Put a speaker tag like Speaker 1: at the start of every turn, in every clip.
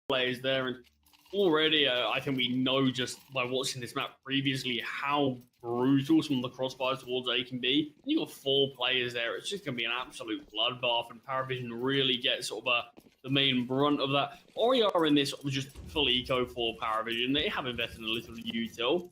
Speaker 1: players there, and already I think we know just by watching this map previously how brutal some of the crossfires towards A can be. And you got 4 players there; it's just going to be an absolute bloodbath, and Parivision really gets sort of the main brunt of that. Ori are in this sort of just full eco for Parivision. They have invested in a little util.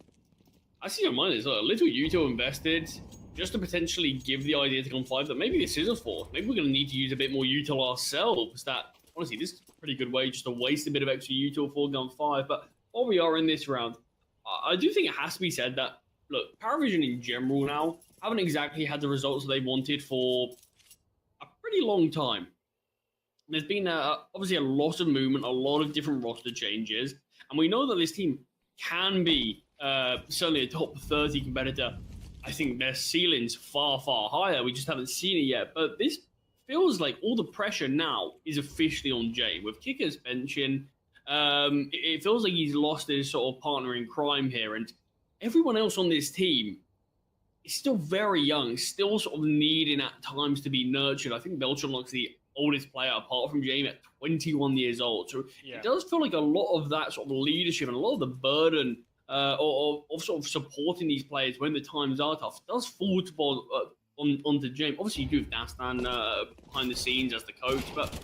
Speaker 1: I see your mind is a little util invested just to potentially give the idea to Gun 5 that maybe this is a force. Maybe we're going to need to use a bit more util ourselves. That honestly, this is a pretty good way just to waste a bit of extra util for Gun 5. But while we are in this round, I do think it has to be said that, look, Parivision in general now haven't exactly had the results that they wanted for a pretty long time. There's been obviously a lot of movement, a lot of different roster changes, and we know that this team can be certainly a top 30 competitor. I think their ceiling's far, far higher. We just haven't seen it yet. But this feels like all the pressure now is officially on Jay. With Kickers benching, it feels like he's lost his sort of partner in crime here. And everyone else on this team is still very young, still sort of needing at times to be nurtured. I think Beltran's the oldest player apart from Jamie at 21 years old. So It does feel like a lot of that sort of leadership and a lot of the burden of sort of supporting these players when the times are tough does fall onto James. Obviously, you do have Dastan behind the scenes as the coach, but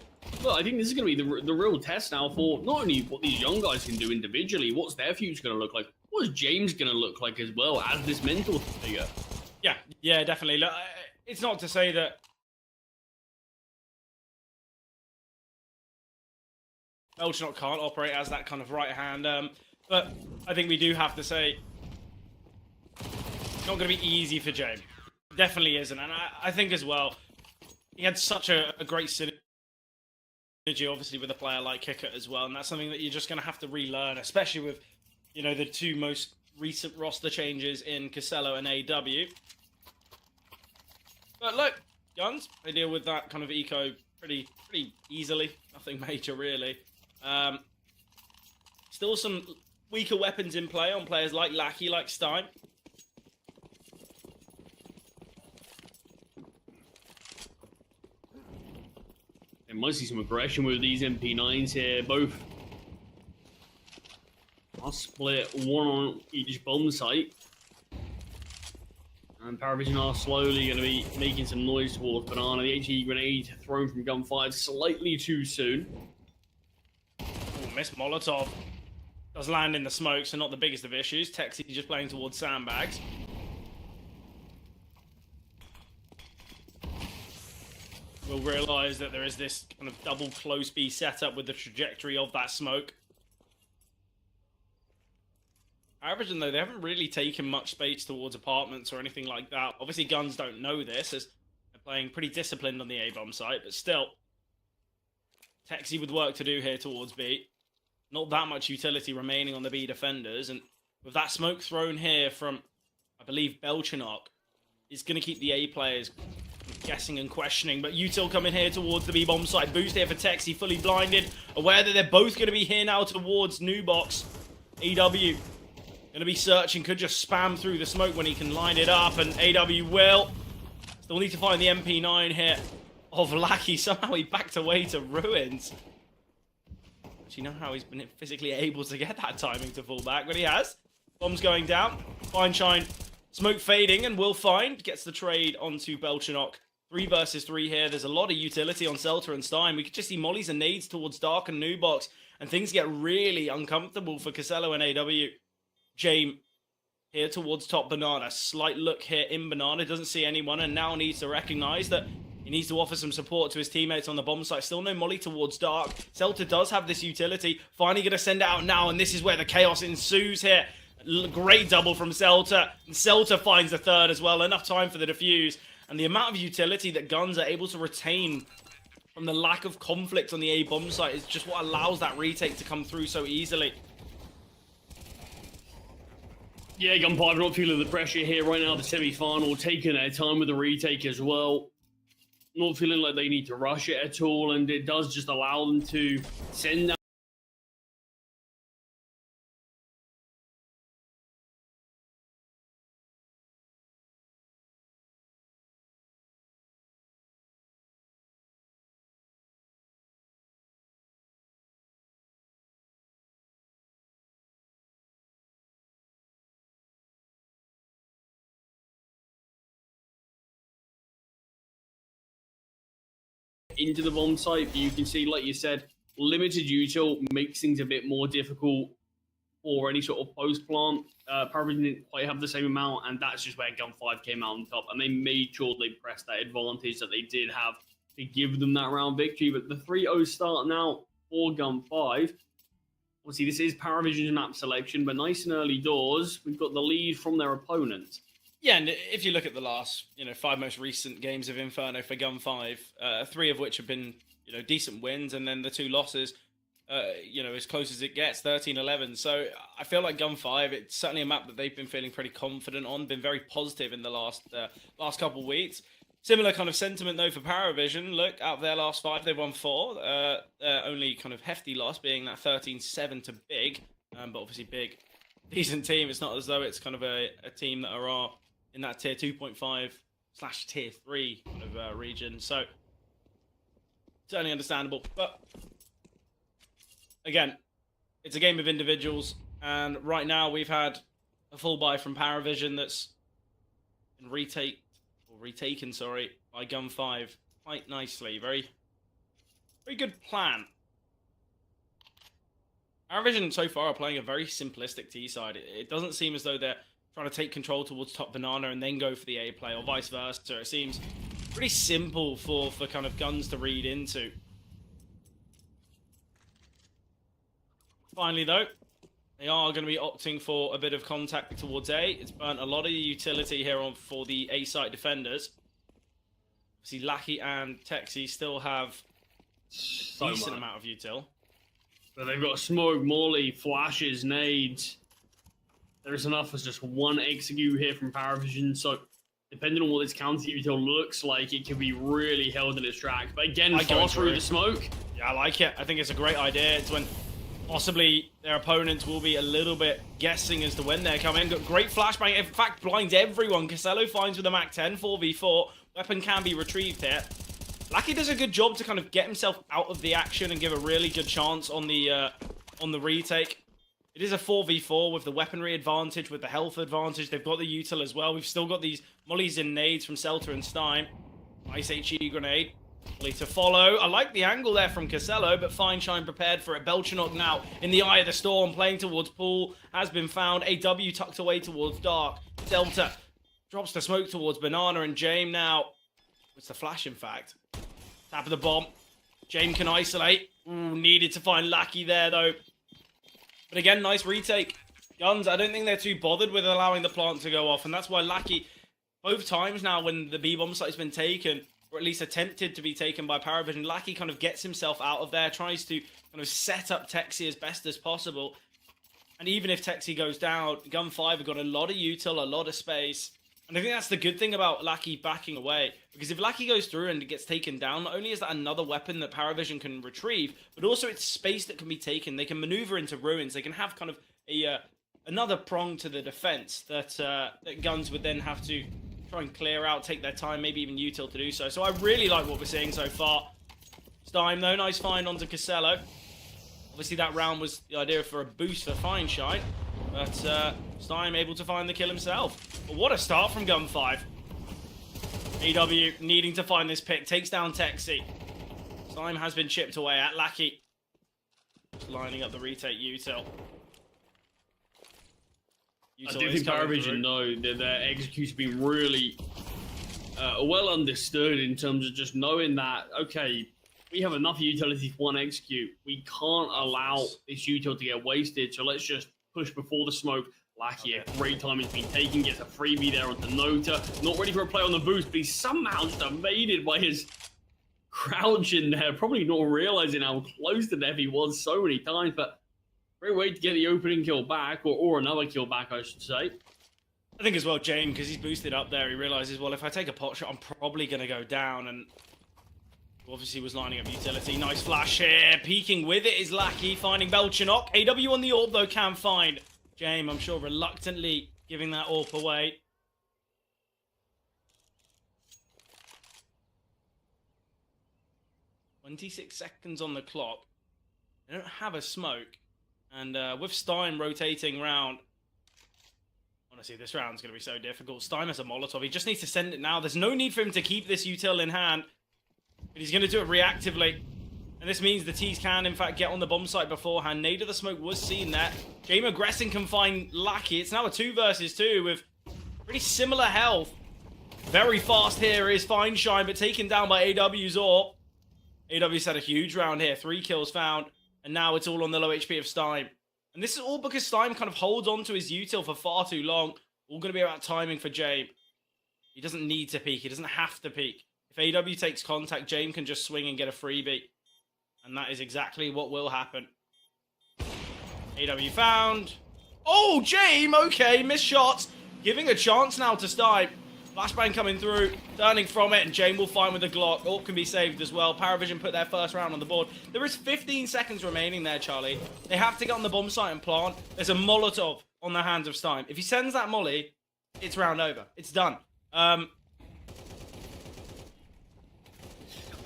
Speaker 1: look, I think this is going to be the real test now for not only what these young guys can do individually, what's their future going to look like, what is James going to look like as well as this mentor figure.
Speaker 2: Yeah, definitely. Look, it's not to say that Belchanok can't operate as that kind of right hand, but I think we do have to say it's not going to be easy for James. Definitely isn't, and I think as well he had such a great synergy, obviously, with a player like Kicker as well, and that's something that you're just going to have to relearn, especially with, you know, the 2 most recent roster changes in Casello and AW. But look, Guns, they deal with that kind of eco pretty easily. Nothing major, really. Still some weaker weapons in play on players like Lackey, like Stein.
Speaker 1: There might see some aggression with these MP9s here. Both are split, one on each bomb site. And Parivision are slowly going to be making some noise towards Banana. The HE grenade thrown from Gun 5 slightly too soon.
Speaker 2: Ooh, missed Molotov. Does land in the smoke, so not the biggest of issues. Texie just playing towards sandbags. We'll realise that there is this kind of double close B setup with the trajectory of that smoke. Parivision, though, they haven't really taken much space towards apartments or anything like that. Obviously, Guns don't know this, as they're playing pretty disciplined on the A-bomb site, but still, Texie with work to do here towards B. Not that much utility remaining on the B defenders, and with that smoke thrown here from, I believe, Belchanok, is going to keep the A players guessing and questioning. But util coming here towards the B-bomb site. Boost here for Texie, fully blinded, aware that they're both going to be here now towards New Box. AW going to be searching, could just spam through the smoke when he can line it up, and AW will. Still need to find the MP9 here of Lackey. Somehow he backed away to Ruins. Do you know how he's been physically able to get that timing to fall back? But he has. Bombs going down. Fine Shine. Smoke fading, and will find. Gets the trade onto Belchanok. 3 versus 3 here. There's a lot of utility on Selter and Stein. We could just see mollies and nades towards Dark and New Box, and things get really uncomfortable for Casello and AW. Jame here towards top Banana. Slight look here in Banana. Doesn't see anyone, and now needs to recognize that he needs to offer some support to his teammates on the bomb site. Still no molly towards Dark. Selter does have this utility. Finally going to send it out now, and this is where the chaos ensues here. Great double from Selter. And Selter finds the third as well. Enough time for the defuse. And the amount of utility that Guns are able to retain from the lack of conflict on the A bomb site is just what allows that retake to come through so easily.
Speaker 1: Yeah, Gun 5 not feeling the pressure here right now. The semi-final, taking their time with the retake as well. Not feeling like they need to rush it at all, and it does just allow them to send out into the bomb site, but you can see, like you said, limited util makes things a bit more difficult for any sort of post plant. Parivision didn't quite have the same amount, and that's just where Gun 5 came out on top, and they made sure they pressed that advantage that they did have to give them that round victory. But the 3-0 start now for Gun 5. Obviously, this is Parivision's map selection, but nice and early doors. We've got the lead from their opponent.
Speaker 2: Yeah, and if you look at the last, 5 most recent games of Inferno for Gun 5, 3 of which have been, decent wins, and then the 2 losses, as close as it gets, 13-11. So I feel like Gun 5, it's certainly a map that they've been feeling pretty confident on, been very positive in the last couple of weeks. Similar kind of sentiment, though, for Parivision. Look, out of their last 5, they've won 4. Only kind of hefty loss being that 13-7 to Big. But obviously Big, decent team. It's not as though it's kind of a team that are in that tier 2.5/tier 3 kind of region. So, certainly understandable. But, again, it's a game of individuals. And right now we've had a full buy from Parivision that's been retaken, by Gun 5 quite nicely. Very good plan. Parivision so far are playing a very simplistic T side. It doesn't seem as though they're trying to take control towards top banana and then go for the A play, or vice versa. It seems pretty simple for kind of Guns to read into. Finally, though, they are going to be opting for a bit of contact towards A. It's burnt a lot of utility here for the A site defenders. See, Lackey and Texi still have a decent amount of util.
Speaker 1: But they've got smoke, molly, flashes, nades. There's enough as just one execute here from Parivision. So, depending on what this counter util looks like, it can be really held in its tracks. But again, fast through the smoke.
Speaker 2: Yeah, I like it. I think it's a great idea. It's when possibly their opponents will be a little bit guessing as to when they're coming. Got great flashbang. In fact, blinds everyone. Casello finds with a Mac 10, 4v4. Weapon can be retrieved here. Lackey does a good job to kind of get himself out of the action and give a really good chance on the retake. It is a 4v4 with the weaponry advantage, with the health advantage. They've got the util as well. We've still got these mollies and nades from Celta and Stein. Nice HE grenade. Molly to follow. I like the angle there from Casello, but Fine Shine prepared for it. Belchanok now in the eye of the storm, playing towards Pool. Has been found. AW tucked away towards Dark. Delta drops the smoke towards Banana, and James now. It's the flash, in fact. Tap of the bomb. James can isolate. Ooh, needed to find Lackey there, though. But again, nice retake. Guns, I don't think they're too bothered with allowing the plant to go off, and that's why Lackey, both times now when the B-bomb site's been taken, or at least attempted to be taken by Parivision, Lackey kind of gets himself out of there, tries to kind of set up Texi as best as possible. And even if Texi goes down, Gun 5 have got a lot of util, a lot of space. And I think that's the good thing about Lackey backing away. Because if Lackey goes through and gets taken down, not only is that another weapon that Parivision can retrieve, but also it's space that can be taken. They can maneuver into ruins. They can have kind of another prong to the defense that Guns would then have to try and clear out, take their time, maybe even util to do so. So I really like what we're seeing so far. Stein, though, nice find onto Casello. Obviously, that round was the idea for a boost for Fine Shine. But Stein able to find the kill himself. But what a start from Gun 5. AW needing to find this pick. Takes down Texi. Stein has been chipped away at Lackey. Just lining up the retake util.
Speaker 1: I do think Parivision know that their execution's been really well understood in terms of just knowing that, okay, we have enough utility for one execute. We can't allow this util to get wasted, so let's just push before the smoke. Lackey, a great time he's been taken, gets a freebie there onto Nota. Not ready for a play on the boost, but he's somehow just evaded by his crouch in there, probably not realizing how close to death he was so many times, but great way to get the opening kill back, or another kill back, I should say.
Speaker 2: I think as well, James, because he's boosted up there, he realizes, well, if I take a pot shot, I'm probably going to go down, and obviously was lining up utility. Nice flash here. Peeking with it is Lackey, finding Belchanok. AW on the AWP, though, can find James, I'm sure, reluctantly giving that AWP away. "26 seconds on the clock. They don't have a smoke. And with Stein rotating round, honestly, this round's going to be so difficult. Stein has a Molotov. He just needs to send it now. There's no need for him to keep this util in hand. But he's going to do it reactively. And this means the T's can, in fact, get on the bomb site beforehand. Nade of the Smoke was seen there. Game aggressing can find Lackey. It's now a 2 versus 2 with pretty similar health. Very fast here is Fine Shine, but taken down by AW's AWP. AW's had a huge round here. 3 kills found. And now it's all on the low HP of Stein. And this is all because Stein kind of holds on to his util for far too long. All going to be about timing for James. He doesn't need to peek. He doesn't have to peek. If AW takes contact, James can just swing and get a freebie. And that is exactly what will happen. AW found. Oh, James! Okay, missed shots. Giving a chance now to Stein. Flashbang coming through, turning from it, and James will find with the Glock. AWP can be saved as well. Parivision put their first round on the board. There is 15 seconds remaining there, Charlie. They have to get on the bomb site and plant. There's a Molotov on the hands of Stein. If he sends that molly, it's round over. It's done.
Speaker 1: I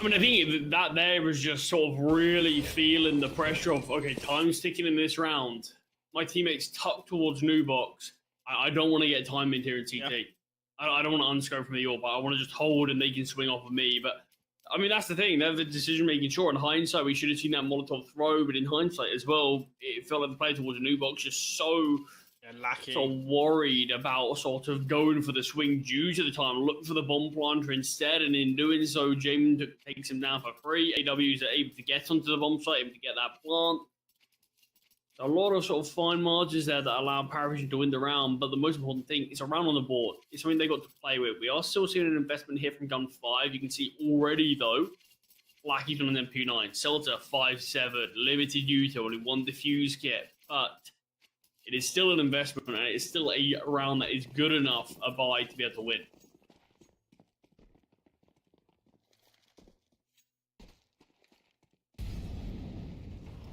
Speaker 1: mean, I think that there was just sort of really feeling the pressure of, okay, time's ticking in this round. My teammates tucked towards new box. I don't want to get time in here in CT. Yeah. I don't want to unscope from the AWP, but I want to just hold and they can swing off of me. But, I mean, that's the thing. They're the decision-making. Sure, in hindsight, we should have seen that Molotov throw, but in hindsight as well, it felt like the player towards a new box just so... sort of worried about sort of going for the swing due to the time, look for the bomb planter instead, and in doing so, James takes him down for free. AWs are able to get onto the bomb site, able to get that plant. So a lot of sort of fine margins there that allow Parivision to win the round, but the most important thing is a round on the board. It's something they got to play with. We are still seeing an investment here from Gun 5. You can see already, though, Blacky's on an MP9. Celta 5-7, limited util, only 1 defuse kit, but it is still an investment, and it's still a round that is good enough a buy to be able to win.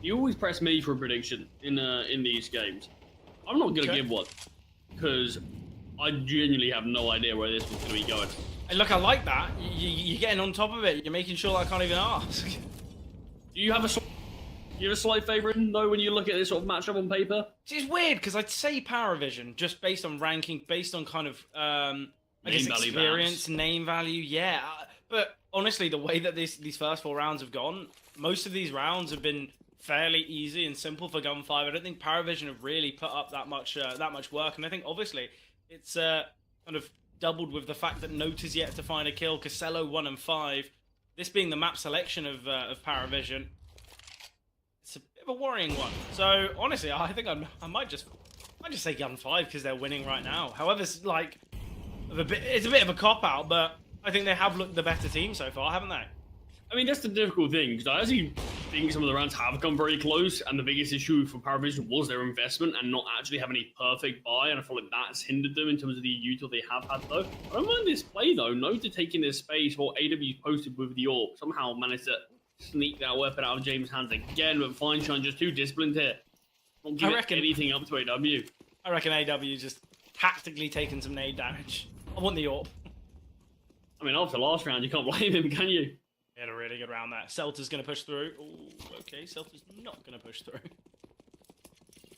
Speaker 1: You always press me for a prediction in these games. I'm not going to give one, because I genuinely have no idea where this one's going to be going.
Speaker 2: And look, I like that. You're getting on top of it. You're making sure I can't even ask.
Speaker 1: Do you have a slight favourite, though, when you look at this sort of matchup on paper?
Speaker 2: It's weird, because I'd say Parivision, just based on ranking, based on kind of, I guess, experience, name value, yeah. But honestly, the way that these first 4 rounds have gone, most of these rounds have been fairly easy and simple for Gun 5. I don't think Parivision have really put up that much work, and I think, obviously, it's kind of doubled with the fact that Note is yet to find a kill, Casello 1 and 5. This being the map selection of Parivision. It's a bit of a worrying one. So honestly, I think I might just say Gun 5 because they're winning right now. However, it's like it's a bit of a cop out, but I think they have looked the better team so far, haven't they?
Speaker 1: I mean, that's the difficult thing, because I actually think some of the rounds have come very close, and the biggest issue for Parivision was their investment and not actually having a perfect buy, and I feel like that's hindered them in terms of the util they have had, though. I don't mind this play, though. Note to taking this space while AW's posted with the AWP. Somehow managed to sneak that weapon out of James' hands again, but Fine Shine just too disciplined here. Not giving anything up to AW.
Speaker 2: I reckon AW just tactically taking some nade damage. I want the AWP.
Speaker 1: I mean, after last round, you can't blame him, can you?
Speaker 2: He had a really good round there. Celta's going to push through. Ooh, okay, Celta's not going to push through.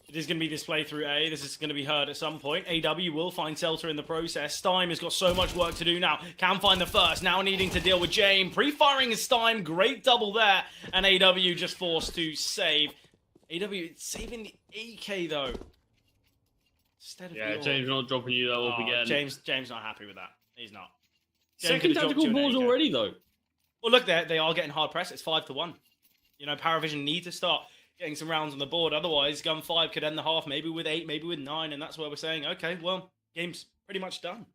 Speaker 2: It is going to be displayed through A. This is going to be heard at some point. AW will find Celta in the process. Stein has got so much work to do now. Can find the first. Now needing to deal with James. Pre-firing is Stein. Great double there. And AW just forced to save. AW saving the AK, though. Instead of
Speaker 1: James not dropping you that up again.
Speaker 2: James not happy with that. He's not.
Speaker 1: Second tactical balls already, though.
Speaker 2: Well, look, they are getting hard pressed. It's 5-1. You know, Parivision need to start getting some rounds on the board. Otherwise, Gun 5 could end the half maybe with 8, maybe with 9. And that's where we're saying, okay, well, game's pretty much done.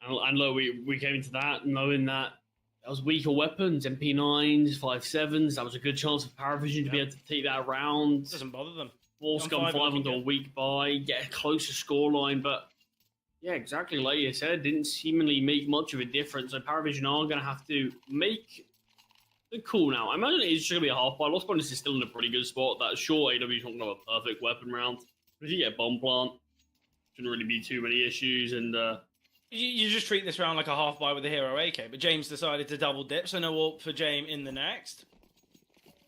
Speaker 1: And look, we came into that knowing that was weaker weapons, MP9s, 5.7s. That was a good chance for Parivision to be able to take that round.
Speaker 2: Doesn't bother them.
Speaker 1: Force Gun 5 onto a weak buy, get a closer scoreline, but yeah, exactly like you said, didn't seemingly make much of a difference. So Parivision are going to have to make the call now. I imagine it's just going to be a half buy. Lost Bonus is still in a pretty good spot. That's sure AW's not going to have a perfect weapon round. But if you get bomb plant, shouldn't really be too many issues. And
Speaker 2: you just treat this round like a half buy with a hero AK. But James decided to double dip, so no AWP for James in the next.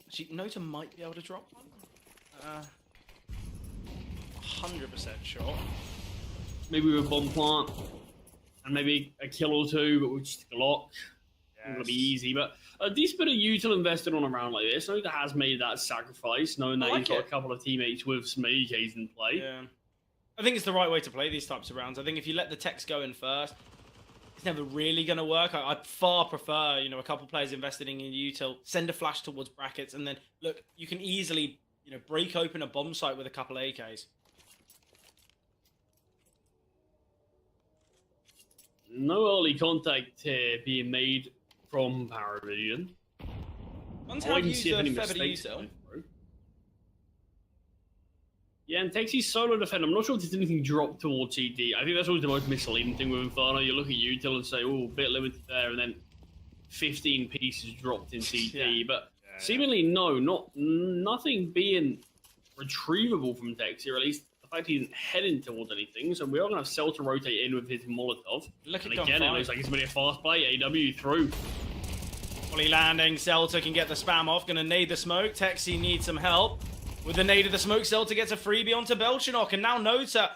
Speaker 2: Actually, Nota might be able to drop one. 100% sure.
Speaker 1: Maybe with bomb plant. and maybe a kill or two, but with just a Glock. It's going to be easy, but a decent bit of util invested on a round like this. I think that has made that sacrifice, knowing that he's got a couple of teammates with some AKs in play.
Speaker 2: Yeah. I think it's the right way to play these types of rounds. I think if you let the techs go in first, it's never really going to work. I'd far prefer, a couple players investing in util, send a flash towards brackets, and then, look, you can easily, break open a bomb site with a couple of AKs.
Speaker 1: No early contact here being made from Parivision.
Speaker 2: One's how to use a feather util.
Speaker 1: Yeah, and Texi's solo defend, I'm not sure if there's anything dropped towards CT. I think that's always the most misleading thing with Inferno. You look at util and say, oh, a bit limited there, and then 15 pieces dropped in CT. But seemingly, nothing being retrievable from Texi, or at least the fact he isn't heading towards anything. So we are going to have Cell to rotate in with his Molotov.
Speaker 2: Look at
Speaker 1: again, it looks like it's going to be a fast play. AW through.
Speaker 2: Fully landing, Celta can get the spam off, gonna nade the smoke. Texi needs some help. With the nade of the smoke, Celta gets a freebie onto Belchinok, and now Nota,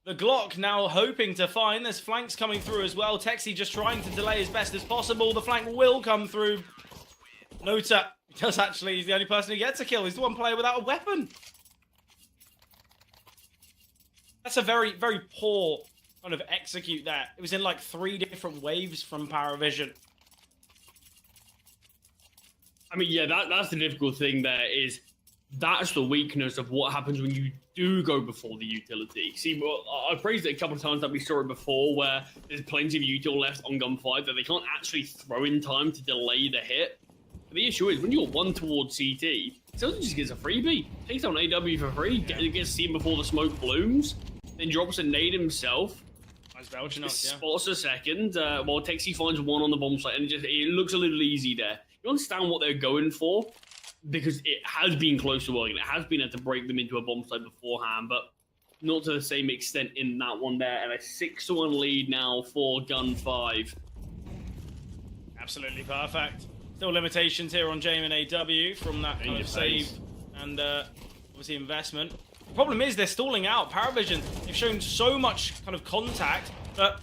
Speaker 2: the Glock, now hoping to find. There's flanks coming through as well. Texi just trying to delay as best as possible. The flank will come through. Nota does actually, he's the only person who gets a kill. He's the one player without a weapon. That's a very, very poor kind of execute there. It was in like 3 different waves from Parivision.
Speaker 1: I mean, yeah, that's the difficult thing there is that's the weakness of what happens when you do go before the utility. See, well, I've praised it a couple of times that we saw it before where there's plenty of util left on gunfight that they can't actually throw in time to delay the hit. But the issue is when you're one towards CT, Celta just gets a freebie. Takes down AW for free, gets seen before the smoke blooms, then drops a nade himself. Spots a second, while Texi finds one on the bomb site, and it looks a little easy there. You understand what they're going for, because it has been close to working. It has been able to break them into a bomb site beforehand, but not to the same extent in that one there. And a 6-1 lead now for Gun 5.
Speaker 2: Absolutely perfect. Still limitations here on Jame and AW from that kind of save and obviously investment. The problem is they're stalling out. Parivision, they've shown so much kind of contact, but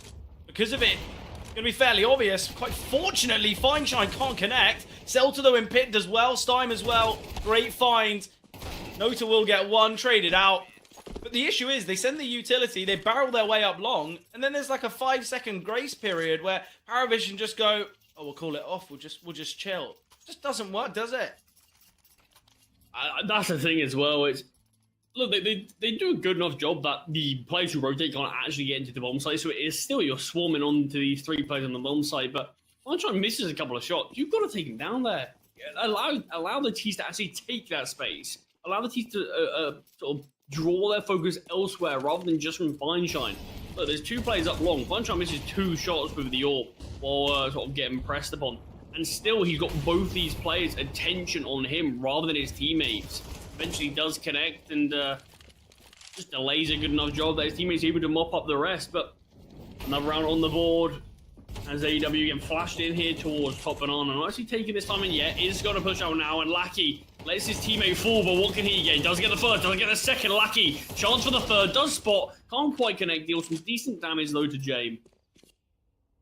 Speaker 2: because of it, it's going to be fairly obvious. Quite fortunately, Fineshine can't connect. Celta, though, in pit does well. Steim as well. Great find. Nota will get one, traded out. But the issue is, they send the utility, they barrel their way up long, and then there's like a 5-second grace period where Parivision just go, oh, we'll call it off. We'll just chill. It just doesn't work, does it?
Speaker 1: That's the thing as well. It's look, they do a good enough job that the players who rotate can't actually get into the bomb site, so it is still you're swarming onto these 3 players on the bomb site, but Fineshine misses a couple of shots. You've got to take him down there. Allow the teams to actually take that space. Allow the teams to sort of draw their focus elsewhere rather than just from Fineshine. Look, there's 2 players up long. Fineshine misses 2 shots with the AWP while sort of getting pressed upon. And still, he's got both these players' attention on him rather than his teammates. Eventually does connect and just delays a good enough job that his teammates are able to mop up the rest. But another round on the board as AEW getting flashed in here towards Top Banana. Not actually taking this time in yet. Is going to push out now, and Lackey lets his teammate fall, but what can he get? He does get the first, doesn't get the second. Lackey, chance for the third, does spot, can't quite connect, deals some decent damage though to Jame.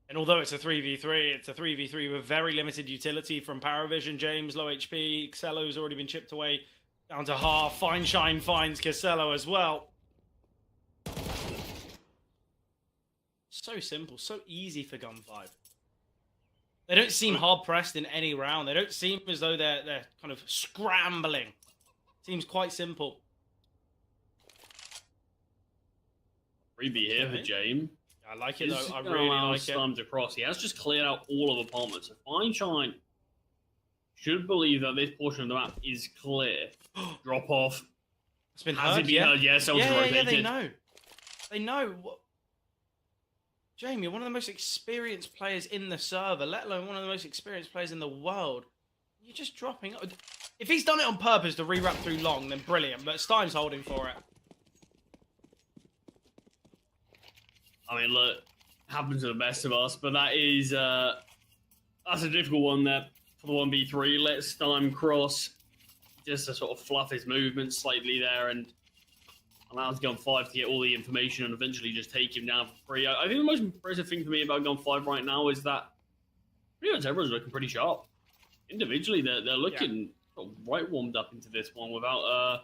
Speaker 2: And although it's a 3v3, it's a 3v3 with very limited utility from Parivision. James, low HP. Xelo's already been chipped away down to half. Fineshine finds Casello as well. So simple, so easy for Gun 5. They don't seem hard-pressed in any round. They don't seem as though they're kind of scrambling. Seems quite simple.
Speaker 1: Freebie here for Jame.
Speaker 2: I like it, though. I really like it.
Speaker 1: To cross. He has just cleared out all of apartments. So Fineshine should believe that this portion of the map is clear. Drop off.
Speaker 2: It's been
Speaker 1: Has
Speaker 2: heard,
Speaker 1: it been heard? Yeah,
Speaker 2: yeah, they know. They know. Jamie, you're one of the most experienced players in the server, let alone one of the most experienced players in the world. You're just dropping. If he's done it on purpose to re-wrap through long, then brilliant. But Stein's holding for it.
Speaker 1: I mean, look, happens to the best of us, but that is that's a difficult one there for the 1v3. Let Stein cross just to sort of fluff his movement slightly there, and allows Gun 5 to get all the information and eventually just take him down for free. I think the most impressive thing for me about Gun 5 right now is that pretty much everyone's looking pretty sharp. Individually, they're looking sort of right warmed up into this one without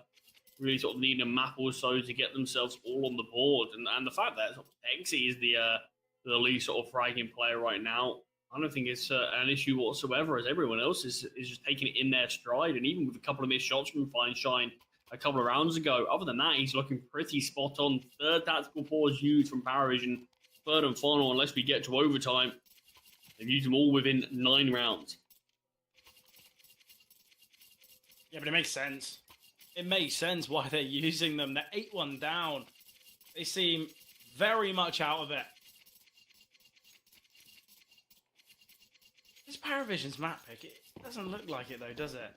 Speaker 1: really sort of needing a map or so to get themselves all on the board. And the fact that sort of Texie is the lead sort of fragging player right now, I don't think it's an issue whatsoever, as everyone else is just taking it in their stride. And even with a couple of missed shots from Fine Shine a couple of rounds ago, other than that, he's looking pretty spot on. Third tactical pause used from Parivision. Third and final, unless we get to overtime. They've used them all within 9 rounds.
Speaker 2: Yeah, but it makes sense. It makes sense why they're using them. They're 8-1 down. They seem very much out of it. This Parivision's map pick, it doesn't look like it though, does it?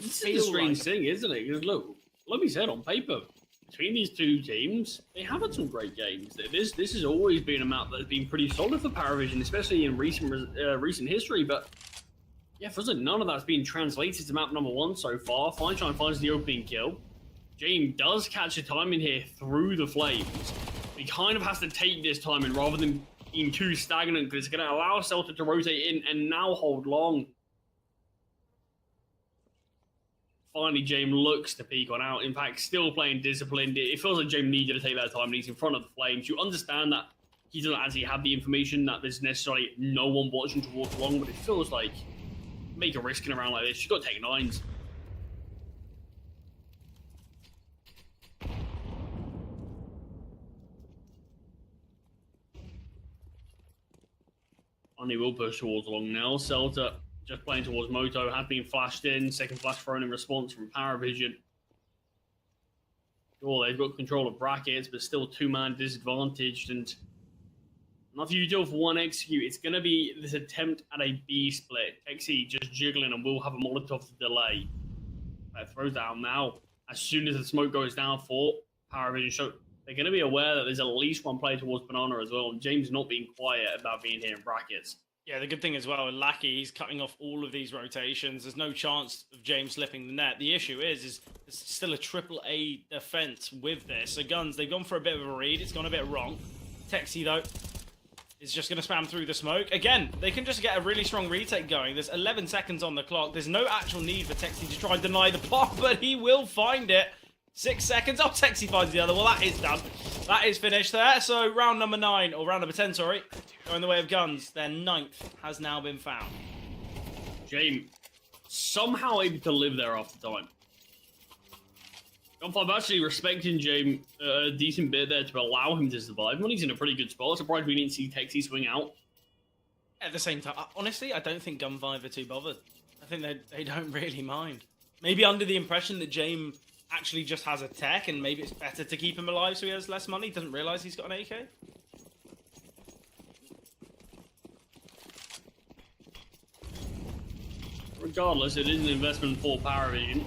Speaker 1: This is a strange thing, isn't it? Because look, like we said on paper, between these two teams, they have had some great games. This has always been a map that's been pretty solid for Parivision, especially in recent history. But yeah, for us, none of that's been translated to map number 1 so far. Fineshine finds the opening kill. James does catch a timing here through the flames. He kind of has to take this timing rather than being too stagnant, because it's going to allow Celta to rotate in and now hold long. Finally, James looks to peek on out. In fact, still playing disciplined. It feels like James needed to take that time, and he's in front of the flames. You understand that he doesn't actually have the information, that there's necessarily no one watching towards long, but it feels like make a risk in a round like this. You've got to take 9s. And he will push towards long now. Celta just playing towards Moto, have been flashed in. Second flash thrown in response from Parivision. Oh, they've got control of brackets, but still 2-man disadvantaged. And nothing you do for 1 execute. It's going to be this attempt at a B split. Texie just jiggling and will have a Molotov to delay. That throws down now. As soon as the smoke goes down for Parivision, so they're going to be aware that there's at least one player towards Banana as well. And James not being quiet about being here in brackets.
Speaker 2: Yeah, the good thing as well, Lackey, he's cutting off all of these rotations. There's no chance of James slipping the net. The issue is there's still a triple-A defense with this. So Guns, they've gone for a bit of a read. It's gone a bit wrong. Texie, though, is just going to spam through the smoke. Again, they can just get a really strong retake going. There's 11 seconds on the clock. There's no actual need for Texie to try and deny the pop, but he will find it. 6 seconds. Oh, Texie finds the other. Well, that is done. That is finished there. So round number 9, or round number 10, sorry, going the way of Guns. Their 9th has now been found.
Speaker 1: James somehow able to live there after time. I'm actually respecting James a decent bit there to allow him to survive. When he's in a pretty good spot. Surprised we didn't see Texie swing out.
Speaker 2: At the same time, honestly, I don't think Gun 5 are too bothered. I think they don't really mind. Maybe under the impression that James actually just has a tech, and maybe it's better to keep him alive so he has less money. Doesn't realise he's got an AK.
Speaker 1: Regardless, it is an investment for Parivision.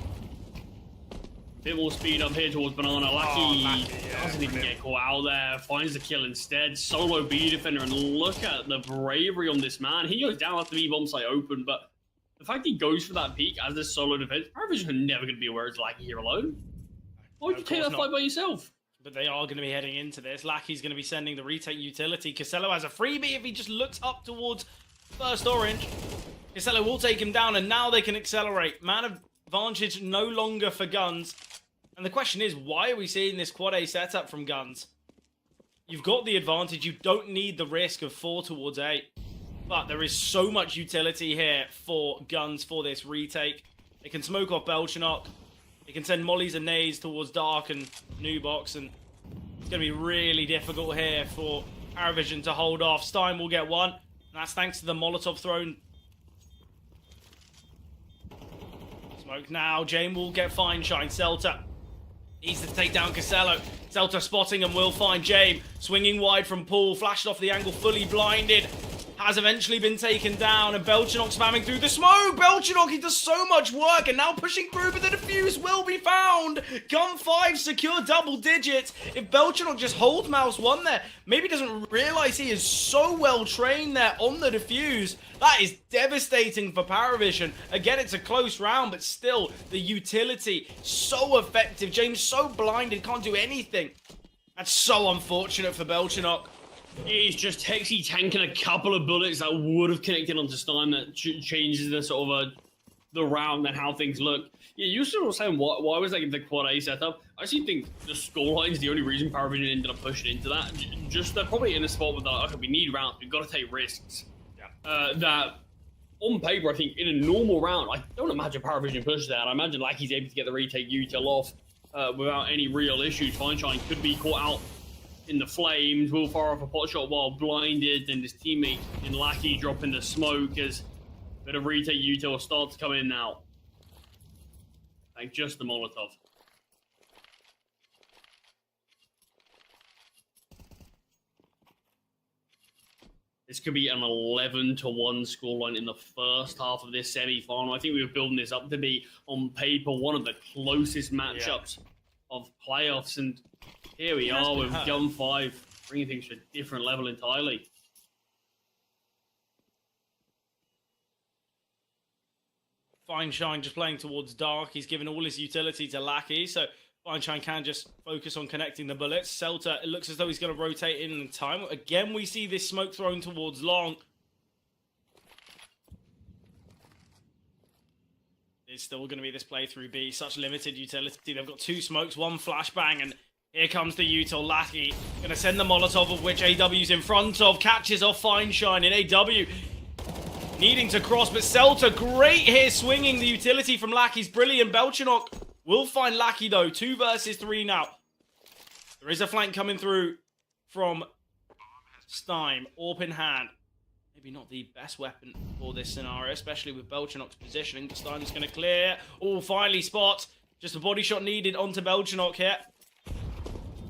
Speaker 1: Bit more speed up here towards Banana. Lackey doesn't even get caught out there. Finds the kill instead. Solo B defender, and look at the bravery on this man. He goes down after the B-bomb site open, but the fact he goes for that peak as this solo defense, Parivision are never going to be aware it's Lackey here alone. Why would you take that fight by yourself?
Speaker 2: But they are going to be heading into this. Lackey's going to be sending the retake utility. Casello has a freebie if he just looks up towards first orange. Casello will take him down, and now they can accelerate. Man advantage no longer for Guns. And the question is, why are we seeing this quad A setup from Guns? You've got the advantage. You don't need the risk of 4 towards 8. But there is so much utility here for Guns for this retake. They can smoke off Belchanok. They can send mollies and nays towards Dark and Nubox. And it's going to be really difficult here for Parivision to hold off. Stein will get one. And that's thanks to the Molotov thrown. Smoke now. Jane will get fine shine. Celta needs to take down Casello. Celta spotting and will find James. Swinging wide from Paul. Flashed off the angle. Fully blinded. has eventually been taken down, and Belchenok spamming through the smoke. Belchenok, he does so much work, and now pushing through, but the defuse will be found. Gun 5 secure double digits. If Belchenok just holds mouse 1 there, maybe doesn't realize he is so well trained there on the defuse. That is devastating for Parivision. Again, it's a close round, but still, the utility so effective. James so blinded, can't do anything. That's so unfortunate for Belchenok.
Speaker 1: It's just Hexy tanking a couple of bullets that would have connected onto Stein that changes the sort of the round and how things look. Yeah, you sort of saying why was like the quad A setup? I actually think the scoreline is the only reason Parivision ended up pushing into that. Just they're probably in a spot where they're like, okay, we need rounds, we've got to take risks. Yeah. That on paper, I think in a normal round, I don't imagine Parivision pushes that. I imagine Lackey's able to get the retake util off without any real issues. Fineshine could be caught out in the flames, will fire off a pot shot while blinded, and his teammate in Lackey dropping the smoke as a bit of retake util starts to come in now. Like just the Molotov. This could be an 11-1 scoreline in the first half of this semi-final. I think we were building this up to be, on paper, one of the closest matchups of playoffs, and here we are with Gun 5 bringing things to a different level entirely.
Speaker 2: Fineshine just playing towards dark. He's given all his utility to Lackey, so Fineshine can just focus on connecting the bullets. Celta, it looks as though he's going to rotate in time. Again, we see this smoke thrown towards long. It's still going to be this playthrough B. Such limited utility. They've got 2 smokes, 1 flashbang, and here comes the util. Lackey going to send the Molotov, of which AW's in front of. Catches off Fineshine, and AW needing to cross, but Celta, great here, swinging the utility from Lackey's brilliant. Belchenok will find Lackey, though. 2 versus 3 now. There is a flank coming through from Stein. AWP in hand. Maybe not the best weapon for this scenario, especially with Belchenok's positioning. But Stein's going to clear. Oh, finally spot. Just a body shot needed onto Belchenok here.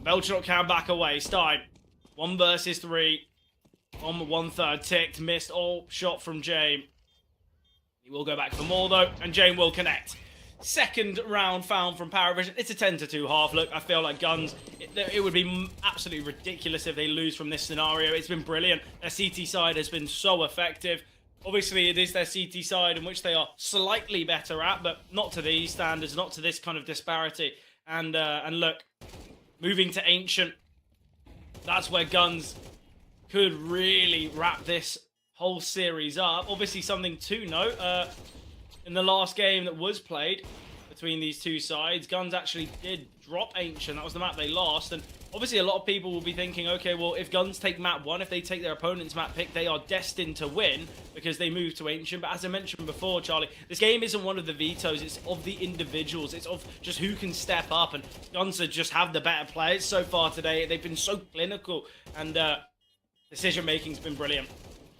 Speaker 2: Belchenok can back away. Stein, 1 versus 3. On the 1/3 ticked. Missed all shot from James. He will go back for more, though. And James will connect. Second round found from Parivision. It's a 10-2 half. Look, I feel like Guns, it would be absolutely ridiculous if they lose from this scenario. It's been brilliant. Their CT side has been so effective. Obviously, it is their CT side in which they are slightly better at, but not to these standards, not to this kind of disparity. And look, moving to Ancient, that's where Guns could really wrap this whole series up. Obviously, something to note, in the last game that was played between these two sides, Guns actually did drop Ancient. That was the map they lost. And obviously a lot of people will be thinking, okay, well, if Guns take map 1, if they take their opponent's map pick, they are destined to win because they move to Ancient. But as I mentioned before, Charlie, this game isn't one of the vetoes. It's of the individuals. It's of just who can step up. And Guns just have the better players so far today. They've been so clinical, and decision-making's been brilliant.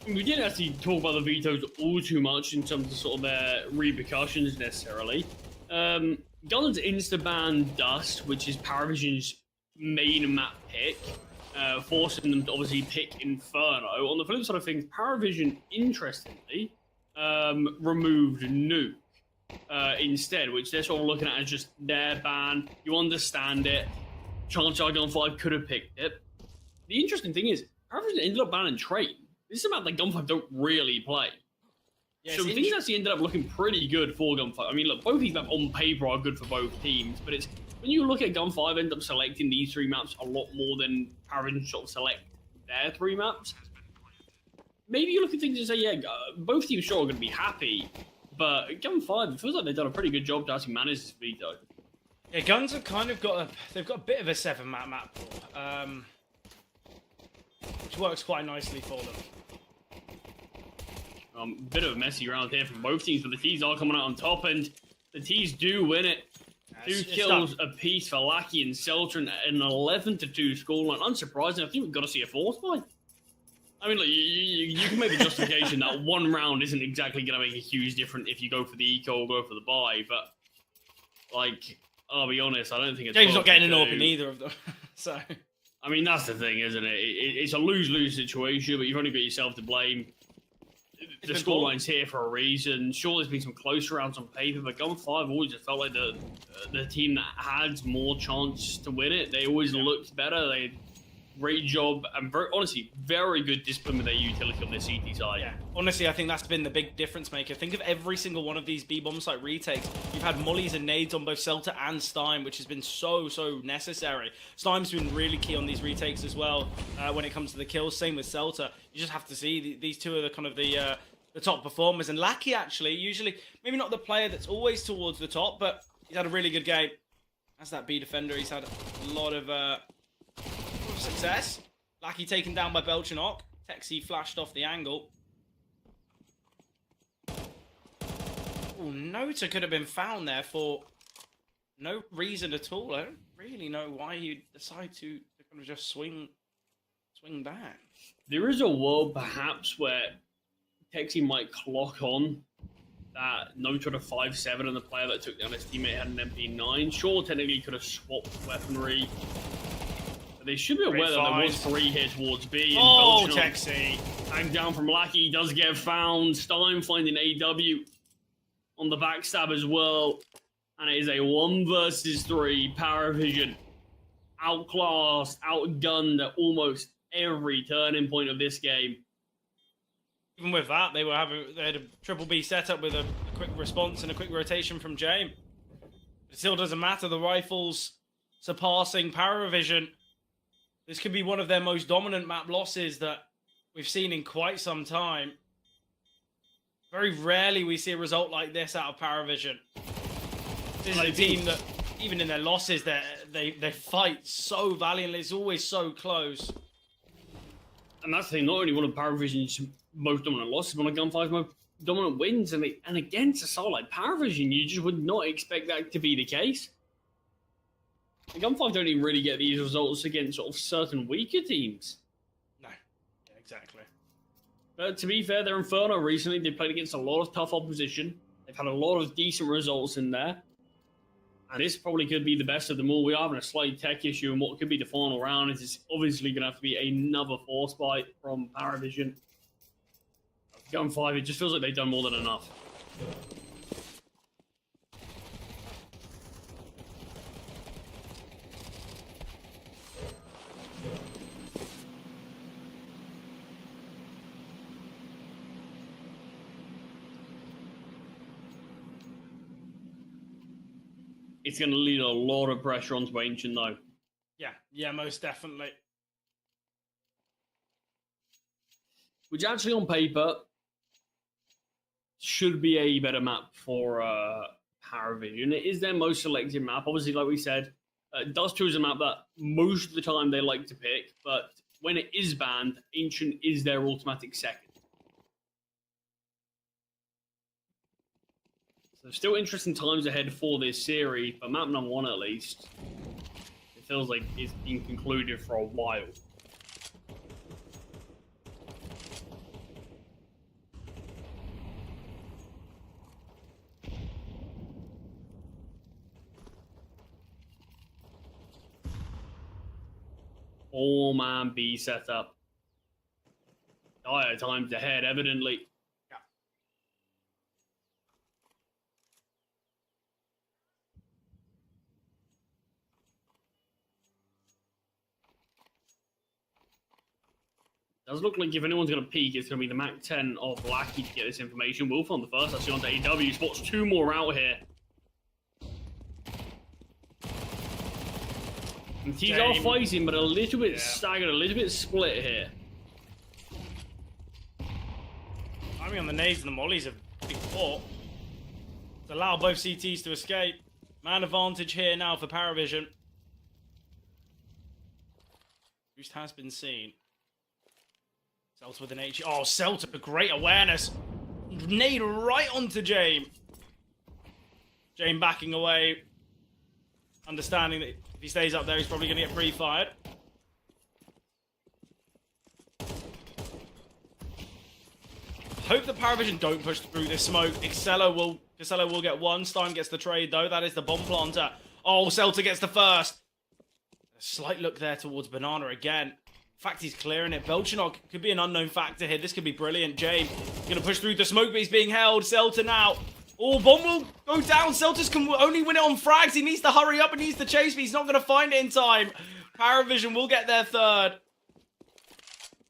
Speaker 1: We didn't actually talk about the vetoes all too much in terms of sort of their repercussions necessarily. Guns insta-ban Dust, which is Parivision's main map pick, forcing them to obviously pick Inferno. On the flip side of things, Parivision, interestingly, removed Nuke instead, which they're sort of looking at as just their ban. You understand it. Chances are Gun 5 could have picked it. The interesting thing is, Parivision ended up banning Train. This is a map that Gun 5 don't really play. Yeah, so things actually ended up looking pretty good for Gun 5. I mean, look, both these maps on paper are good for both teams, but it's when you look at Gun 5 end up selecting these 3 maps a lot more than Parivision sort of select their 3 maps. Maybe you look at things and say, yeah, both teams sure are going to be happy, but Gun 5, it feels like they've done a pretty good job to actually manage this veto.
Speaker 2: Yeah, Guns have kind of got they've got a bit of a 7-map map pool, which works quite nicely for them.
Speaker 1: Bit of a messy round here from both teams, but the T's are coming out on top, and the T's do win it. 2 kills apiece for Lackey and Celta, and an 11-2 scoreline. Unsurprising, I think we've got to see a 4th play. I mean, look, you can make the justification that 1 round isn't exactly going to make a huge difference if you go for the eco or go for the buy, but, like, I'll be honest, I don't think it's...
Speaker 2: James not getting an AWP in either of them, so...
Speaker 1: I mean, that's the thing, isn't it? It's a lose-lose situation, but you've only got yourself to blame. The scoreline's here for a reason. Sure, there's been some close rounds on paper, but Gun 5 always just felt like the team that had more chance to win it. They always looked better. They had great job and honestly, very good discipline with their utility on their CT side.
Speaker 2: Yeah, honestly, I think that's been the big difference maker. Think of every single one of these B-bomb site retakes. You've had mollies and nades on both Celta and Stein, which has been so necessary. Stein's been really key on these retakes as well when it comes to the kills. Same with Celta. You just have to see these two are the kind of the top performers. And Lackey, actually, usually, maybe not the player that's always towards the top, but he's had a really good game. As that B defender, he's had a lot of success. Lackey taken down by Belchanok. Texi flashed off the angle. Oh, Nota could have been found there for no reason at all. I don't really know why you'd decide to kind of just swing back.
Speaker 1: There is a world perhaps where Texi might clock on that Nota had a 5-7 and the player that took down his teammate had an MP9. Sure, technically he could have swapped weaponry. But they should be aware that there was 3 here towards B.
Speaker 2: Oh, Texi!
Speaker 1: Hang down from Lackey, he does get found. Stein finding AW on the backstab as well. And it is a 1 versus 3 Parivision. Outclassed, outgunned at almost every turning point of this game.
Speaker 2: Even with that, they had a triple B setup with a quick response and a quick rotation from James. It still doesn't matter. The rifles surpassing Parivision. This could be one of their most dominant map losses that we've seen in quite some time. Very rarely we see a result like this out of Parivision. This is a team that, even in their losses, they fight so valiantly. It's always so close.
Speaker 1: And that's the thing, not only one of Parivision's most dominant losses, but one of Gun5's most dominant wins. And against a side like Parivision, you just would not expect that to be the case. And Gun5 don't even really get these results against sort of certain weaker teams.
Speaker 2: No, yeah, exactly.
Speaker 1: But to be fair, their Inferno recently, they played against a lot of tough opposition. They've had a lot of decent results in there. And this probably could be the best of them all. We are having a slight tech issue, and what could be the final round is obviously going to have to be another force fight from Parivision. Gun5, it just feels like they've done more than enough. It's going to lead a lot of pressure onto Ancient, though.
Speaker 2: Yeah, most definitely.
Speaker 1: Which actually, on paper, should be a better map for Parivision. It is their most selected map. Obviously, like we said, Dust 2 is a map that most of the time they like to pick, but when it is banned, Ancient is their automatic second. So still interesting times ahead for this series, but map number 1 at least, it feels like it's been concluded for a while. All-man B setup. Dire times ahead, evidently. Does look like if anyone's going to peek, it's going to be the Mac 10 of Lackey to get this information. Wolf on the first, actually onto AW. Spots 2 more out here. And T's are fighting, but a little bit staggered, a little bit split here.
Speaker 2: I mean, on the nades and the mollies have big fought. To allow both CTs to escape. Man advantage here now for Parivision. Boost has been seen. Celta with an H. Oh, Celta, great awareness. Nade right onto Jame. Jame backing away. Understanding that if he stays up there, he's probably going to get pre-fired. Hope the Parivision don't push through this smoke. Excello will get one. Stein gets the trade, though. That is the bomb planter. Oh, Celta gets the first. slight look there towards Banana again. In fact, he's clearing it. Belchanok could be an unknown factor here. This could be brilliant. Jame going to push through the smoke, but he's being held. Celta now. Oh, bomb will go down. Celtics can only win it on frags. He needs to hurry up and needs to chase, but he's not going to find it in time. Parivision will get their third.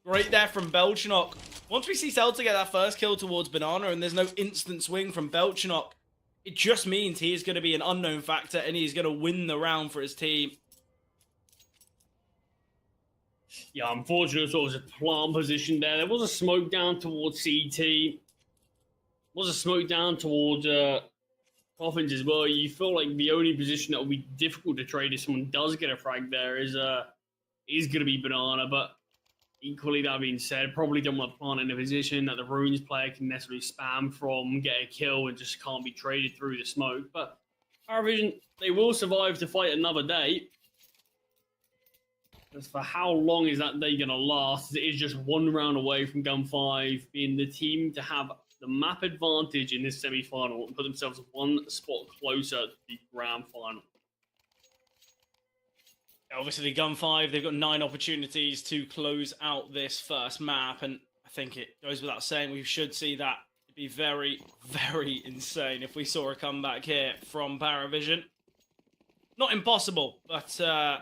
Speaker 2: Great there from Belchanok. Once we see Celta get that first kill towards Banana and there's no instant swing from Belchanok, it just means he is going to be an unknown factor and he's going to win the round for his team.
Speaker 1: Yeah, unfortunate sort of plant position there. There was a smoke down towards CT. Was a smoke down towards Coffins as well. You feel like the only position that will be difficult to trade if someone does get a frag there is going to be Banana. But equally, that being said, probably don't want to plant in a position that the Runes player can necessarily spam from, get a kill, and just can't be traded through the smoke. But Parivision, they will survive to fight another day. As for how long is that day going to last, it is just one round away from Gun 5 being the team to have the map advantage in this semi-final and put themselves one spot closer to the grand final.
Speaker 2: Obviously, Gun 5, they've got 9 opportunities to close out this first map, and I think it goes without saying we should see that. It'd be very, very insane if we saw a comeback here from Parivision. Not impossible, but the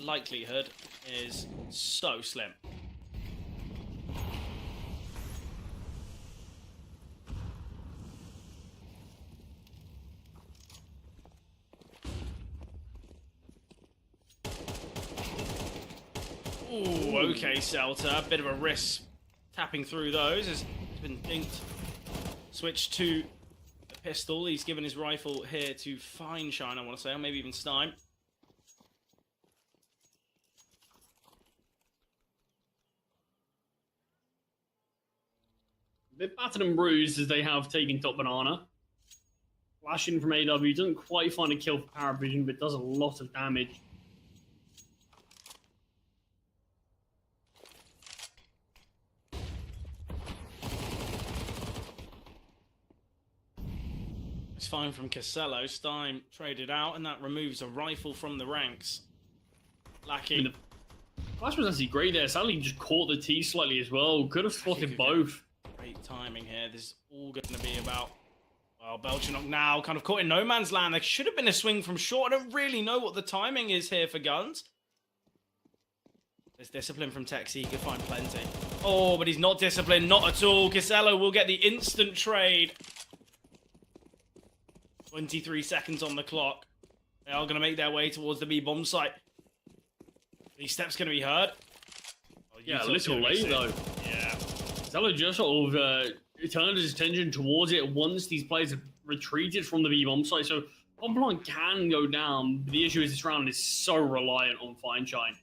Speaker 2: likelihood is so slim. Ooh, okay, Celta. Bit of a risk tapping through those. Has been dinked. Switch to a pistol. He's given his rifle here to Fine Shine, I want to say, or maybe even Stein.
Speaker 1: A bit battered and bruised as they have taken top Banana. Flashing from AW doesn't quite find a kill for Parivision, but does a lot of damage.
Speaker 2: It's fine from Casello. Stein traded out, and that removes a rifle from the ranks. Lacking.
Speaker 1: The flash was actually great there. Sadly, just caught the T slightly as well. Could have spotted both.
Speaker 2: Great timing here. This is all going to be about, well, Belchanok now kind of caught in no man's land. There should have been a swing from short. I don't really know what the timing is here for guns. There's discipline from Texi. He could find plenty. Oh, but he's not disciplined. Not at all. Casello will get the instant trade. 23 seconds on the clock. They are going to make their way towards the B-bomb site. These steps going to be heard.
Speaker 1: Oh, yeah, a little late, though.
Speaker 2: Yeah.
Speaker 1: Casello just sort of turned his attention towards it once these players have retreated from the B-bomb site. So, Bomblon can go down, but the issue is this round is so reliant on Fine Shine.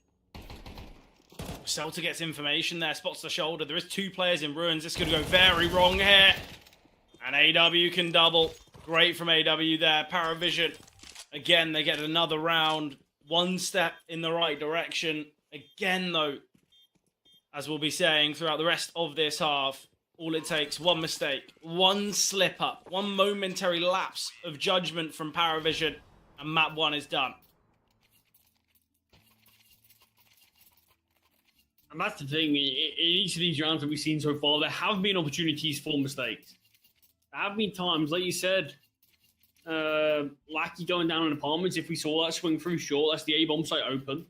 Speaker 2: Celta gets information there, spots the shoulder. There is 2 players in ruins. This could go very wrong here. And AW can double. Great from AW there. Parivision. Again, they get another round. One step in the right direction. Again, though, as we'll be saying throughout the rest of this half, all it takes, one mistake, one slip-up, one momentary lapse of judgment from Parivision, and map 1 is done.
Speaker 1: And that's the thing, in each of these rounds that we've seen so far, there have been opportunities for mistakes. There have been times, like you said, Lackey going down in apartments. If we saw that swing through short, that's the A-bomb site open.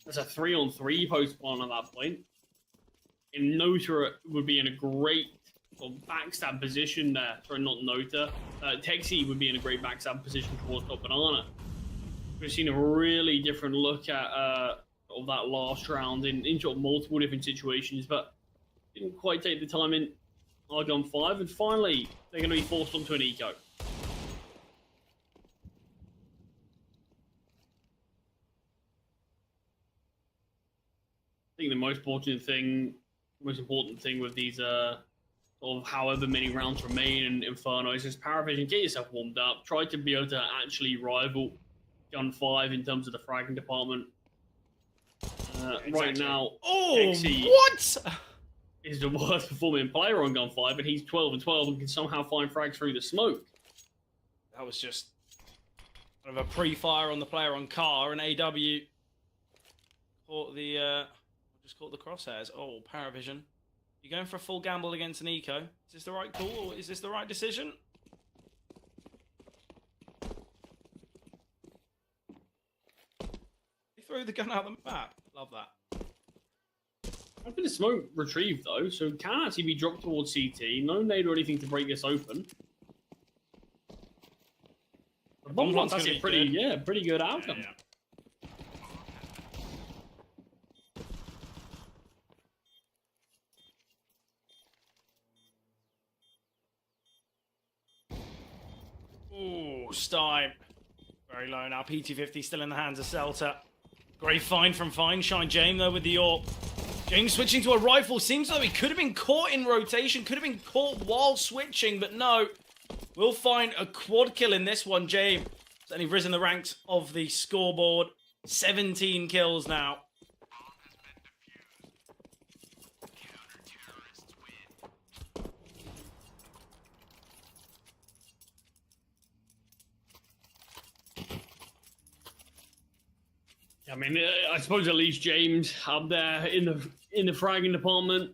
Speaker 1: That's a 3-on-3 post plant at that point. And Nota would be in a great sort of backstab position there. Sorry, not Nota. Texi would be in a great backstab position towards top Banana. We've seen a really different look at of that last round in sort of multiple different situations, but didn't quite take the time in Gun 5, and finally they're going to be forced onto an eco. I think the most important thing with these sort of however many rounds remain in Inferno is just Parivision, get yourself warmed up, try to be able to actually rival Gun 5 in terms of the fragging department. Exactly. Right now, Texi
Speaker 2: what?
Speaker 1: Is the worst performing player on Gun 5, but he's 12-12 and can somehow find frags through the smoke.
Speaker 2: That was just Kind of a pre-fire on the player on car, and AW caught the just caught the crosshairs. Oh, Parivision. You going for a full gamble against an eco? Is this the right call, or is this the right decision? They threw the gun out the map. Love that.
Speaker 1: I've been a smoke retrieved though, so it can actually be dropped towards CT. No nade or anything to break this open.
Speaker 2: Bomb plant's
Speaker 1: actually pretty good outcome.
Speaker 2: Yeah. Ooh, Stime. Very low now. PT50 still in the hands of Celta. Great find from Fineshine. James though with the AWP. James switching to a rifle. Seems though he could have been caught in rotation. Could have been caught while switching, but no. We'll find a quad kill in this one. James certainly risen the ranks of the scoreboard. 17 kills now.
Speaker 1: I mean, I suppose at least James up there in the fragging department.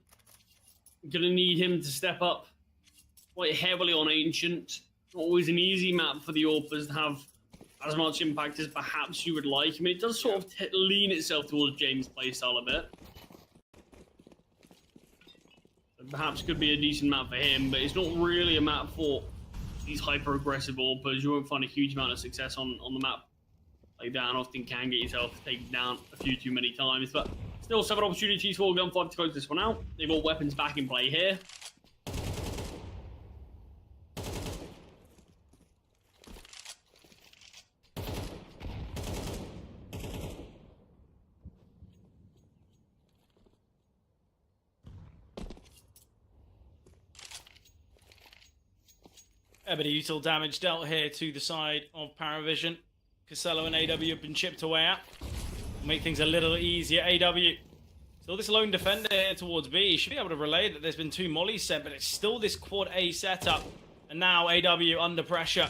Speaker 1: Gonna need him to step up quite heavily on Ancient. Not always an easy map for the AWPers to have as much impact as perhaps you would like. I mean, it does sort of lean itself towards James' playstyle a bit. So perhaps could be a decent map for him, but it's not really a map for these hyper-aggressive AWPers. You won't find a huge amount of success on the map like that, and often can get yourself taken down a few too many times. But still 7 opportunities for Gunfive to close this one out. They've got weapons back in play here.
Speaker 2: A bit of util damage dealt here to the side of Parivision. Casello and AW have been chipped away at. Make things a little easier. AW, still this lone defender here towards B. Should be able to relay that there's been 2 mollies sent, but it's still this quad A setup. And now AW under pressure.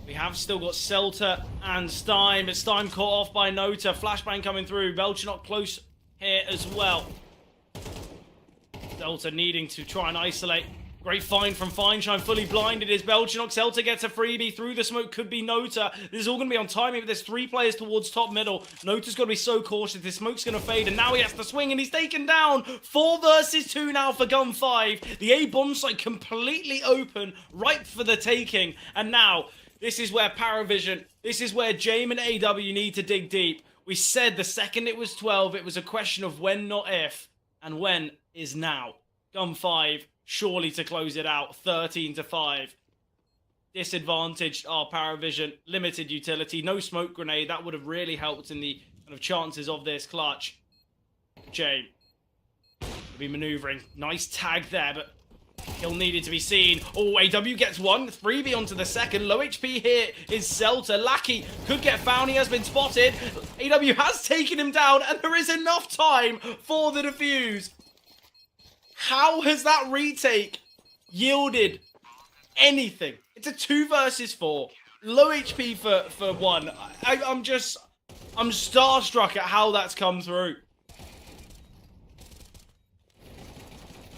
Speaker 2: We have still got Celta and Stime, but Stime caught off by Nota. Flashbang coming through. Belchanok close here as well. Celta needing to try and isolate. Great find from Fineshine, fully blinded is Belchanok. Celta gets a freebie through the smoke, could be Nota. This is all going to be on timing, but there's 3 players towards top middle. Nota's got to be so cautious. This smoke's going to fade, and now he has to swing, and he's taken down. 4 versus 2 now for Gun5. The A bomb site completely open, ripe for the taking. And now, this is where Parivision, this is where Jame and AW need to dig deep. We said the second it was 12, it was a question of when, not if. And when is now. Gun5. Surely to close it out, 13-5. Disadvantaged are Parivision, limited utility, no smoke grenade. That would have really helped in the kind of chances of this clutch. Jay will be maneuvering. Nice tag there, but kill needed to be seen. Oh, AW gets one, freebie onto the second. Low HP here is Celta. Lackey could get found, he has been spotted. AW has taken him down, and there is enough time for the defuse. How has that retake yielded anything? It's a 2 versus 4. Low HP for 1. I'm starstruck at how that's come through.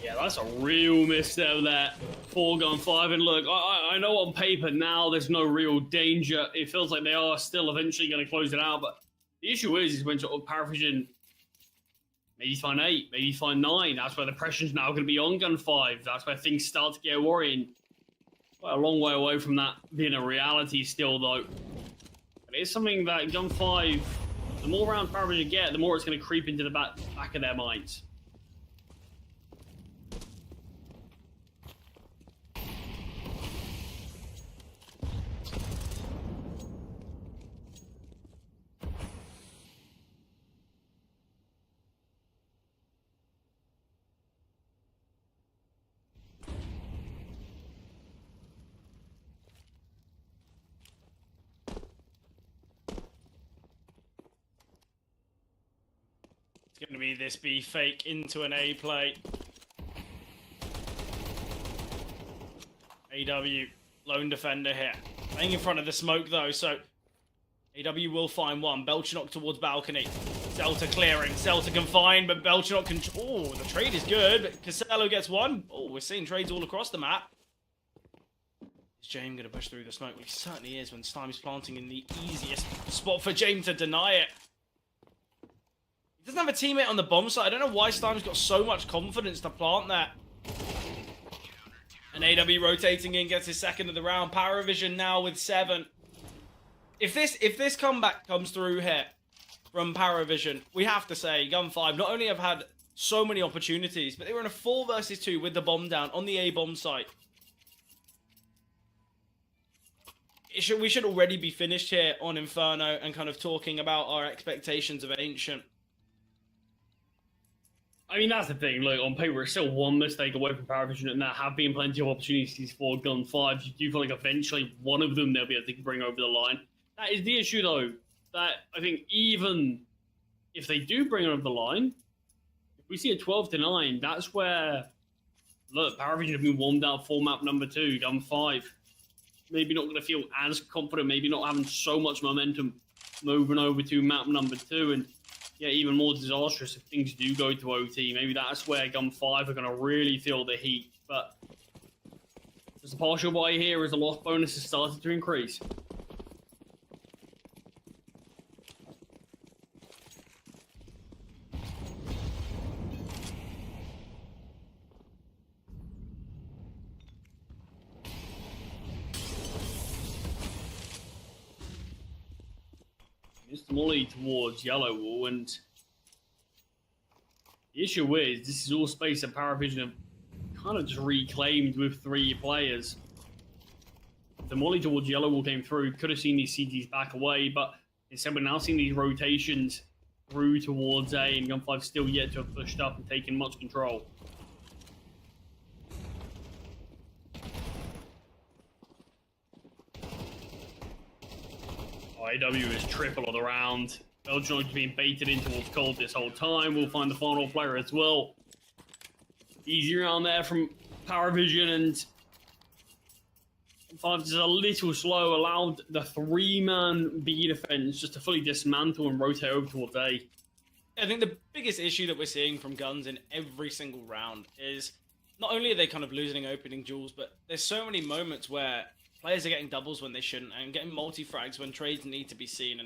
Speaker 1: Yeah, that's a real misstep there for Gun5. And look, I know on paper now there's no real danger. It feels like they are still eventually going to close it out. But the issue is when sort of Parivision maybe find 8, maybe find 9. That's where the pressure's now going to be on Gun5. That's where things start to get worrying. Quite a long way away from that being a reality still, though. But it's something that Gun5, the more round Parivision get, the more it's going to creep into the back of their minds.
Speaker 2: Going to be this B fake into an A play. AW, lone defender here. Playing in front of the smoke though, so AW will find one. Belchenok towards balcony. Celta clearing. Celta can find, but Belchenok can... Oh, the trade is good, but Casello gets one. Oh, we're seeing trades all across the map. Is James going to push through the smoke? Well, he certainly is when Stime's planting in the easiest spot for James to deny it. He doesn't have a teammate on the bomb site. I don't know why Stime's got so much confidence to plant that. And AW rotating in, gets his second of the round. Parivision now with 7. If this comeback comes through here from Parivision, we have to say Gun 5 not only have had so many opportunities, but they were in a 4 versus 2 with the bomb down on the A bomb site. We should already be finished here on Inferno and kind of talking about our expectations of Ancient.
Speaker 1: I mean, that's the thing. Look, on paper, it's still one mistake away from Parivision, and there have been plenty of opportunities for Gun 5. You do feel like eventually one of them they'll be able to bring over the line. That is the issue, though, that I think even if they do bring it over the line, if we see a 12-9, that's where, look, Parivision have been warmed out for map number 2, Gun 5. Maybe not going to feel as confident, maybe not having so much momentum moving over to map number 2, and yeah, even more disastrous if things do go to OT. Maybe that's where Gun 5 are going to really feel the heat, but there's a partial buy here as the loss bonus has started to increase. Mr. Molly towards Yellow Wall, and the issue is this is all space that Parivision have kind of just reclaimed with 3 players. The Molly towards Yellow Wall came through, could have seen these CGs back away, but instead we're now seeing these rotations through towards A, and Gun 5 still yet to have pushed up and taken much control. AW is triple all around. Belgium being baited in towards Cold this whole time. We'll find the final player as well. Easy round there from Parivision, and 5 is a little slow. Allowed the 3-man B defense just to fully dismantle and rotate over towards A.
Speaker 2: I think the biggest issue that we're seeing from Guns in every single round is not only are they kind of losing opening duels, but there's so many moments where players are getting doubles when they shouldn't, and getting multi-frags when trades need to be seen.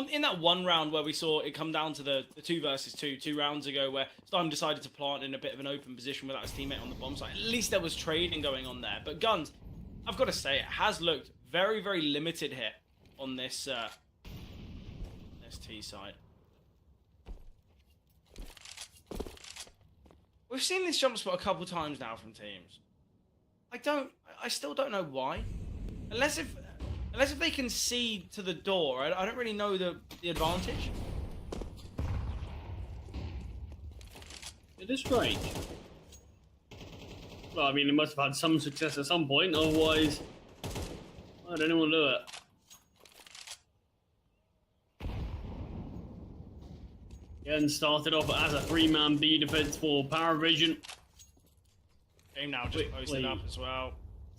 Speaker 2: In that one round where we saw it come down to the 2 versus 2, 2 rounds ago, where Stein decided to plant in a bit of an open position without his teammate on the bomb site, at least there was trading going on there. But Guns, I've got to say, it has looked very, very limited here on this T side. We've seen this jump spot a couple times now from teams. I still don't know why. Unless if they can see to the door, I don't really know the advantage.
Speaker 1: It is strange. Well, I mean, it must have had some success at some point, otherwise, why did anyone do it? Again, started off as a 3-man B defense for Parivision.
Speaker 2: Game now just posted up as well.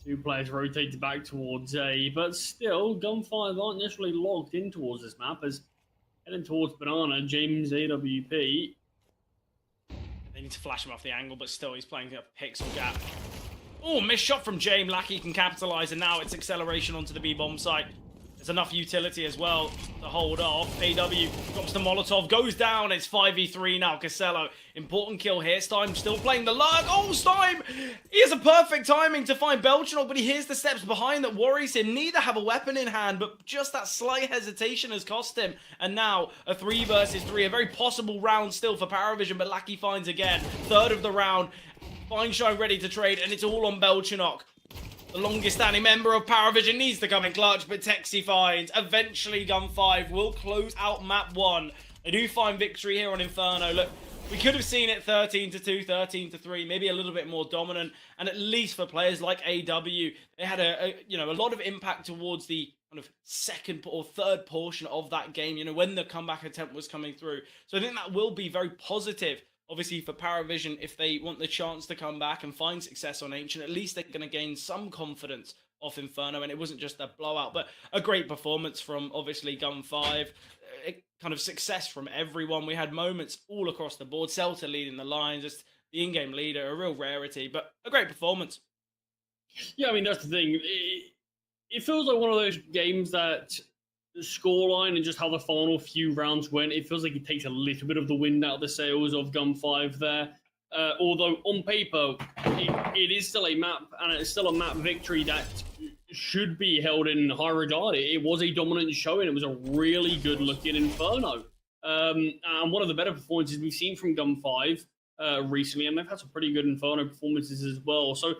Speaker 1: 2 players rotated back towards A, but still, Gun 5 aren't necessarily logged in towards this map as heading towards Banana, James AWP.
Speaker 2: They need to flash him off the angle, but still he's playing a pixel gap. Oh, missed shot from James. Lackey can capitalise, and now it's acceleration onto the B-bomb site. There's enough utility as well to hold off. AW drops the Molotov, goes down. It's 5v3 now. Casello, important kill here. Stein still playing the lurk. Oh, Stein! He has a perfect timing to find Belchenok, but he hears the steps behind that worries him. Neither have a weapon in hand, but just that slight hesitation has cost him. And now a 3 versus 3, a very possible round still for Parivision, but Lackey finds again. 3rd of the round. Fine Shine ready to trade, and it's all on Belchenok. The longest standing member of Parivision needs to come in clutch, but Texi finds. Eventually, Gun 5 will close out map 1. They do find victory here on Inferno. Look, we could have seen it 13-2, 13-3, maybe a little bit more dominant. And at least for players like AW, they had a lot of impact towards the kind of 2nd or 3rd portion of that game, when the comeback attempt was coming through. So I think that will be very positive. Obviously, for Parivision, if they want the chance to come back and find success on Ancient, at least they're going to gain some confidence off Inferno, and it wasn't just a blowout, but a great performance from obviously Gun 5. Kind of success from everyone. We had moments all across the board. Celta leading the line, just the in-game leader, a real rarity, but a great performance.
Speaker 1: Yeah, I mean, that's the thing. It feels like one of those games that the scoreline and just how the final few rounds went, it feels like it takes a little bit of the wind out of the sails of Gun 5 there. Although on paper, it is still a map, and it's still a map victory that should be held in high regard. It was a dominant showing. It was a really good looking Inferno. And one of the better performances we've seen from Gun 5 recently, and they've had some pretty good Inferno performances as well. So,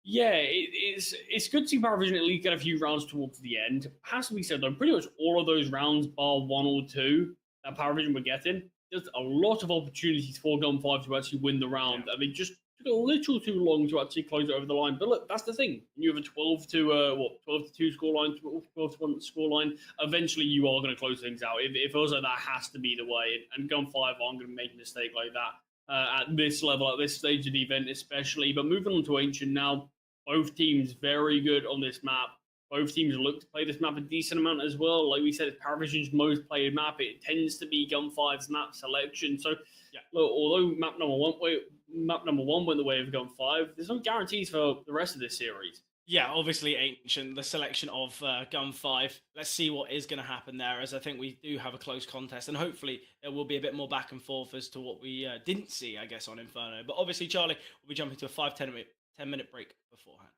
Speaker 1: yeah, it's good to see Parivision at least get a few rounds towards the end. It has to be said, though, pretty much all of those rounds, bar one or two, that Parivision were getting, there's a lot of opportunities for Gun 5 to actually win the round. I mean, just took a little too long to actually close it over the line. But look, that's the thing. You have a 12 to 2 scoreline, 12 to 1 scoreline. Eventually, you are going to close things out. It feels like that has to be the way. And Gun 5 aren't going to make a mistake like that at this level, at this stage of the event, especially. But moving on to Ancient now, both teams very good on this map. Both teams look to play this map a decent amount as well. Like we said, it's Parivision's most played map. It tends to be Gun 5's map selection. So, yeah, look, although map number one went the way of Gun 5, there's no guarantees for the rest of this series.
Speaker 2: Yeah, obviously Ancient, the selection of Gun 5. Let's see what is going to happen there, as I think we do have a close contest, and hopefully it will be a bit more back and forth as to what we didn't see, I guess, on Inferno. But obviously, Charlie, we'll be jumping to a 5-10 minute break beforehand.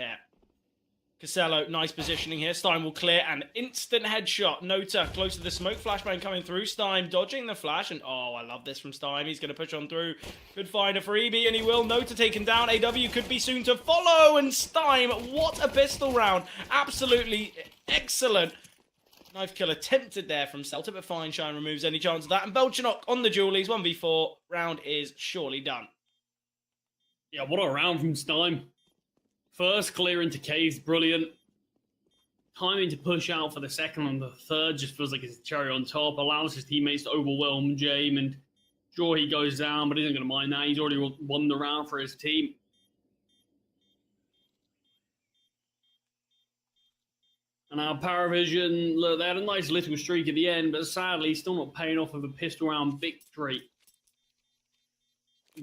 Speaker 2: here. Casello, nice positioning here. Stein will clear and instant headshot. Nota close to the smoke. Flashbang coming through. Stein dodging the flash. And oh, I love this from Stein. He's going to push on through. Could find a freebie and he will. Nota taken down. AW could be soon to follow. And Stein, what a pistol round. Absolutely excellent. Knife kill attempted there from Celta, but Feinstein removes any chance of that. And Belchanok on the Julies. 1v4. Round is surely done.
Speaker 1: Yeah, what a round from Stein. First clear into caves, brilliant. Timing to push out for the second and the third just feels like it's a cherry on top. Allows his teammates to overwhelm James, and sure, he goes down, but he isn't going to mind that. He's already won the round for his team. And now Parivision, look, they had a nice little streak at the end, but sadly, still not paying off with a pistol round victory.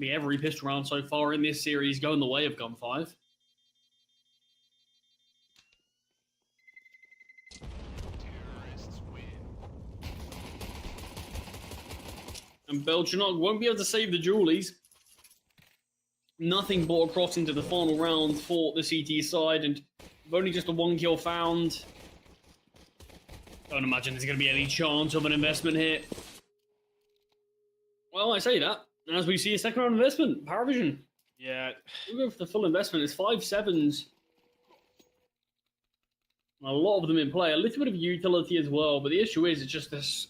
Speaker 1: Every pistol round so far in this series going the way of Gun 5. And Belchanok won't be able to save the Julies. Nothing brought across into the final round for the CT side, and only just a 1 kill found. Don't imagine there's going to be any chance of an investment here. Well, I say that, as we see a second round investment, Parivision.
Speaker 2: Yeah.
Speaker 1: We'll go for the full investment. It's 5-7s. A lot of them in play. A little bit of utility as well, but the issue is it's just this...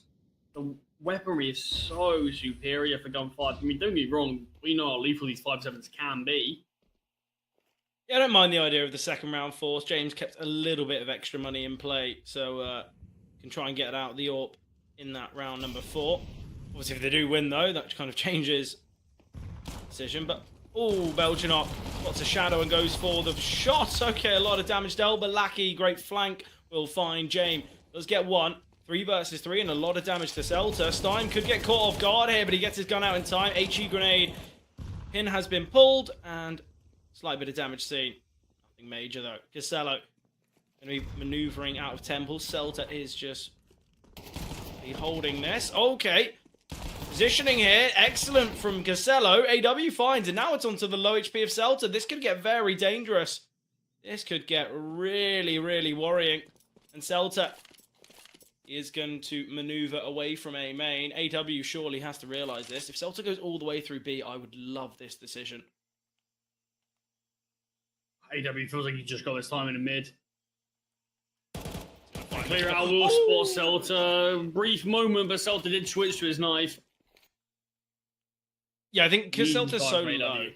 Speaker 1: The weaponry is so superior for Gun 5. I mean, don't get me wrong, we know how lethal these 5-7s can be.
Speaker 2: Yeah, I don't mind the idea of the second round force. James kept a little bit of extra money in play, so can try and get it out of the AWP in that round number 4. Obviously, if they do win, though, that kind of changes the decision. But, oh, Belchanok spots a shadow and goes for the shot. Okay, a lot of damage dealt, but Lackey, great flank, will find James. Does get one. 3 versus 3 and a lot of damage to Celta. Stein could get caught off guard here, but he gets his gun out in time. HE grenade. Pin has been pulled, and slight bit of damage seen. Nothing major, though. Casello going to be maneuvering out of Temple. Celta is just holding this. Okay. Positioning here. Excellent from Casello. AW finds, and now it's onto the low HP of Celta. This could get very dangerous. This could get really, really worrying. And Celta is going to maneuver away from A main. AW surely has to realize this. If Celta goes all the way through B, I would love this decision.
Speaker 1: AW feels like he just got his time in the mid. Clear out, will spot Celta. Brief moment, but Celta did switch to his knife.
Speaker 2: Yeah, I think because Celta's so low.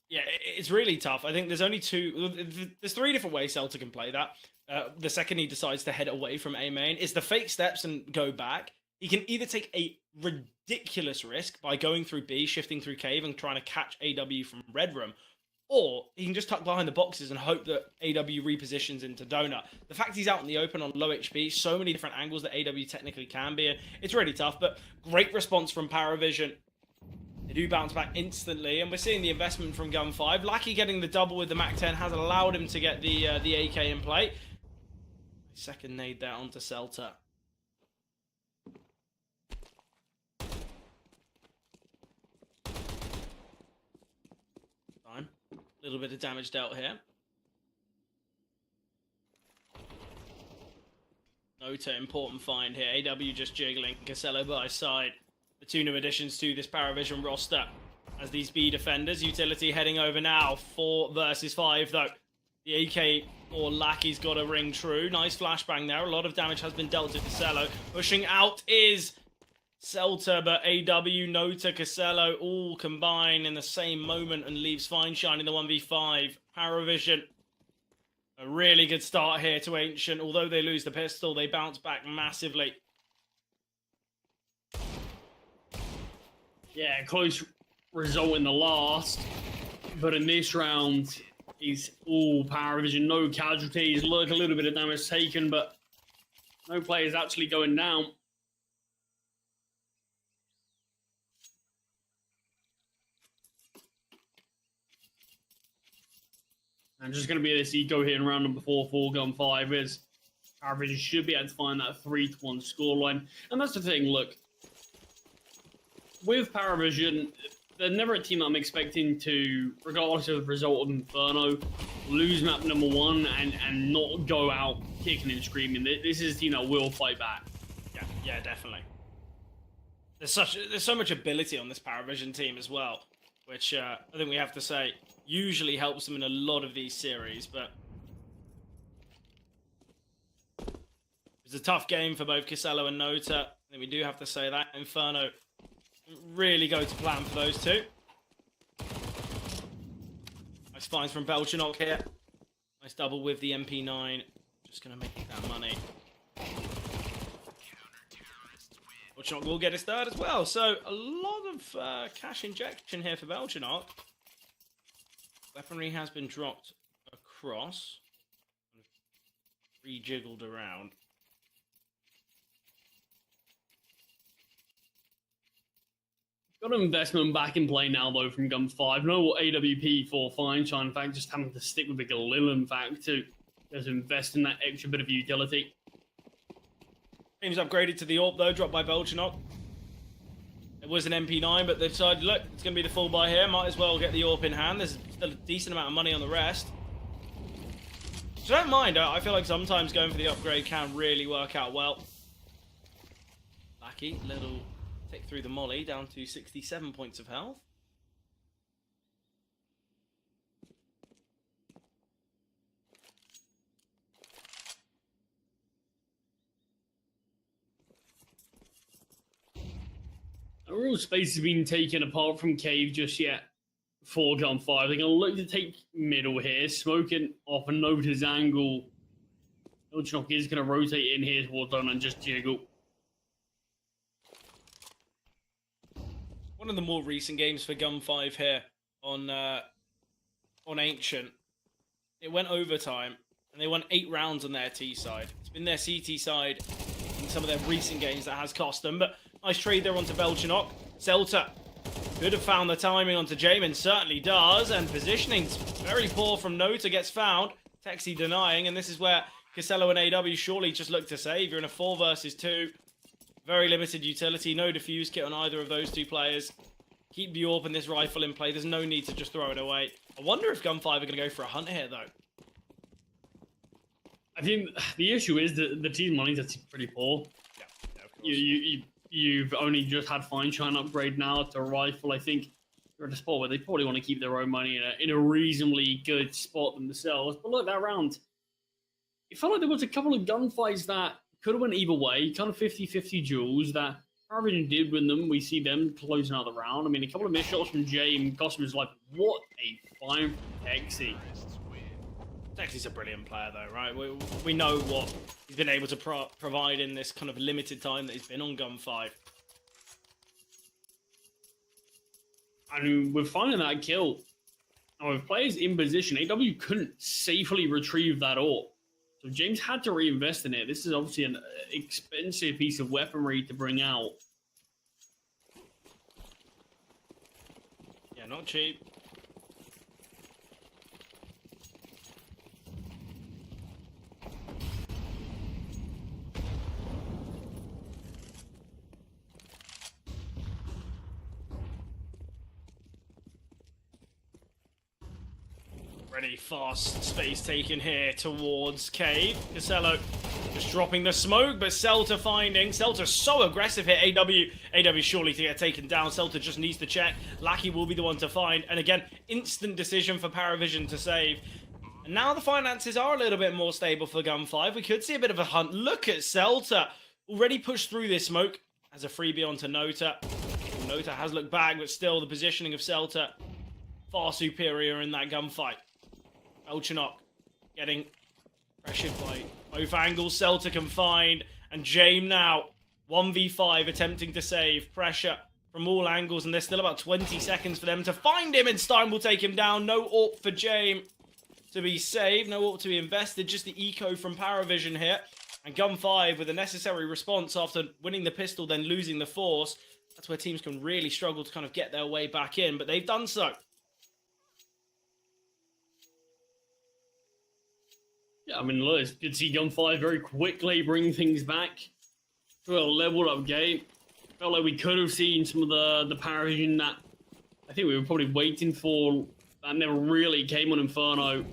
Speaker 2: Yeah, it's really tough. I think there's only there's 3 different ways Celta can play that. The second he decides to head away from A main is the fake steps and go back. He can either take a ridiculous risk by going through B, shifting through cave and trying to catch AW from red room, or he can just tuck behind the boxes and hope that AW repositions into donut. The fact he's out in the open on low HP, so many different angles that AW technically can be in, it's really tough, but great response from Parivision. They do bounce back instantly, and we're seeing the investment from Gun 5. Lackey getting the double with the MAC-10 has allowed him to get the AK in play. Second nade there onto Celta. Time. A little bit of damage dealt here. Nota, important find here. AW just jiggling. Casello by his side. The 2 new additions to this Parivision roster. As these B defenders, utility heading over now. 4 versus 5 though. The AK or Lackey's got a ring true. Nice flashbang there. A lot of damage has been dealt to Casello. Pushing out is Celta, but AW, Nota, Casello all combine in the same moment and leaves Feinstein in the 1v5. Parivision, a really good start here to Ancient. Although they lose the pistol, they bounce back massively.
Speaker 1: Yeah, close result in the last, but in this round, he's all Parivision, no casualties. Look, a little bit of damage taken, but no players actually going down. And just going to be this eco here in round number 4 for Gun 5 is Parivision should be able to find that 3-1 scoreline. And that's the thing, look. With Parivision, they're never a team that I'm expecting to, regardless of the result of Inferno, lose map number 1 and not go out kicking and screaming. This is a team that will fight back.
Speaker 2: Yeah, definitely. There's so much ability on this Parivision team as well, which I think we have to say usually helps them in a lot of these series, but it's a tough game for both Casello and Nota. I think we do have to say that. Inferno really go to plan for those two. Nice finds from Belchanok here. Nice double with the MP9. Just going to make that money. Belchanok will get his third as well. So a lot of cash injection here for Belchanok. Weaponry has been dropped across. Rejiggled around.
Speaker 1: Got an investment back in play now, though, from Gun 5. No AWP for Feinstein. In fact, just having to stick with the Galil, in fact, to just invest in that extra bit of utility.
Speaker 2: Team's upgraded to the AWP, though, dropped by Belchanok. It was an MP9, but they've decided, look, it's going to be the full buy here. Might as well get the AWP in hand. There's still a decent amount of money on the rest. So don't mind. I feel like sometimes going for the upgrade can really work out well. Lucky, little tick through the molly, down to 67 points of health.
Speaker 1: No real space has been taken apart from Cave just yet for Gun 5. They're going to look to take middle here, smoking off a Nota's angle. Belchanok is going to rotate in here towards Don and just jiggle.
Speaker 2: One of the more recent games for Gun 5 here on Ancient. It went overtime, and they won 8 rounds on their T side. It's been their CT side in some of their recent games that has cost them, but nice trade there onto Belchanok. Celta could have found the timing onto Jamin, certainly does, and positioning's very poor from Nota, gets found. Texi denying, and this is where Casello and AW surely just look to save. You're in a 4 versus 2. Very limited utility, no defuse kit on either of those two players. Keep the AWP and this rifle in play. There's no need to just throw it away. I wonder if Gun 5 are going to go for a hunt here, though.
Speaker 1: I think the issue is that the team money's pretty poor.
Speaker 2: Yeah, of course.
Speaker 1: You've only just had Feinstein upgrade now to a rifle. I think you're at a spot where they probably want to keep their own money in a reasonably good spot themselves. But look, that round, it felt like there was a couple of gunfights that could have went either way, kind of 50-50 duels that Parivision did win them. We see them closing out the round. I mean, a couple of missed shots from Jay and Cosmo's like, what a find from Texi.
Speaker 2: Texi's a brilliant player, though, right? We know what he's been able to provide in this kind of limited time that he's been on Gun 5.
Speaker 1: And we're finding that kill. And with players in position, AW couldn't safely retrieve that AWP. So James had to reinvest in it. This is obviously an expensive piece of weaponry to bring out.
Speaker 2: Yeah, not cheap. Ready, fast space taken here towards Cave. Casello just dropping the smoke, but Celta finding. Celta so aggressive here. AW surely to get taken down. Celta just needs to check. Lackey will be the one to find. And again, instant decision for Parivision to save. And now the finances are a little bit more stable for Gun 5. We could see a bit of a hunt. Look at Celta. Already pushed through this smoke. As a freebie onto Nota. Nota has looked back, but still the positioning of Celta far superior in that gunfight. Belchanok getting pressured by both angles. Celta can find. And James now, 1v5, attempting to save. Pressure from all angles. And there's still about 20 seconds for them to find him. And Stein will take him down. No AWP for James to be saved. No AWP to be invested. Just the eco from Parivision here. And Gun 5 with a necessary response after winning the pistol, then losing the force. That's where teams can really struggle to kind of get their way back in. But they've done so.
Speaker 1: Yeah, I mean, look, it's good to see Gun 5 very quickly bring things back to a leveled up game. Felt like we could have seen some of the Parivision that I think we were probably waiting for that. Never really came on Inferno. I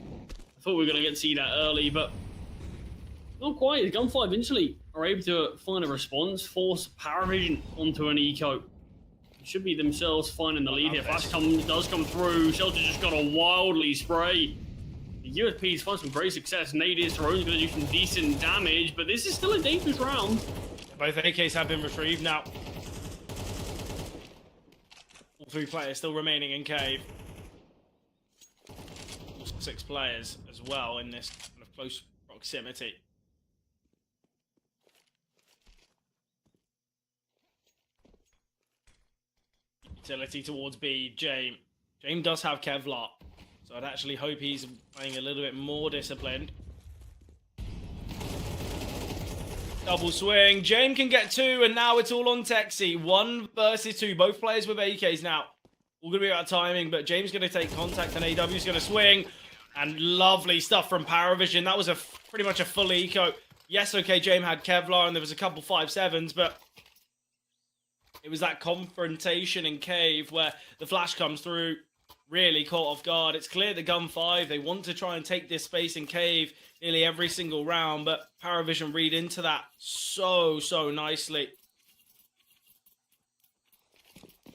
Speaker 1: thought we were going to get to see that early, but not quite. Gun5 instantly are able to find a response, force Parivision onto an eco. Should be themselves finding the lead here. Flash does come through. Shelter just got a wildly spray. The USP's find some great success. Nadine's thrown's going to do some decent damage, but this is still a dangerous round.
Speaker 2: Both AKs have been retrieved now. All 3 players still remaining in cave. 6 players as well in this kind of close proximity. Utility towards B, James. James does have Kevlar, so I'd actually hope he's playing a little bit more disciplined. Double swing. James can get 2, and now it's all on Texi. 1 versus 2. Both players with AKs now. All going to be about timing, but James going to take contact, and AW's going to swing. And lovely stuff from Parivision. That was pretty much a full eco. Yes, okay, James had Kevlar, and there was a couple 5.7s, but it was that confrontation in cave where the flash comes through, really caught off guard. It's clear that Gun5, they want to try and take this space in cave nearly every single round, but Parivision read into that so nicely.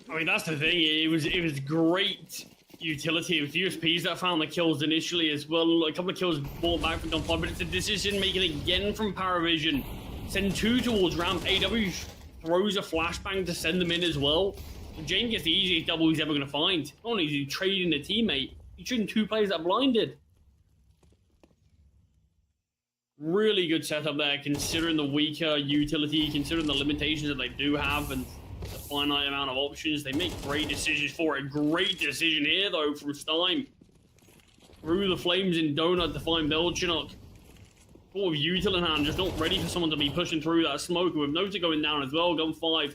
Speaker 1: I mean, that's the thing. It was great utility. It was USPs that found the kills initially as well. A couple of kills brought back from Gun5, but it's a decision making again from Parivision. Send 2 towards ramp. AW throws a flashbang to send them in as well. And James gets the easiest double he's ever going to find. Not only is he trading a teammate, he's trading 2 players that are blinded. Really good setup there, considering the weaker utility, considering the limitations that they do have, and the finite amount of options. They make great decisions for it. Great decision here, though, from Stein. Through the flames in Donut to find Belchinok. Thought of util in hand, just not ready for someone to be pushing through that smoke. With Nota going down as well, Gun5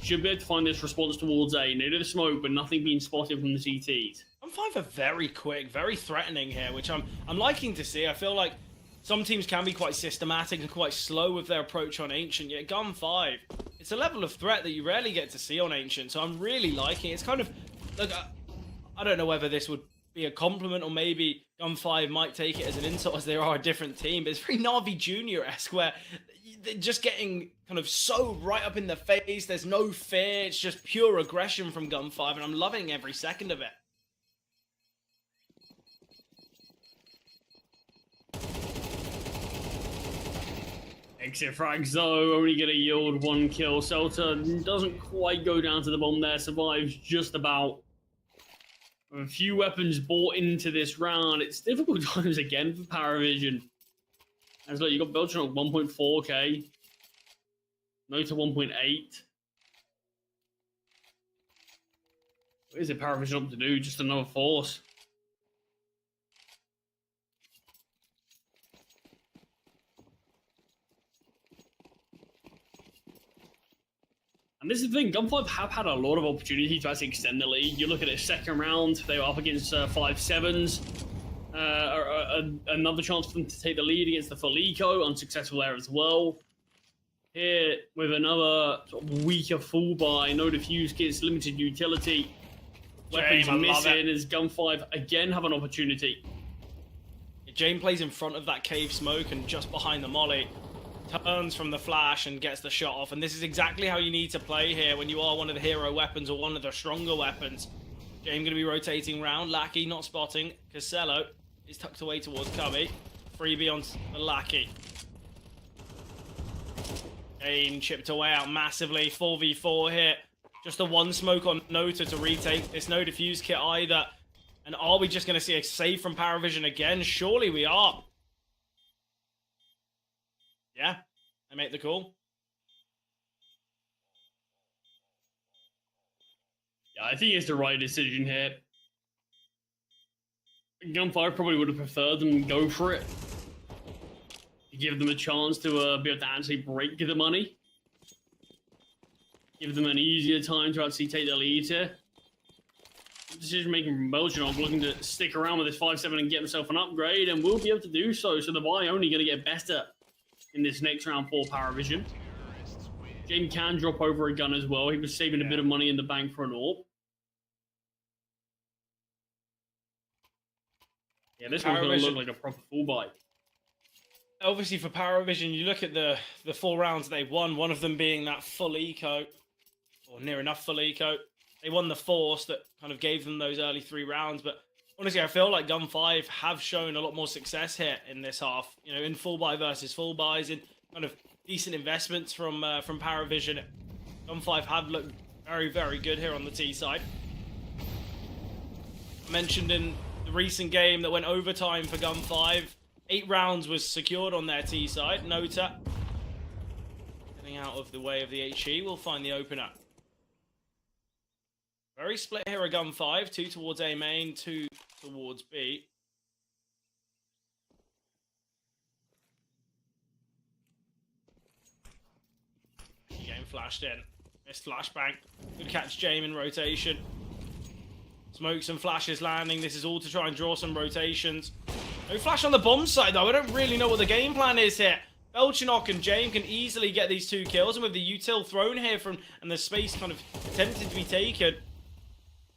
Speaker 1: should be able to find this response towards A. They do the smoke, but nothing being spotted from the CTs.
Speaker 2: Gun5 are very quick, very threatening here, which I'm liking to see. I feel like some teams can be quite systematic and quite slow with their approach on Ancient, yet Gun5, it's a level of threat that you rarely get to see on Ancient, so I'm really liking it. It's kind of, look, I don't know whether this would be a compliment or maybe Gun5 might take it as an insult as they are a different team, but it's very Na'Vi Junior-esque where they're just getting kind of so right up in the face, there's no fear, it's just pure aggression from Gun5, and I'm loving every second of it.
Speaker 1: Exit frags though, only going to yield 1 kill. Celta doesn't quite go down to the bomb there, survives just about. With a few weapons bought into this round, it's difficult times again for Parivision. As look, you got Belgium at 1.4k, Nota 1.8. What is it Parivision up to do? Just another force. And this is the thing, Gun5 have had a lot of opportunity to actually extend the lead. You look at it, second round, they were up against 5.7s. Another chance for them to take the lead against the full eco, unsuccessful there as well. Here, with another sort of weaker full buy, no defuse kits, limited utility. Weapons missing as Gun5 again have an opportunity.
Speaker 2: Jane plays in front of that cave smoke and just behind the molly. Turns from the flash and gets the shot off, and this is exactly how you need to play here when you are one of the hero weapons or one of the stronger weapons. James going to be rotating round. Lackey not spotting. Casello is tucked away towards Cubby. Freebie on the Lackey. Jane chipped away out massively. 4v4 here. Just the 1 smoke on Nota to retake this. No defuse kit either. And are we just going to see a save from Parivision again? Surely we are. Yeah, I make the call.
Speaker 1: Yeah, I think it's the right decision here. Gun5 probably would have preferred them to go for it. To give them a chance to be able to actually break the money. Give them an easier time to actually take the lead here. Decision making from Belgium looking to stick around with this 5.7 and get himself an upgrade, and will be able to do so. So the buy only going to get better in this next round for Parivision. James can drop over a gun as well. He was saving a bit of money in the bank for an AWP. Yeah, this one's going to look like a proper full buy.
Speaker 2: Obviously, for Parivision, you look at the 4 rounds they won, one of them being that full eco, or near enough full eco. They won the force that kind of gave them those early 3 rounds, but honestly, I feel like Gun 5 have shown a lot more success here in this half. You know, in full buy versus full buys, in kind of decent investments from Parivision. Gun 5 have looked very, very good here on the T side. I mentioned in the recent game that went overtime for Gun 5, 8 rounds was secured on their T side. Nota getting out of the way of the HE will find the opener. Very split here at Gun 5. 2 towards A main, 2 towards B. Game flashed in. Missed flashbang. Good catch, Jame in rotation. Smokes and flashes landing. This is all to try and draw some rotations. No flash on the bomb side, though. I don't really know what the game plan is here. Belchinok and Jame can easily get these 2 kills. And with the util thrown here and the space kind of attempted to be taken,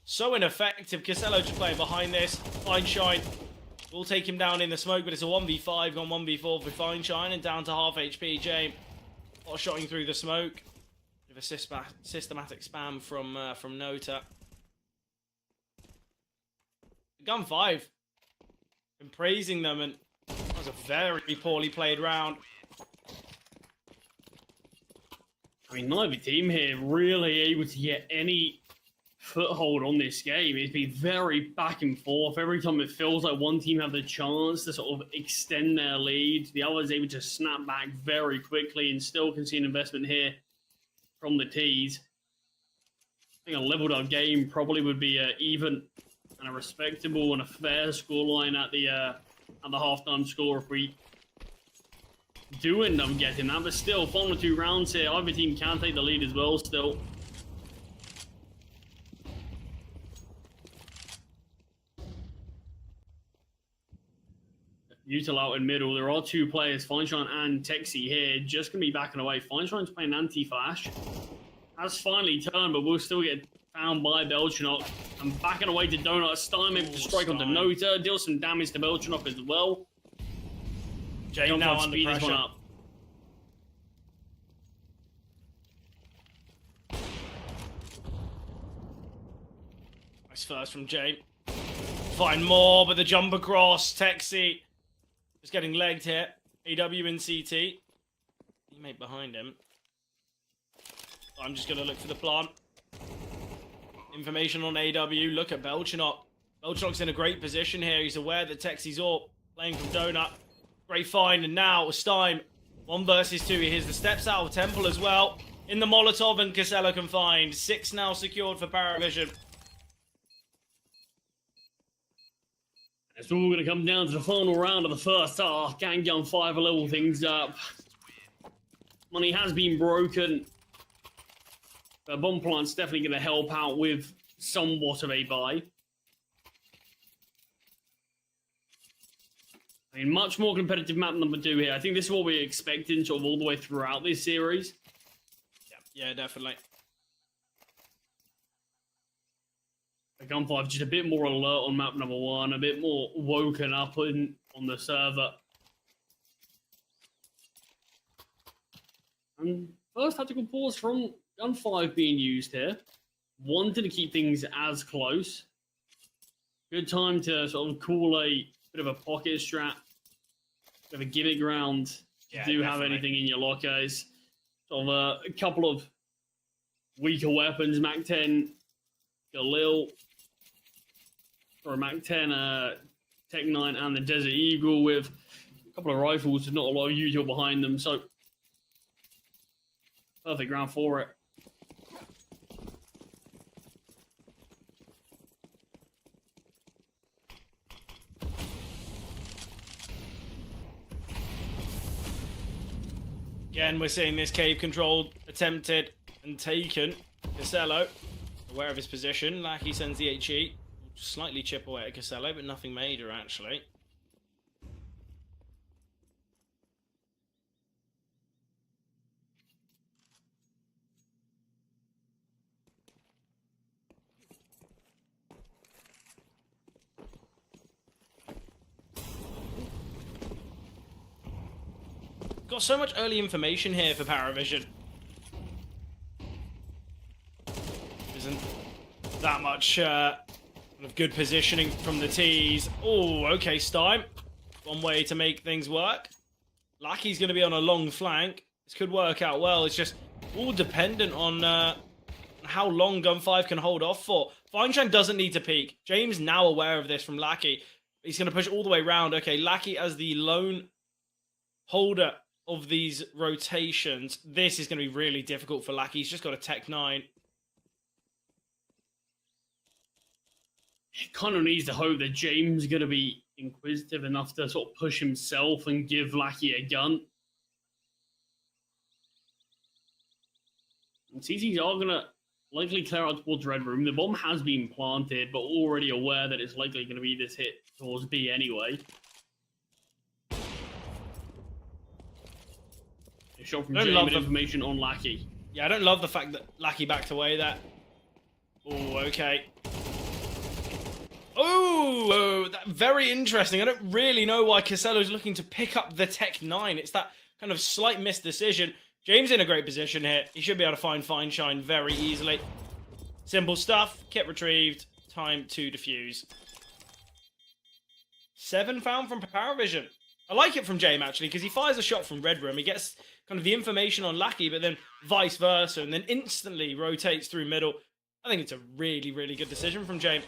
Speaker 2: so ineffective. Casello just playing behind this. Fine Shine will take him down in the smoke, but it's a 1v5, gone 1v4 for Fine Shine, and down to half HP. Jame shotting through the smoke. Bit of a systematic spam from Nota. Gun 5 been praising them, and that was a very poorly played round.
Speaker 1: I mean, neither team here really able to get any foothold on this game. It's been very back and forth. Every time it feels like one team have the chance to sort of extend their lead, the other is able to snap back very quickly and still can see an investment here from the T's. I think a leveled up game probably would be even and a respectable and a fair scoreline at the halftime score if we do end up getting that. But still, final 2 rounds here. Either team can take the lead as well still. Util out in middle. There are 2 players, Fineshine and Texie here, just going to be backing away. Fineshine's playing anti-flash. Has finally turned, but will still get found by Belchinok. And backing away to Donut. Stein able to strike onto Nota. Deal some damage to Belchinok as well.
Speaker 2: Jame now under pressure.
Speaker 1: This one up.
Speaker 2: Nice first from Jame. Find more, but the jump across. Texie just getting legged here. AW in CT. Teammate behind him. I'm just going to look for the plant. Information on AW. Look at Belchinok. Belchinok's in a great position here. He's aware that Texie's up. Playing from Donut. Great find. And now Stein. 1 versus 2. He hears the steps out of Temple as well. In the Molotov, and Casello confined. 6 now secured for Parivision.
Speaker 1: It's all going to come down to the final round of the first half. Gang Gun 5 will level things up. Money has been broken. But Bomb Plant's definitely going to help out with somewhat of a buy. I mean, much more competitive map number 2 here. I think this is what we're expecting sort of all the way throughout this series.
Speaker 2: Yeah, definitely.
Speaker 1: Gun 5 just a bit more alert on map number 1, a bit more woken up on the server. And first tactical pause from Gun 5 being used here. Wanted to keep things as close. Good time to sort of call a bit of a pocket strat. Bit of a gimmick round.
Speaker 2: Yeah,
Speaker 1: Do you have anything in your lockers? Sort of a couple of weaker weapons, Mac 10, Galil, or a Mac 10, Tech 9, and the Desert Eagle with a couple of rifles with not a lot of util behind them. So, perfect ground for it.
Speaker 2: Again, we're seeing this cave control attempted and taken. Casello, aware of his position. Lackey sends the HE. Slightly chip away at Casello, but nothing major, actually. got so much early information here for Parivision. Isn't that much kind of good positioning from the tees. Oh, okay, Stein. One way to make things work. Lucky's going to be on a long flank. This could work out well. It's just all dependent on how long Gun 5 can hold off for. Feinstein doesn't need to peek. James now aware of this from Lackey. He's going to push all the way around. Okay, Lackey as the lone holder of these rotations. This is going to be really difficult for Lackey. He's just got a Tech 9.
Speaker 1: He kind of needs to hope that James is going to be inquisitive enough to sort of push himself and give Lackey a gun. And CCs are going to likely clear out towards Red Room. The bomb has been planted, but already aware that it's likely going to be this hit towards B anyway. A shot from James with information on Lackey.
Speaker 2: Yeah, I don't love the fact that Lackey backed away there. Oh, okay. Oh, very interesting. I don't really know why Casello's looking to pick up the Tech 9. It's that kind of slight missed decision. James in a great position here. He should be able to find Feinstein very easily. Simple stuff. Kit retrieved. Time to defuse. 7 found from Parivision. I like it from James, actually, because he fires a shot from Red Room. He gets kind of the information on Lackey, but then vice versa, and then instantly rotates through middle. I think it's a really, really good decision from James.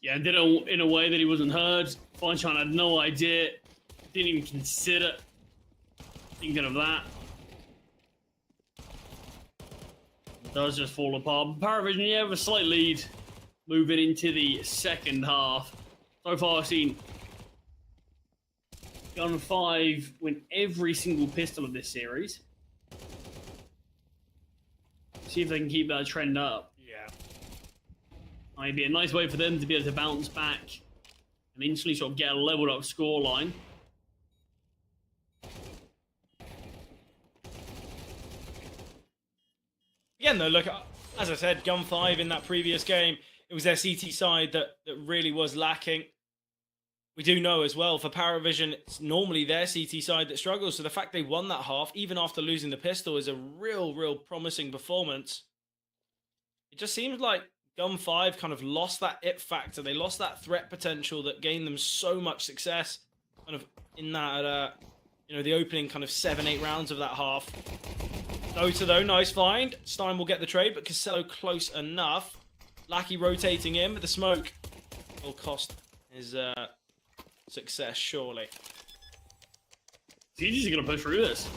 Speaker 1: Yeah, did it in a way that he wasn't heard. Feinstein had no idea. Didn't even consider thinking of that. It does just fall apart. Parivision, yeah, with a slight lead moving into the second half. So far, I've seen Gun 5 win every single pistol of this series. See if they can keep that trend up.
Speaker 2: Yeah.
Speaker 1: Might be a nice way for them to be able to bounce back and instantly sort of get a leveled up scoreline.
Speaker 2: Again, though, look, as I said, Gun 5 in that previous game, it was their CT side that really was lacking. We do know as well, for Parivision, it's normally their CT side that struggles. So the fact they won that half, even after losing the pistol, is a real promising performance. It just seems like Gun 5 kind of lost that it factor. They lost that threat potential that gained them so much success kind of in that, the opening kind of 7-8 rounds of that half. Dota, though, nice find. Stein will get the trade, but Casello close enough. Lackey rotating in, but the smoke will cost his success, surely.
Speaker 1: CG's going to push through this.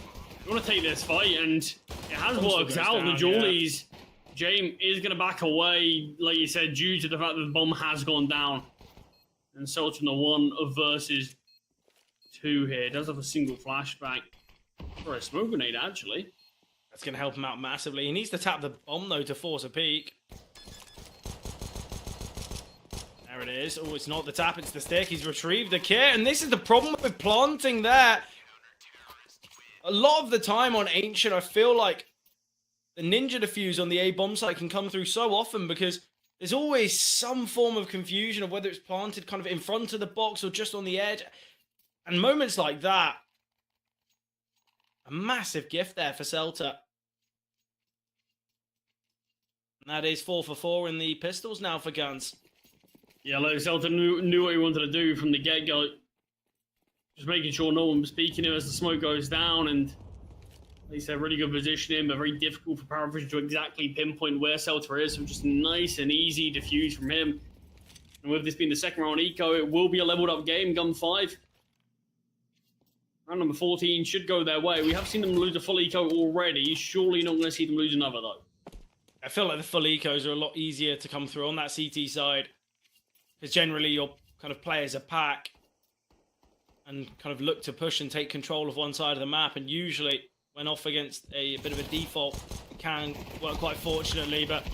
Speaker 1: You want to take this fight, and it has worked out. The Jawleys, yeah. James is going to back away, like you said, due to the fact that the bomb has gone down. And Celtic on the 1 versus 2 here. Does have a single flashback for a smoke grenade, actually.
Speaker 2: That's going to help him out massively. He needs to tap the bomb, though, to force a peek. There it is. Oh, it's not the tap, it's the stick. He's retrieved the kit, and this is the problem with planting there. A lot of the time on Ancient, I feel like the ninja defuse on the A bomb site can come through so often because there's always some form of confusion of whether it's planted kind of in front of the box or just on the edge. And moments like that, a massive gift there for Celta. And that is 4 for 4 in the pistols now for Guns.
Speaker 1: Yeah, like Celta knew what he wanted to do from the get-go. Just making sure no one was speaking to him as the smoke goes down, and he said really good positioning, but very difficult for Parivision to exactly pinpoint where Celta is. So just nice and easy defuse from him. And with this being the second round eco, it will be a leveled up game, Gun 5. Round number 14 should go their way. We have seen them lose a full eco already. Surely not going to see them lose another, though.
Speaker 2: I feel like the full ecos are a lot easier to come through on that CT side. Because generally your kind of play as a pack and kind of look to push and take control of one side of the map. And usually when off against a bit of a default, it can work quite fortunately. But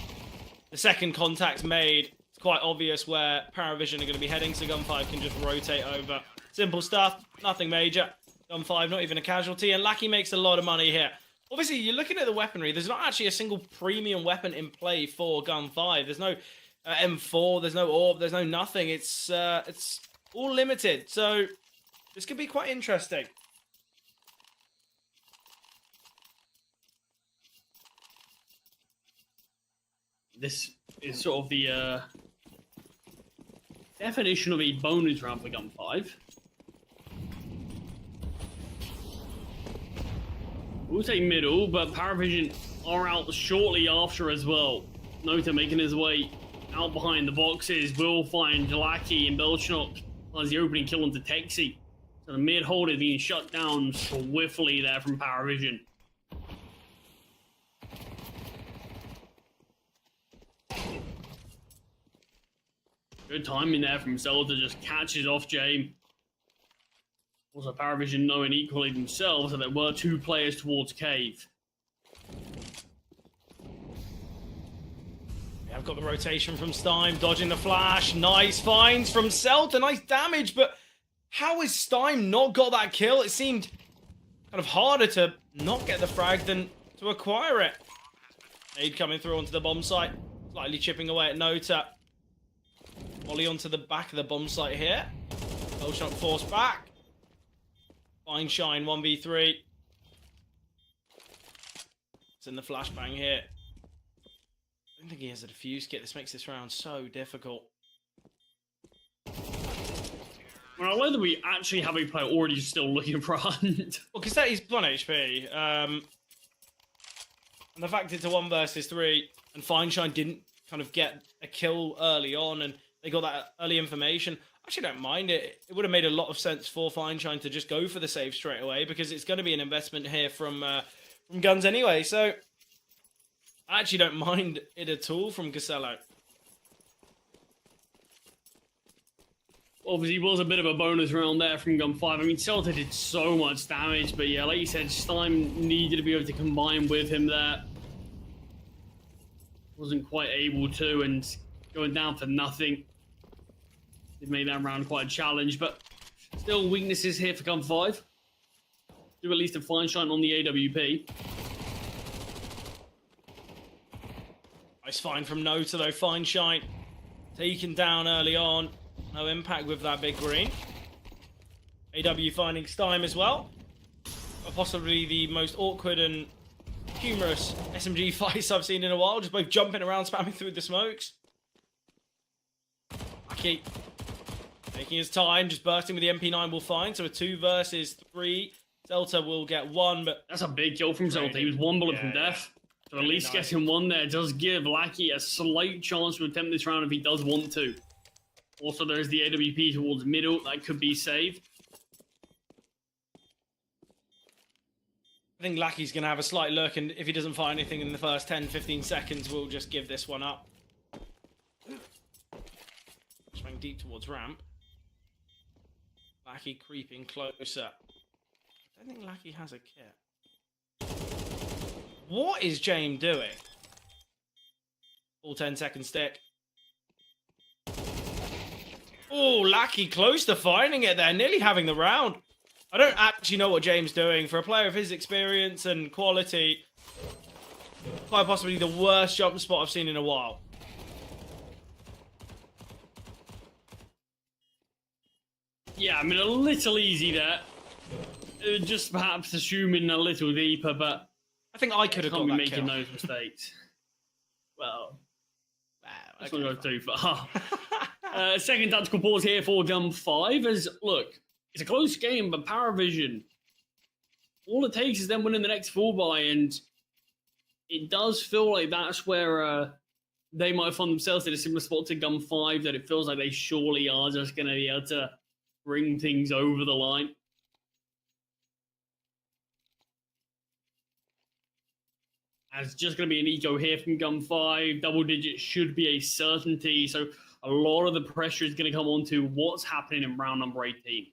Speaker 2: the second contact's made, it's quite obvious where Parivision are going to be heading. So Gun 5 can just rotate over. Simple stuff, nothing major. Gun 5, not even a casualty. And Lackey makes a lot of money here. Obviously, you're looking at the weaponry. There's not actually a single premium weapon in play for Gun 5. There's no M4, there's no AWP, there's no nothing. It's all limited. So this could be quite interesting.
Speaker 1: This is sort of the definition of a bonus round for Gun 5. We'll take middle, but Parivision are out shortly after as well. Nota making his way out behind the boxes. Will find Jalaki and Belchnok as the opening kill onto Texi. So the mid hold is being shut down swiftly there from Parivision. Good timing there from Zelda, just catches off James. Also, Parivision knowing equally themselves that there were 2 players towards Cave.
Speaker 2: Yeah, I've got the rotation from Stein, dodging the flash. Nice finds from Celta, nice damage, but how has Stein not got that kill? It seemed kind of harder to not get the frag than to acquire it. Aid coming through onto the bomb site, slightly chipping away at Nota. Volley onto the back of the bomb site here. Belchnok forced back. Fine Shine 1v3. It's in the flashbang here. I don't think he has a defuse kit. This makes this round so difficult.
Speaker 1: Well, I wonder we actually have a player already still looking for a hunt.
Speaker 2: Well, because that is 1 HP. And the fact it's a 1 versus 3, and Fine Shine didn't kind of get a kill early on, and they got that early information. I actually don't mind it. It would have made a lot of sense for Fine Shine to just go for the save straight away, because it's going to be an investment here from Guns anyway. So I actually don't mind it at all from Casello.
Speaker 1: Obviously, it was a bit of a bonus round there from Gun 5. I mean, Celta did so much damage, but yeah, like you said, Stein needed to be able to combine with him there. Wasn't quite able to, and going down for nothing. It made that round quite a challenge, but still weaknesses here for Gun 5. Do at least a Fine Shine on the AWP.
Speaker 2: Nice find from Nota though, Fine Shine. Taken down early on. No impact with that big green. AW finding Stein as well. Possibly the most awkward and humorous SMG fights I've seen in a while. Just both jumping around, spamming through the smokes. Lucky. Taking his time, just bursting with the MP9 will find. So a 2 versus 3. Zelta will get 1, but...
Speaker 1: That's a big kill from Zelta. He was 1 bullet from death. So at least
Speaker 2: nice.
Speaker 1: getting 1 there does give Lackey a slight chance to attempt this round if he does want to. Also, there's the AWP towards middle. That could be saved.
Speaker 2: I think Lackey's going to have a slight look, and if he doesn't find anything in the first 10-15 seconds, we'll just give this one up. Swing deep towards ramp. Lackey creeping closer. I don't think Lackey has a kit. What is James doing? Full 10-second stick. Oh, Lackey close to finding it there, nearly having the round. I don't actually know what James is doing. For a player of his experience and quality, quite possibly the worst jump spot I've seen in a while.
Speaker 1: Yeah, I mean, a little easy there. Just perhaps assuming a little deeper, but...
Speaker 2: I think I could have got that
Speaker 1: making
Speaker 2: kill.
Speaker 1: those mistakes. Well, let's
Speaker 2: okay,
Speaker 1: not go too far. Second tactical pause here for Gun 5. As look, it's a close game, but Parivision, all it takes is them winning the next 4-buy, and it does feel like that's where they might find themselves in a similar spot to Gun 5, that it feels like they surely are just going to be able to bring things over the line. And it's just going to be an eco here from Gun 5. Double digits should be a certainty. So a lot of the pressure is going to come on to what's happening in round number 18.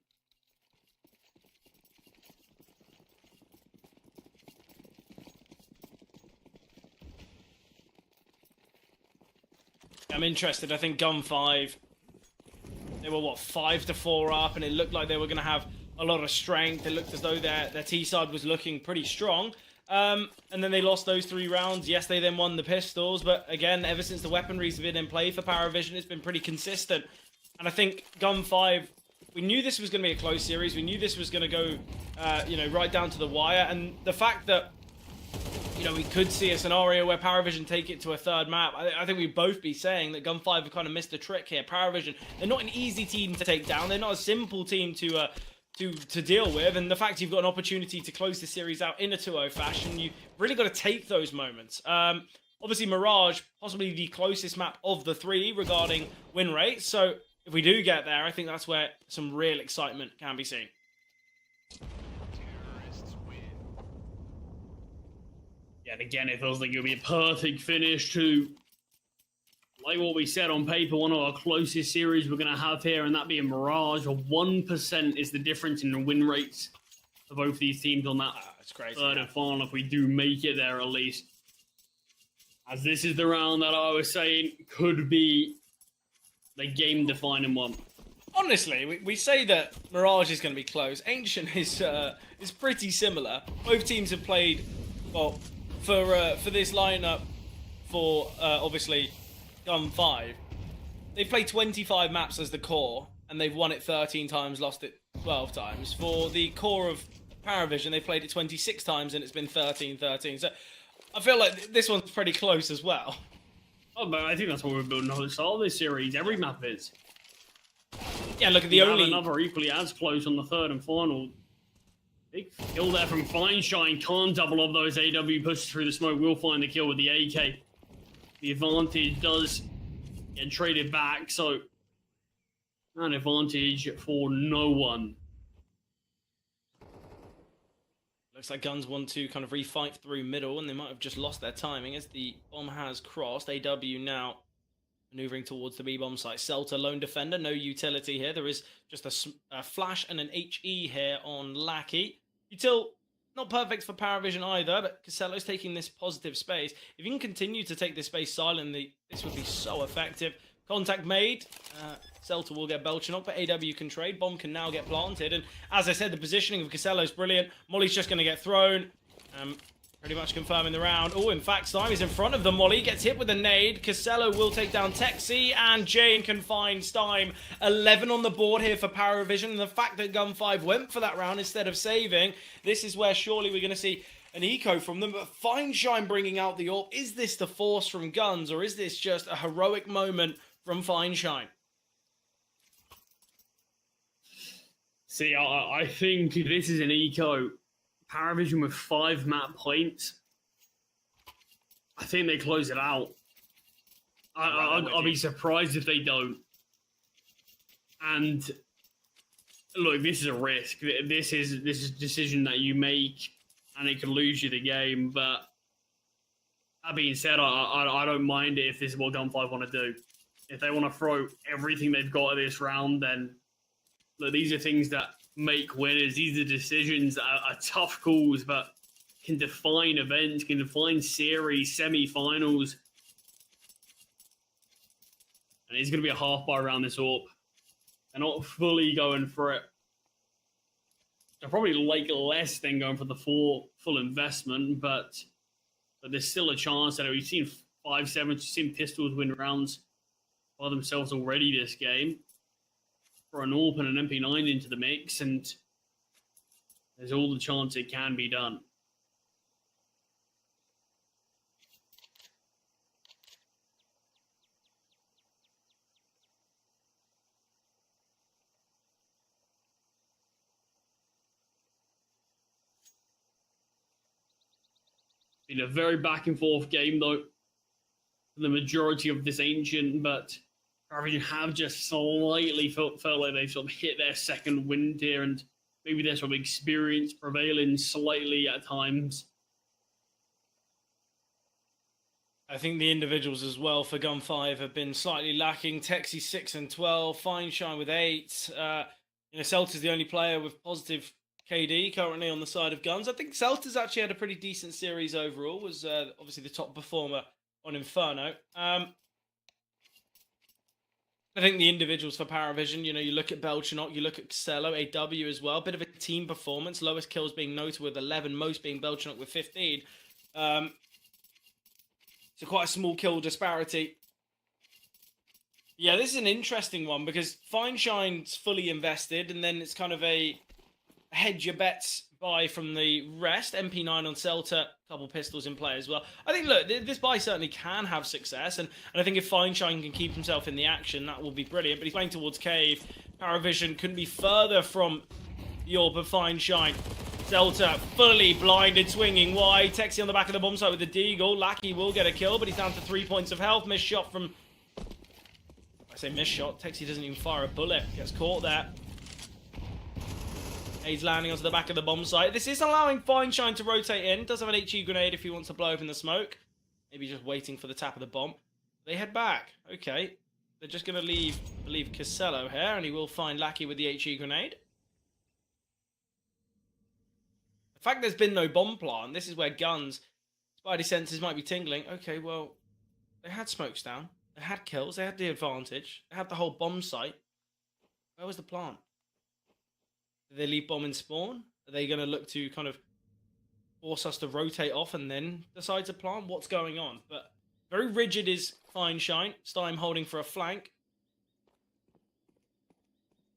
Speaker 2: I'm interested. I think Gun 5, they were, what, 5-4 up, and it looked like they were going to have a lot of strength. It looked as though their T-side was looking pretty strong. And then they lost those 3 rounds. Yes, they then won the pistols, but again, ever since the weaponry's been in play for Parivision, it's been pretty consistent. And I think Gun 5, we knew this was going to be a close series. We knew this was going to go, right down to the wire. And the fact that you know, we could see a scenario where Parivision take it to a third map. I think we'd both be saying that Gun5 have kind of missed a trick here. Parivision, they're not an easy team to take down. They're not a simple team to deal with. And the fact you've got an opportunity to close the series out in a 2-0 fashion, you've really got to take those moments. Obviously, Mirage, possibly the closest map of the three regarding win rate. So if we do get there, I think that's where some real excitement can be seen.
Speaker 1: Yeah, and again, it feels like it'll be a perfect finish to, like what we said on paper, one of our closest series we're going to have here, and that being Mirage. 1% is the difference in the win rates of both these teams on that third and final, if we do make it there at least. As this is the round that I was saying could be the game-defining one.
Speaker 2: Honestly, we say that Mirage is going to be close. Ancient is pretty similar. Both teams have played, well, for this lineup, for obviously Gun5, they've played 25 maps as the core, and they've won it 13 times, lost it 12 times. For the core of Parivision, they've played it 26 times, and it's been 13-13. So I feel like this one's pretty close as well.
Speaker 1: Oh, but I think that's what we're building on the start of this series. Every map is.
Speaker 2: Yeah, look at the only...
Speaker 1: another equally as close on the third and final. Big kill there from Feinstein. Can't double up those AW pushes through the smoke. Will find the kill with the AK. The advantage does get traded back, so an advantage for no one.
Speaker 2: Looks like Guns want to kind of refight through middle, and they might have just lost their timing as the bomb has crossed. AW now maneuvering towards the B-bomb site. Celta, lone defender, no utility here. There is just a flash and an HE here on Lackey. Util, not perfect for Parivision either, but Casello's taking this positive space. If you can continue to take this space silently, this would be so effective. Contact made. Celta will get Belchenok, but AW can trade. Bomb can now get planted. And as I said, the positioning of Casello is brilliant. Molly's just going to get thrown. Pretty much confirming the round. Oh, in fact, Stein is in front of the Molly. Gets hit with a nade. Casello will take down Texi, and Jane can find Stein. 11 on the board here for Parivision. And the fact that Gun5 went for that round instead of saving, this is where surely we're going to see an eco from them. But Feinstein bringing out the AWP. Is this the force from Guns, or is this just a heroic moment from Feinstein?
Speaker 1: See, I think this is an eco. Parivision with 5 map points. I think they close it out. I'll be surprised if they don't. And look, this is a risk. This is a decision that you make, and it could lose you the game. But that being said, I don't mind it if this is what Gun5 want to do. If they want to throw everything they've got at this round, then look, these are things that make winners. These are decisions that are tough calls, but can define events, can define series, semi-finals. And it's going to be a half bar around this AWP. They're not fully going for it. They're probably like less than going for the full investment, but there's still a chance that we've seen 5-7, we've seen Pistols win rounds by themselves already this game. For an AWP and an MP9 into the mix, and there's all the chance it can be done. Been a very back and forth game though, for the majority of this Ancient, but Parivision have just slightly felt like they've sort of hit their second wind here, and maybe their sort of experience prevailing slightly at times.
Speaker 2: I think the individuals as well for Gun5 have been slightly lacking. Texi 6 and 12, Feinstein with 8. Celta's the only player with positive KD currently on the side of Guns. I think Celta's actually had a pretty decent series overall. Was obviously the top performer on Inferno. I think the individuals for Parivision, you look at Belchenok, you look at Casello, AW as well. Bit of a team performance. Lowest kills being noted with 11, most being Belchenok with 15. So quite a small kill disparity. Yeah, this is an interesting one because Feinstein's fully invested, and then it's kind of a hedge your bets buy from the rest. MP9 on Celta, couple pistols in play as well. I think, look, this buy certainly can have success, and I think if Fineshine can keep himself in the action, that will be brilliant. But he's playing towards Cave. Parivision couldn't be further from the orb of Fineshine. Celta fully blinded, swinging wide. Texi on the back of the bomb site with the Deagle. Lackey will get a kill, but he's down to 3 points of health. Missed shot from... I say missed shot. Texi doesn't even fire a bullet. Gets caught there. He's landing onto the back of the bomb site. This is allowing Fineshine to rotate in. Does have an HE grenade if he wants to blow open the smoke. Maybe just waiting for the tap of the bomb. They head back. Okay. They're just going to leave, I believe, Casello here, and he will find Lackey with the HE grenade. The fact there's been no bomb plant, this is where Guns, Spidey senses might be tingling. Okay, well, they had smokes down. They had kills. They had the advantage. They had the whole bomb site. Where was the plant? Did they leave bomb in spawn? Are they going to look to kind of force us to rotate off and then decide to plant? What's going on? But very rigid is Fineshine. Stein holding for a flank.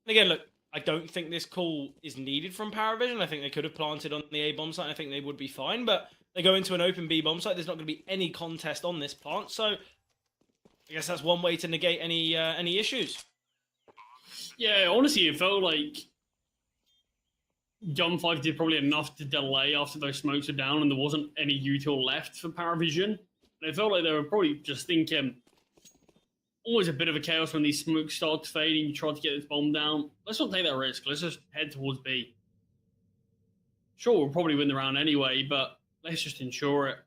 Speaker 2: And again, look, I don't think this call is needed from Parivision. I think they could have planted on the A bomb site. I think they would be fine. But they go into an open B bomb site. There's not going to be any contest on this plant. So I guess that's one way to negate any issues.
Speaker 1: Yeah, honestly, it felt like Gun 5 did probably enough to delay after those smokes were down and there wasn't any util left for Parivision. And it felt like they were probably just thinking, always a bit of a chaos when these smokes start to fade and you try to get this bomb down. Let's not take that risk. Let's just head towards B. Sure, we'll probably win the round anyway, but let's just ensure it.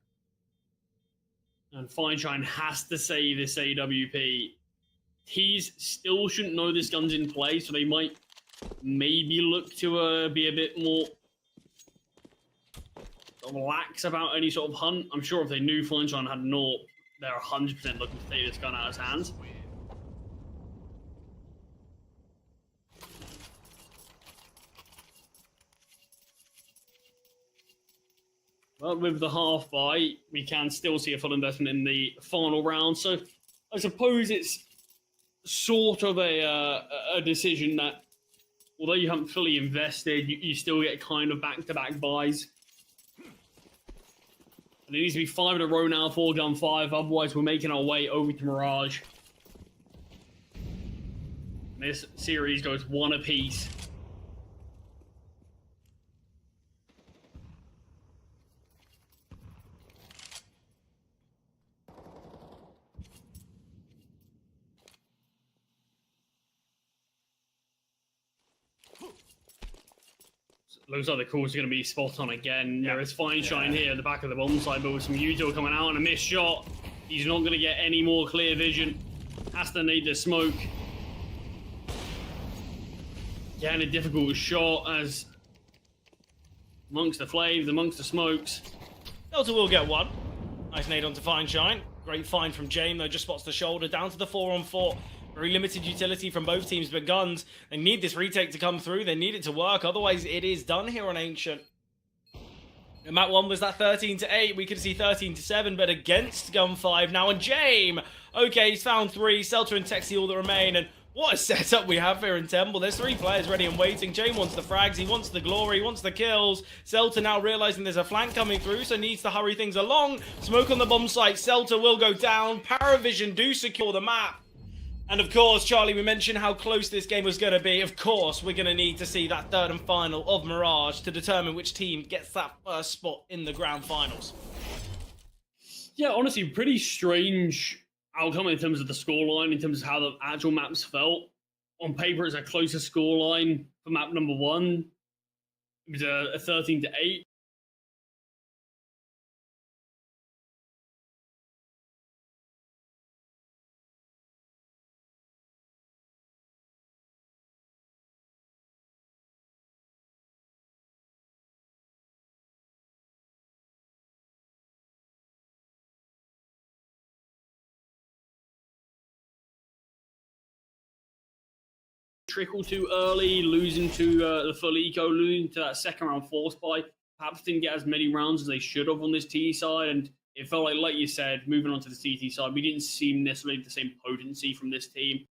Speaker 1: And Fineshine has to save this AWP. Tees still shouldn't know this gun's in play, so they might maybe look to be a bit more lax about any sort of hunt. I'm sure if they knew Fineshine had naught, they're 100% looking to take this gun out of his hands. But with the half buy, we can still see a full investment in the final round. So I suppose it's sort of a decision that, although you haven't fully invested, you still get kind of back-to-back buys. And it needs to be 5 in a row now for Gun 5, otherwise we're making our way over to Mirage. And this series goes 1 apiece. Looks like the calls are going to be spot on again. There is Fineshine here at the back of the bomb side, but with some util coming out and a missed shot, he's not going to get any more clear vision. Has to need the smoke. Getting a difficult shot as amongst the flames, amongst the smokes.
Speaker 2: Delta will get one. Nice nade onto Fineshine. Great find from James, though, just spots the shoulder down to the 4-on-4. Very limited utility from both teams, but Guns, they need this retake to come through. They need it to work. Otherwise, it is done here on Ancient. And map 1 was that 13-8. We could see 13-7, but against Gun 5 now. And James, okay, he's found 3. Celta and Texi all that remain. And what a setup we have here in Temple. There's 3 players ready and waiting. James wants the frags. He wants the glory. He wants the kills. Celta now realizing there's a flank coming through, so needs to hurry things along. Smoke on the bomb site. Celta will go down. Parivision do secure the map. And of course, Charlie, we mentioned how close this game was going to be. Of course, we're going to need to see that 3rd and final of Mirage to determine which team gets that first spot in the grand finals.
Speaker 1: Yeah, honestly, pretty strange outcome in terms of the scoreline, in terms of how the actual maps felt. On paper, it's a closer scoreline for map number 1. It was a 13-8. Trickle too early, losing to the full eco, losing to that second round force buy. Perhaps didn't get as many rounds as they should have on this T side, and it felt like you said, moving on to the CT side, we didn't see necessarily the same potency from this team.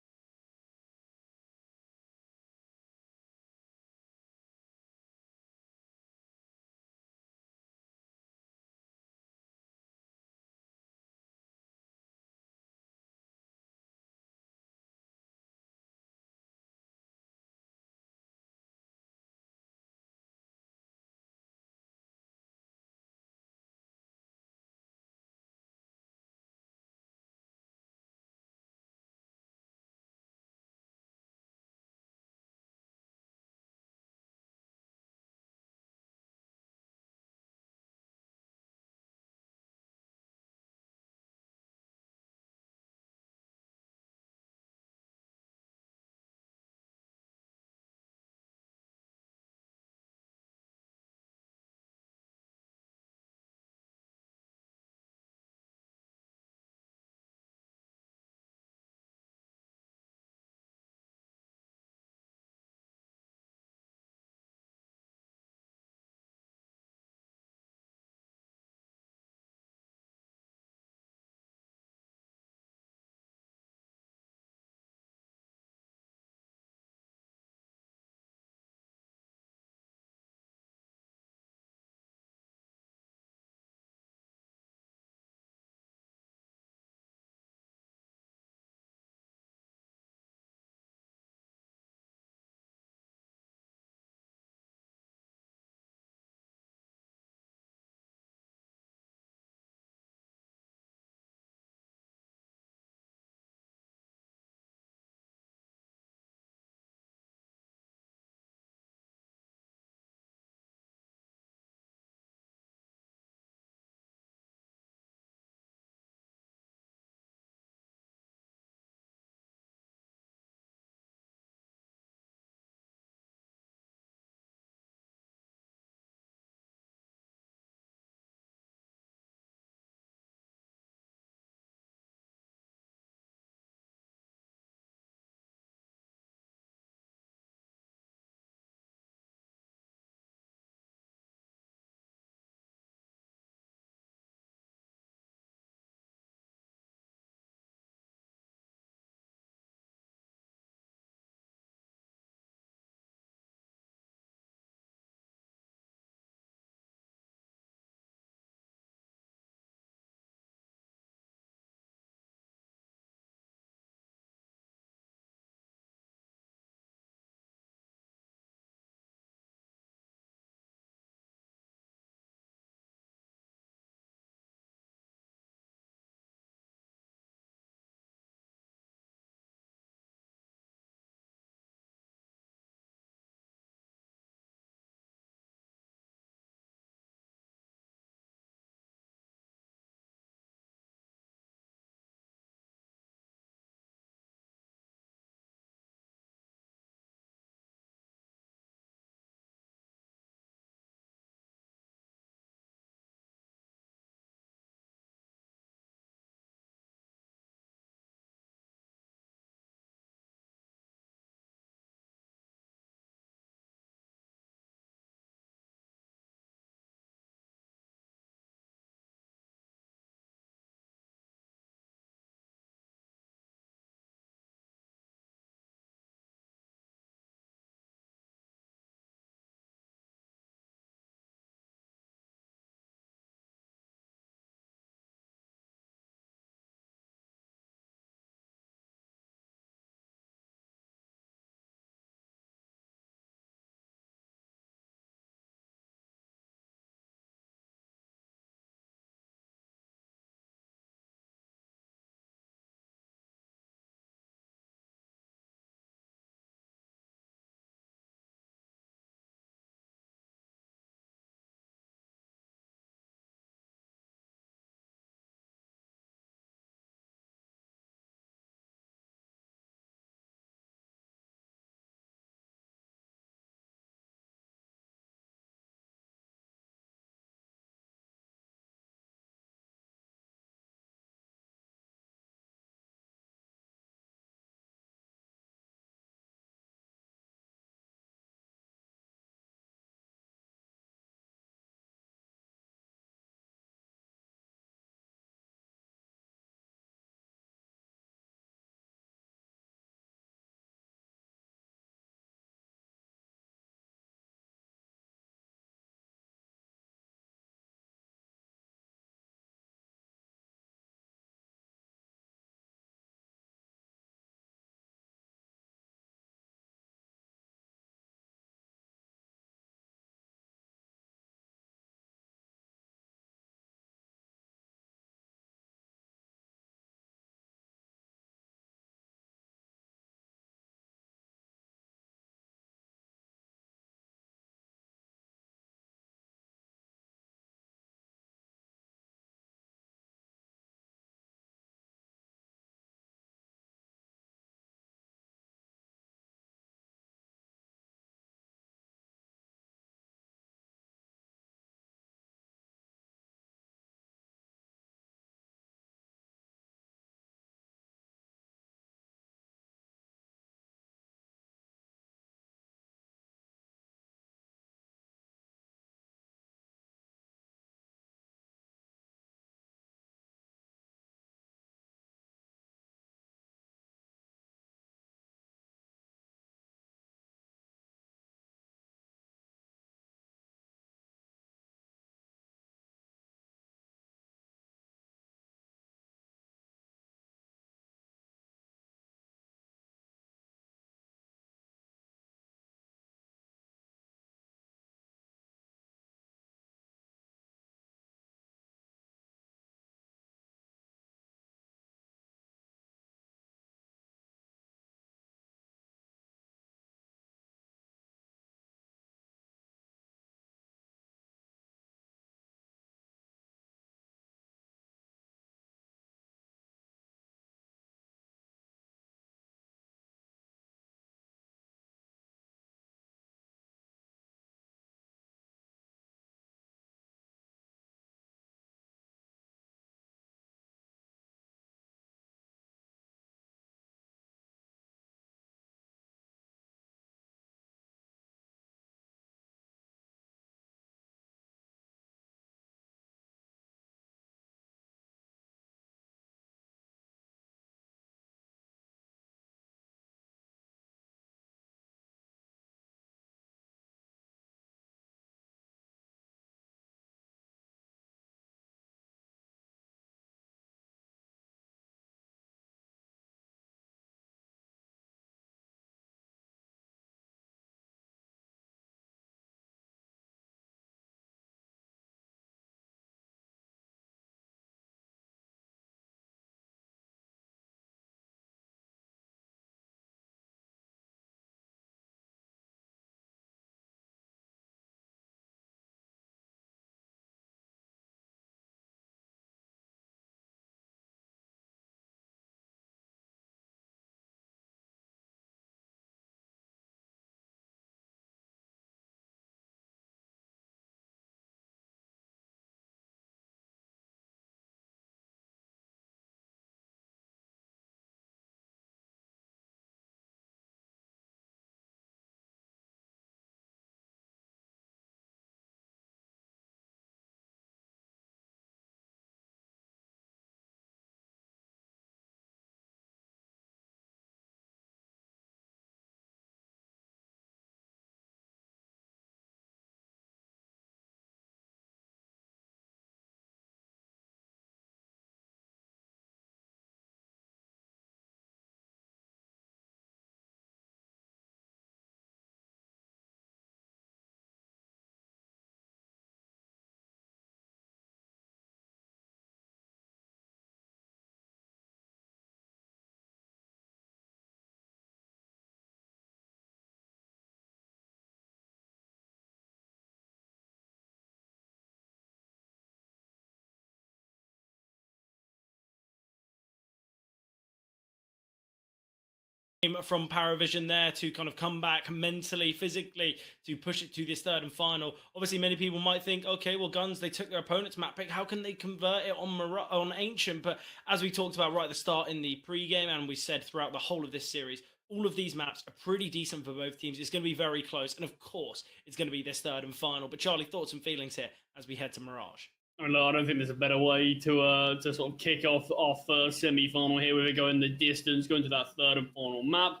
Speaker 2: from Parivision there to kind of come back mentally, physically, to push it to this third and final. Obviously, many people might think, okay, well, Guns, they took their opponent's map pick. How can they convert it on Ancient? But as we talked about right at the start in the pre-game, and we said throughout the whole of this series, all of these maps are pretty decent for both teams. It's going to be very close. And of course, it's going to be this third and final. But Charlie, thoughts and feelings here as we head to Mirage?
Speaker 1: I don't think there's a better way to sort of kick off our first semi-final here with it going the distance, going to that third and final map.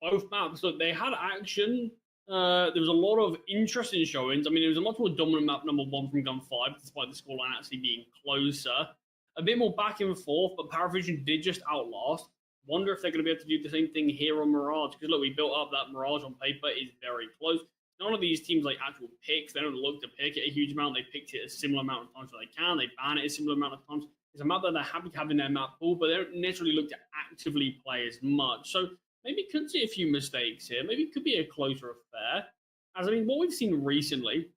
Speaker 1: Both maps, look, they had action. There was a lot of interesting showings. I mean, it was a much more dominant map number 1 from Gun 5, despite the scoreline actually being closer. A bit more back and forth, but Parivision did just outlast. Wonder if they're going to be able to do the same thing here on Mirage. Because look, we built up that Mirage on paper is very close. None of these teams like actual picks. They don't look to pick it a huge amount. They picked it a similar amount of times that they can. They ban it a similar amount of times. It's a map that they're happy to have in their map pool, but they don't necessarily look to actively play as much. So maybe could see a few mistakes here. Maybe it could be a closer affair. As I mean, what we've seen recently,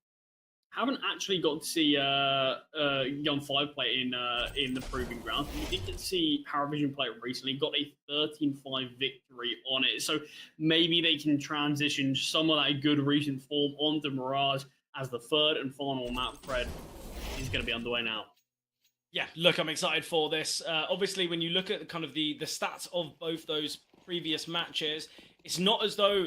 Speaker 1: haven't actually got to see Young 5 play in the Proving Grounds. We did get to see Parivision play it recently, got a 13-5 victory on it. So maybe they can transition some of that good recent form onto Mirage as the third and final map, Fred, is going to be underway now.
Speaker 2: Yeah, look, I'm excited for this. Obviously, when you look at kind of the stats of both those previous matches, it's not as though...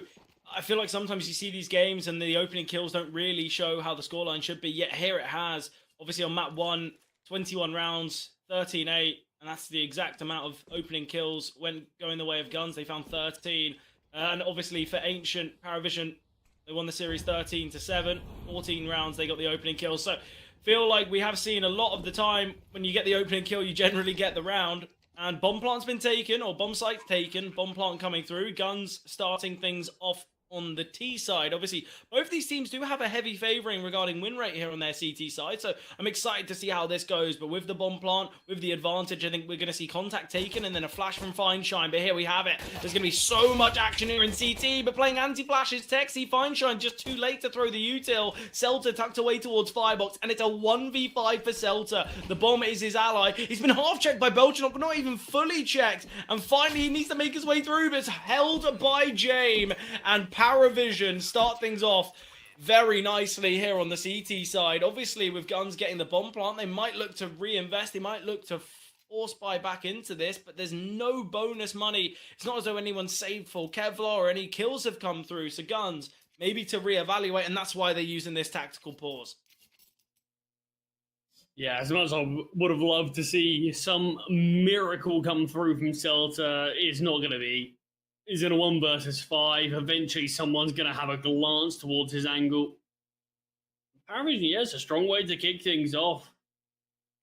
Speaker 2: I feel like sometimes you see these games and the opening kills don't really show how the scoreline should be, yet here it has. Obviously on map 1, 21 rounds, 13-8, and that's the exact amount of opening kills when going the way of Guns. They found 13. And obviously for Ancient, Parivision, they won the series 13-7. 14 rounds, they got the opening kills. So feel like we have seen a lot of the time when you get the opening kill, you generally get the round. And bomb plant's been taken, or bomb site's taken, bomb plant coming through, Guns starting things off on the T side. Obviously, both these teams do have a heavy favouring regarding win rate here on their CT side, so I'm excited to see how this goes. But with the bomb plant, with the advantage, I think we're going to see contact taken and then a flash from Fineshine. But here we have it. There's going to be so much action here in CT, but playing anti-flash is Texy. Fineshine just too late to throw the util. Celta tucked away towards Firebox, and it's a 1v5 for Celta. The bomb is his ally. He's been half-checked by Belchanok, but not even fully checked. And finally, he needs to make his way through, but it's held by Jame. And Parivision start things off very nicely here on the CT side. Obviously, with Guns getting the bomb plant, they might look to reinvest. They might look to force buy back into this, but there's no bonus money. It's not as though anyone's saved for Kevlar or any kills have come through. So Guns, maybe to reevaluate, and that's why they're using this tactical pause.
Speaker 1: Yeah, as much as I would have loved to see some miracle come through from Celta, it's not going to be. He's in a 1 versus 5. Eventually, someone's going to have a glance towards his angle. Parivision, yes, a strong way to kick things off.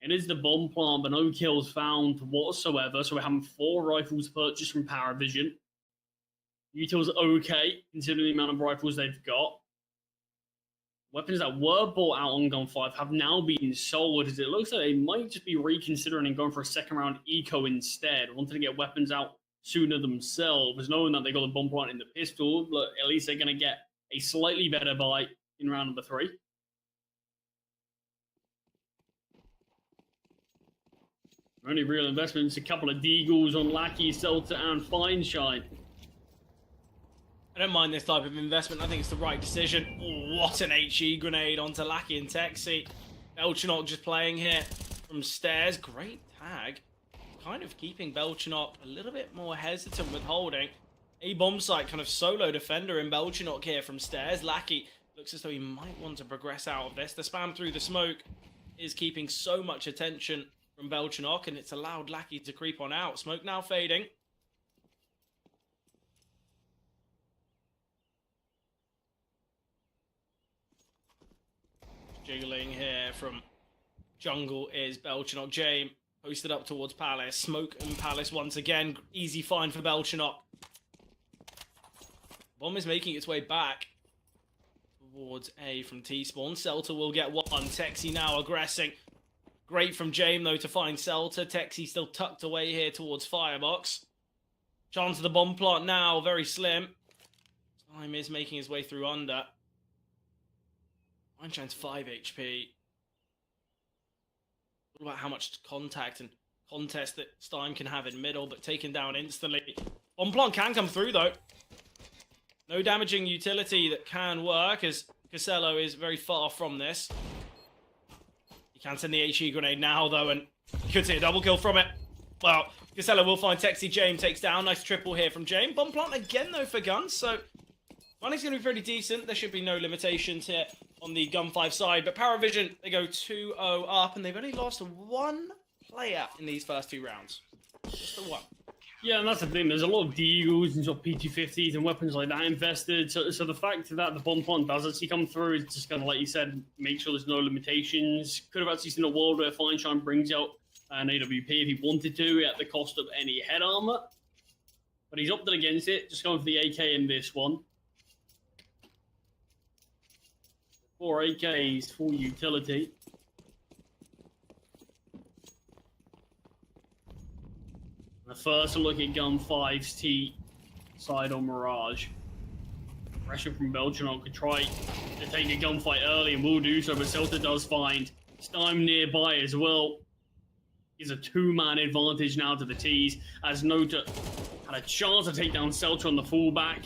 Speaker 1: It is the bomb plant, but no kills found whatsoever. So we're having 4 rifles purchased from Parivision. Util's okay, considering the amount of rifles they've got. Weapons that were bought out on Gun 5 have now been sold, as it looks like they might just be reconsidering and going for a second round eco instead. Wanting to get weapons out sooner themselves, knowing that they got the bomb plant in the pistol, but at least they're going to get a slightly better buy in round number 3. Only real investments, a couple of Deagles on Lackey, Celta, and Fineshine.
Speaker 2: I don't mind this type of investment. I think it's the right decision. Oh, what an HE grenade onto Lackey and Texy. Belchanok just playing here from stairs. Great tag. Kind of keeping Belchanok a little bit more hesitant with holding. A bomb site kind of solo defender in Belchanok here from stairs. Lackey looks as though he might want to progress out of this. The spam through the smoke is keeping so much attention from Belchanok, and it's allowed Lackey to creep on out. Smoke now fading. Jiggling here from jungle is Belchanok. Jame posted up towards Palace. Smoke and Palace once again. Easy find for Belchanok. Bomb is making its way back towards A from T-spawn. Celta will get one. Texy now aggressing. Great from Jame, though, to find Celta. Texy still tucked away here towards Firebox. Chance of the bomb plant now, very slim. Slime is making his way through under. Fineshine's 5 HP. What about how much contact and contest that Stein can have in middle, but taken down instantly. Bomb plant can come through, though. No damaging utility that can work, as Casello is very far from this. He can send the HE grenade now, though, and you could see a double kill from it. Well, Casello will find Texi. James takes down. Nice triple here from James. Bomb plant again, though, for guns, so money's going to be pretty decent. There should be no limitations here on the Gun 5 side, but Parivision, they go 2-0 up, and they've only lost one player in these first 2 rounds. Just the one.
Speaker 1: Yeah, and that's the thing. There's a lot of Deagles and sort of PT-50s and weapons like that invested. So the fact that the bomb plant does actually come through is just kind of, like you said, make sure there's no limitations. Could have actually seen a world where Feinstein brings out an AWP if he wanted to at the cost of any head armor. But he's opted against it, just going for the AK in this one. 4 AKs, full utility. The first look at Gun 5's T side on Mirage. Pressure from Belgian could try to take a gunfight early and will do so, but Celta does find Stein nearby as well. He's a 2-man advantage now to the T's, as Nota had a chance to take down Celta on the fullback.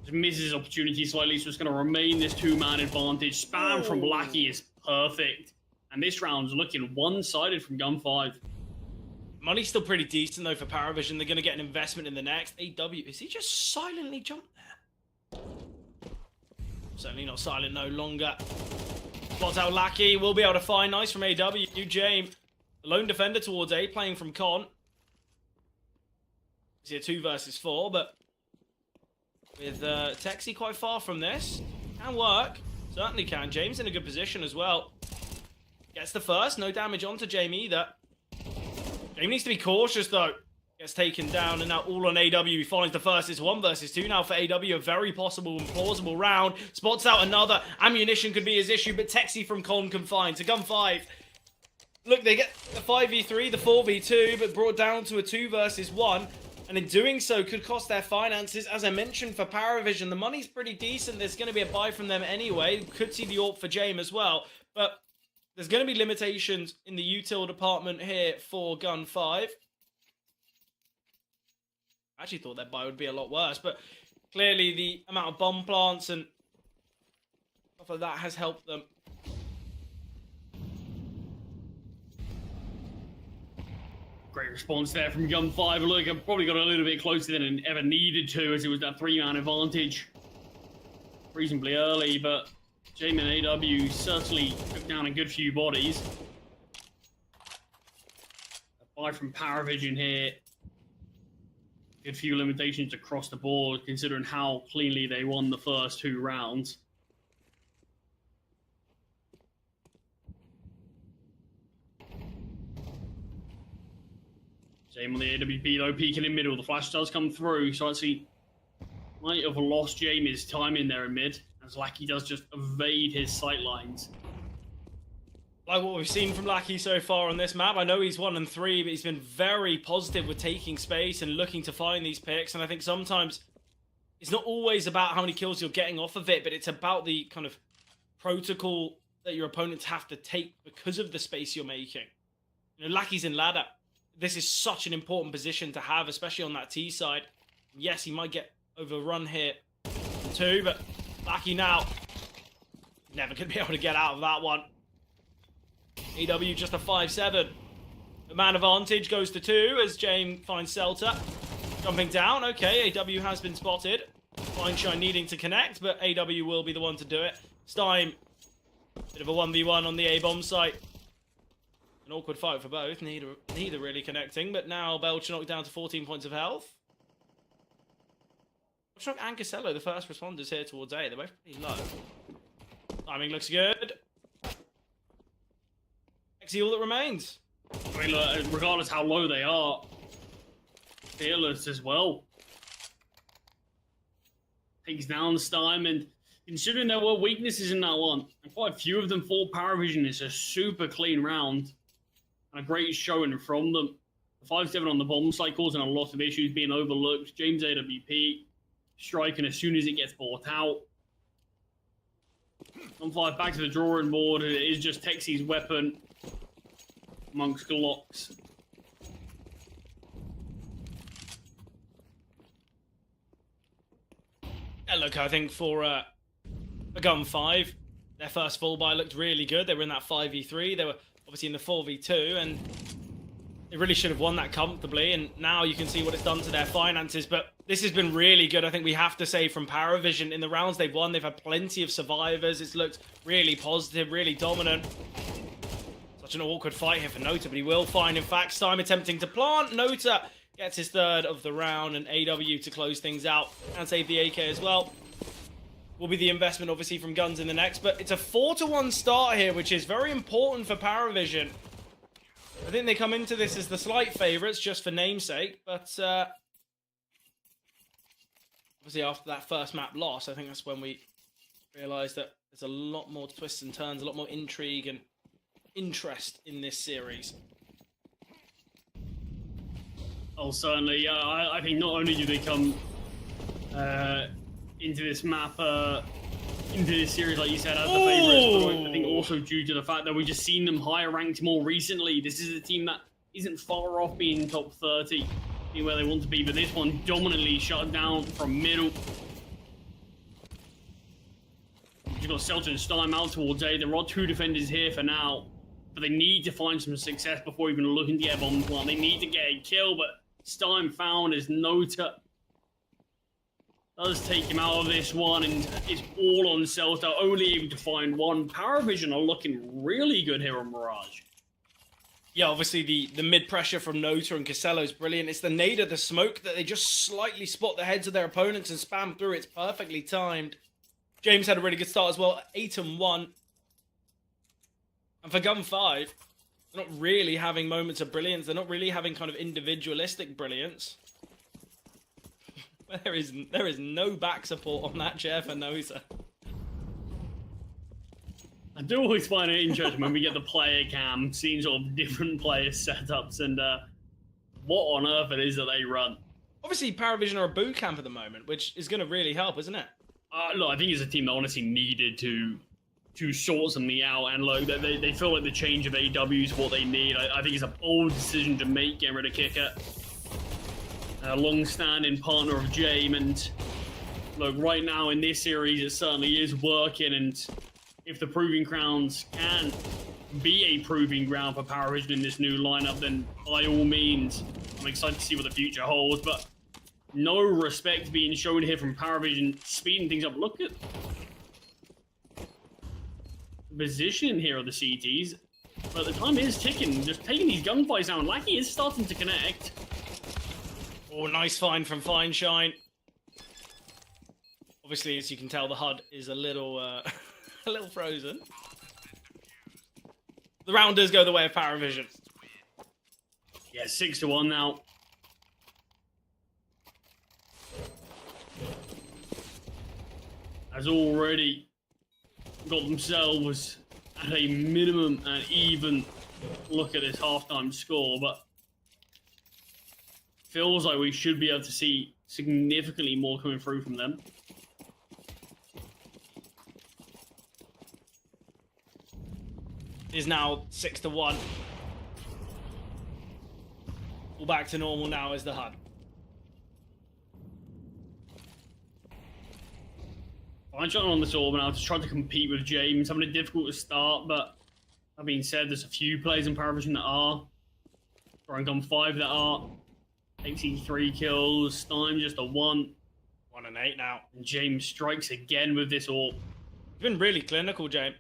Speaker 1: Just misses his opportunity slightly, so it's going to remain this 2-man advantage. Spam from Lackey is perfect. And this round's looking one-sided from Gun 5.
Speaker 2: Money's still pretty decent, though, for Parivision. They're going to get an investment in the next. AW, is he just silently jumped there? Certainly not silent no longer. Spots out Lackey. Will be able to find. Nice from AW. James, the lone defender towards A, playing from Con. Is he a 2 versus 4, but with Texi quite far from this. Can work. Certainly can. James in a good position as well. Gets the first. No damage onto Jamie either. Jamie needs to be cautious, though. Gets taken down, and now all on AW. He finds the first. It's 1 versus 2 now for AW. A very possible and plausible round. Spots out another. Ammunition could be his issue, but Texi from Con can find. So Gun 5. Look, they get the 5v3, the 4v2, but brought down to a 2 versus 1. And in doing so, could cost their finances. As I mentioned, for Parivision, the money's pretty decent. There's going to be a buy from them anyway. Could see the AWP for James as well. But there's going to be limitations in the util department here for Gun 5. I actually thought that buy would be a lot worse, but clearly the amount of bomb plants and stuff like that has helped them.
Speaker 1: Great response there from Gun 5. Look, I've probably got a little bit closer than it ever needed to, as it was that 3-man advantage reasonably early, but Jamin AW certainly took down a good few bodies. A buy from Parivision here. Good few limitations across the board, considering how cleanly they won the first 2 rounds. Same on the AWP though, peeking in middle. The flash does come through, so actually might have lost Jamie's time in there in mid, as Lackey does just evade his sight lines.
Speaker 2: Like what we've seen from Lackey so far on this map, I know he's 1 and 3, but he's been very positive with taking space and looking to find these picks. And I think sometimes it's not always about how many kills you're getting off of it, but it's about the kind of protocol that your opponents have to take because of the space you're making. You know, Lackey's in ladder. This is such an important position to have, especially on that T side. Yes, he might get overrun here too, but Lackey now never going to be able to get out of that one. AW just a 5-7. The man advantage goes to 2 as James finds Celta. Jumping down. Okay, AW has been spotted. Feinstein needing to connect, but AW will be the one to do it. Stein, bit of a 1v1 on the A-bomb site. An awkward fight for both. Neither really connecting, but now Belchenok down to 14 points of health. Belchenok and Casello, the first responders here towards A. They're both pretty low. Timing looks good. See all that remains.
Speaker 1: I mean, look, regardless how low they are, fearless as well. Takes down Stein, and considering there were weaknesses in that one, and quite a few of them for Parivision, it's a super clean round and a great showing from them. The 5-7 on the bomb site causing a lot of issues, being overlooked. James AWP striking as soon as it gets bought out. On 5 back to the drawing board. It is just Texi's weapon amongst Glocks.
Speaker 2: look, I think for Gun 5, their first full buy looked really good. They were in that 5v3. They were obviously in the 4v2, and they really should have won that comfortably. And now you can see what it's done to their finances. But this has been really good, I think we have to say, from Parivision. In the rounds they've won, they've had plenty of survivors. It's looked really positive, really dominant. Such an awkward fight here for Nota, but he will find, in fact, Stein attempting to plant. Nota gets his third of the round, and AW to close things out and save the AK as well. Will be the investment, obviously, from Guns in the next, but it's a 4-1 start here, which is very important for Parivision. I think they come into this as the slight favourites, just for namesake, but obviously after that first map loss, I think that's when we realised that there's a lot more twists and turns, a lot more intrigue and interest in this series.
Speaker 1: Oh, certainly. I think not only do they come into this map, into this series, like you said, as the favourites, but I think also due to the fact that we've just seen them higher ranked more recently. This is a team that isn't far off being top 30, being where they want to be, but this one dominantly shut down from middle. You've got Selton and Stein out towards A. There are 2 defenders here for now, but they need to find some success before even looking to get a bomb plant. They need to get a kill, but Stein found as Nota does take him out of this one, and it's all on Celta, only able to find one. Parivision are looking really good here on Mirage.
Speaker 2: Yeah, obviously the mid-pressure from Nota and Casello is brilliant. It's the nade of the smoke that they just slightly spot the heads of their opponents and spam through. It's perfectly timed. James had a really good start as well, 8-1. And for Gun 5, they're not really having moments of brilliance. They're not really having kind of individualistic brilliance. There is no back support on that chair for Nota.
Speaker 1: I do always find it interesting when we get the player cam, seeing sort of different player setups and what on earth it is that they run.
Speaker 2: Obviously, Parivision are a boot camp at the moment, which is going to really help, isn't it?
Speaker 1: Look, I think it's a team that honestly needed to sort something out, and look, they feel like the change of AW is what they need. I think it's a bold decision to make, getting rid of Kicker. A long-standing partner of James, and look, right now in this series it certainly is working, and if the Proving Grounds can be a proving ground for Parivision in this new lineup, then by all means, I'm excited to see what the future holds, but no respect being shown here from Parivision, speeding things up. Look at the position here of the CTs, but the time is ticking, just taking these gunfights down. Lackey is starting to connect.
Speaker 2: Oh, nice find from Fine Shine. Obviously, as you can tell, the HUD is a little a little frozen. The round does go the way of Parivision.
Speaker 1: Yeah, 6-1 now. Has already got themselves at a minimum and even look at this halftime score, but feels like we should be able to see significantly more coming through from them.
Speaker 2: It is now 6-1. All back to normal now is the HUD.
Speaker 1: I'm trying on this orb now to try to compete with James, having a difficult start, but that being said, there's a few players in Parivision that are ranked on 5 that are. 83 kills, Stein just a 1.
Speaker 2: 1 and 8 now.
Speaker 1: And James strikes again with this orb.
Speaker 2: He's been really clinical, James.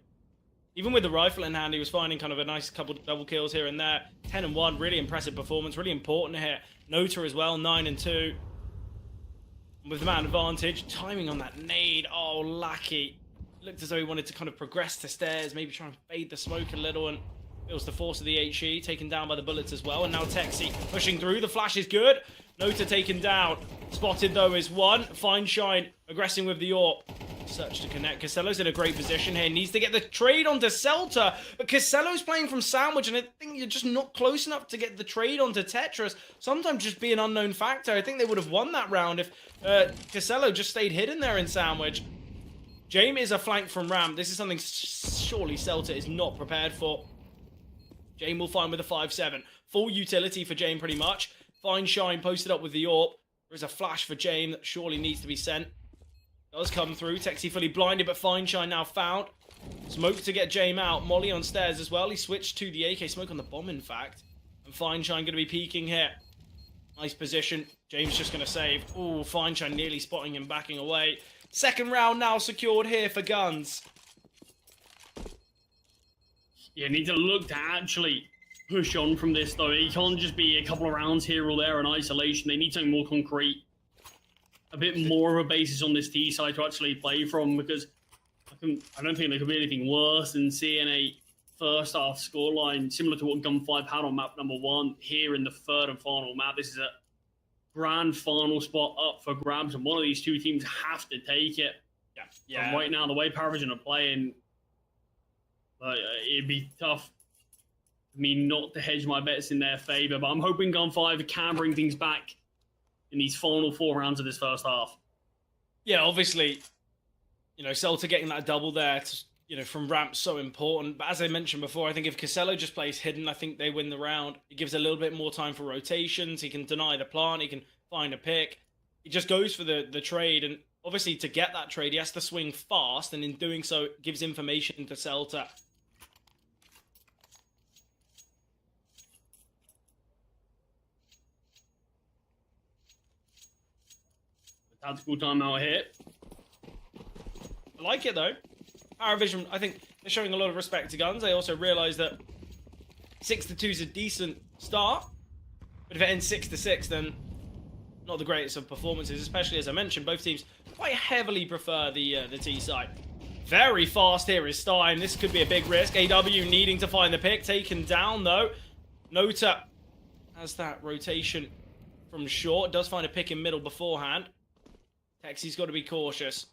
Speaker 2: Even with the rifle in hand, he was finding kind of a nice couple double kills here and there. 10-1, really impressive performance, really important here. Nota as well, 9-2. With the man advantage, timing on that nade. Oh, Lackey. Looked as though he wanted to kind of progress to stairs, maybe try and fade the smoke a little, and feels the force of the HE, taken down by the bullets as well. And now Texi pushing through. The flash is good. Nota taken down. Spotted, though, is 1. Fine Shine aggressing with the AWP. Search to connect. Casello's in a great position here. Needs to get the trade onto Celta. But Casello's playing from Sandwich, and I think you're just not close enough to get the trade onto Tetris. Sometimes just be an unknown factor. I think they would have won that round if Casello just stayed hidden there in Sandwich. James is a flank from Ram. This is something surely Celta is not prepared for. James will find with a 5-7. Full utility for James pretty much. Fine Shine posted up with the AWP. There's a flash for James that surely needs to be sent. does come through. Texie fully blinded, but Fineshine now found. Smoke to get Jame out. Molly on stairs as well. He switched to the AK smoke on the bomb, in fact. And Fineshine going to be peeking here. Nice position. James just going to save. Ooh, Fineshine nearly spotting him, backing away. Second round now secured here for Guns.
Speaker 1: Yeah, need to look to actually push on from this, though. It can't just be a couple of rounds here or there in isolation. They need something more concrete. A bit more of a basis on this T side to actually play from, because I don't think there could be anything worse than seeing a first half scoreline similar to what Gun 5 had on map number 1 here in the third and final map. This is a grand final spot up for grabs, and one of these two teams have to take it.
Speaker 2: Yeah.
Speaker 1: And right now, the way Parivision are playing, it'd be tough for me not to hedge my bets in their favor, but I'm hoping Gun 5 can bring things back in these final 4 rounds of this first half.
Speaker 2: Yeah, obviously, Celta getting that double there, from ramp, so important. But as I mentioned before, I think if Casello just plays hidden, I think they win the round. It gives a little bit more time for rotations. He can deny the plant. He can find a pick. He just goes for the trade. And obviously, to get that trade, he has to swing fast. And in doing so, it gives information to Celta.
Speaker 1: Tactical timeout here.
Speaker 2: I like it, though. Parivision, I think they're showing a lot of respect to Guns. They also realise that 6-2 is a decent start. But if it ends 6-6, then not the greatest of performances, especially as I mentioned, both teams quite heavily prefer the T side. Very fast here is Stein. This could be a big risk. AW needing to find the pick. Taken down, though. Nota has that rotation from short. Does find a pick in middle beforehand. Texie's got to be cautious.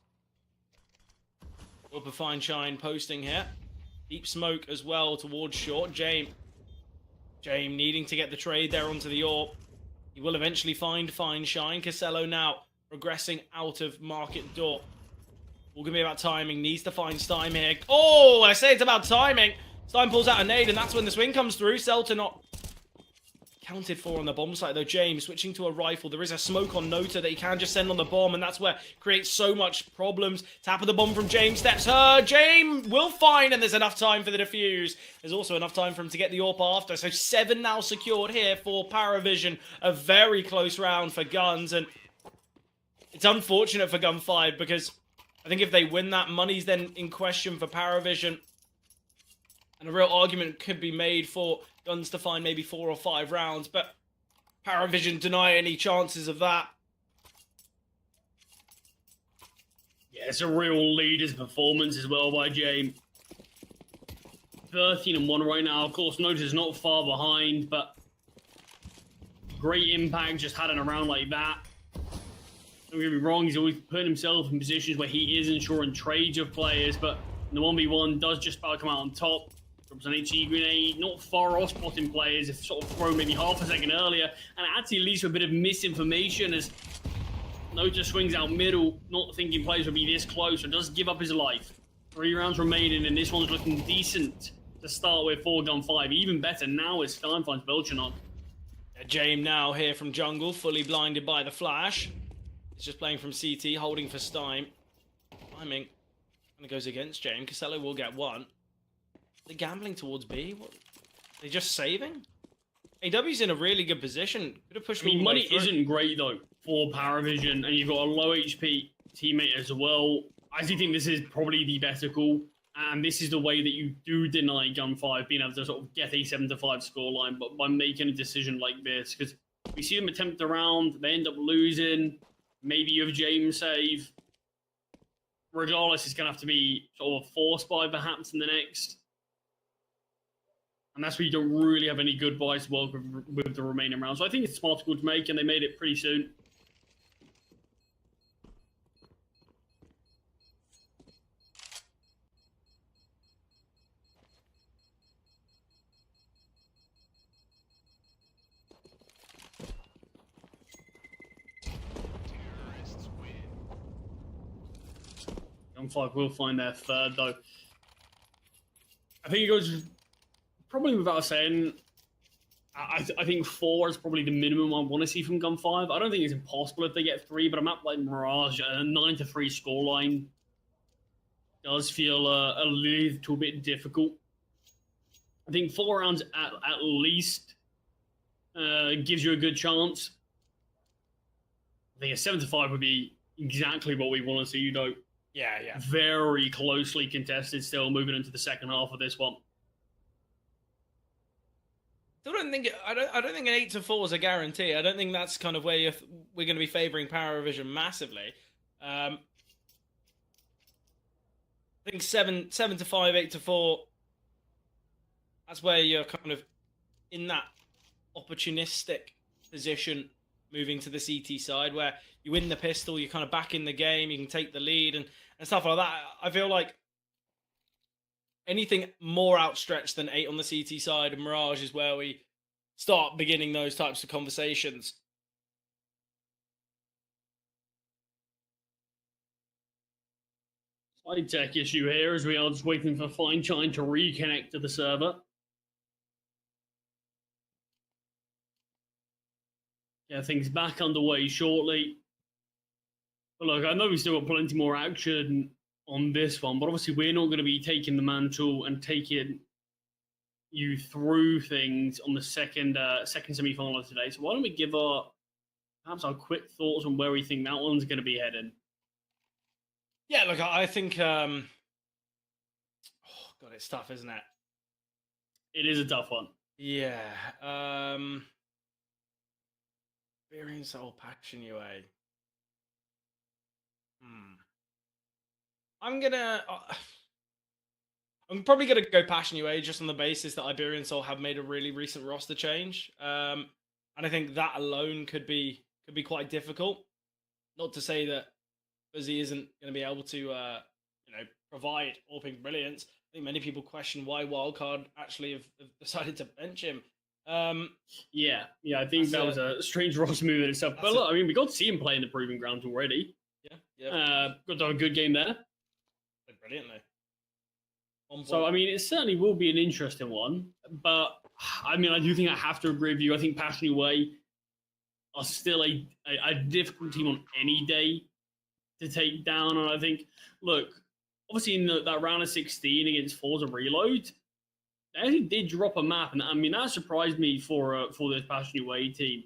Speaker 2: Upper Fineshine posting here. Deep smoke as well towards short. Jame needing to get the trade there onto the AWP. He will eventually find Fineshine. Casello now progressing out of market door. All going to be about timing. Needs to find Stein here. Oh, I say it's about timing. Stein pulls out a nade, and that's when the swing comes through. Celta not counted for on the bomb site, though. James switching to a rifle. There is a smoke on Nota that he can just send on the bomb, and that's where it creates so much problems. Tap of the bomb from James. Steps her. James will find, and there's enough time for the defuse. There's also enough time for him to get the AWP after. So 7 now secured here for Parivision. A very close round for Guns, and it's unfortunate for Gun 5 because I think if they win that, money's then in question for Parivision. And a real argument could be made for Guns to find maybe 4 or 5 rounds, but Parivision deny any chances of that.
Speaker 1: Yeah, it's a real leader's performance as well by James. 13-1 right now. Of course, Nota's not far behind, but great impact just had in a round like that. Don't get me wrong, he's always putting himself in positions where he is ensuring trades of players, but the 1v1 does just about come out on top. Drops an HE grenade, not far off spotting players, if sort of thrown maybe half a second earlier, and it actually leads to a bit of misinformation as Nota swings out middle, not thinking players would be this close, and does give up his life. 3 rounds remaining, and this one's looking decent to start with for Gun 5. Even better now as Stein finds Belchin on.
Speaker 2: Jame now here from jungle, fully blinded by the flash. He's just playing from CT, holding for Stein. Timing kind of goes against Jame. Casello will get one. They're gambling towards B. What? They're just saving? AW's in a really good position. Could have pushed.
Speaker 1: I mean, money isn't great though for Parivision, and you've got a low HP teammate as well. I do think this is probably the better call, and this is the way that you do deny Gun 5 being able to sort of get a 7-5 scoreline, but by making a decision like this, because we see them attempt a round, they end up losing. Maybe you have James save. Regardless, it's going to have to be sort of a force buy perhaps in the next. And that's where you don't really have any good buys to work with the remaining rounds. So I think it's a smart call to make, and they made it pretty soon. Gun 5 will find their third, though. I think it goes probably without saying, I think 4 is probably the minimum I want to see from Gun 5. I don't think it's impossible if they get 3, but a map like Mirage, a 9-3 scoreline does feel a little bit difficult. I think 4 rounds at least gives you a good chance. I think a 7-5 would be exactly what we want to see, though.
Speaker 2: Yeah.
Speaker 1: Very closely contested still, moving into the second half of this one.
Speaker 2: I don't think an 8-4 is a guarantee. I don't think that's kind of where we're going to be favouring Parivision massively. I think 7-5, 8-4. That's where you're kind of in that opportunistic position, moving to the CT side, where you win the pistol, you're kind of back in the game, you can take the lead and stuff like that. I feel like anything more outstretched than 8 on the CT side and Mirage is where we start beginning those types of conversations.
Speaker 1: Slight tech issue here as we are just waiting for Fineshine to reconnect to the server. Yeah, things back underway shortly. But look, I know we've still got plenty more action on this one, but obviously we're not going to be taking the mantle and taking you through things on the second semi-final of today. So why don't we give perhaps our quick thoughts on where we think that one's going to be heading?
Speaker 2: Yeah, look, I think oh god, it's tough, isn't it?
Speaker 1: It is a tough one.
Speaker 2: Yeah. Iberian Soul Passion UA. I'm probably gonna go Passion UA just on the basis that Iberian Soul have made a really recent roster change, and I think that alone could be quite difficult. Not to say that Fuzzy isn't going to be able to, provide all-pink brilliance. I think many people question why Wildcard actually have decided to bench him.
Speaker 1: Yeah, I think that was a strange roster move in itself. But look, I mean, we got to see him play in the Proving Grounds already.
Speaker 2: Yeah.
Speaker 1: Got to have a good game there.
Speaker 2: Played brilliantly.
Speaker 1: So, I mean, it certainly will be an interesting one. But, I mean, I do think I have to agree with you. I think Passion UA are still a difficult team on any day to take down. And I think, look, obviously in that round of 16 against Forza Reload, they actually did drop a map. And, I mean, that surprised me for this Passion UA team.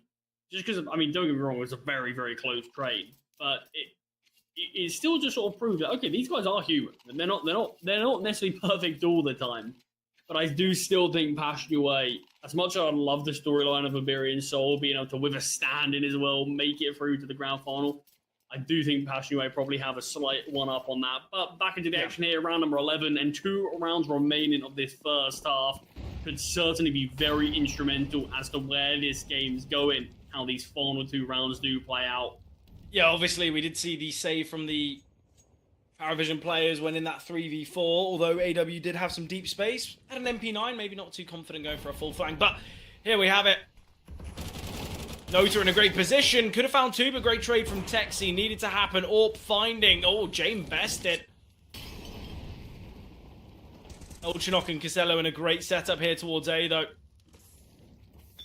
Speaker 1: Just because, I mean, don't get me wrong, it was a very, very close trade. But it still just sort of proved that, okay, these guys are human. And they're not necessarily perfect all the time. But I do still think Passion UA, as much as I love the storyline of Iberian Soul being able to withstand it as well, make it through to the grand final, I do think Passion UA probably have a slight one-up on that. But back into the action here, round number 11, and 2 rounds remaining of this first half could certainly be very instrumental as to where this game's going, how these final 2 rounds do play out.
Speaker 2: Yeah, obviously we did see the save from the Parivision players when in that 3v4, although AW did have some deep space. Had an MP9, maybe not too confident going for a full flank, but here we have it. Nota in a great position, could have found 2, but great trade from Texi, needed to happen. AWP finding, Jane bested. Ulchinok and Casello in a great setup here towards A though.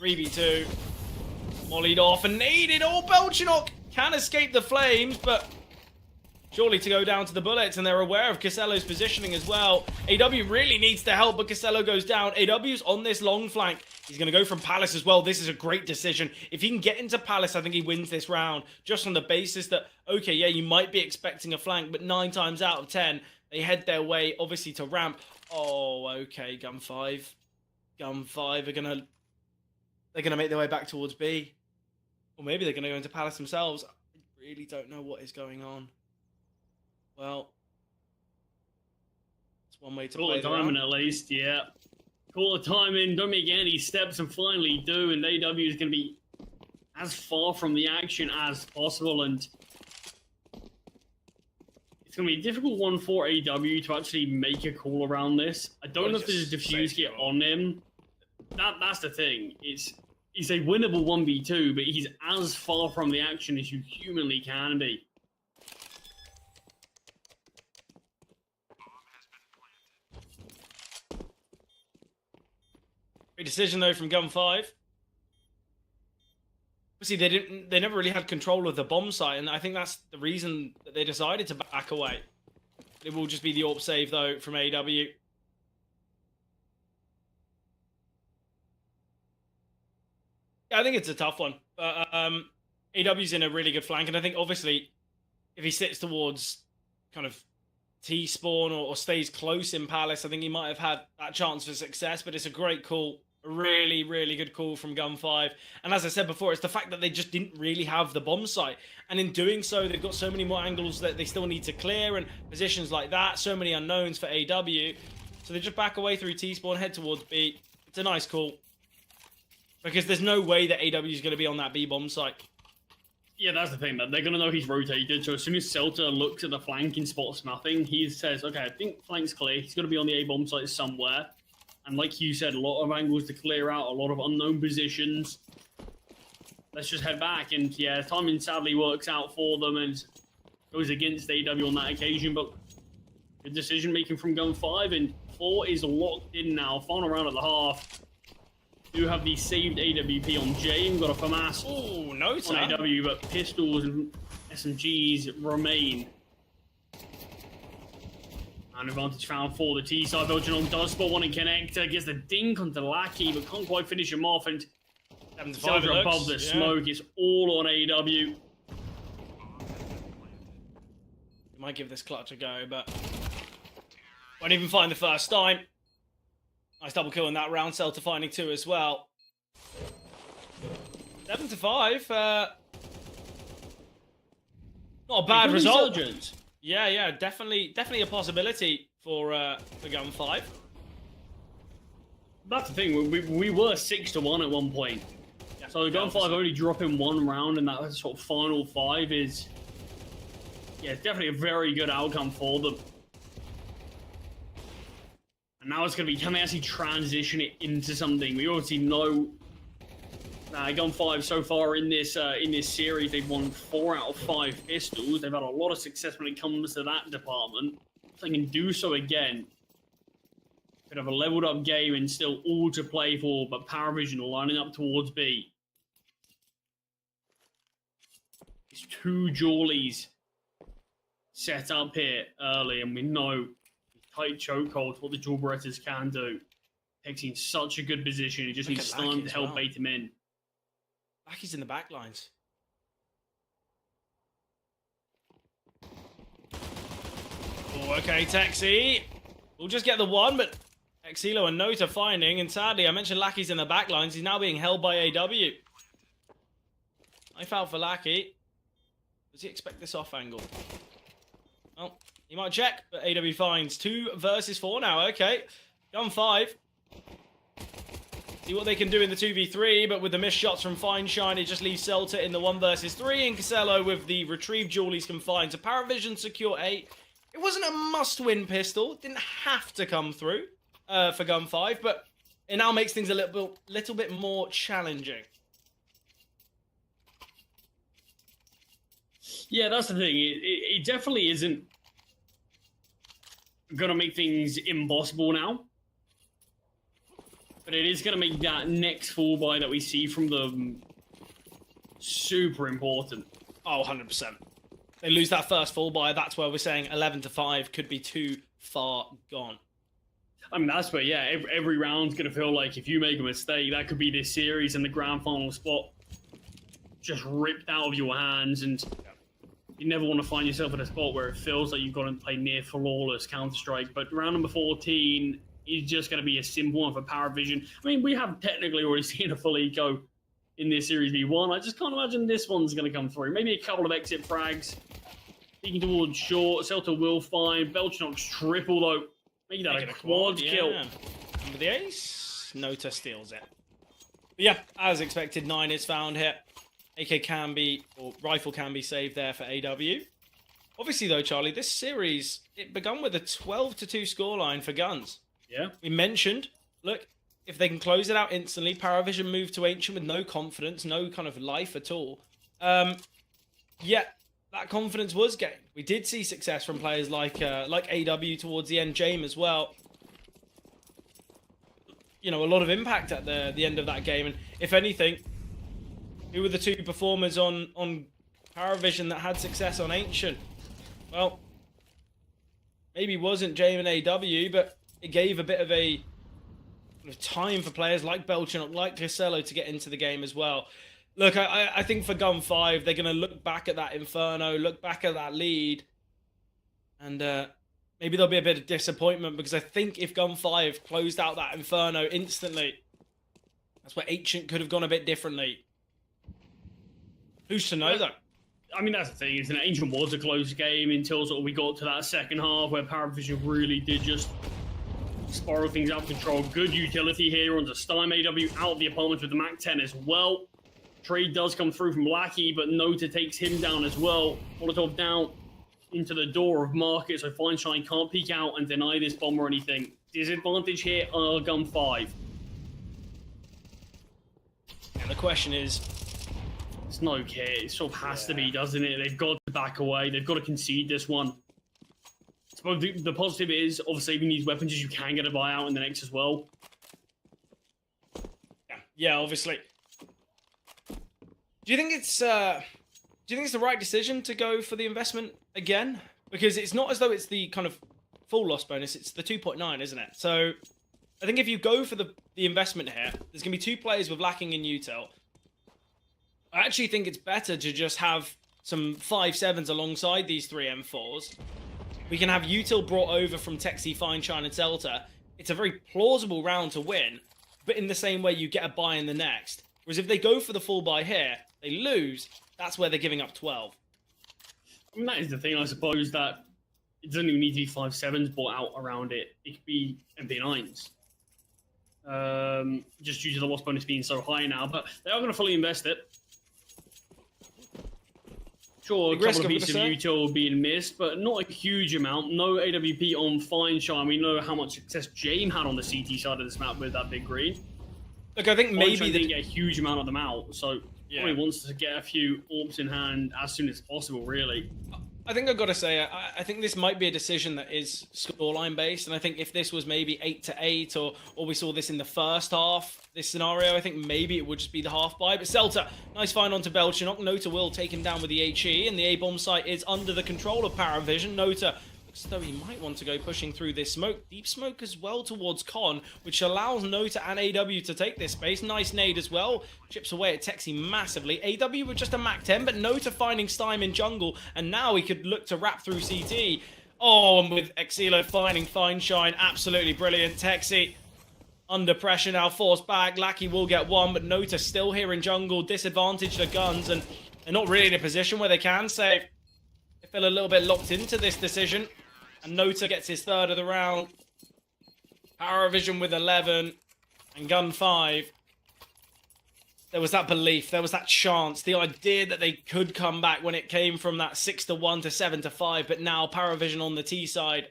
Speaker 2: 3v2. Mollied off and naded. Ulchinok can escape the flames, but surely to go down to the bullets, and they're aware of Casello's positioning as well. AW really needs to help, but Casello goes down. AW's on this long flank. He's going to go from Palace as well. This is a great decision. If he can get into Palace, I think he wins this round, just on the basis that, okay, yeah, you might be expecting a flank, but 9 times out of 10, they head their way, obviously, to ramp. Oh, okay, Gun 5. Gun 5 are going to make their way back towards B. Or maybe they're going to go into Palace themselves. I really don't know what is going on. Well, it's one way to play the round.
Speaker 1: At least, yeah. Call the time in, don't make any steps, and finally do, and AW is going to be as far from the action as possible, and it's going to be a difficult one for AW to actually make a call around this. I don't know if there's a diffuse get on him. That's the thing. It's a winnable 1v2, but he's as far from the action as you humanly can be.
Speaker 2: Great decision though from Gun 5. obviously they never really had control of the bomb site, and I think that's the reason that they decided to back away. It will just be the AWP save though from AW. Yeah, I think it's a tough one. But AW's in a really good flank, and I think obviously if he sits towards kind of T-spawn or stays close in Palace, I think he might have had that chance for success, but it's a great call. A really, really good call from Gun 5. And as I said before, it's the fact that they just didn't really have the bomb site. And in doing so, they've got so many more angles that they still need to clear and positions like that. So many unknowns for AW. So they just back away through T-spawn, head towards B. It's a nice call. Because there's no way that AW is going to be on that B bomb site.
Speaker 1: Yeah, that's the thing, that they're going to know he's rotated, so as soon as Celta looks at the flank and spots nothing, he says, okay, I think flank's clear, he's going to be on the A-bomb site somewhere, and like you said, a lot of angles to clear out, a lot of unknown positions. Let's just head back, and yeah, timing sadly works out for them, and goes against AW on that occasion, but good decision-making from Gun 5, and 4 is locked in now, final round of the half. Do have the saved AWP on J, and got a FAMAS on AW, but pistols and SMGs remain. And advantage found for the T side. Belgian does spot one in connector, gets the dink onto Lackey, but can't quite finish him off, and Celta above the smoke. It's all on AW. You
Speaker 2: might give this clutch a go, but won't even find the first time. Nice double kill in that round. Celta finding 2 as well. 7-5. Not a bad result. Yeah, definitely a possibility for Gun 5.
Speaker 1: That's the thing. We were 6-1 at one point. Yeah, so Gun 5 only dropping 1 round, and that sort of final 5 is, yeah, definitely a very good outcome for them. And now it's going to be, can they actually transition it into something? We obviously know Gun 5 so far in this series, they've won 4 out of 5 pistols. They've had a lot of success when it comes to that department. If they can do so again, could have a leveled up game and still all to play for, but Parivision lining up towards B. It's 2 Jawlies set up here early, and we know tight chokeholds, what the Jaw Berettas can do. Takes in such a good position. He just needs time to help bait him in.
Speaker 2: Lackey's in the back lines. Oh, okay, Texi. We'll just get the 1, but Exilo and Nota finding, and sadly, I mentioned Lackey's in the back lines. He's now being held by AW. Knife out for Lackey. Does he expect this off angle? Well, he might check, but AW finds 2 versus 4 now. Okay, Gun 5. See what they can do in the 2v3, but with the missed shots from Fine Shine, it just leaves Celta in the 1 versus 3, and Casello with the retrieved Jawlies confined to Parivision secure 8. It wasn't a must-win pistol. It didn't have to come through for Gun 5, but it now makes things a little bit more challenging.
Speaker 1: Yeah, that's the thing. It definitely isn't going to make things impossible now. But it is going to make that next full buy that we see from them super important.
Speaker 2: Oh, 100%. They lose that first full buy, that's where we're saying 11-5 could be too far gone.
Speaker 1: I mean, that's where, yeah, every round's going to feel like if you make a mistake, that could be this series and the grand final spot just ripped out of your hands, and you never want to find yourself in a spot where it feels like you've got to play near flawless Counter-Strike. But round number 14 is just going to be a simple one for Parivision. I mean, we have technically already seen a full eco in this Series V1. I just can't imagine this one's going to come through. Maybe a couple of exit frags. Speaking towards short, Celta will find. Belchnock's triple, though. Making that a quad kill.
Speaker 2: With the ace, Nota steals it. But yeah, as expected, 9 is found here. AK can be, or rifle can be saved there for AW. Obviously, though, Charlie, this series, it begun with a 12-2 scoreline for guns.
Speaker 1: Yeah.
Speaker 2: We mentioned, look, if they can close it out instantly, Parivision moved to Ancient with no confidence, no kind of life at all. Yet, that confidence was gained. We did see success from players like AW towards the end, James as well. You know, a lot of impact at the end of that game. And if anything, Who were the two performers on Parivision that had success on Ancient? Well, maybe wasn't Jame and AW, but it gave a bit of a time for players like Belchinok, like Casello to get into the game as well. Look, I think for Gun 5, they're going to look back at that Inferno, look back at that lead, and maybe there'll be a bit of disappointment, because I think if Gun 5 closed out that Inferno instantly, that's where Ancient could have gone a bit differently. Who's to know, though?
Speaker 1: I mean, that's the thing, isn't it? Ancient was a close game until sort of we got to that second half where Parivision really did just spiral things out of control. Good utility here onto Stime. AW out of the apartments with the Mac 10 as well. Trade does come through from Lackey, but Nota takes him down as well. Molotov down into the door of Market, so Feinstein can't peek out and deny this bomb or anything. Disadvantage here on Gun 5.
Speaker 2: And the question is...
Speaker 1: It's no care. It sort of has to be, doesn't it? They've got to back away. They've got to concede this one. I suppose the positive is, obviously, saving these weapons is you can get a buyout in the next as well.
Speaker 2: Yeah, obviously. Do you think it's the right decision to go for the investment again? Because it's not as though it's the kind of full loss bonus, it's the 2.9, isn't it? So I think if you go for the investment here, there's going to be two players with lacking in util. I actually think it's better to just have some 5.7s alongside these three M4s. We can have util brought over from Texi, Feinstein, and Celta. It's a very plausible round to win, but in the same way you get a buy in the next. Whereas if they go for the full buy here, they lose, that's where they're giving up 12.
Speaker 1: I mean, that is the thing, I suppose, that it doesn't even need to be 5.7s bought out around it. It could be MP9s. Just due to the loss bonus being so high now, but they are going to fully invest it. Sure, a couple of pieces of util being missed, but not a huge amount. No AWP on Feinstein. We know how much success Jame had on the CT side of this map with that big green.
Speaker 2: Look, I think maybe
Speaker 1: they didn't get a huge amount of them out, so probably wants to get a few AWPs in hand as soon as possible, really.
Speaker 2: I think I've got to say, I think this might be a decision that is scoreline based, and I think if this was maybe 8-8, or we saw this in the first half, this scenario, I think maybe it would just be the half buy. But Celta, nice find onto Belchinok. Nota will take him down with the HE, and the A-bomb site is under the control of Parivision. Nota looks as though he might want to go pushing through this smoke. Deep smoke as well towards Con, which allows Nota and AW to take this space. Nice nade as well. Chips away at Texi massively. AW with just a Mac 10, but Nota finding Stime in jungle, and now he could look to wrap through CT. Oh, and with Exilo finding Feinstein, absolutely brilliant. Texi under pressure now, forced back. Lackey will get one, but Nota still here in jungle. Disadvantage the guns, and they're not really in a position where they can save. They feel a little bit locked into this decision. And Nota gets his third of the round. Parivision with 11. And Gun 5. There was that belief. There was that chance. The idea that they could come back when it came from that 6-1 to 7-5. But now Parivision on the T side.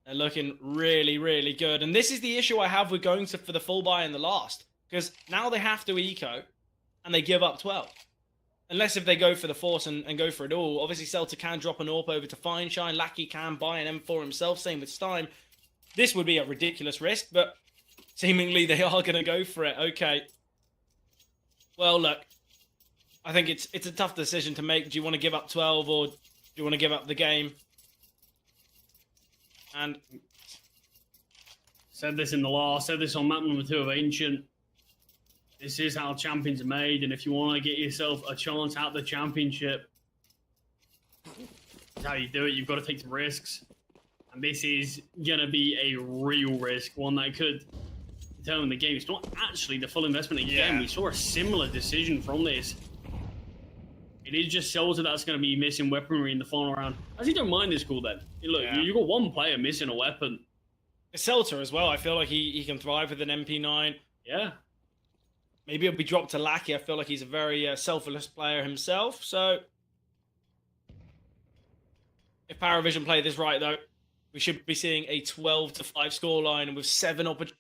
Speaker 2: They're looking really, really good. And this is the issue I have with going for the full buy in the last. Because now they have to eco. And they give up 12. Unless if they go for the force and go for it all. Obviously, Celta can drop an AWP over to Feinstein. Lackey can buy an M4 himself. Same with Stime. This would be a ridiculous risk, but seemingly they are going to go for it. Okay. Well, look. I think it's a tough decision to make. Do you want to give up 12 or do you want to give up the game? And
Speaker 1: said this in the last, said this on map number 2 of Ancient. This is how champions are made, and if you want to get yourself a chance at the championship, that's how you do it. You've got to take some risks. And this is going to be a real risk, one that could determine the game. It's not actually the full investment again. We saw a similar decision from this. It is just Celta that's going to be missing weaponry in the final round. I actually don't mind this call then. Look, you've got one player missing a weapon.
Speaker 2: Celta as well. I feel like he can thrive with an MP9.
Speaker 1: Yeah.
Speaker 2: Maybe it'll be dropped to Lackey. I feel like he's a very selfless player himself. So, if Parivision play this right, though, we should be seeing a 12-5 scoreline with 7 opportunities.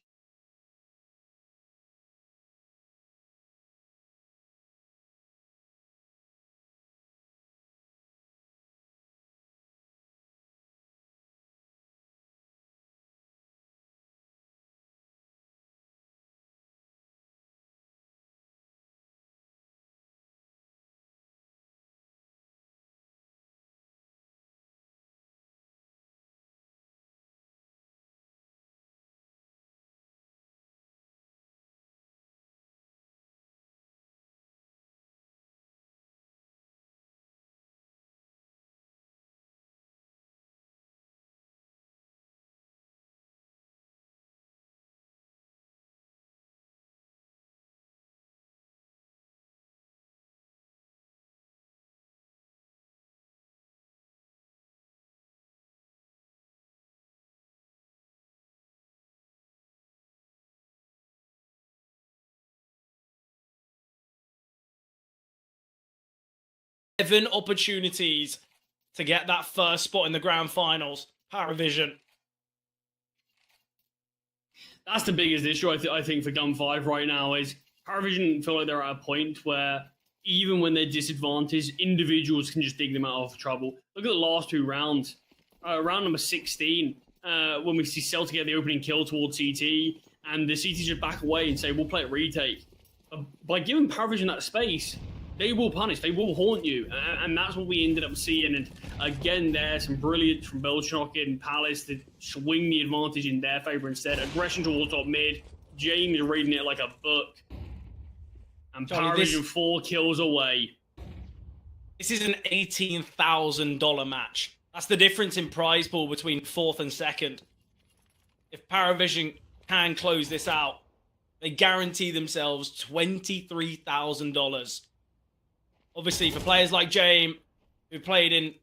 Speaker 2: 7 opportunities to get that first spot in the grand finals. Parivision.
Speaker 1: That's the biggest issue, I think, for Gun 5 right now is Parivision feel like they're at a point where even when they're disadvantaged, individuals can just dig them out of trouble. Look at the last 2 rounds. Round number 16, when we see Celtic get the opening kill towards CT, and the CT just back away and say, we'll play it retake. By giving Parivision that space, they will punish, they will haunt you, and that's what we ended up seeing. And again, there's some brilliance from Belchnock and Palace to swing the advantage in their favor instead. Aggression towards top mid, James reading it like a book, and Parivision 4 kills away.
Speaker 2: This is an $18,000 match. That's the difference in prize pool between 4th and 2nd. If Parivision can close this out, they guarantee themselves $23,000. Obviously, for players like James, who played in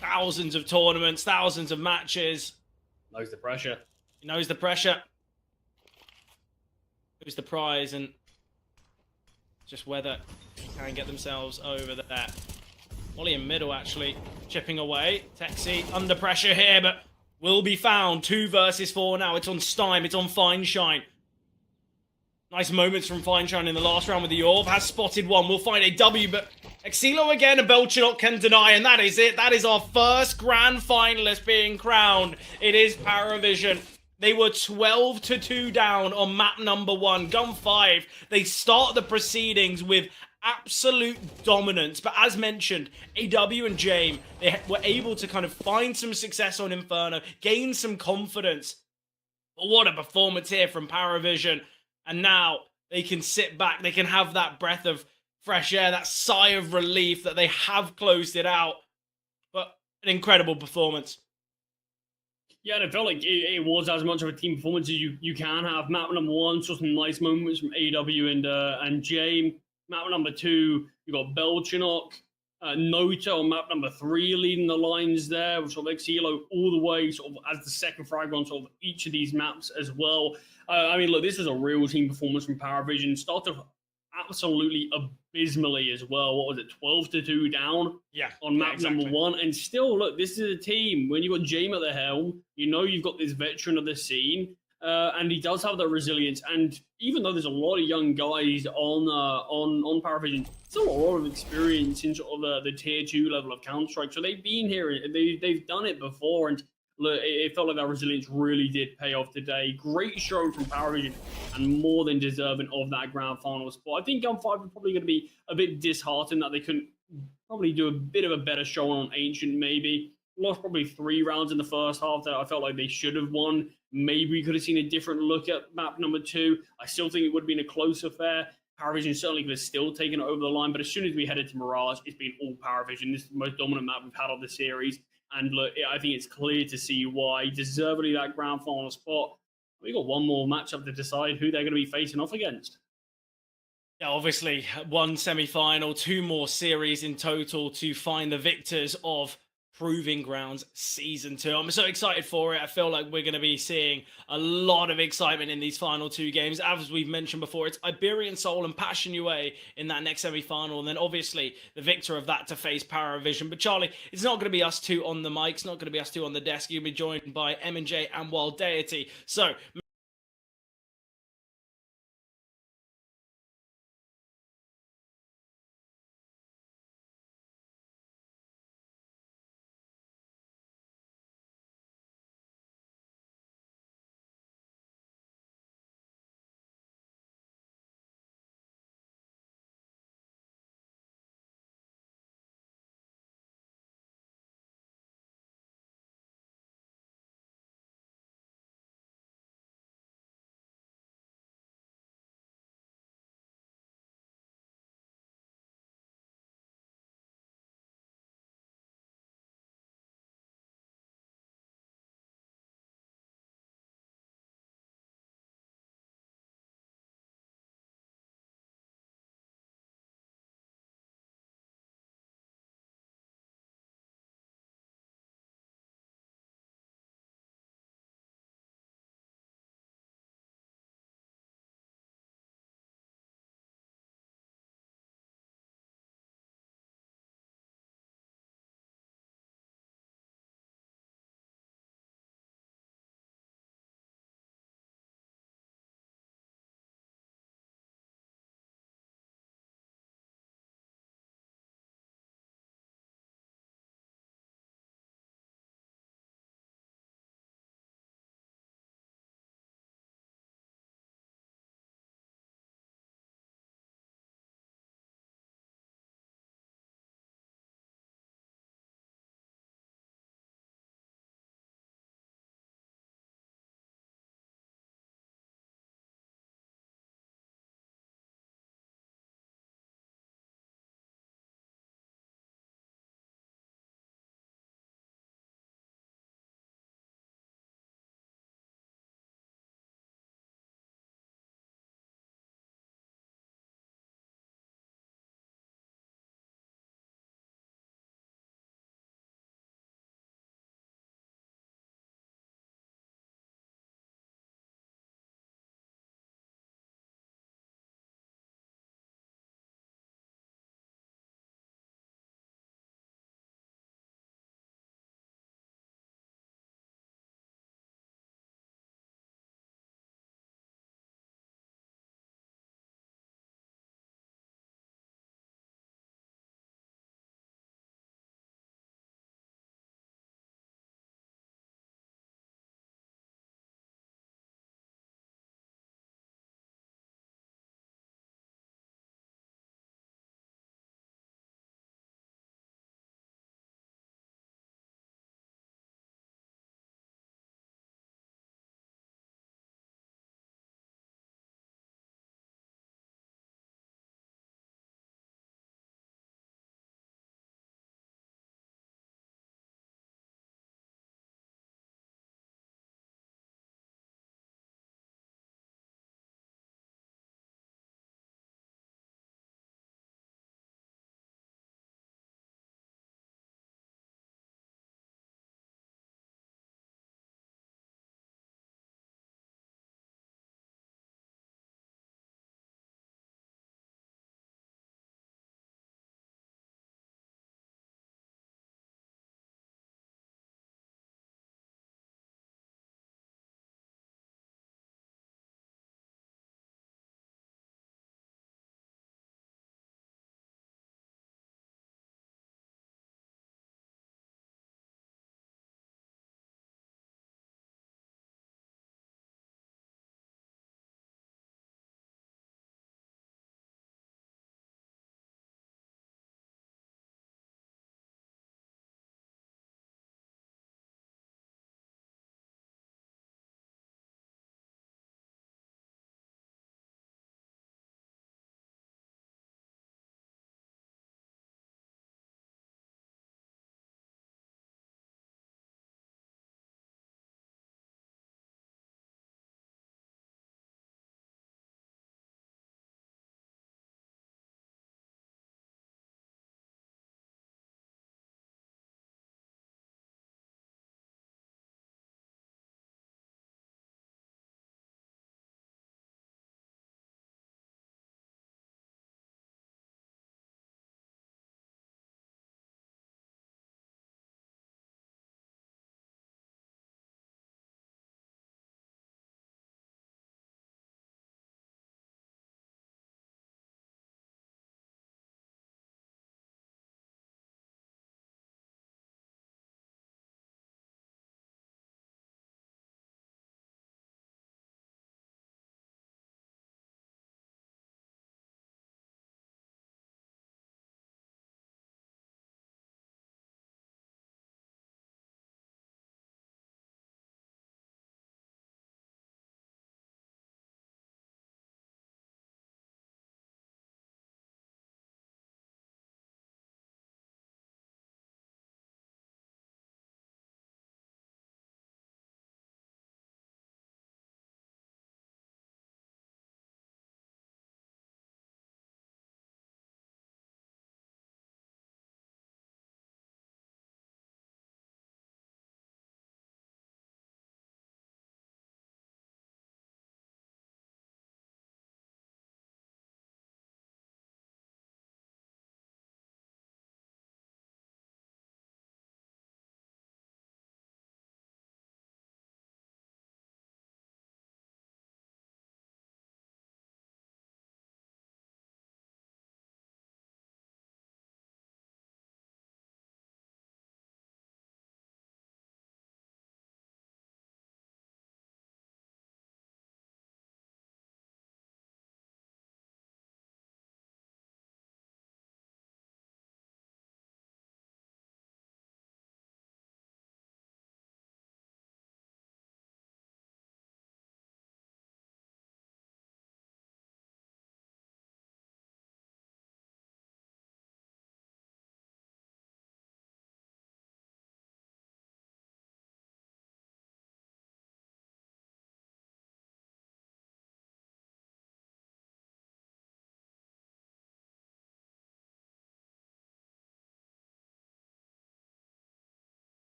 Speaker 2: thousands of tournaments, thousands of matches.
Speaker 1: Knows the pressure.
Speaker 2: He knows the pressure. Knows the prize, and just whether they can get themselves over there. Molly in middle, actually, chipping away. Texi under pressure here, but will be found. 2 versus 4 now. It's on Stein, it's on Fineshine. Nice moments from Fineshine in the last round with the Orb. Has spotted one. We'll find a W, but Exilo again, and Belchanok can deny, and that is it. That is our first grand finalist being crowned. It is Parivision. They were 12-2 down on map number 1. Gun 5, they start the proceedings with absolute dominance. But as mentioned, AW and James, they were able to kind of find some success on Inferno, gain some confidence. But what a performance here from Parivision. And now they can sit back, they can have that breath of fresh air, that sigh of relief that they have closed it out. But an incredible performance.
Speaker 1: Yeah, and it felt like it was as much of a team performance as you can have. Map number 1, saw some nice moments from AW and James. Map number 2, you got Belchanok, Nota on map number 3 leading the lines there, with sort of Exilo all the way sort of as the second frag on sort of each of these maps as well. I mean, look, this is a real team performance from Parivision. Started absolutely abysmally as well. What was it, 12-2 down?
Speaker 2: Yeah,
Speaker 1: on map
Speaker 2: exactly.
Speaker 1: number 1. And still, look, this is a team. When you've got James at the helm, you know you've got this veteran of the scene. And he does have that resilience. And even though there's a lot of young guys on Parivision, still a lot of experience in sort of the tier 2 level of Counter-Strike. So they've been here, they've done it before, and look, it felt like that resilience really did pay off today. Great show from Parivision, and more than deserving of that grand final spot. I think Gun 5 are probably going to be a bit disheartened that they couldn't probably do a bit of a better show on Ancient, maybe. Lost probably 3 rounds in the first half that I felt like they should have won. Maybe we could have seen a different look at map number 2. I still think it would have been a close affair. Parivision certainly could have still taken it over the line, but as soon as we headed to Mirage, it's been all Parivision. This is the most dominant map we've had on the series. And look, I think it's clear to see why. Deservedly that grand final spot. We got one more matchup to decide who they're going to be facing off against.
Speaker 2: Yeah, obviously, 1 semi-final, 2 more series in total to find the victors of Proving Grounds Season 2. I'm so excited for it. I feel like we're going to be seeing a lot of excitement in these final 2 games. As we've mentioned before, it's Iberian Soul and Passion UA in that next semi-final, and then obviously the victor of that to face Parivision. But Charlie, it's not going to be us 2 on the mic. It's not going to be us 2 on the desk. You'll be joined by M&J and Wild Deity. So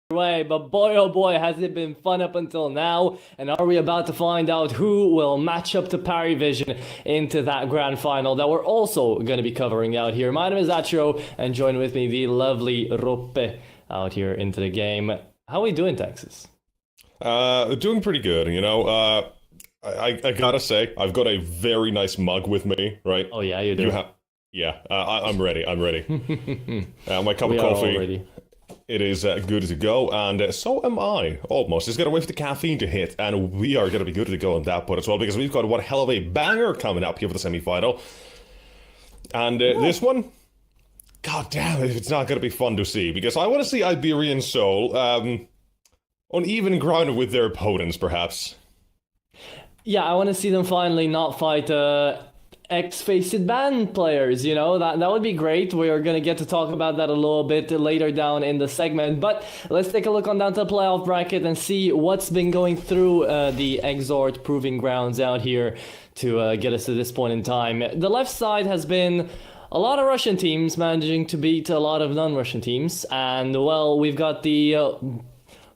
Speaker 3: way, but boy oh boy has it been fun up until now, and are we about to find out who will match up to Parivision into that grand final that we're also going to be covering out here. My name is Achiro, and join with me the lovely Roppe out here into the game. How are we doing, Texas?
Speaker 4: Doing pretty good, you know. I gotta say, I've got a very nice mug with me, right?
Speaker 3: Oh yeah, you do.
Speaker 4: I'm ready. My cup of coffee. It is good to go, and so am I, almost. Just gotta wait for the caffeine to hit, and we are gonna be good to go on that part as well, because we've got one hell of a banger coming up here for the semi-final. And this one, god damn it, it's not gonna be fun to see, because I want to see Iberian Soul on even ground with their opponents, perhaps.
Speaker 3: Yeah, I want to see them finally not fight X-Faced band players, you know, that would be great. We are going to get to talk about that a little bit later down in the segment, but let's take a look on down to the playoff bracket and see what's been going through the Exhort Proving Grounds out here to get us to this point in time. The left side has been a lot of Russian teams managing to beat a lot of non-Russian teams, and well, we've got the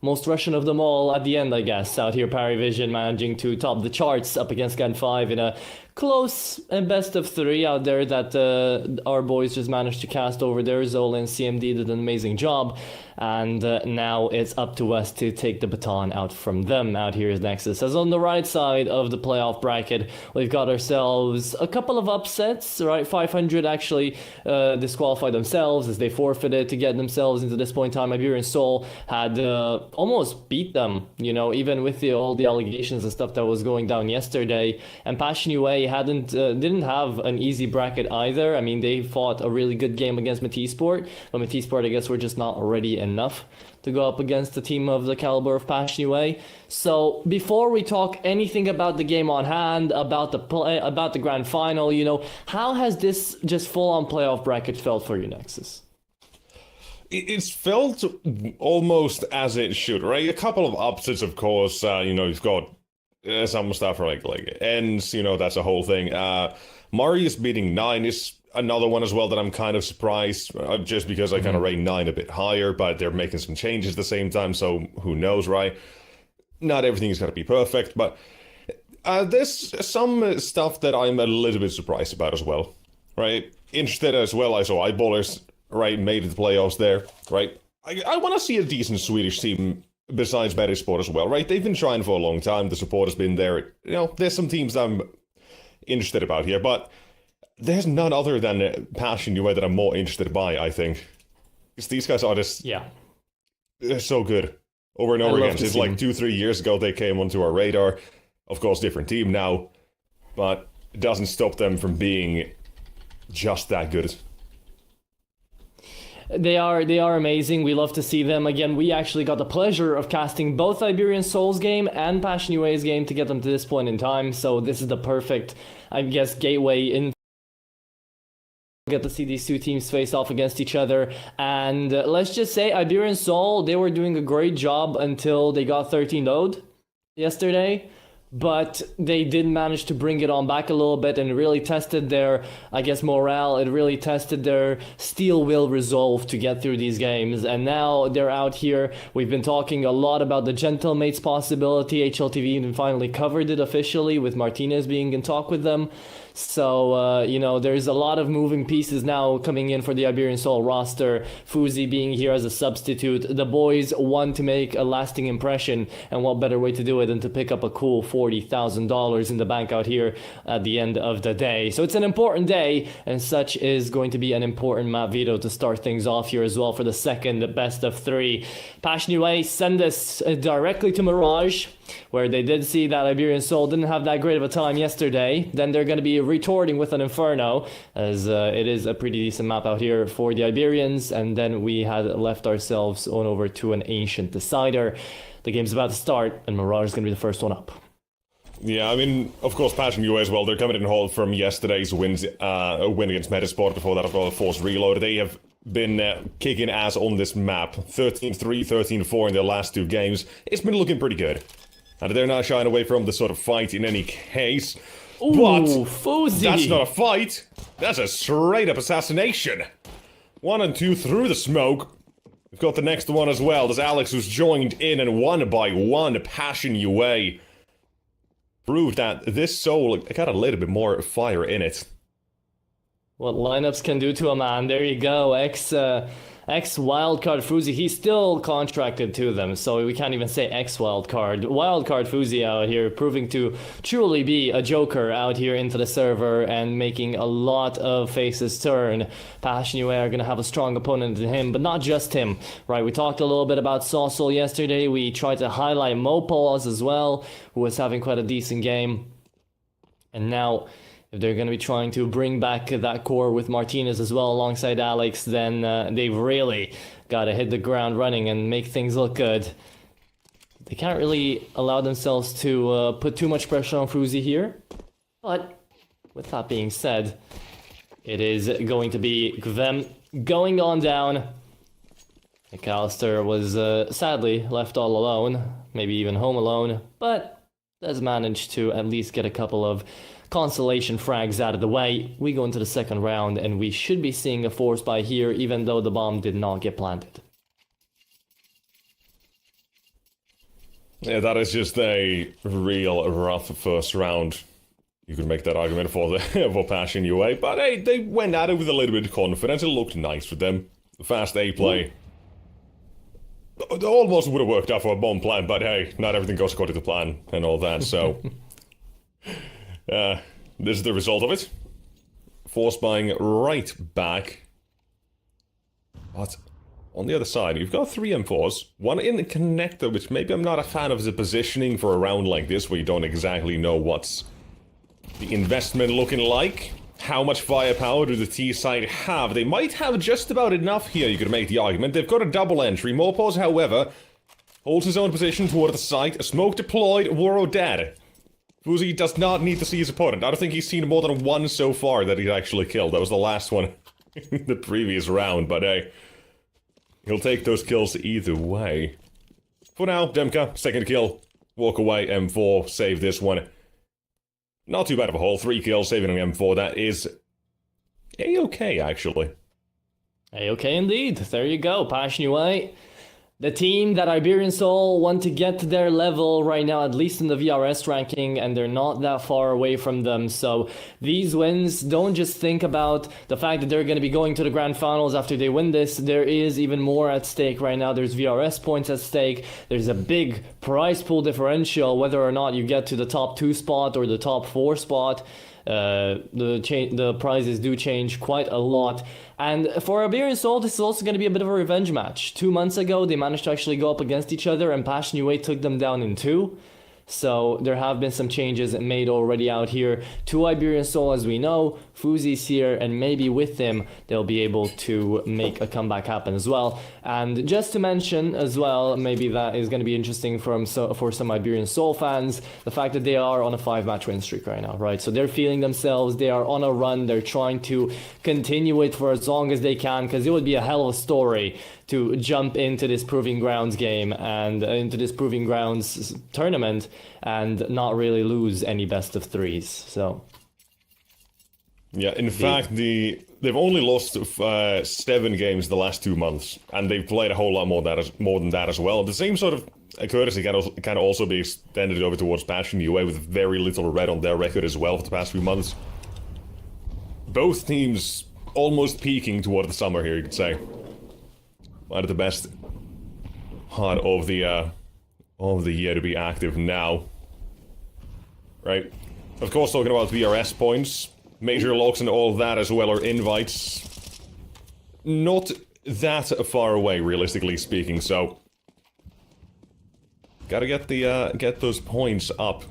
Speaker 3: most Russian of them all at the end, I guess, out here. Parivision managing to top the charts up against Gen 5 in a close and best of 3 out there that our boys just managed to cast over there. Zola and CMD did an amazing job, and now it's up to us to take the baton out from them. Out here is Nexus. As on the right side of the playoff bracket, we've got ourselves a couple of upsets, right? 500 actually disqualified themselves as they forfeited to get themselves into this point in time. Iberian Soul had almost beat them, you know, even with all the allegations and stuff that was going down yesterday. And Passion UA didn't have an easy bracket either. I mean, they fought a really good game against Matesport, but Matesport, I guess, were just not ready enough to go up against a team of the caliber of Passion UA. So before we talk anything about the game on hand, about the play, about the grand final, you know, how has this just full-on playoff bracket felt for you, Nexus?
Speaker 4: It's felt almost as it should, right? A couple of upsets, of course. You know, you've got some stuff like ends, you know, that's a whole thing. Marius beating 9 is another one as well that I'm kind of surprised, just because I kind of rate 9 a bit higher, but they're making some changes at the same time, so who knows, right? Not everything is going to be perfect, but there's some stuff that I'm a little bit surprised about as well, right? Interested as well, I saw Eyeballers, right, made the playoffs there, right? I want to see a decent Swedish team besides Metasport as well, right? They've been trying for a long time, the support has been there. You know, there's some teams I'm interested about here, but there's none other than Passion UA that I'm more interested by, I think. Because these guys are just...
Speaker 3: Yeah.
Speaker 4: They're so good. Over and over again. It's like 2-3 years ago they came onto our radar. Of course, different team now. But it doesn't stop them from being just that good.
Speaker 3: They are amazing. We love to see them. Again, we actually got the pleasure of casting both Iberian Soul's game and Passion UA's game to get them to this point in time. So this is the perfect, I guess, gateway in. Get to see these two teams face off against each other. And let's just say Iberian Soul, they were doing a great job until they got 13-0'd yesterday. But they did manage to bring it on back a little bit and really tested their, I guess, morale. It really tested their steel will resolve to get through these games. And now they're out here. We've been talking a lot about the Gentlemates possibility. HLTV even finally covered it officially with Martinez being in talk with them. So, you know, there's a lot of moving pieces now coming in for the Iberian Soul roster. Fuzi being here as a substitute. The boys want to make a lasting impression, and what better way to do it than to pick up a cool $40,000 in the bank out here at the end of the day. So it's an important day, and such is going to be an important map veto to start things off here as well for the second best of 3. Passion UA send us directly to Mirage, where they did see that Iberian Soul didn't have that great of a time yesterday. Then they're going to be retorting with an Inferno, as it is a pretty decent map out here for the Iberians. And then we had left ourselves on over to an Ancient Decider. The game's about to start, and Mirage is going to be the first one up.
Speaker 4: Yeah, I mean, of course, Passion UA as well. They're coming in hard from yesterday's win against Metasport. Before that, of course, Force Reload. They have been kicking ass on this map. 13-3, 13-4 in their last 2 games. It's been looking pretty good. And they're not shying away from the sort of fight in any case.
Speaker 3: Ooh,
Speaker 4: but
Speaker 3: Fuzi.
Speaker 4: That's not a fight. That's a straight-up assassination. 1 and 2 through the smoke. We've got the next one as well. There's Alex who's joined in, and one by one, Passion UA proved that this Soul got a little bit more fire in it.
Speaker 3: What lineups can do to a man. There you go. Ex wildcard Fuzi. He's still contracted to them, so we can't even say ex wildcard. Wildcard Fuzi out here, proving to truly be a joker out here into the server and making a lot of faces turn. Passion UA are gonna have a strong opponent in him, but not just him. Right? We talked a little bit about Saucel yesterday. We tried to highlight Mopause as well, who was having quite a decent game, and now, if they're going to be trying to bring back that core with Martinez as well alongside Alex, then they've really got to hit the ground running and make things look good. They can't really allow themselves to put too much pressure on Fuzi here. But with that being said, it is going to be them going on down. McAllister was sadly left all alone, maybe even home alone, but does manage to at least get a couple of consolation frags out of the way. We go into the second round, and we should be seeing a force buy here, even though the bomb did not get planted.
Speaker 4: Yeah, that is just a real rough first round. You could make that argument for the for Passion UA, but hey, they went at it with a little bit of confidence. It looked nice for them. Fast A play. It almost would have worked out for a bomb plan, but hey, not everything goes according to plan and all that, so... this is the result of it. Force buying right back. But on the other side, you've got 3 M4s. One in the connector, which maybe I'm not a fan of the positioning for a round like this, where you don't exactly know what's the investment looking like. How much firepower do the T side have? They might have just about enough here, you could make the argument. They've got a double entry. Mopause, however, holds his own position toward the site. A smoke deployed, Woro dead. Fuzi does not need to see his opponent. I don't think he's seen more than one so far that he's actually killed. That was the last one in the previous round, but hey, he'll take those kills either way. For now, Demka, second kill. Walk away, M4, save this one. Not too bad of a haul. 3 kills, saving an M4. That is A-okay, actually.
Speaker 3: A-okay indeed. There you go, Passion UA. The team that Iberian Soul want to get to their level right now, at least in the VRS ranking, and they're not that far away from them. So these wins, don't just think about the fact that they're going to be going to the grand finals after they win this. There is even more at stake right now. There's VRS points at stake. There's a big prize pool differential, whether or not you get to the top 2 spot or the top 4 spot. The prizes do change quite a lot. And for Iberian Soul, this is also going to be a bit of a revenge match. 2 months ago, they managed to actually go up against each other, and Passion UA took them down in 2. So there have been some changes made already out here to Iberian Soul, as we know. Fuzi's here, and maybe with him, they'll be able to make a comeback happen as well. And just to mention as well, maybe that is going to be interesting for some Iberian Soul fans, the fact that they are on a 5-match win streak right now, right? So they're feeling themselves, they are on a run, they're trying to continue it for as long as they can, because it would be a hell of a story to jump into this Proving Grounds game and into this Proving Grounds tournament and not really lose any best of 3s. So
Speaker 4: yeah, in fact, they've only lost 7 games the last 2 months, and they've played a whole lot more than that as well. The same sort of courtesy can also be extended over towards Passion UA, with very little red on their record as well for the past few months. Both teams almost peaking toward the summer here, you could say. One of the best part of the year to be active now, right? Of course, talking about VRS points, major locks and all that as well, or invites. Not that far away, realistically speaking. So, gotta get those points up.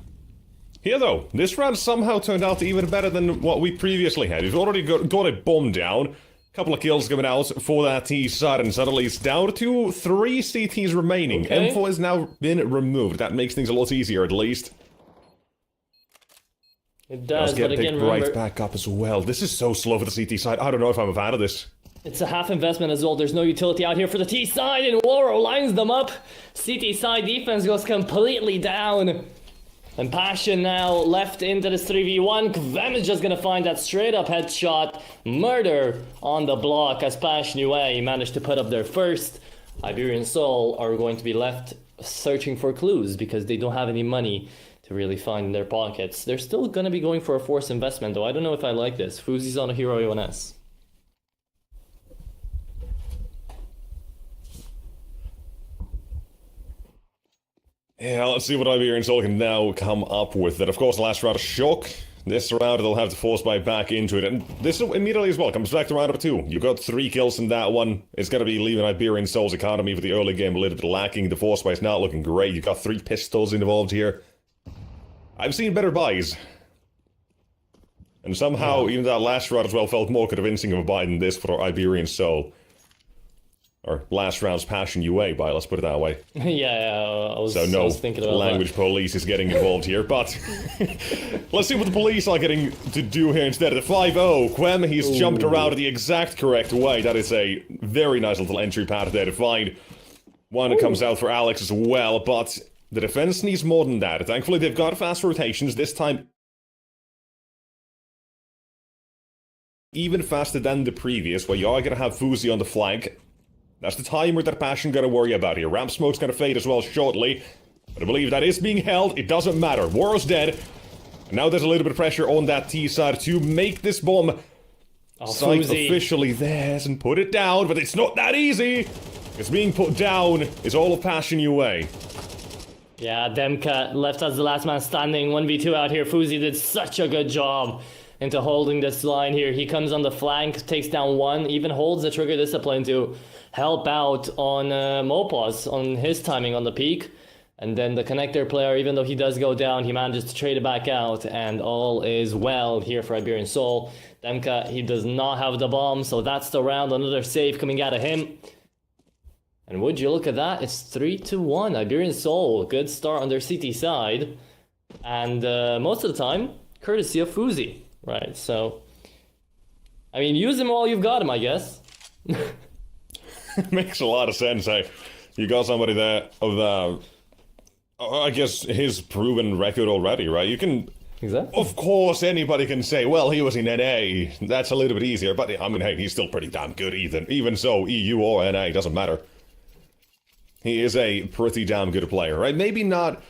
Speaker 4: Here though, this round somehow turned out even better than what we previously had. We've already got a bomb down. Couple of kills coming out for that T side, and suddenly it's down to 3 CTs remaining.
Speaker 3: Okay.
Speaker 4: M4 has now been removed. That makes things a lot easier, at least.
Speaker 3: it does,
Speaker 4: Let's get
Speaker 3: but again,
Speaker 4: picked right
Speaker 3: remember,
Speaker 4: back up as well. This is so slow for the CT side. I don't know if I'm a fan of this.
Speaker 3: it's a half investment as well. There's no utility out here for the T side, and Woro lines them up. CT side defense goes completely down. And Passion now left into this 3v1. Kvem is just gonna find that straight up headshot. Murder on the block as Passion UA managed to put up their first Iberian Soul are going to be left searching for clues because they don't have any money to really find in their pockets. They're still going to be going for a forced investment, though. I don't know if I like this. Fuzi's on a Hero A1S.
Speaker 4: Yeah, let's see what Iberian Soul can now come up with. That, of course, last round of Shock. This round, they'll have to force buy back into it. And this immediately as well comes back to round number 2. You got 3 kills in that one. It's going to be leaving Iberian Soul's economy for the early game a little bit lacking. The force buy is not looking great. You got 3 pistols involved here. I've seen better buys. And somehow, even that last round as well felt more convincing of a buy than this for Iberian Soul. Or last round's Passion UA buy, let's put it that way.
Speaker 3: Yeah, I was thinking about
Speaker 4: language
Speaker 3: that.
Speaker 4: police is getting involved here, but let's see what the police are getting to do here instead. The 5-0, Quem, he's jumped around the exact correct way. That is a very nice little entry path there to find. One that comes out for Alex as well, but the defense needs more than that. Thankfully, they've got fast rotations, this time even faster than the previous, where you are going to have Fuzi on the flank. That's the timer that Passion gotta worry about here. Ramp smoke's gonna fade as well shortly. But I believe that is being held. It doesn't matter. Warro's dead. And now there's a little bit of pressure on that T side to make this bomb site officially theirs and put it down. But it's not that easy. It's being put down. It's all of Passion UA.
Speaker 3: Yeah, Demka left as the last man standing. 1v2 out here. Fuzi did such a good job into holding this line here. He comes on the flank, takes down one, even holds the trigger discipline to help out on Mopaz, on his timing on the peak. And then the connector player, even though he does go down, he manages to trade it back out, and all is well here for Iberian Soul. Demka, he does not have the bomb, so that's the round. Another save coming out of him. And would you look at that, it's 3-1. Iberian Soul, good start on their CT side. And most of the time, courtesy of Fuzi. Right, so... I mean, use him while you've got him, I guess.
Speaker 4: Makes a lot of sense, eh? You got somebody there of I guess his proven record already, right? You can...
Speaker 3: Exactly.
Speaker 4: Of course, anybody can say, well, he was in NA. That's a little bit easier, but I mean, hey, he's still pretty damn good, even so, EU or NA, doesn't matter. He is a pretty damn good player, right? Maybe not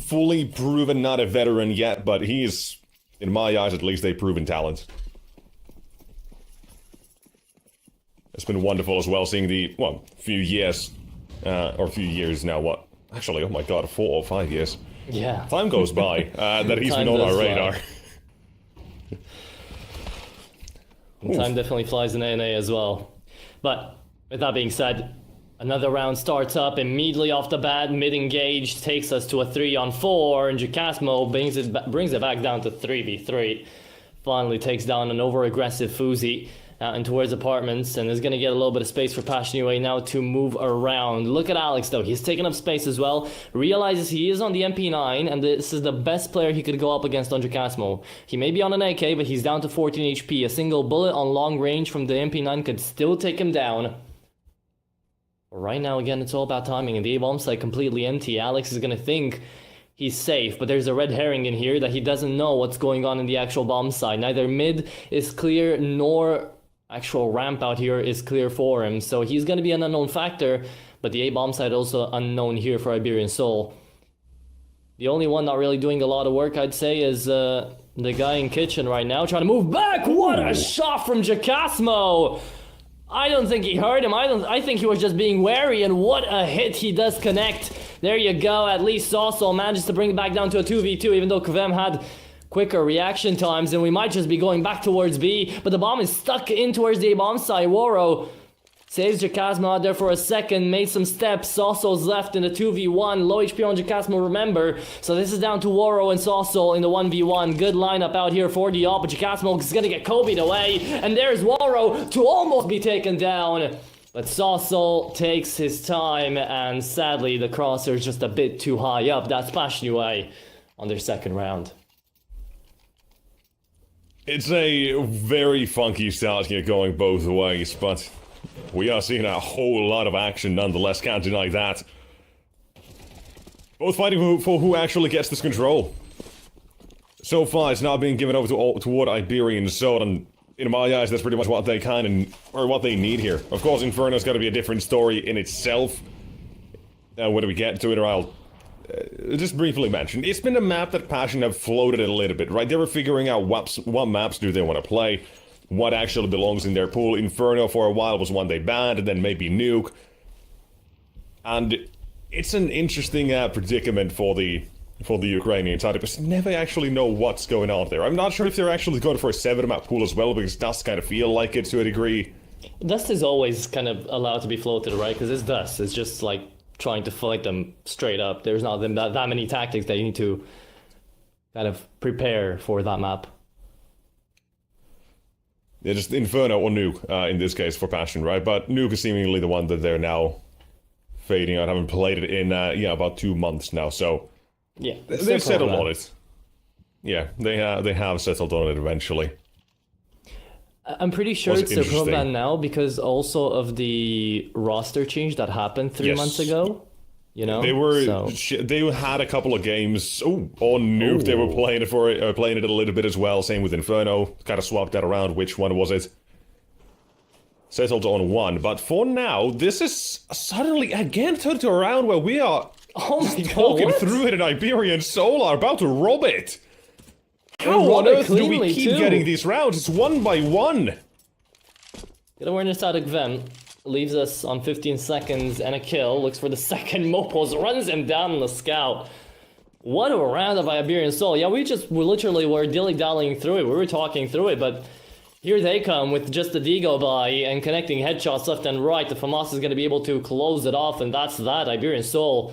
Speaker 4: fully proven, not a veteran yet, but he's, in my eyes at least, a proven talent. It's been wonderful as well seeing the, well, few years now, what? Actually, oh my god, 4 or 5 years.
Speaker 3: Yeah.
Speaker 4: Time goes by that he's been on our radar.
Speaker 3: Time definitely flies in NA as well. But, with that being said, another round starts up immediately off the bat, mid-engaged, takes us to a 3-on-4, and Jacasmo brings it back down to 3v3. Finally takes down an over-aggressive Fuzi out and towards apartments, and is going to get a little bit of space for Passion UA now to move around. Look at Alex, though. He's taking up space as well. Realizes he is on the MP9, and this is the best player he could go up against on Jacasmo. He may be on an AK, but he's down to 14 HP. A single bullet on long range from the MP9 could still take him down. Right now, again, it's all about timing, and the A-bomb site completely empty. Alex is going to think he's safe, but there's a red herring in here that he doesn't know what's going on in the actual bomb site. Neither mid is clear, nor actual ramp out here is clear for him. So he's going to be an unknown factor, but the A-bomb site also unknown here for Iberian Soul. The only one not really doing a lot of work, I'd say, is the guy in kitchen right now, trying to move back. What a shot from Jacasmo! I don't think he heard him. I think he was just being wary, and what a hit he does connect. There you go. At least Sauce manages to bring it back down to a 2v2, even though Kvem had quicker reaction times, and we might just be going back towards B, but the bomb is stuck in towards the A-bomb side. Warro saves Jacasmo out there for a second, made some steps. Sauce's left in the 2v1, low HP on Jacasmo, remember, so this is down to Warro and Sauce in the 1v1. Good lineup out here for the op, but Jacasmo is gonna get Kobe'd away, and there's Warro to almost be taken down. But Sauce takes his time, and sadly the crosshair is just a bit too high up. That's Passion UA on their second round.
Speaker 4: It's a very funky start here going both ways, but we are seeing a whole lot of action nonetheless, can't deny that. Both fighting for who actually gets this control. So far, it's now being given over toward Iberian Soul, and in my eyes, that's pretty much what they or what they need here. Of course, Inferno's got to be a different story in itself. Whether we get to it, or I'll just briefly mention, it's been a map that Passion have floated a little bit, right? They were figuring out what maps do they want to play, what actually belongs in their pool. Inferno for a while was one they banned, and then maybe Nuke. And it's an interesting predicament for the Ukrainian side, because they never actually know what's going on there. I'm not sure if they're actually going for a 7-map pool as well, because it does kind of feel like it to a degree.
Speaker 3: Dust is always kind of allowed to be floated, right? Because it's Dust. It's just like trying to fight them straight up. There's not that many tactics that you need to kind of prepare for that map.
Speaker 4: Yeah, just Inferno or Nuke in this case for Passion, right? But Nuke is seemingly the one that they're now fading out. I haven't played it in about 2 months now, so
Speaker 3: yeah,
Speaker 4: they've settled on it. Yeah, they have settled on it eventually.
Speaker 3: I'm pretty sure it's their pro ban now because also of the roster change that happened 3 months ago. You know, they had a couple of games. On Nuke, they were playing it a little bit as well. Same with Inferno. Kind of swapped that around. Which one was it? Settled on one, but for now, this is suddenly again turned around where we are poking through it, and Iberian Soul are about to rob it. How on earth do we keep getting these rounds? It's 1 by 1. Good awareness out of Vem. Leaves us on 15 seconds and a kill. Looks for the second. Mopos runs him down on the scout. What a round of Iberian Soul. Yeah, we literally were dilly-dallying through it. We were talking through it, but here they come with just the Deagle by and connecting headshots left and right. The FAMAS is going to be able to close it off, and that's that. Iberian Soul,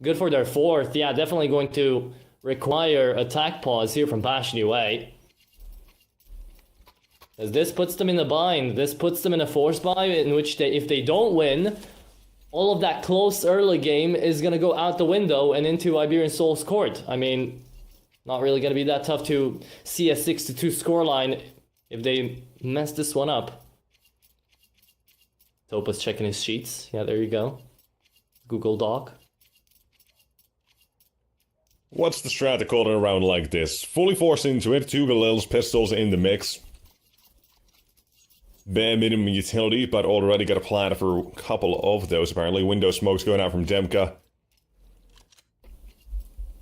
Speaker 3: good for their 4th. Yeah, definitely going to require attack pause here from Passion UA. As this puts them in a bind. This puts them in a force buy in which if they don't win, all of that close early game is going to go out the window and into Iberian Soul's court. I mean, not really going to be that tough to see a 6-2 scoreline if they mess this one up. Topa's checking his sheets. Yeah, there you go. Google Doc.
Speaker 4: What's the strat to call it around like this? Fully forced into it, 2 Galil's pistols in the mix. Bare minimum utility, but already got a plan for a couple of those, apparently. Window smokes going out from Demka.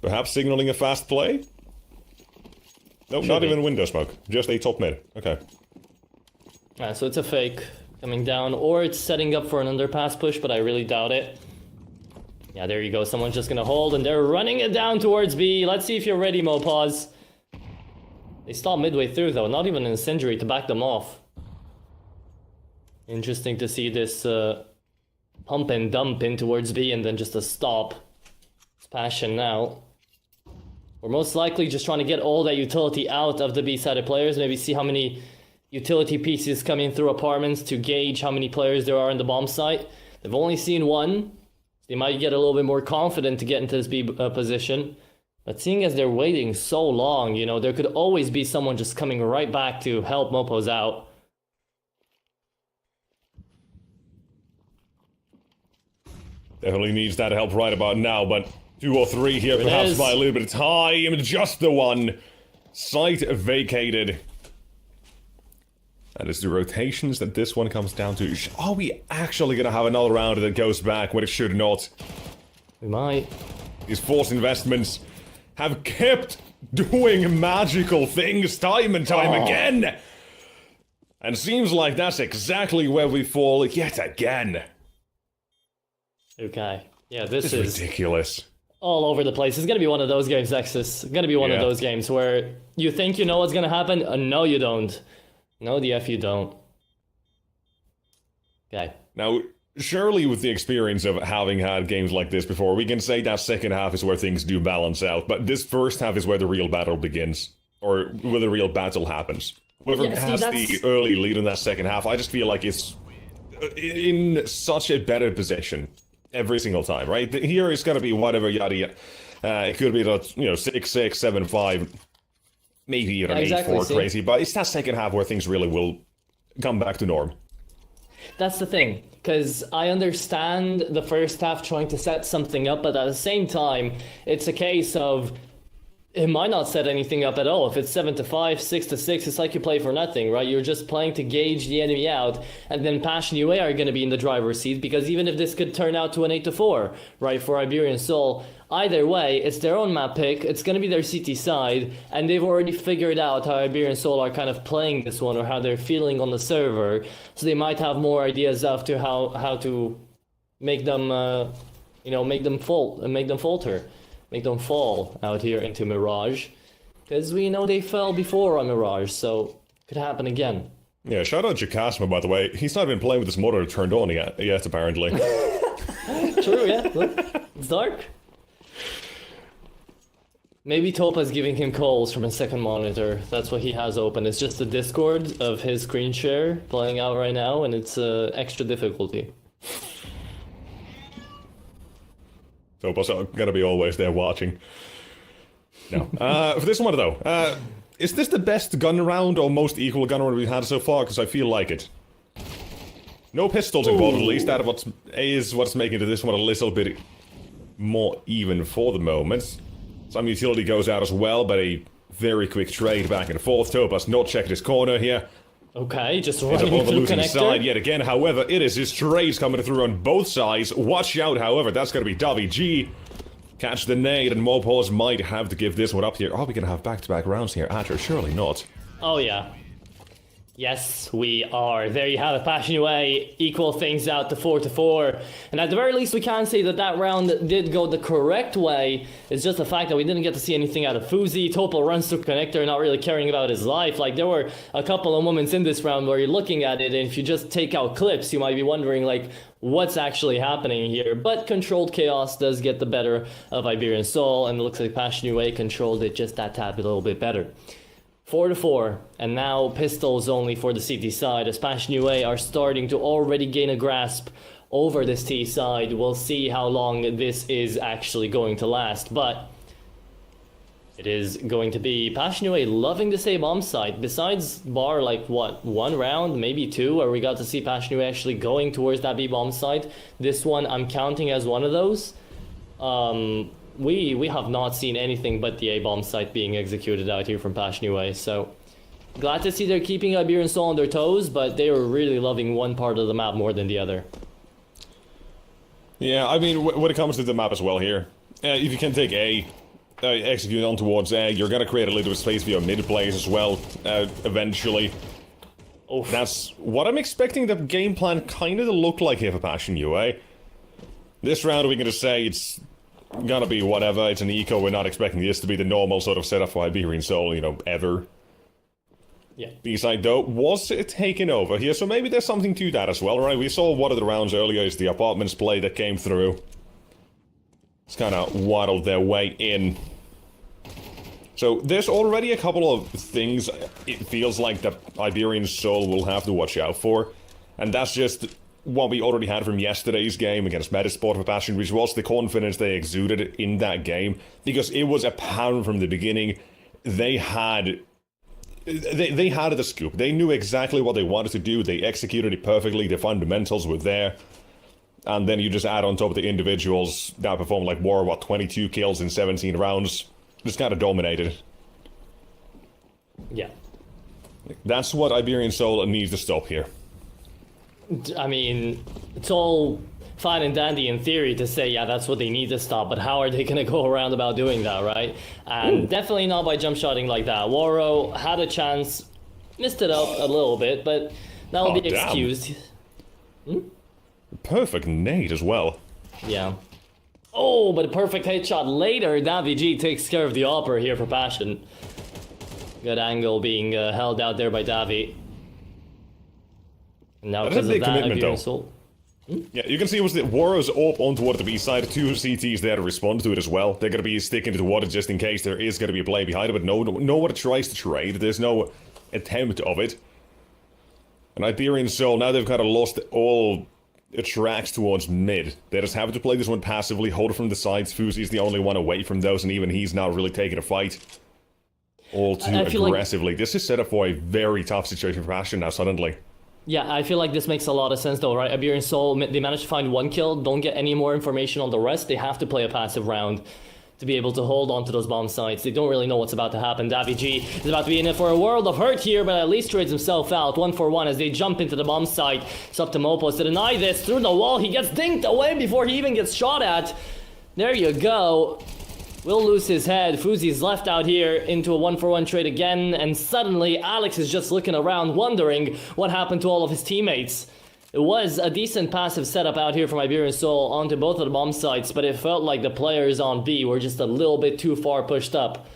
Speaker 4: Perhaps signaling a fast play? Nope, not even window smoke. Just a top mid. Okay.
Speaker 3: So it's a fake coming down, or it's setting up for an underpass push, but I really doubt it. Yeah, there you go. Someone's just gonna hold, and they're running it down towards B. Let's see if you're ready, Mopaz. They stop midway through, though. Not even an incendiary to back them off. Interesting to see this pump and dump in towards B, and then just a stop. It's Passion now. We're most likely just trying to get all that utility out of the B-sided players. Maybe see how many utility pieces coming through apartments to gauge how many players there are in the bomb site. They've only seen one. They might get a little bit more confident to get into this B position. But seeing as they're waiting so long, you know, there could always be someone just coming right back to help Mopos out.
Speaker 4: Definitely needs that help right about now, but 2 or 3 here, perhaps by a little bit of time. Just the one. Site vacated. And it's the rotations that this one comes down to. Are we actually going to have another round that goes back when it should not?
Speaker 3: We might.
Speaker 4: These forced investments have kept doing magical things time and time again. And seems like that's exactly where we fall yet again.
Speaker 3: Okay. Yeah, this is
Speaker 4: ridiculous.
Speaker 3: All over the place. It's going to be one of those games, Nexus. It's going to be one of those games where you think you know what's going to happen. No, you don't. No, the F you don't. Okay.
Speaker 4: Now, surely with the experience of having had games like this before, we can say that second half is where things do balance out, but this first half is where the real battle begins. Or where the real battle happens. Whoever has the early lead in that second half, I just feel like it's in such a better position every single time, right? Here it's going to be whatever, yada yada. It could be, 6-6, 7-5, maybe even 8-4 crazy, but it's that second half where things really will come back to norm.
Speaker 3: That's the thing, because I understand the first half trying to set something up, but at the same time, it's a case of it might not set anything up at all. If it's 7-5, 6-6, it's like you play for nothing, right? You're just playing to gauge the enemy out, and then Passion UA are going to be in the driver's seat, because even if this could turn out to an 8-4, right, for Iberian Soul, either way, it's their own map pick, it's going to be their CT side, and they've already figured out how Iberian Soul are kind of playing this one, or how they're feeling on the server, so they might have more ideas as to how to make them, make them falter. Make them fall out here into Mirage. Because we know they fell before on Mirage, so could happen again.
Speaker 4: Yeah, shout out Jakasma, by the way. He's not even playing with his motor turned on yet apparently.
Speaker 3: True, yeah. Look, it's dark. Maybe Topa's giving him calls from a second monitor. That's what he has open. It's just the Discord of his screen share playing out right now, and it's extra difficulty.
Speaker 4: So I'm gonna be always there watching. No. For this one though, is this the best gun round or most equal gun round we've had so far? Because I feel like it. No pistols involved, at least. That is what's making this one a little bit more even for the moment. Some utility goes out as well, but a very quick trade back and forth. Topaz not checking his corner here.
Speaker 3: Okay, just
Speaker 4: Ends up
Speaker 3: running through
Speaker 4: losing
Speaker 3: connector.
Speaker 4: side yet again. However, it is his trades coming through on both sides. Watch out, however, that's going to be Davi G. Catch the nade, and Mopause might have to give this one up here. Are we going to have back-to-back rounds here, Asher? Surely not.
Speaker 3: Oh yeah. Yes, we are. There you have it. Passion UA equal things out to 4-4. And at the very least, we can say that that round did go the correct way. It's just the fact that we didn't get to see anything out of Fuzi. Topal runs through connector, not really caring about his life. Like, there were a couple of moments in this round where you're looking at it, and if you just take out clips, you might be wondering, like, what's actually happening here. But controlled chaos does get the better of Iberian Soul, and it looks like Passion UA controlled it just that tad a little bit better. 4-4, and now pistols only for the CT side, as Passion UA are starting to already gain a grasp over this T side. We'll see how long this is actually going to last, but it is going to be Passion UA loving this A bomb site. Besides bar, like, what, one round, maybe two, where we got to see Passion UA actually going towards that B bomb site. This one I'm counting as one of those. We have not seen anything but the A-bomb site being executed out here from Passion UA, so glad to see they're keeping Iberian Soul on their toes, but they were really loving one part of the map more than the other.
Speaker 4: Yeah, I mean, when it comes to the map as well here, if you can take A, execute on towards A, you're gonna create a little bit of space for your mid plays as well, eventually.
Speaker 3: Oof.
Speaker 4: That's what I'm expecting the game plan kind of to look like here for Passion UA. This round we're gonna say it's gonna be whatever, it's an eco, we're not expecting this to be the normal sort of setup for Iberian Soul, ever.
Speaker 3: Yeah.
Speaker 4: B-side though, was it taken over here, so maybe there's something to that as well, right? We saw one of the rounds earlier is the apartments play that came through. It's kind of waddled their way in. So there's already a couple of things it feels like that Iberian Soul will have to watch out for, and that's just what we already had from yesterday's game against Metasport for Passion, which was the confidence they exuded in that game, because it was apparent from the beginning they had the scoop. They knew exactly what they wanted to do, they executed it perfectly, the fundamentals were there, and then you just add on top of the individuals that performed like War, 22 kills in 17 rounds, just kind of dominated.
Speaker 3: Yeah.
Speaker 4: That's what Iberian Soul needs to stop here.
Speaker 3: I mean, it's all fine and dandy in theory to say, yeah, that's what they need to stop, but how are they going to go around about doing that, right? And definitely not by jump shotting like that. Waro had a chance, missed it up a little bit, but that will be excused.
Speaker 4: Perfect nade as well.
Speaker 3: Yeah. Oh, but a perfect headshot later. Davi G takes care of the opera here for Passion. Good angle being held out there by Davi. Now,
Speaker 4: That's a big commitment, though.
Speaker 3: Soul.
Speaker 4: Yeah, you can see it was the Warriors up on toward the B side. Two CTs there to respond to it as well. They're going to be sticking to the water just in case there is going to be a play behind it, but no one tries to trade. There's no attempt of it. And Iberian Soul, now they've kind of lost all tracks towards mid. They're just having to play this one passively, hold it from the sides. Fuzi's the only one away from those, and even he's not really taking a fight all too aggressively. This is set up for a very tough situation for Passion now, suddenly.
Speaker 3: Yeah, I feel like this makes a lot of sense though, right? Iberian Soul, they managed to find one kill, don't get any more information on the rest, they have to play a passive round to be able to hold on to those bomb sites. They don't really know what's about to happen. Davy is about to be in it for a world of hurt here, but at least trades himself out 1-for-1 as they jump into the bomb site. It's up to Mopos to deny this through the wall. He gets dinked away before he even gets shot at. There you go. Will lose his head. Fuzi's left out here into a 1-for-1 trade again, and suddenly Alex is just looking around wondering what happened to all of his teammates. It was a decent passive setup out here from Iberian Soul onto both of the bomb sites, but it felt like the players on B were just a little bit too far pushed up.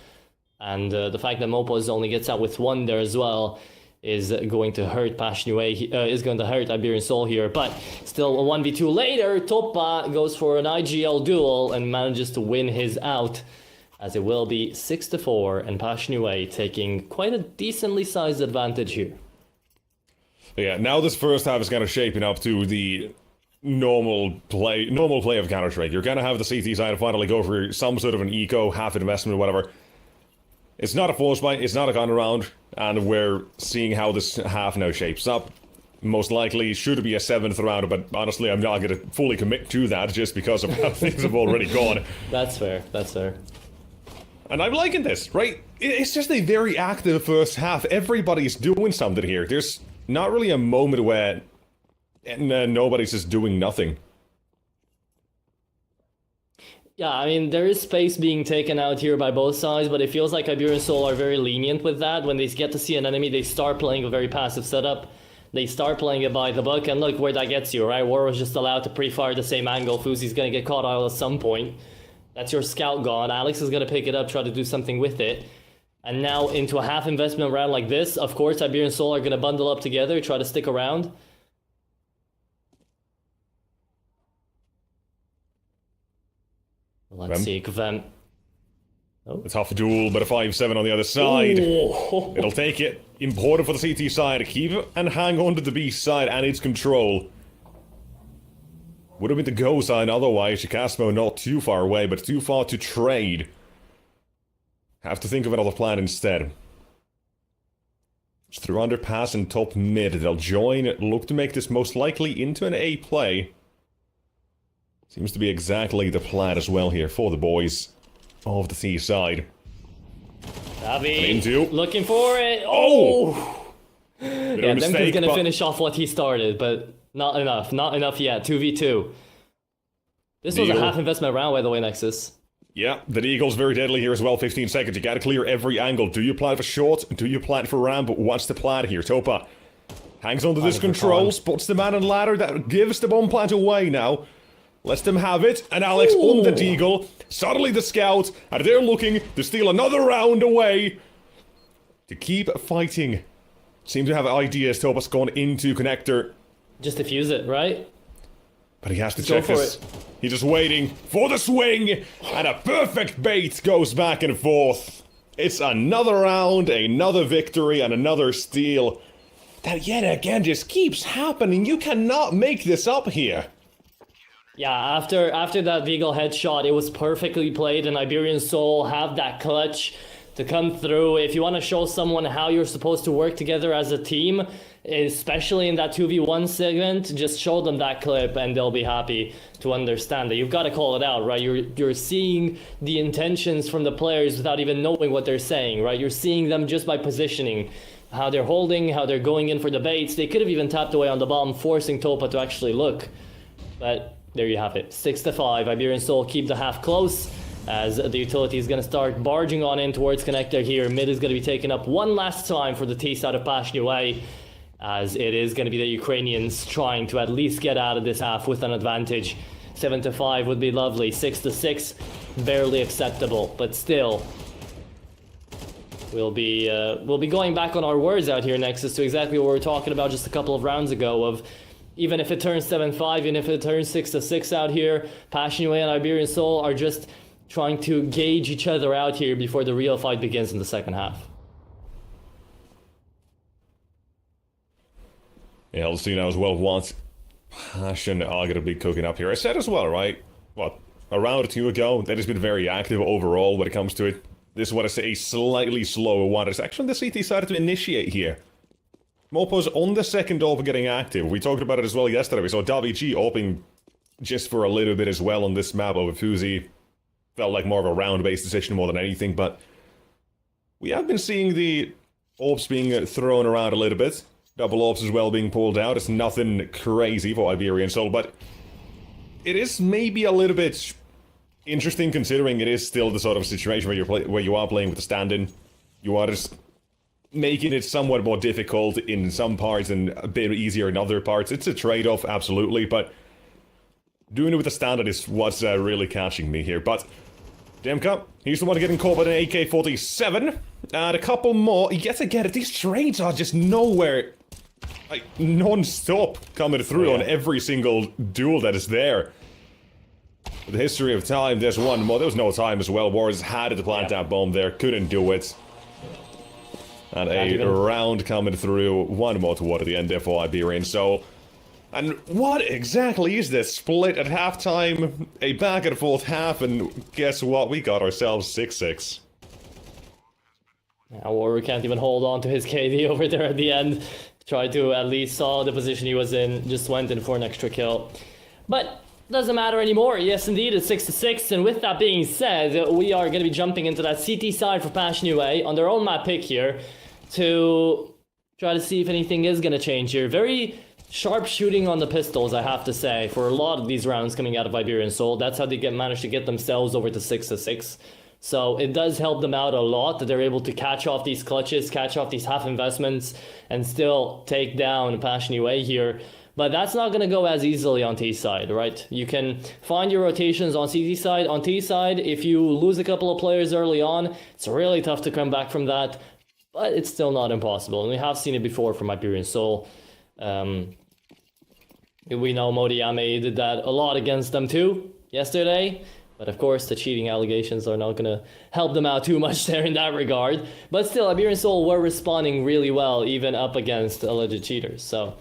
Speaker 3: And the fact that Mopos only gets out with 1 there as well is going to hurt is going to hurt Iberian Soul here. But still, a 1v2 later, Topa goes for an IGL duel and manages to win his out, as it will be 6-4, and Pashnue taking quite a decently sized advantage here.
Speaker 4: Yeah, now this first half is kind of shaping up to the normal play of Counter-Strike. You're going to have the CT side finally go for some sort of an eco, half investment, whatever. It's not a force fight, it's not a gun round, and we're seeing how this half now shapes up. Most likely should be a 7th round, but honestly I'm not going to fully commit to that just because of how things have already gone.
Speaker 3: That's fair, that's fair.
Speaker 4: And I'm liking this, right? It's just a very active first half. Everybody's doing something here. There's not really a moment where nobody's just doing nothing.
Speaker 3: Yeah, I mean, there is space being taken out here by both sides, but it feels like Iberian Soul are very lenient with that. When they get to see an enemy, they start playing a very passive setup. They start playing it by the book, and look where that gets you, right? War was just allowed to pre-fire the same angle. Fuzi's gonna get caught out at some point. That's your scout gone. Alex is gonna pick it up, try to do something with it. And now into a half investment round like this, of course, Iberian Soul are going to bundle up together, try to stick around. Let's see, Kven. Oh.
Speaker 4: A tough duel, but a 5-7 on the other side. Ooh. It'll take it. Important for the CT side to keep and hang on to the B side and its control. Would have been the go side otherwise. Chicasmo not too far away, but too far to trade. Have to think of another plan instead. Just through underpass and top mid. They'll join, look to make this most likely into an A play. Seems to be exactly the plan as well here for the boys of the C side.
Speaker 3: Davi, looking for it. Oh! Yeah, Demka's gonna finish off what he started, but not enough. Not enough yet. 2v2. This was a half investment round, by the way, Nexus.
Speaker 4: Yeah, the Eagle's very deadly here as well. 15 seconds. You gotta clear every angle. Do you plan for short? Do you plan for ramp? What's the plan here? Topa hangs onto this control, spots the man on ladder that gives the bomb plant away now. Lets them have it, and Alex on the Deagle. Suddenly the scout, and they're looking to steal another round away. To keep fighting. Seem to have ideas. Topa's gone into connector.
Speaker 3: Just defuse it, right?
Speaker 4: But he has to check this. He's just waiting for the swing, and a perfect bait goes back and forth. It's another round, another victory, and another steal. That yet again just keeps happening. You cannot make this up here.
Speaker 3: Yeah, after that Deagle headshot, it was perfectly played, and Iberian Soul have that clutch to come through. If you want to show someone how you're supposed to work together as a team, especially in that 2v1 segment, just show them that clip and they'll be happy to understand that. You've got to call it out, right? You're seeing the intentions from the players without even knowing what they're saying, right? You're seeing them just by positioning, how they're holding, how they're going in for the baits. They could have even tapped away on the bomb, forcing Topa to actually look. But there you have it. 6-5. Iberian Soul keep the half close, as the utility is going to start barging on in towards connector here. Mid is going to be taken up one last time for the T side of Pashnue, as it is going to be the Ukrainians trying to at least get out of this half with an advantage. 7-5 would be lovely. 6-6, barely acceptable, but still. We'll be going back on our words out here, Nexus, to exactly what we were talking about just a couple of rounds ago of even if it turns 7-5, even if it turns 6-6 out here, Pashnue and Iberian Soul are just trying to gauge each other out here before the real fight begins in the second half.
Speaker 4: Yeah, let's see now as well what Passion are going to be cooking up here. I said as well, right? What, a round or two ago, that has been very active overall when it comes to it. This is what I say, a slightly slower one. It's actually the CT started to initiate here. Mopo's on the second AWP getting active. We talked about it as well yesterday. We saw WG AWPing just for a little bit as well on this map over Fuzi. felt like more of a round-based decision more than anything, but we have been seeing the orbs being thrown around a little bit. Double orbs as well being pulled out. It's nothing crazy for Iberian Soul, but it is maybe a little bit interesting considering it is still the sort of situation where you are playing with the stand-in. You are just making it somewhat more difficult in some parts and a bit easier in other parts. It's a trade-off, absolutely, but doing it with the stand-in is what's really catching me here. But Demka, he's the one getting caught by an AK-47, and a couple more. Yet again, these trades are just nowhere, like, non-stop coming through on every single duel that is there. The history of time, there's one more. There was no time as well. Warriors had to plant that bomb there, couldn't do it. And a round coming through, one more toward the end there for Iberian Soul. And what exactly is this? Split at halftime, a back and forth half, and guess what? We got ourselves 6-6.
Speaker 3: Yeah, Warrior can't even hold on to his KD over there at the end. Tried to at least saw the position he was in, just went in for an extra kill. But doesn't matter anymore. Yes, indeed, it's 6-6. And with that being said, we are going to be jumping into that CT side for Passion UA on their own map pick here to try to see if anything is going to change here. Very sharp shooting on the pistols, I have to say, for a lot of these rounds coming out of Iberian Soul. That's how they managed to get themselves over to 6-6. So it does help them out a lot that they're able to catch off these clutches, catch off these half investments, and still take down Passion UA here. But that's not going to go as easily on T side, right? You can find your rotations on CT side. On T side, if you lose a couple of players early on, it's really tough to come back from that. But it's still not impossible. And we have seen it before from Iberian Soul. We know Modiyame did that a lot against them too yesterday. But of course, the cheating allegations are not going to help them out too much there in that regard. But still, Iberian Soul were responding really well, even up against alleged cheaters. So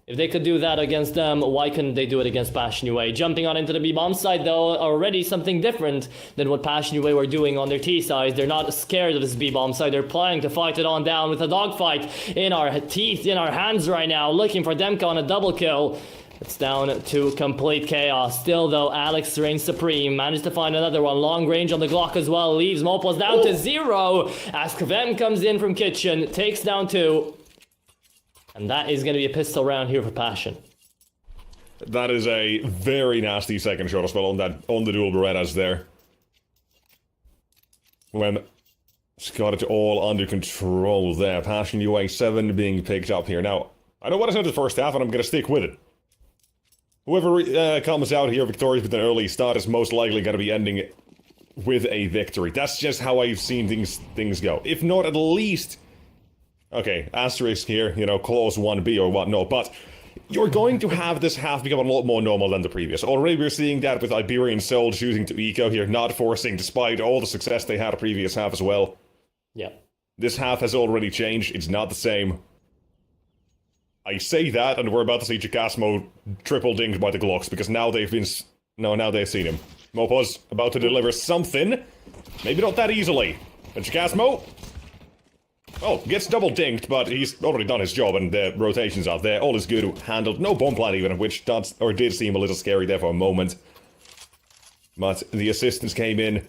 Speaker 3: if they could do that against them, why couldn't they do it against Passion UA? Jumping on into the B-bomb side, though, already something different than what Passion UA were doing on their T side. They're not scared of this B-bomb side. They're planning to fight it on down with a dogfight in our teeth, in our hands right now, looking for Demka on a double kill. It's down to complete chaos. Still, though, Alex reigns supreme. Managed to find another one. Long range on the Glock as well. Leaves Mopos down to 0. As Kvem comes in from kitchen. Takes down 2. And that is going to be a pistol round here for Passion.
Speaker 4: That is a very nasty second shot as well on the dual Berettas there. When it's got it all under control there. Passion UA 7 being picked up here. Now, I know what I said in the first half, and I'm going to stick with it. Whoever comes out here victorious with an early start is most likely going to be ending it with a victory. That's just how I've seen things go. If not, at least... Okay, asterisk here, you know, clause 1B or whatnot, but you're going to have this half become a lot more normal than the previous. Already we're seeing that with Iberian Soul choosing to eco here, not forcing, despite all the success they had a previous half as well.
Speaker 3: Yeah.
Speaker 4: This half has already changed, it's not the same. I say that, and we're about to see Chikasmo triple dinged by the Glocks, because now they've been... No, now they've seen him. Mopo's about to deliver something. Maybe not that easily. And Chikasmo... Oh, gets double dinked, but he's already done his job, and the rotations out there. All is good, handled. No bomb plant even, which did seem a little scary there for a moment. But the assistance came in.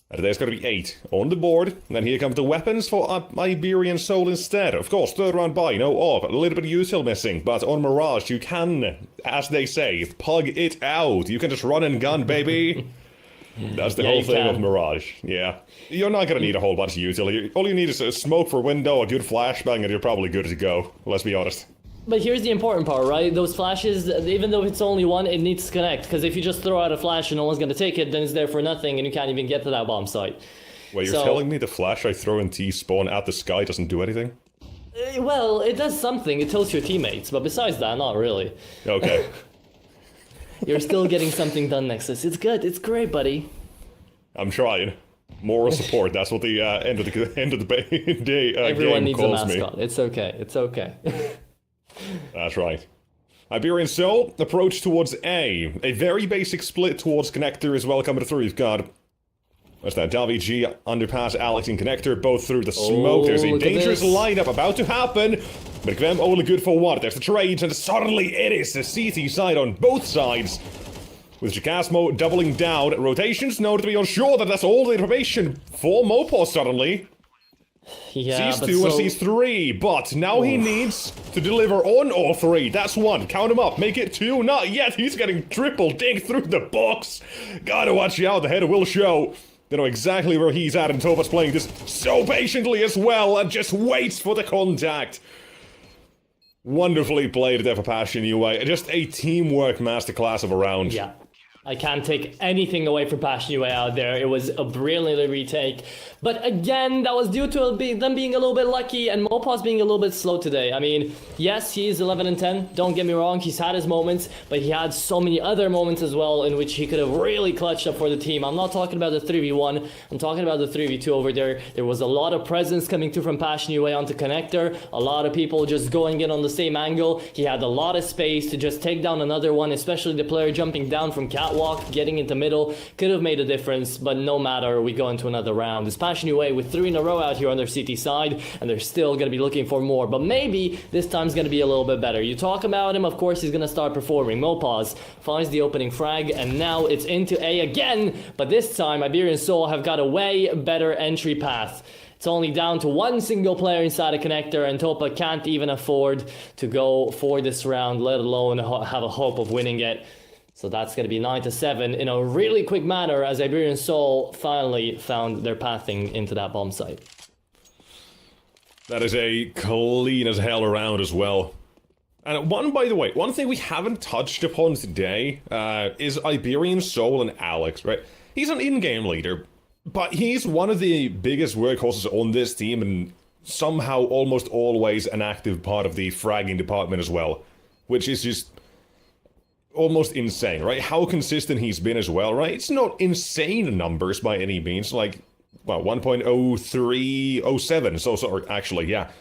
Speaker 4: And there's going to be 8 on the board. And then here come the weapons for Iberian Soul instead. Of course, third round buy, no orb. A little bit of util missing, but on Mirage you can, as they say, pug it out. You can just run and gun, baby. That's the whole thing of Mirage, yeah. You're not going to need a whole bunch of utility. All you need is a smoke for window, a good flashbang, and you're probably good to go. Let's be honest.
Speaker 3: But here's the important part, right? Those flashes, even though it's only one, it needs to connect. Because if you just throw out a flash and no one's going to take it, then it's there for nothing and you can't even get to that bomb site.
Speaker 4: Wait, you're telling me the flash I throw in T-spawn at the sky doesn't do anything?
Speaker 3: Well, it does something. It tells your teammates. But besides that, not really.
Speaker 4: Okay.
Speaker 3: You're still getting something done, Nexus. It's good. It's great, buddy.
Speaker 4: I'm trying. Moral support. That's what the end of the day
Speaker 3: Everyone
Speaker 4: game
Speaker 3: needs
Speaker 4: calls
Speaker 3: a mascot.
Speaker 4: me.
Speaker 3: It's okay. It's okay.
Speaker 4: That's right. Iberian Soul, approach towards A. A very basic split towards connector as well coming through. You've got... What's that? Davi G, underpass, Alex, and connector, both through the smoke. There's a dangerous lineup about to happen. But Kvem only good for what? There's the trades, and suddenly it is the CT side on both sides. with Jacasmo doubling down. Rotations noted to be unsure that that's all the information for Mopos suddenly.
Speaker 3: Yeah,
Speaker 4: Sees
Speaker 3: but
Speaker 4: 2 and
Speaker 3: so...
Speaker 4: sees 3, but now he needs to deliver on all 3. That's 1. Count him up. Make it 2. Not yet. He's getting triple dig through the box. Gotta watch out. The header will show. They know exactly where he's at, and Topa's playing this so patiently as well, and just waits for the contact. Wonderfully played there for Passion UA. Just a teamwork masterclass of a round.
Speaker 3: Yeah. I can't take anything away from Passion UA out there. It was a brilliant retake. But again, that was due to them being a little bit lucky and Mopos being a little bit slow today. I mean, yes, he's 11 and 10. Don't get me wrong, he's had his moments, but he had so many other moments as well in which he could have really clutched up for the team. I'm not talking about the 3v1. I'm talking about the 3v2 over there. There was a lot of presence coming through from Passion UA onto connector. A lot of people just going in on the same angle. He had a lot of space to just take down another one, especially the player jumping down from catwalk, getting into middle. Could have made a difference, but no matter, we go into another round. It's Passion UA with 3 in a row out here on their CT side, and they're still going to be looking for more, but maybe this time's going to be a little bit better. You talk about him, of course he's going to start performing. Mopos finds the opening frag, and now it's into A again, but this time Iberian Soul have got a way better entry path. It's only down to 1 single player inside a connector, and Topa can't even afford to go for this round, let alone have a hope of winning it. So that's going to be 9-7 in a really quick manner as Iberian Soul finally found their pathing into that bomb site.
Speaker 4: That is a clean as hell round as well. And by the way, one thing we haven't touched upon today is Iberian Soul and Alex, right? He's an in-game leader, but he's one of the biggest workhorses on this team and somehow almost always an active part of the fragging department as well, which is just almost insane, right? How consistent he's been as well, right? It's not insane numbers by any means, like, well, 1.0307, so actually, yeah,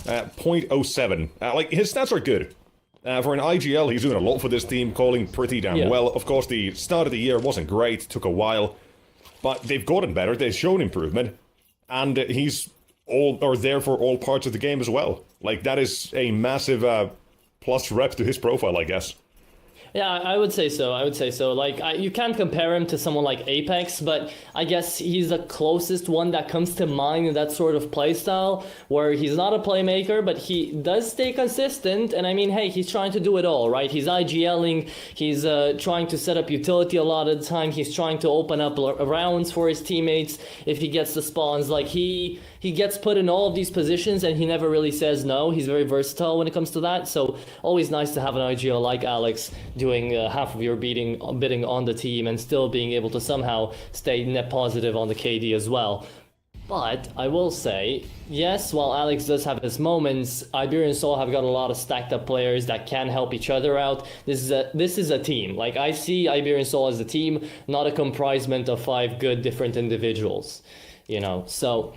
Speaker 4: 0.07. Like, his stats are good. For an IGL, he's doing a lot for this team, calling pretty damn well. Of course, the start of the year wasn't great, took a while, but they've gotten better, they've shown improvement, and he's there for all parts of the game as well. Like, that is a massive plus rep to his profile, I guess.
Speaker 3: Yeah, I would say so. Like, you can't compare him to someone like Apex, but I guess he's the closest one that comes to mind in that sort of playstyle, where he's not a playmaker, but he does stay consistent, and I mean, hey, he's trying to do it all, right? He's IGLing, he's trying to set up utility a lot of the time, he's trying to open up rounds for his teammates if he gets the spawns. Like, he gets put in all of these positions, and he never really says no. He's very versatile when it comes to that, so always nice to have an IGL like Alex doing half of your bidding on the team and still being able to somehow stay net positive on the KD as well. But I will say, yes, while Alex does have his moments, Iberian Soul have got a lot of stacked up players that can help each other out. This is a team. Like, I see Iberian Soul as a team, not a comprisement of 5 good different individuals, you know. So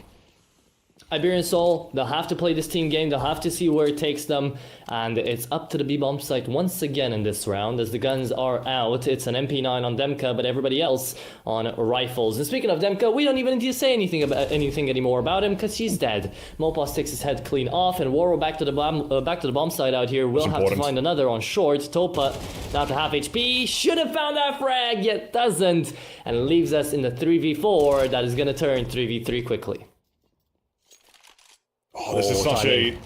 Speaker 3: Iberian Soul, they'll have to play this team game, they'll have to see where it takes them, and it's up to the B-bomb site once again in this round as the guns are out. It's an MP9 on Demka, but everybody else on rifles. And speaking of Demka, we don't even need to say anything anymore about him because he's dead. Mopos takes his head clean off, and Waro back to the bomb site out here. We'll have to find another on short. Topa down to half HP, should have found that frag, yet doesn't, and leaves us in the 3v4 that is going to turn 3v3 quickly.
Speaker 4: Oh, this is such a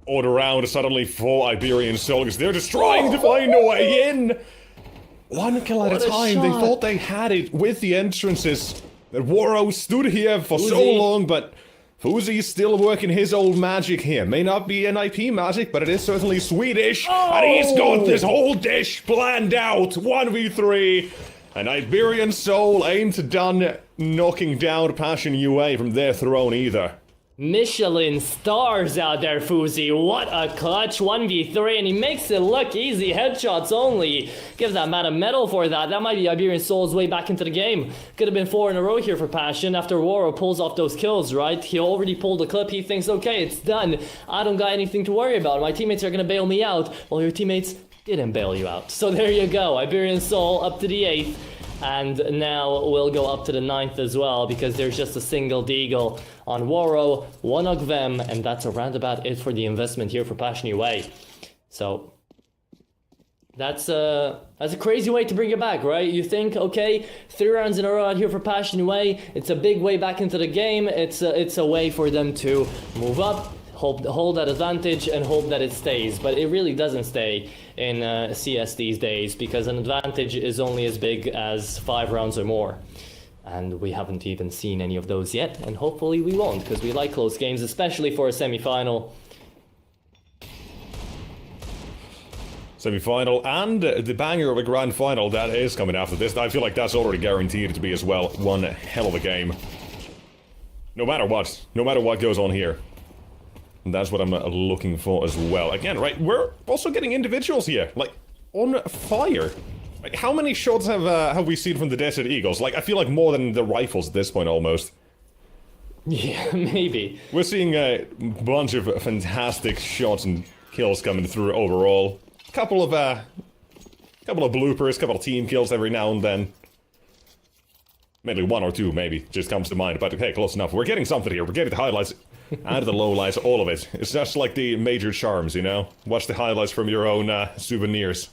Speaker 4: odd round suddenly for Iberian Soul, because they're just trying to find a way in. 1 kill at a time. They thought they had it with the entrances. That Waro stood here for so long, but Fuzi's still working his old magic here. May not be NIP magic, but it is certainly Swedish. And he's got this whole dish planned out. 1v3. And Iberian Soul ain't done knocking down Passion UA from their throne either.
Speaker 3: Michelin stars out there, Fuzi. What a clutch 1v3, and he makes it look easy. Headshots only. Give that man a medal for that. That might be Iberian Soul's way back into the game. Could have been 4 in a row here for Passion after Waro pulls off those kills, right? He already pulled the clip. He thinks, okay, it's done. I don't got anything to worry about. My teammates are going to bail me out. Well, your teammates didn't bail you out. So there you go. Iberian Soul up to the 8th. And now we'll go up to the 9th as well, because there's just a single deagle on Waro, 1 of them, and that's around about it for the investment here for Passion UA. So That's a crazy way to bring it back, right? You think, okay, 3 rounds in a row out here for Passion Way. It's a big way back into the game. It's a way for them to move up, hold that advantage, and hope that it stays. But it really doesn't stay in CS these days, because an advantage is only as big as 5 rounds or more. And we haven't even seen any of those yet, and hopefully we won't, because we like close games, especially for a semi-final.
Speaker 4: Semi-final and the banger of a grand final that is coming after this. I feel like that's already guaranteed to be as well one hell of a game. No matter what goes on here. And that's what I'm looking for as well. Again, right, we're also getting individuals here, like, on fire. Like, how many shots have we seen from the Desert Eagles? Like, I feel like more than the rifles at this point, almost.
Speaker 3: Yeah, maybe.
Speaker 4: We're seeing a bunch of fantastic shots and kills coming through overall. Couple of bloopers, couple of team kills every now and then. Maybe 1 or 2, maybe, just comes to mind. But hey, close enough. We're getting something here. We're getting the highlights and the lowlights, all of it. It's just like the major charms, you know? Watch the highlights from your own souvenirs.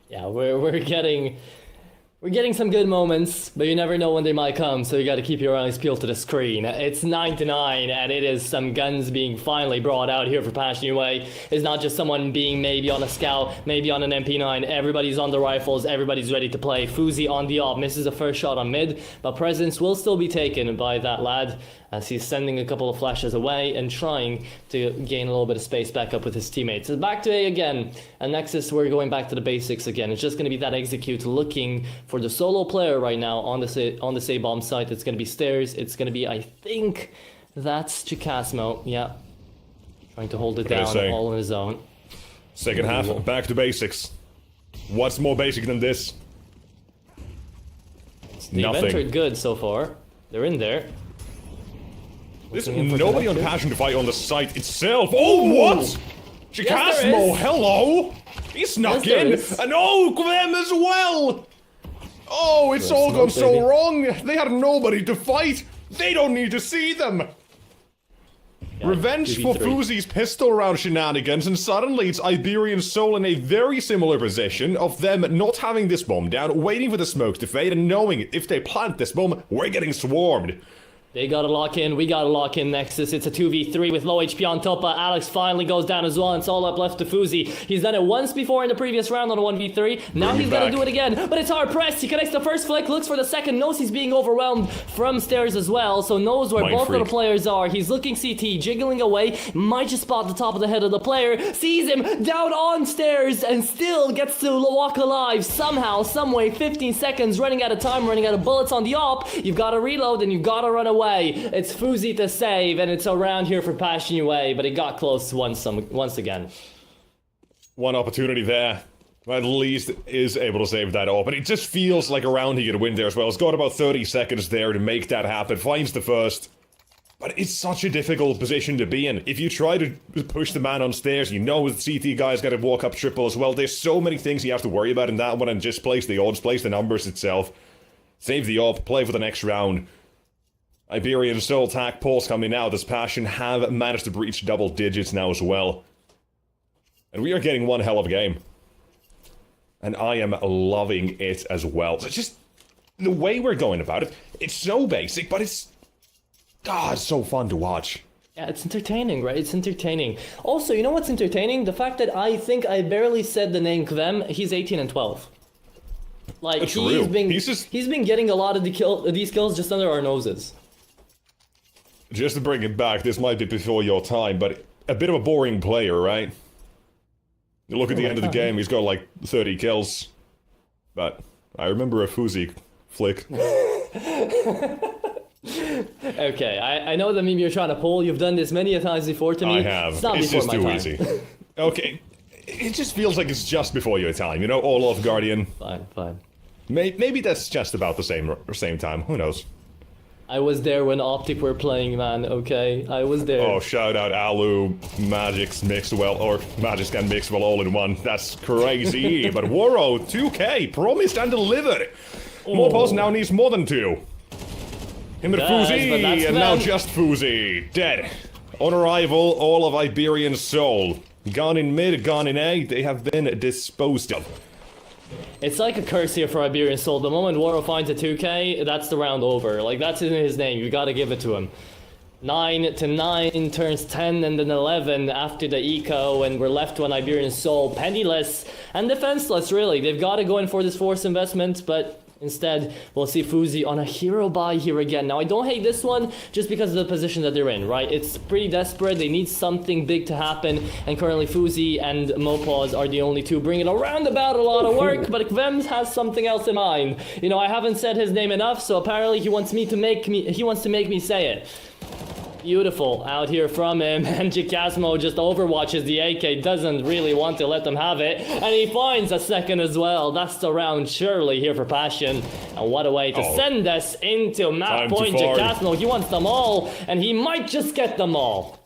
Speaker 3: Yeah, we're getting some good moments, but you never know when they might come, so you gotta keep your eyes peeled to the screen. It's 9-9, and it is some guns being finally brought out here for Passion UA. It's not just someone being maybe on a scout, maybe on an MP9. Everybody's on the rifles, everybody's ready to play. Fuzi on the op, misses the first shot on mid, but presence will still be taken by that lad, as he's sending a couple of flashes away and trying to gain a little bit of space back up with his teammates. So back to A again, and Nexus, we're going back to the basics again. It's just going to be that execute, looking for the solo player right now on the A-bomb site. It's going to be Stairs. It's going to be, I think, that's Chikasmo. Yeah, trying to hold it down all on his own.
Speaker 4: Second half, back to basics. What's more basic than this?
Speaker 3: They've
Speaker 4: Nothing.
Speaker 3: entered good so far. They're in there.
Speaker 4: There's nobody on Passion to fight on the site itself. Oh, what? Chikasmo, hello? He snuck in. And oh, them as well. Oh, it's all gone so wrong. They had nobody to fight. They don't need to see them. Yeah, revenge for Fuzi's pistol round shenanigans, and suddenly it's Iberian Soul in a very similar position of them not having this bomb down, waiting for the smokes to fade, and knowing if they plant this bomb, we're getting swarmed.
Speaker 3: They gotta lock in, we gotta lock in Nexus. It's a 2v3 with low HP on top. Alex finally goes down as well, and it's all up left to Fuzi. He's done it once before in the previous round on a 1v3. Now he's gonna do it again, but it's hard pressed. He connects the first flick, looks for the second, knows he's being overwhelmed from Stairs as well, so knows where both of the players are. He's looking CT, jiggling away, might just spot the top of the head of the player, sees him down on Stairs, and still gets to walk alive somehow, someway. 15 seconds, running out of time, running out of bullets on the op. You've gotta reload and you've gotta run away. It's Fuzi to save, and it's around here for Passion UA, but it got close once again.
Speaker 4: One opportunity there. At least is able to save that up, and it just feels like a round he could win there as well. It's got about 30 seconds there to make that happen. Finds the first. But it's such a difficult position to be in. If you try to push the man on Stairs, you know the CT guy's got to walk up triple as well. There's so many things you have to worry about in that one, and just place the odds, place the numbers itself. Save the op, play for the next round. Iberian Soul attack pulse coming out as Passion have managed to breach double digits now as well. And we are getting one hell of a game. And I am loving it as well. So just the way we're going about it, it's so basic, but it's so fun to watch.
Speaker 3: Yeah, it's entertaining, right? It's entertaining. Also, you know what's entertaining? The fact that I think I barely said the name Kvem, he's 18 and 12. Like, he's been getting a lot of these kills just under our noses.
Speaker 4: Just to bring it back, this might be before your time, but a bit of a boring player, right? You look at the end of the game, he's got like 30 kills. But I remember a Fuzi flick.
Speaker 3: Okay, I know the meme you're trying to pull. You've done this many a times before to me.
Speaker 4: I have. It's just too easy. Okay, it just feels like it's just before your time, you know? All off Guardian.
Speaker 3: Fine.
Speaker 4: Maybe that's just about the same time. Who knows?
Speaker 3: I was there when Optic were playing, man, okay? I was there.
Speaker 4: Oh, shout out Alu, Magic's mixed well, or Magic's can mix well all in one. That's crazy. But Waro, 2K, promised and delivered. Morpos now needs more than 2. Him and Fuzi, and now just Fuzi. Dead. On arrival, all of Iberian Soul. Gone in mid, gone in A, they have been disposed of.
Speaker 3: It's like a curse here for Iberian Soul. The moment Waro finds a 2k, that's the round over. Like, that's in his name. You gotta give it to him. 9 to 9 turns 10 and then 11 after the eco, and we're left to an Iberian Soul penniless and defenseless, really. They've got to go in for this force investment, but instead we'll see Fuzi on a hero buy here again. Now, I don't hate this one just because of the position that they're in, right? It's pretty desperate. They need something big to happen, and currently Fuzi and Mopaz are the only two bringing around about a lot of work, but Kvems has something else in mind. You know, I haven't said his name enough, so apparently he wants to make me say it. Beautiful out here from him, and Jacasmo just overwatches the AK, doesn't really want to let them have it, and he finds a second as well. That's the round surely here for Passion, and what a way to send us into map point. Jacasmo, he wants them all, and he might just get them all.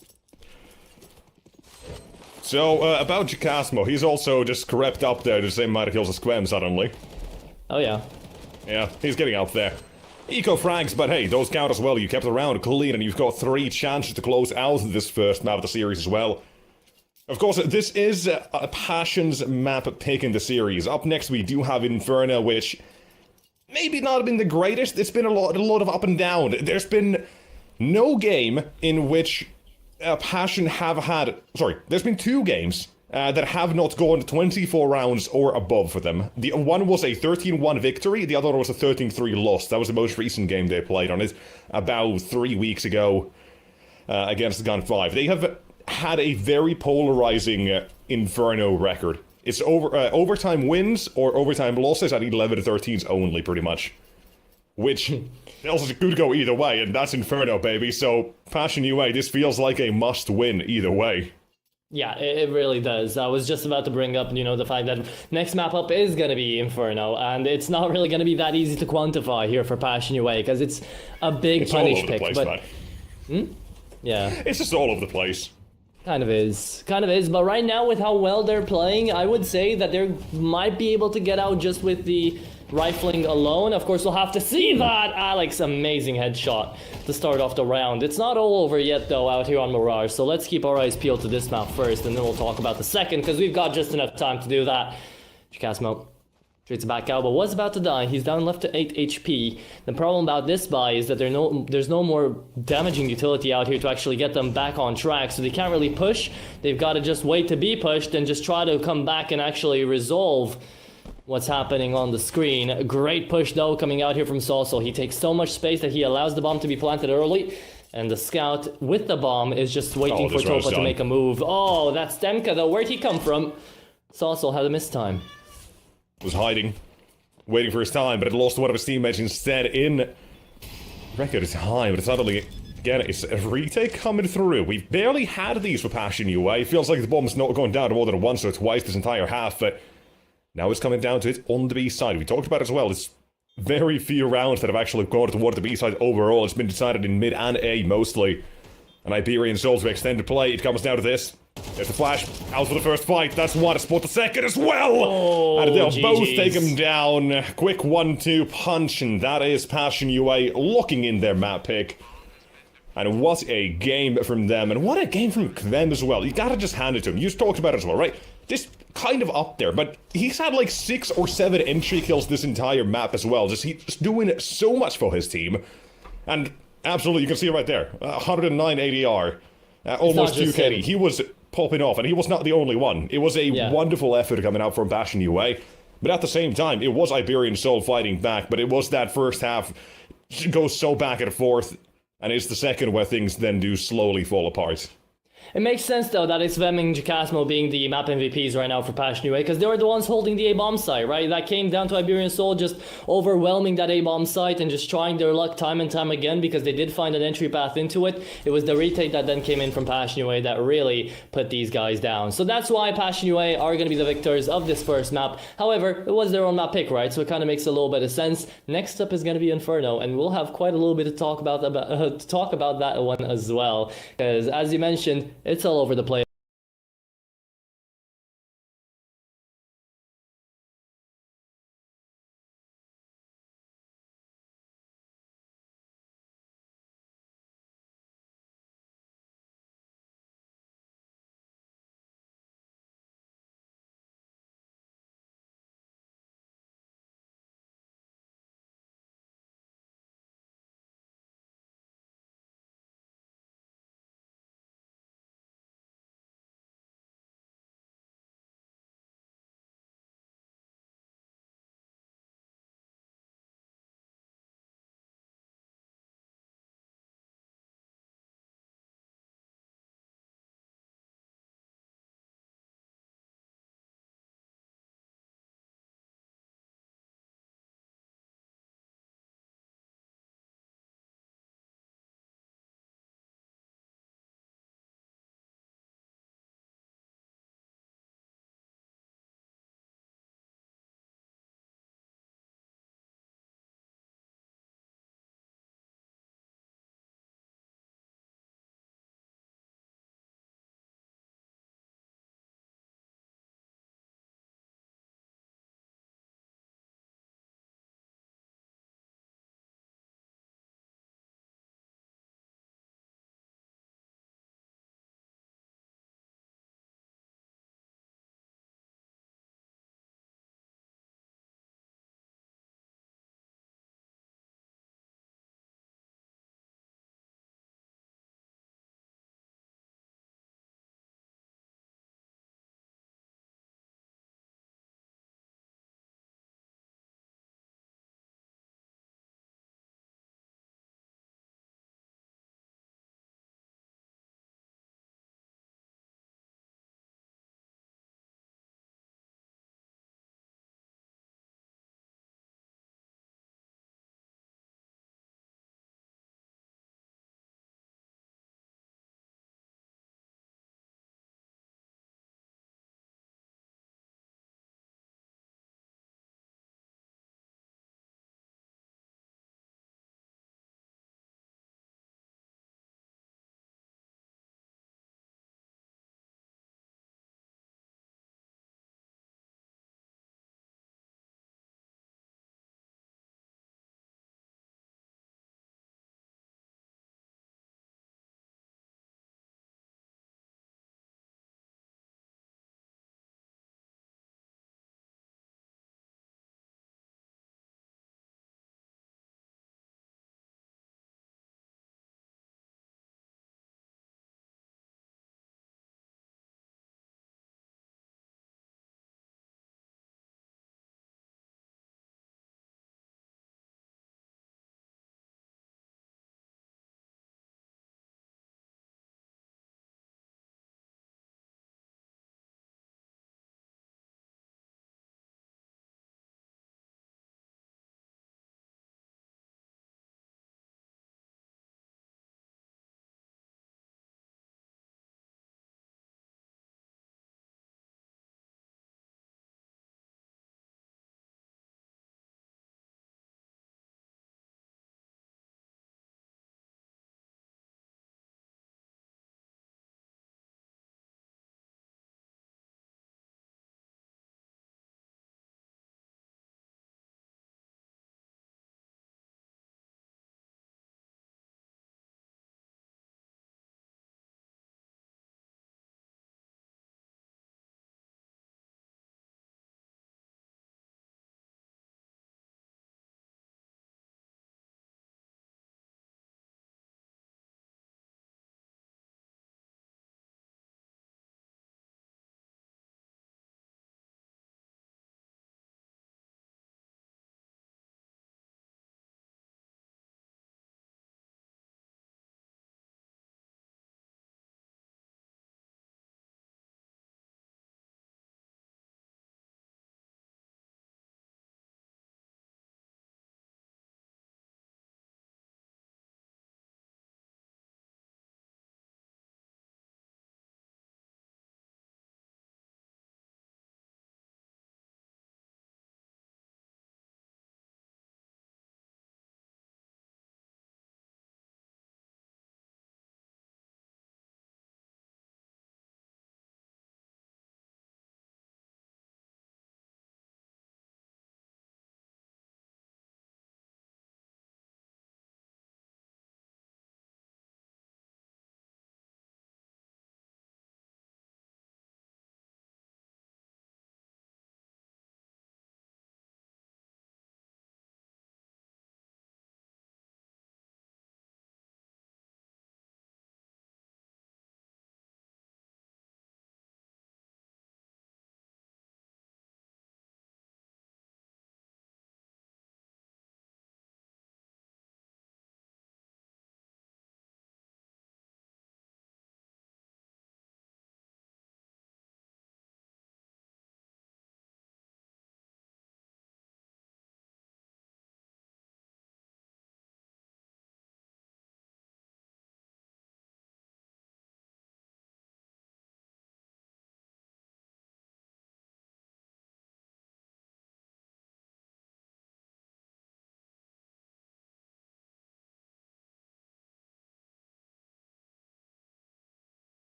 Speaker 4: So, about Jacasmo, he's also just crept up there to the same amount of kills as Quem suddenly.
Speaker 3: Oh yeah.
Speaker 4: Yeah, he's getting up there. Eco frags, but hey, those count as well. You kept the round clean, and you've got 3 chances to close out this first map of the series as well. Of course, this is a Passion's map pick in the series. Up next, we do have Inferno, which maybe not been the greatest. It's been a lot of up and down. There's been no game in which Passion have had... Sorry, there's been 2 games that have not gone 24 rounds or above for them. The one was a 13-1 victory, the other was a 13-3 loss. That was the most recent game they played on it, about 3 weeks ago against Gun 5. They have had a very polarizing Inferno record. It's overtime wins or overtime losses at 11-13s only, pretty much. Which also could go either way, and that's Inferno, baby. So, Passion UA, this feels like a must-win either way.
Speaker 3: Yeah, it really does. I was just about to bring up, you know, the fact that next map up is going to be Inferno, and it's not really going to be that easy to quantify here for Passion UA, because it's a big punish pick.
Speaker 4: Place,
Speaker 3: but yeah,
Speaker 4: it's just all over the place.
Speaker 3: Kind of is, but right now with how well they're playing, I would say that they might be able to get out just with the rifling alone. Of course, we'll have to see that. Alex, amazing headshot to start off the round. It's not all over yet, though, out here on Mirage, so let's keep our eyes peeled to this map first, and then we'll talk about the second, because we've got just enough time to do that. Jacasmo trades back out, but was about to die. He's down left to 8 HP. The problem about this buy is that there's no more damaging utility out here to actually get them back on track, so they can't really push. They've got to just wait to be pushed and just try to come back and actually resolve what's happening on the screen. A great push, though, coming out here from Salso. He takes so much space that he allows the bomb to be planted early, and the scout with the bomb is just waiting for Topa to make a move. Oh, that's Stemka, though. Where'd he come from? Salso had a missed time.
Speaker 4: Was hiding, waiting for his time, but it lost one of his teammates instead in record time. But suddenly, again, it's a retake coming through. We've barely had these for Passion UA. It feels like the bomb's not going down more than once or twice this entire half, but now it's coming down to it on the B side. We talked about it as well. It's very few rounds that have actually gone toward the B side overall. It's been decided in mid and A mostly. And Iberian Soul to extended play. It comes down to this. There's the flash. Out for the first fight. That's one to spot the second as well.
Speaker 3: Oh,
Speaker 4: and they'll
Speaker 3: GG's.
Speaker 4: both take him down. Quick 1-2 punch. And that is Passion UA locking in their map pick. And what a game from them. And what a game from them as well. You gotta just hand it to him. You just talked about it as well, right? Just kind of up there, but he's had like 6 or 7 entry kills this entire map as well. He's doing so much for his team. And absolutely, you can see it right there. 109 ADR. Almost 2 KD. He was popping off, and he was not the only one. It was a wonderful effort coming out from Passion UA. But at the same time, it was Iberian Soul fighting back, but it was that first half goes so back and forth, and it's the second where things then do slowly fall apart.
Speaker 3: It makes sense, though, that it's Vem and Jacasmo being the map MVPs right now for Passion UA, because they were the ones holding the A-bomb site, right? That came down to Iberian Soul just overwhelming that A-bomb site and just trying their luck time and time again, because they did find an entry path into it. It was the retake that then came in from Passion UA that really put these guys down. So that's why Passion UA are going to be the victors of this first map. However, it was their own map pick, right? So it kind of makes a little bit of sense. Next up is going to be Inferno, and we'll have quite a little bit to talk about that one as well, because as you mentioned, it's all over the place.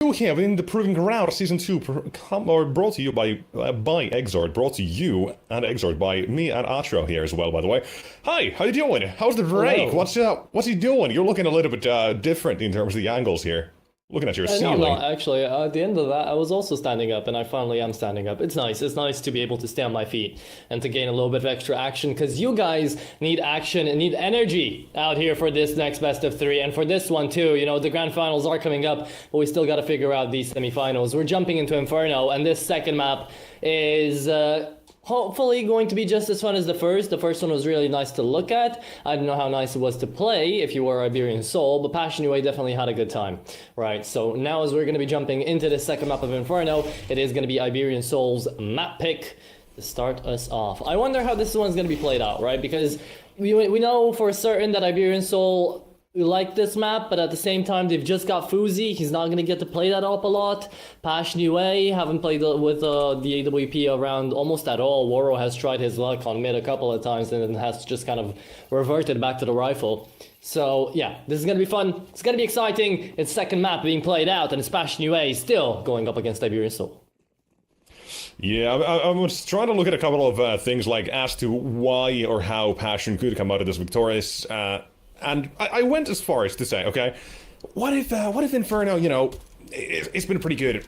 Speaker 4: go here in the Proving Ground Season 2, brought to you by Exord, brought to you and Exord by me and Atro here as well, by the way. Hi, how you doing? How's the break?
Speaker 3: Hello.
Speaker 4: What's he doing? You're looking a little bit different in terms of the angles here. Looking at your
Speaker 3: No,
Speaker 4: ceiling.
Speaker 3: no, actually, at the end of that, I was also standing up, and I finally am standing up. It's nice. It's nice to be able to stay on my feet and to gain a little bit of extra action, because you guys need action and need energy out here for this next best of 3, and for this one too. You know, the grand finals are coming up, but we still got to figure out these semifinals. We're jumping into Inferno, and this second map is hopefully going to be just as fun as the first. The first one was really nice to look at. I don't know how nice it was to play if you were Iberian Soul, but Passion UA definitely had a good time. Right, so now as we're going to be jumping into the second map of Inferno, it is going to be Iberian Soul's map pick to start us off. I wonder how this one's going to be played out, right? Because we know for certain that Iberian Soul like this map, but at the same time, they've just got Fuzi. He's not going to get to play that up a lot. Passion UA haven't played with the AWP around almost at all. Waro has tried his luck on mid a couple of times and then has just kind of reverted back to the rifle. So, yeah, this is going to be fun. It's going to be exciting. It's second map being played out, and it's Passion UA still going up against Iberian Soul.
Speaker 4: Yeah, I was trying to look at a couple of things like as to why or how Passion could come out of this victorious. And I went as far as to say, okay, what if Inferno, you know, it's been pretty good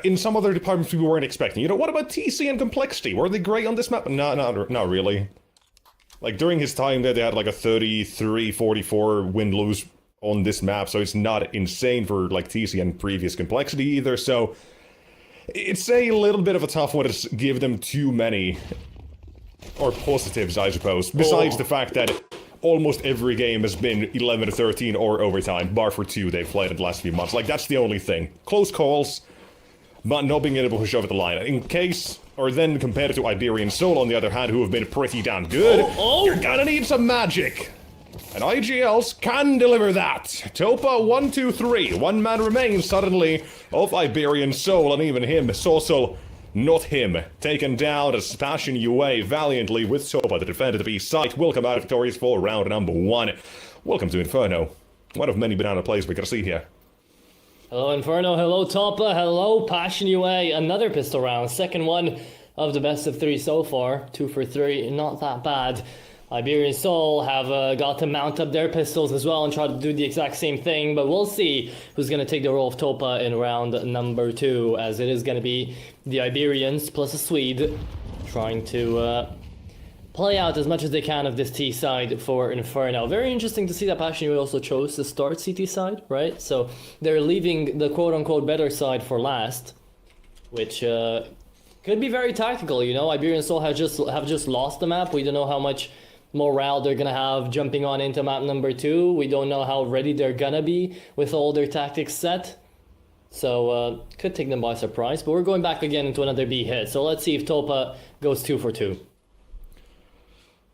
Speaker 4: in some other departments we weren't expecting. You know, what about TC and Complexity? Were they great on this map? No, not really. Like, during his time there, they had like a 33-44 win-lose on this map, so it's not insane for, like, TC and previous Complexity either, so it's a little bit of a tough one to give them too many, or positives, I suppose, besides the fact that almost every game has been 11-13 or overtime, bar for 2 they've played in the last few months. Like, that's the only thing. Close calls, but not being able to push over the line. In case, or then compared to Iberian Soul, on the other hand, who have been pretty damn good, you're gonna need some magic. And IGLs can deliver that. Topa 1, 2, 3. One man remains suddenly of Iberian Soul, and even him, Sorsol, not him, taken down as Passion UA valiantly with Topa, the defender to be site, will come out victorious for round number 1. Welcome to Inferno. One of many banana plays we gotta see here.
Speaker 3: Hello Inferno, hello Topa, hello Passion UA, another pistol round, second one of the best of 3 so far, 2 for 3, not that bad. Iberian Soul have got to mount up their pistols as well and try to do the exact same thing, but we'll see who's going to take the role of Topa in round number 2, as it is going to be the Iberians plus a Swede trying to play out as much as they can of this T side for Inferno. Very interesting to see that Passion UA also chose to start CT side, right? So they're leaving the quote-unquote better side for last, which could be very tactical, you know? Iberian Soul have just lost the map. We don't know how much morale they're gonna have jumping on into map number 2. We don't know how ready they're gonna be with all their tactics set. So, could take them by surprise. But we're going back again into another B hit. So let's see if Topa goes 2 for 2.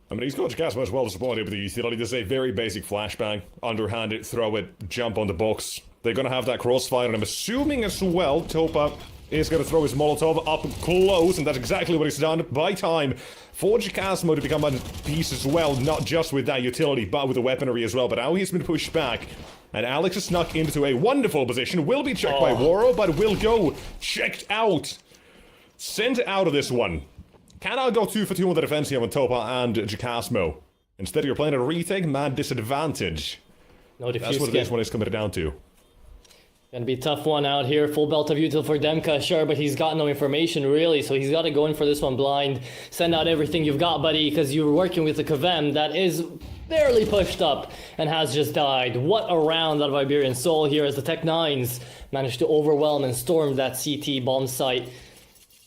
Speaker 4: I mean, he's got Jacasmo as well to support it with the utility. This is a very basic flashbang. Underhand it, throw it, jump on the box. They're gonna have that crossfire, and I'm assuming as well Topa is going to throw his Molotov up close, and that's exactly what he's done. By time for Jacasmo to become a piece as well, not just with that utility, but with the weaponry as well. But now he's been pushed back, and Alex is snuck into a wonderful position. Will be checked by Waro, but will go checked out. Sent out of this one. Cannot go 2 for 2 on the defense here with Topa and Jacasmo. Instead, you're playing a retake, man disadvantage.
Speaker 3: No defuse.
Speaker 4: That's what this one is coming down to.
Speaker 3: Gonna be a tough one out here. Full belt of util for Demka, sure, but he's got no information really, so he's got to go in for this one blind. Send out everything you've got, buddy, because you're working with the Kavem that is barely pushed up and has just died. What a round out of Iberian Soul here as the Tech 9s managed to overwhelm and storm that CT bomb site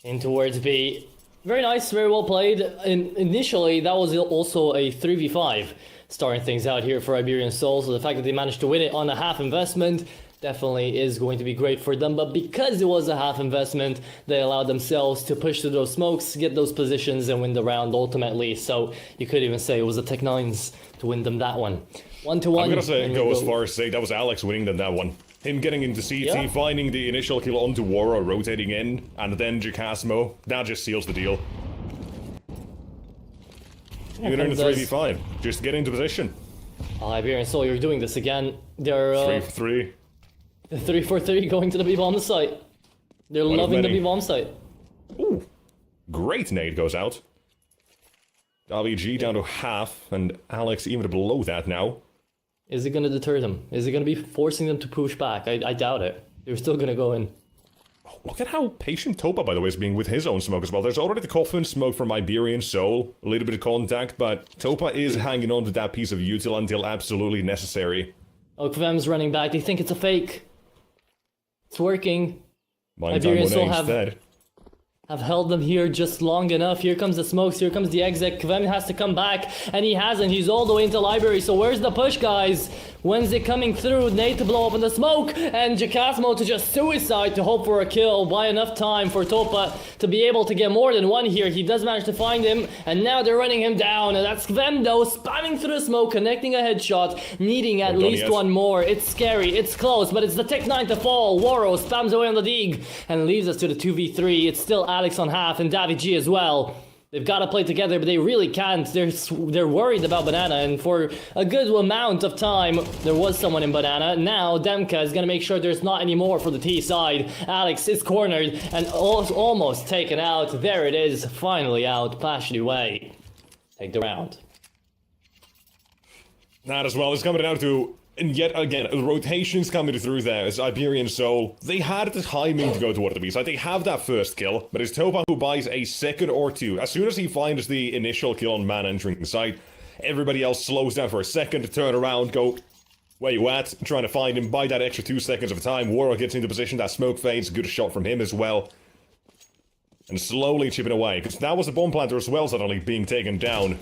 Speaker 3: in towards B. Very nice, very well played. Initially, that was also a 3v5 starting things out here for Iberian Soul, so the fact that they managed to win it on a half investment definitely is going to be great for them, but because it was a half investment, they allowed themselves to push through those smokes, get those positions, and win the round ultimately. So you could even say it was the Tech 9s to win them that one. 1-1.
Speaker 4: I'm gonna say go as far as say that was Alex winning them that one. Him getting into CT, finding the initial kill onto Waro, rotating in, and then Jacasmo. That just seals the deal. You can earn the 3v5. Just get into position.
Speaker 3: Iberian Soul, you're doing this again. They're
Speaker 4: 3 for 3.
Speaker 3: The 3-4-3 going to the B-bomb site. They're
Speaker 4: One of
Speaker 3: loving the
Speaker 4: many.
Speaker 3: B-bomb site.
Speaker 4: Ooh, great nade goes out. WG down to half, and Alex even below that now.
Speaker 3: Is it going to deter them? Is it going to be forcing them to push back? I doubt it. They're still going to go in.
Speaker 4: Oh, look at how patient Topa, by the way, is being with his own smoke as well. There's already the coffin smoke from Iberian Soul, a little bit of contact, but Topa is hanging on to that piece of util until absolutely necessary.
Speaker 3: Oh, Kvem's running back. They think it's a fake. It's working.
Speaker 4: Mind
Speaker 3: Iberian Soul
Speaker 4: instead.
Speaker 3: have held them here just long enough. Here comes the smokes, here comes the exit. Kvem has to come back, and he hasn't. He's all the way into library, so where's the push, guys? When's it coming through? Nate to blow open the smoke, and Jacasmo to just suicide to hope for a kill. Buy enough time for Topa to be able to get more than one here. He does manage to find him, and now they're running him down. And that's Kvem, though, spamming through the smoke, connecting a headshot, needing at least one more. It's scary, it's close, but it's the Tech 9 to fall. Waro spams away on the dig, and leaves us to the 2v3. It's still Alex on half, and Davi G as well. They've got to play together, but they really can't. They're worried about Banana, and for a good amount of time, there was someone in Banana. Now, Demka is going to make sure there's not any more for the T side. Alex is cornered and almost taken out. There it is, finally out. Passion away. Take the round.
Speaker 4: That as well is coming down to, and yet again, the rotations coming through there. It's Iberian Soul. They had the timing to go toward the B side. They have that first kill, but it's Topa who buys a second or two. As soon as he finds the initial kill on man entering the site, everybody else slows down for a second to turn around, go, where you at? Trying to find him, buy that extra 2 seconds of time. Waro gets into position, that smoke fades, good shot from him as well. And slowly chipping away, because that was the bomb planter as well suddenly being taken down.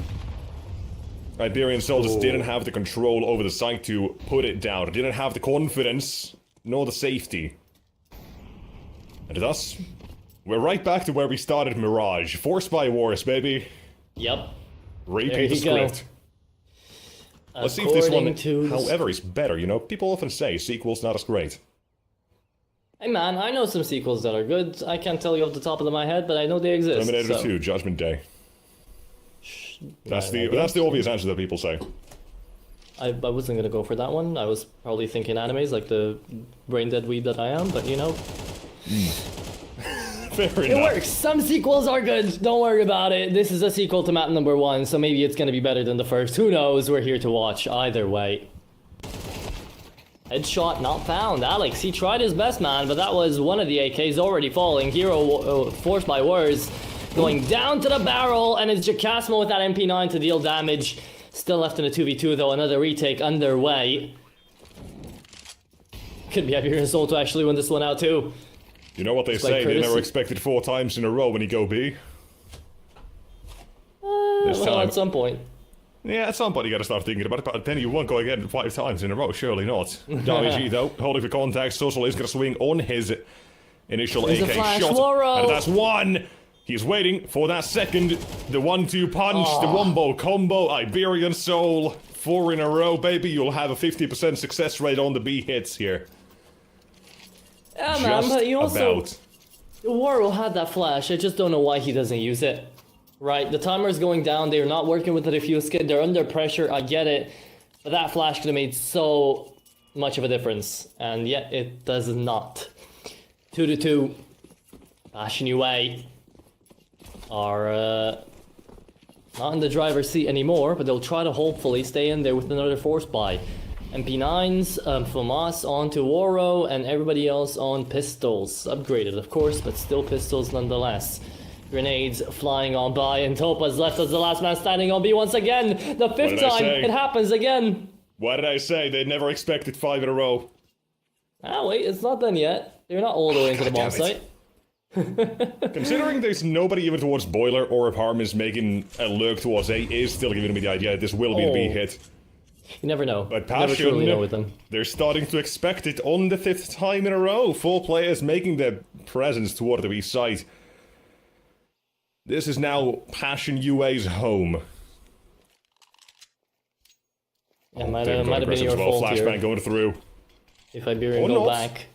Speaker 4: Iberian Soul just didn't have the control over the site to put it down. Didn't have the confidence, nor the safety. And thus, we're right back to where we started Mirage. Forced by Wars, baby.
Speaker 3: Yep.
Speaker 4: Repeat the script. Let's see if this one, however, is better. You know, people often say sequel's not as great.
Speaker 3: Hey man, I know some sequels that are good. I can't tell you off the top of my head, but I know they exist.
Speaker 4: Terminator 2, Judgment Day. That's the obvious answer that people say.
Speaker 3: I wasn't gonna go for that one. I was probably thinking animes like the brain dead weed that I am, but you know.
Speaker 4: Fair
Speaker 3: It
Speaker 4: enough.
Speaker 3: works! Some sequels are good, don't worry about it. This is a sequel to map number 1, so maybe it's gonna be better than the first. Who knows? We're here to watch either way. Headshot not found. Alex, he tried his best, man, but that was one of the AKs already falling. Hero forced by Wars. Going down to the barrel, and it's Jacasmo with that MP9 to deal damage. Still left in a 2v2 though, another retake underway. Could be Iberian Soul to actually win this one out too.
Speaker 4: You know what they say, they never expected 4 times in a row when you go B. This
Speaker 3: Well,
Speaker 4: time.
Speaker 3: at some point.
Speaker 4: Yeah, at some point you gotta start thinking about it, but then you won't go again 5 times in a row, surely not. Davi G though, holding for contact, Social is gonna swing on his initial
Speaker 3: There's a
Speaker 4: AK
Speaker 3: flash,
Speaker 4: shot.
Speaker 3: Waro.
Speaker 4: And that's one! He's waiting for that second, the 1-2 punch, the wombo combo, Iberian Soul, 4 in a row, baby, you'll have a 50% success rate on the B hits here.
Speaker 3: Yeah man,
Speaker 4: Just
Speaker 3: but you also...
Speaker 4: about.
Speaker 3: Waro had that flash, I just don't know why he doesn't use it. Right, the timer's going down, they're not working with the defuse kit, they're under pressure, I get it. But that flash could have made so much of a difference, and yet it does not. 2-2. Passion away are not in the driver's seat anymore, but they'll try to hopefully stay in there with another force buy. MP9s, FAMAS on to Waro, and everybody else on pistols. Upgraded, of course, but still pistols nonetheless. Grenades flying on by, and Topa's left as the last man standing on B once again. The 5th time, it happens again.
Speaker 4: What did I say? They never expected 5 in a row.
Speaker 3: Ah, wait, it's not done yet. They're not all the way into the bomb
Speaker 4: God damn it.
Speaker 3: site.
Speaker 4: Considering there's nobody even towards Boiler, or if Harm is making a lurk towards A, is still giving me the idea that this will be a B hit.
Speaker 3: You never know.
Speaker 4: But
Speaker 3: You never
Speaker 4: Passion,
Speaker 3: truly know with them.
Speaker 4: they're starting to expect it on the 5th time in a row. 4 players making their presence toward the B site. This is now Passion UA's home.
Speaker 3: Yeah, might
Speaker 4: They're
Speaker 3: have
Speaker 4: going
Speaker 3: been
Speaker 4: aggressive
Speaker 3: your
Speaker 4: as well.
Speaker 3: fault
Speaker 4: Flashbang
Speaker 3: here.
Speaker 4: going through.
Speaker 3: If Iberian
Speaker 4: Or
Speaker 3: go
Speaker 4: not.
Speaker 3: back.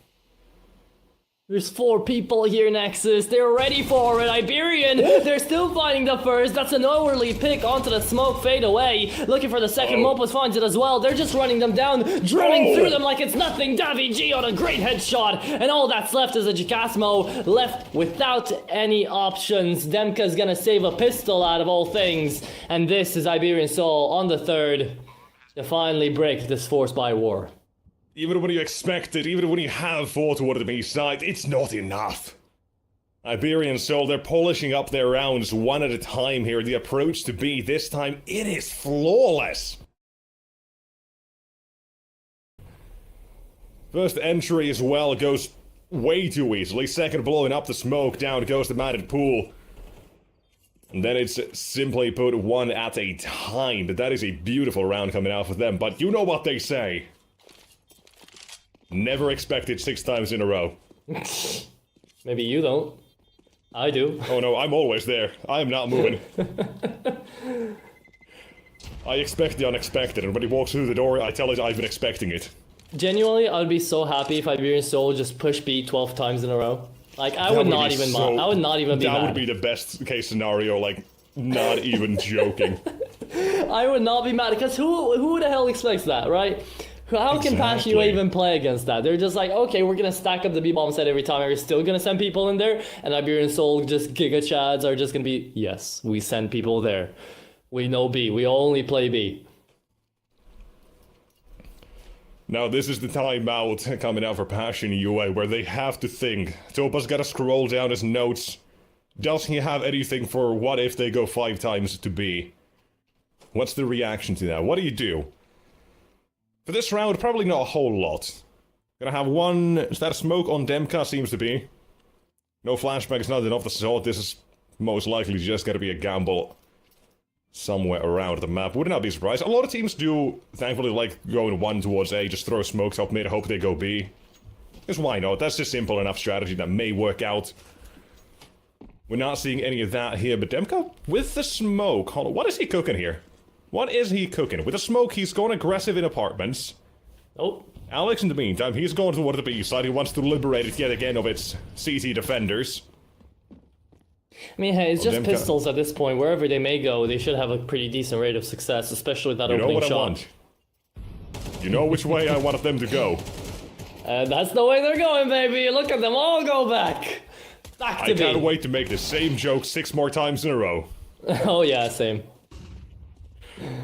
Speaker 3: There's 4 people here, Nexus. They're ready for it. Iberian, they're still finding the first. That's an early pick onto the smoke fade away. Looking for the second. Mopus finds it as well. They're just running them down, drilling through them like it's nothing. Davi G on a great headshot. And all that's left is a Jacasmo left without any options. Demka's gonna save a pistol out of all things. And this is Iberian Soul on the 3rd to finally break this forced by war.
Speaker 4: Even when you expect it, even when you have fought toward the B side, it's not enough. Iberian Soul, they're polishing up their rounds one at a time here. The approach to B this time, it is flawless. First entry as well goes way too easily. Second, blowing up the smoke, down goes the matted pool. And then it's simply put one at a time. But that is a beautiful round coming out for them. But you know what they say. Never expect it 6 times in a row.
Speaker 3: Maybe you don't. I do.
Speaker 4: Oh no, I'm always there. I am not moving. I expect the unexpected, and when he walks through the door, I tell him I've been expecting it.
Speaker 3: Genuinely, I'd be so happy if Iberian Soul just pushed B 12 times in a row. Like, I would not even mind. I would not even be mad.
Speaker 4: That would be the best case scenario, like, not even joking.
Speaker 3: I would not be mad, because who the hell expects that, right? How can Passion UA even play against that? They're just like, okay, we're gonna stack up the B-bomb set every time, and we're still gonna send people in there, and Iberian Soul just Giga Chads are just gonna be, yes, we send people there. We know B, we only play B.
Speaker 4: Now this is the timeout coming out for Passion UA, where they have to think. Topa's gotta scroll down his notes. Does he have anything for what if they go 5 times to B? What's the reaction to that? What do you do? For this round, probably not a whole lot. Gonna have one... Is that a smoke on Demka? Seems to be. No flashbacks, nothing off the sort. This is most likely just gonna be a gamble somewhere around the map. Would not be surprised. A lot of teams do, thankfully, like going 1 towards A, just throw smokes up mid, hope they go B. Because why not? That's just simple enough strategy that may work out. We're not seeing any of that here, but Demka with the smoke. Hold on, what is he cooking here? What is he cooking? With the smoke, he's gone aggressive in apartments.
Speaker 3: Oh.
Speaker 4: Alex, in the meantime, he's going toward the B side. He wants to liberate it yet again of its CT defenders.
Speaker 3: I mean, hey, it's just pistols at this point. Wherever they may go, they should have a pretty decent rate of success, especially with that opening shot. You know what I want.
Speaker 4: You know which way I wanted them to go.
Speaker 3: That's the way they're going, baby. Look at them all go back. Back to B.
Speaker 4: I can't wait to make the same joke 6 more times in a row.
Speaker 3: Oh yeah, same.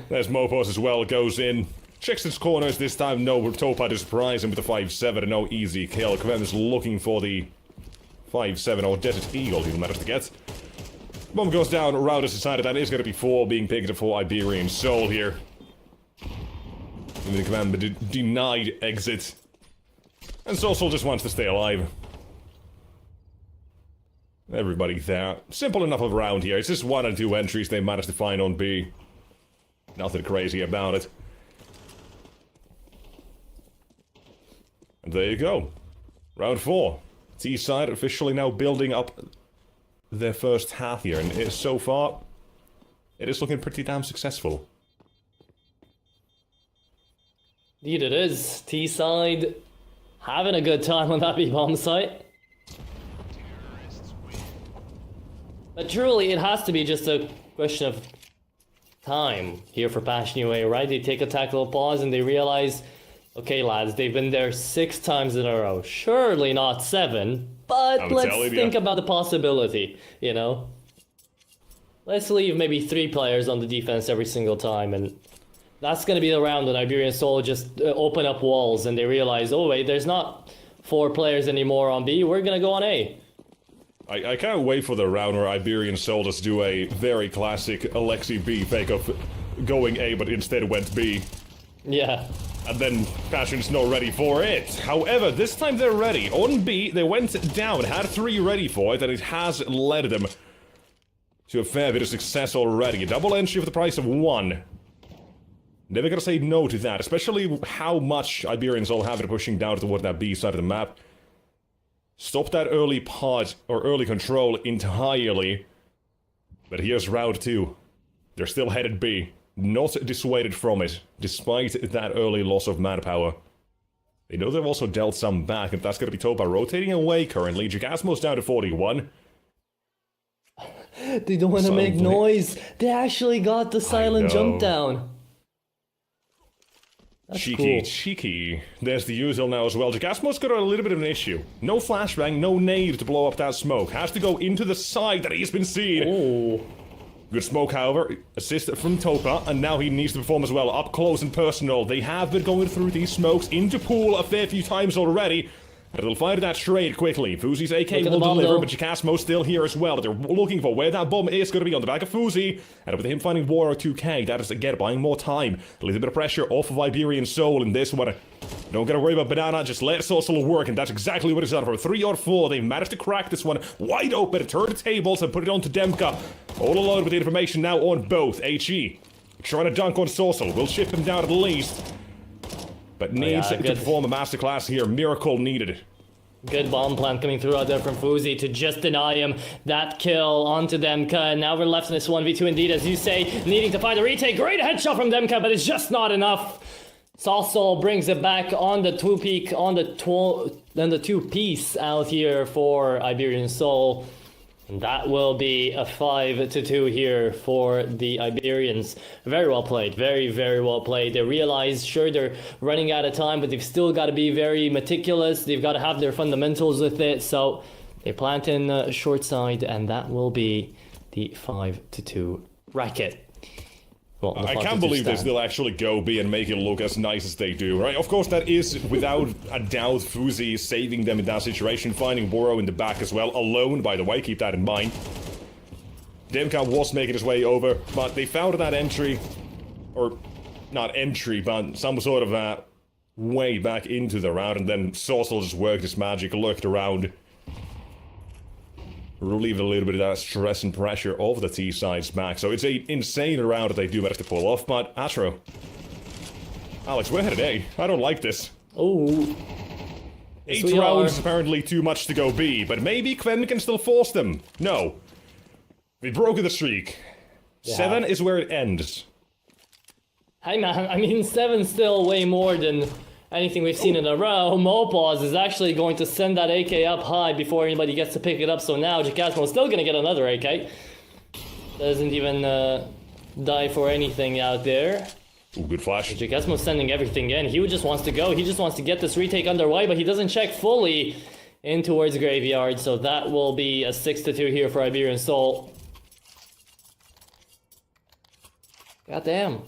Speaker 4: There's Mopos as well, goes in. Checks his corners this time, no Topa to surprise him with the 5-7 and no easy kill. Kvem is looking for the 5-7 or Desert Eagle he managed to get. Bomb goes down, Round has decided that is going to be 4 being picked up for Iberian Soul here. And the Kvem denied exit. And Soul just wants to stay alive. Everybody there. Simple enough of a round here. It's just 1 and 2 entries they managed to find on B. Nothing crazy about it. And there you go. Round 4. T-side officially now building up their first half here. And so far, it is looking pretty damn successful.
Speaker 3: Indeed it is. T-side having a good time on that B-bomb site. But truly, it has to be just a question of time here for Passion UA, right? They take a tactical pause and they realize, okay lads, they've been there 6 times in a row. Surely not 7, but let's think about the possibility, you know? Let's leave maybe 3 players on the defense every single time, and that's gonna be the round when Iberian Soul just open up walls and they realize, oh wait, there's not 4 players anymore on B, we're gonna go on A.
Speaker 4: I can't wait for the round where Iberian Soul does do a very classic Alexi B fake of going A but instead went B.
Speaker 3: Yeah.
Speaker 4: And then Passion's not ready for it. However, this time they're ready. On B, they went down, had 3 ready for it, and it has led them to a fair bit of success already. A double entry for the price of 1. Never gonna say no to that, especially how much Iberian Soul have it pushing down toward that B side of the map. Stop that early pod, or early control entirely. But here's round 2. They're still headed B. Not dissuaded from it, despite that early loss of manpower. They know they've also dealt some back, and that's going to be Topa rotating away currently. Gigasmo's down to 41.
Speaker 3: They don't want to make noise. They actually got the silent jump down. That's
Speaker 4: cheeky,
Speaker 3: cool.
Speaker 4: cheeky. There's the usual now as well. Gigasmo's got a little bit of an issue. No flashbang, no nade to blow up that smoke. Has to go into the side that he's been seen.
Speaker 3: Oh.
Speaker 4: Good smoke, however. Assist from Topa, and now he needs to perform as well. Up close and personal. They have been going through these smokes into pool a fair few times already. And they'll fire that trade quickly. Fuzi's AK will deliver, but Gigasmo's still here as well. They're looking for where that bomb is going to be on the back of Fuzi. And with him finding Waro 2K, that is again buying more time. A little bit of pressure off of Iberian Soul in this one. Don't gotta worry about Banana, just let Social work, and that's exactly what it's done for 3 or 4. They've managed to crack this one wide open, turn the tables, and put it onto Demka. All alone with the information now on both. HE trying to dunk on Social. Will shift him down at least. But needs to perform a masterclass here. Miracle needed.
Speaker 3: Good bomb plant coming through out there from Fuzi to just deny him that kill onto Demka. And now we're left in this 1v2 indeed, as you say, needing to find a retake. Great headshot from Demka, but it's just not enough. Salsol brings it back on the two-piece out here for Iberian Soul. And that will be a 5-2 here for the Iberians. Very well played. Very, very well played. They realize, sure, they're running out of time, but they've still got to be very meticulous. They've got to have their fundamentals with it. So they plant in short side, and that will be the 5-2 racket. Well,
Speaker 4: I can't believe they still actually go B and make it look as nice as they do, right? Of course, that is, without a doubt, Fuzi saving them in that situation, finding Boro in the back as well, alone, by the way, keep that in mind. Demka was making his way over, but they found that entry, or not entry, but some sort of way back into the round, and then Saucel just worked his magic, lurked around, relieve a little bit of that stress and pressure of the T-sides back. So it's an insane round that they do manage to pull off, but Atro. Alex, we're headed A. I don't like this.
Speaker 3: Oh.
Speaker 4: 8 rounds is apparently too much to go B, but maybe Quen can still force them. No. We broke the streak. Yeah. 7 is where it ends.
Speaker 3: Hey man, I mean 7's still way more than anything we've seen in a row. Mopaz is actually going to send that AK up high before anybody gets to pick it up, so now Gigasmo is still going to get another AK. Doesn't even die for anything out there.
Speaker 4: Ooh, good flash.
Speaker 3: Gigasmo's sending everything in. He just wants to go. He just wants to get this retake underway, but he doesn't check fully in towards Graveyard, so that will be a 6-2 here for Iberian Soul. Goddamn.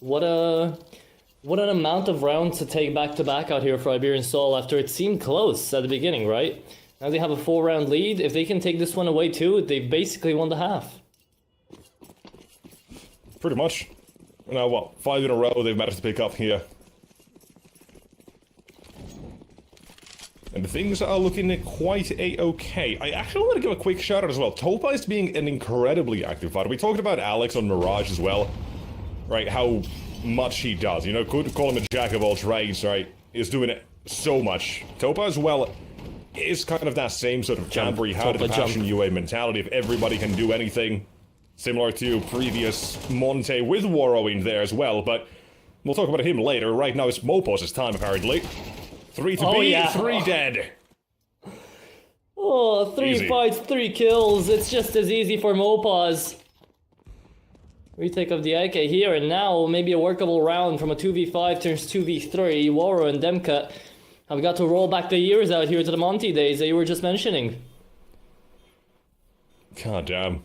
Speaker 3: What an amount of rounds to take back-to-back out here for Iberian Soul after it seemed close at the beginning, right? Now they have a 4-round lead. If they can take this one away too, they've basically won the half.
Speaker 4: Pretty much. Now what, 5 in a row they've managed to pick up here. And things are looking quite a-okay. I actually want to give a quick shout out as well. Topa is being an incredibly active fighter. We talked about Alex on Mirage as well. Right, how much he does. You know, could call him a jack of all trades, right? He's doing it so much. Topa as well is kind of that same sort of jamboree, how did the passion UA mentality if everybody can do anything. Similar to previous Monte with Waro in there as well, but we'll talk about him later. Right now it's Mopos' time, apparently. 3 to B, yeah. 3 dead.
Speaker 3: Oh, 3 easy. Fights, 3 kills. It's just as easy for Mopaz. Retake of the AK here, and now maybe a workable round from a 2v5 turns 2v3. Waro and Demka have got to roll back the years out here to the Monty days that you were just mentioning.
Speaker 4: God damn.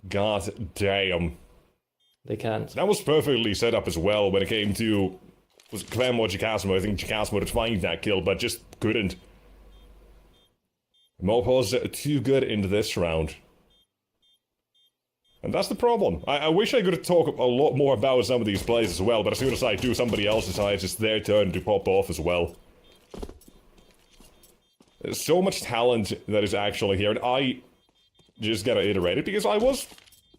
Speaker 4: God damn.
Speaker 3: They can't.
Speaker 4: That was perfectly set up as well when it came to... Was Clem or Gigasmo? I think Gigasmo would find that kill, but just couldn't. Mopos too good into this round. And that's the problem. I wish I could talk a lot more about some of these plays as well, but as soon as I do, somebody else decides it's their turn to pop off as well. There's so much talent that is actually here, and I just gotta iterate it, because I was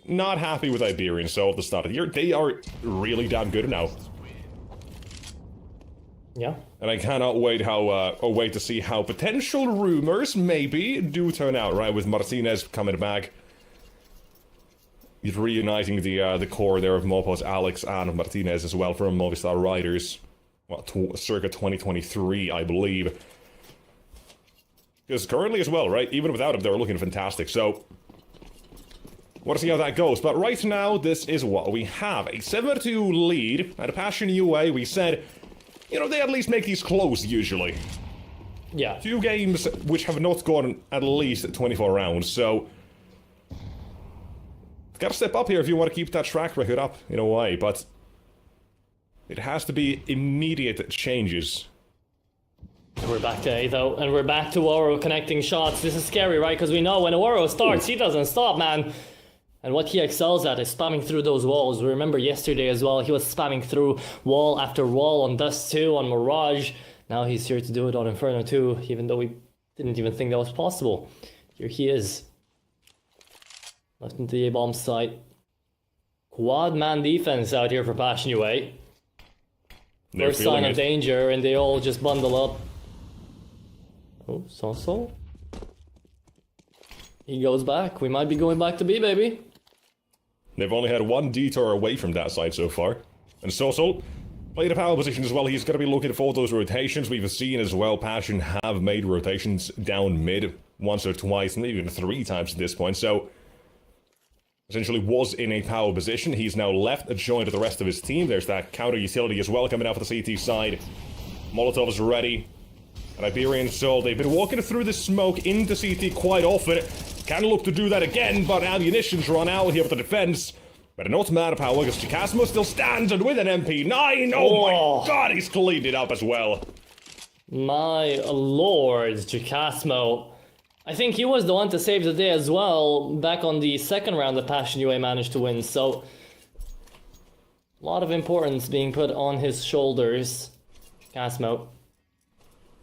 Speaker 4: not happy with Iberian Soul at the start of the year. They are really damn good now.
Speaker 3: Yeah.
Speaker 4: And I cannot wait wait to see how potential rumors maybe do turn out, right, with Martinez coming back. reuniting the core there of Mopos, Alex, and Martinez as well from Movistar Riders. Well, circa 2023, I believe. Because currently as well, right? Even without him, they're looking fantastic. So, want to see how that goes. But right now, this is what we have. A 7-2 lead. At a Passion UA, we said, you know, they at least make these close, usually.
Speaker 3: Yeah.
Speaker 4: 2 games which have not gone at least 24 rounds, so... Gotta step up here if you want to keep that track record up, in a way, but... It has to be immediate changes.
Speaker 3: We're back to A though, and we're back to Oro connecting shots. This is scary, right? Because we know when Oro starts, he doesn't stop, man. And what he excels at is spamming through those walls. We remember yesterday as well, he was spamming through wall after wall on Dust 2, on Mirage. Now he's here to do it on Inferno 2, even though we didn't even think that was possible. Here he is. Left into the A-bomb site. Quad man defense out here for Passion UA. First sign of danger, and they all just bundle up. Oh, so. He goes back. We might be going back to B, baby.
Speaker 4: They've only had 1 detour away from that side so far. And Sosul played a power position as well. He's going to be looking for those rotations. We've seen as well Passion have made rotations down mid once or twice, maybe even 3 times at this point. So, essentially was in a power position. He's now left adjoined to the rest of his team. There's that counter utility as well coming out for the CT side. Molotov is ready. And Iberian Soul, they've been walking through the smoke into CT quite often. Can look to do that again, but ammunition's run out here for the defense. But not manpower, because Chicasmo still stands, and with an MP9, oh my god, he's cleaned it up as well.
Speaker 3: My lord, Chicasmo. I think he was the one to save the day as well, back on the second round that Passion UA managed to win, so... A lot of importance being put on his shoulders. Chicasmo.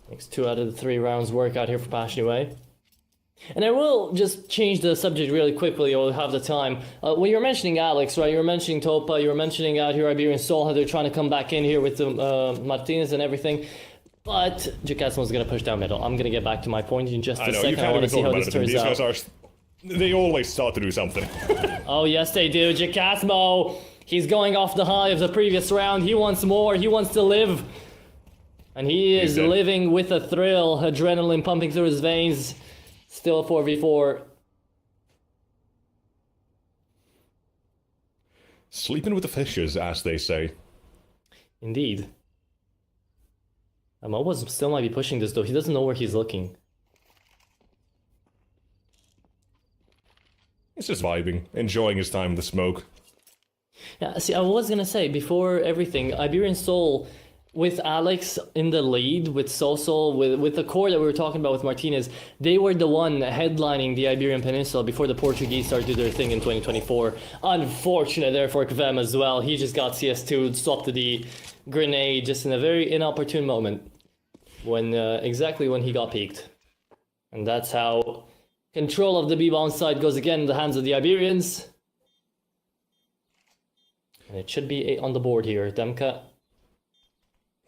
Speaker 3: Makes 2 out of the 3 rounds work out here for Passion UA. And I will just change the subject really quickly, or have the time. When you were mentioning Alex, right, you were mentioning Topa, you were mentioning out here Iberian Soul, how they're trying to come back in here with the, Martinez and everything. But Jacasmo's going to push down middle. I'm going to get back to my point in just a second. I want to see how this turns
Speaker 4: These
Speaker 3: out.
Speaker 4: guys they always start to do something.
Speaker 3: Oh, yes, they do. Jacasmo, he's going off the high of the previous round. He wants more. He wants to live. And he is living with a thrill. Adrenaline pumping through his veins. Still 4v4.
Speaker 4: Sleeping with the fishes, as they say.
Speaker 3: Indeed. Mobo's still might be pushing this though. He doesn't know where he's looking.
Speaker 4: He's just vibing, enjoying his time in the smoke.
Speaker 3: Yeah, see, I was gonna say, before everything, Iberian Soul, with Alex in the lead, with Sosul, with the core that we were talking about with Martinez, they were the one headlining the Iberian Peninsula before the Portuguese started their thing in 2024. Unfortunate there for Kvem as well. He just got CS2'd, swapped to the grenade just in a very inopportune moment. When exactly when he got peaked. And that's how control of the B-bomb side goes again in the hands of the Iberians. And it should be 8 on the board here. Demka.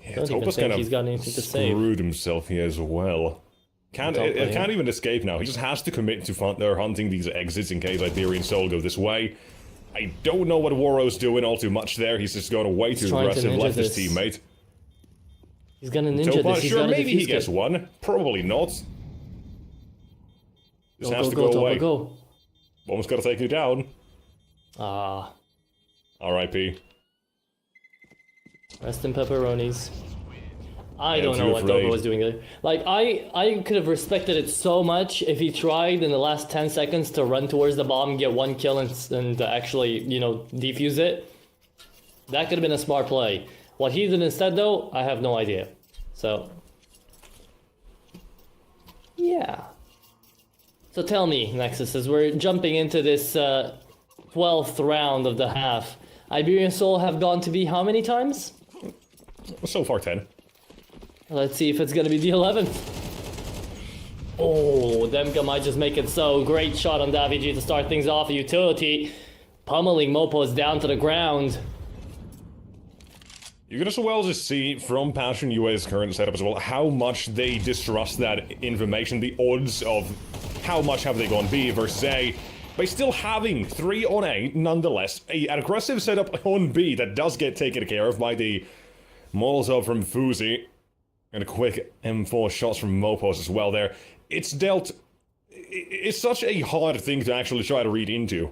Speaker 4: Yeah,
Speaker 3: Don't even think he's got anything to save.
Speaker 4: Screwed himself here as well. Can't even escape now. He just has to commit to hunting these exits in case Iberian Soul go this way. I don't know what Warrow's doing all too much there. He's just going way too aggressive, left his teammate.
Speaker 3: He's gonna ninja this. He's
Speaker 4: sure, maybe he gets one. Probably not. Just has to go away.
Speaker 3: Go.
Speaker 4: Almost got to take you down.
Speaker 3: Ah.
Speaker 4: R.I.P.
Speaker 3: Rest in pepperonis. I don't know what Dogo was doing there. Like, I could have respected it so much if he tried in the last 10 seconds to run towards the bomb, get 1 kill, and actually, you know, defuse it. That could have been a smart play. What he did instead, though, I have no idea. So, yeah. So tell me, Nexus, as we're jumping into this 12th round of the half, Iberian Soul have gone to B how many times?
Speaker 4: So far, 10.
Speaker 3: Let's see if it's gonna be the 11th. Oh, Demka might just make it so. Great shot on Davigi to start things off. A utility pummeling Mopos down to the ground.
Speaker 4: You can as well just see from Passion UA's current setup as well how much they distrust that information, the odds of how much have they gone B versus A. by still having 3 on A, nonetheless. An aggressive setup on B that does get taken care of by the Molotov from Fuzi. And a quick M4 shots from Mopos as well there. It's dealt... It's such a hard thing to actually try to read into.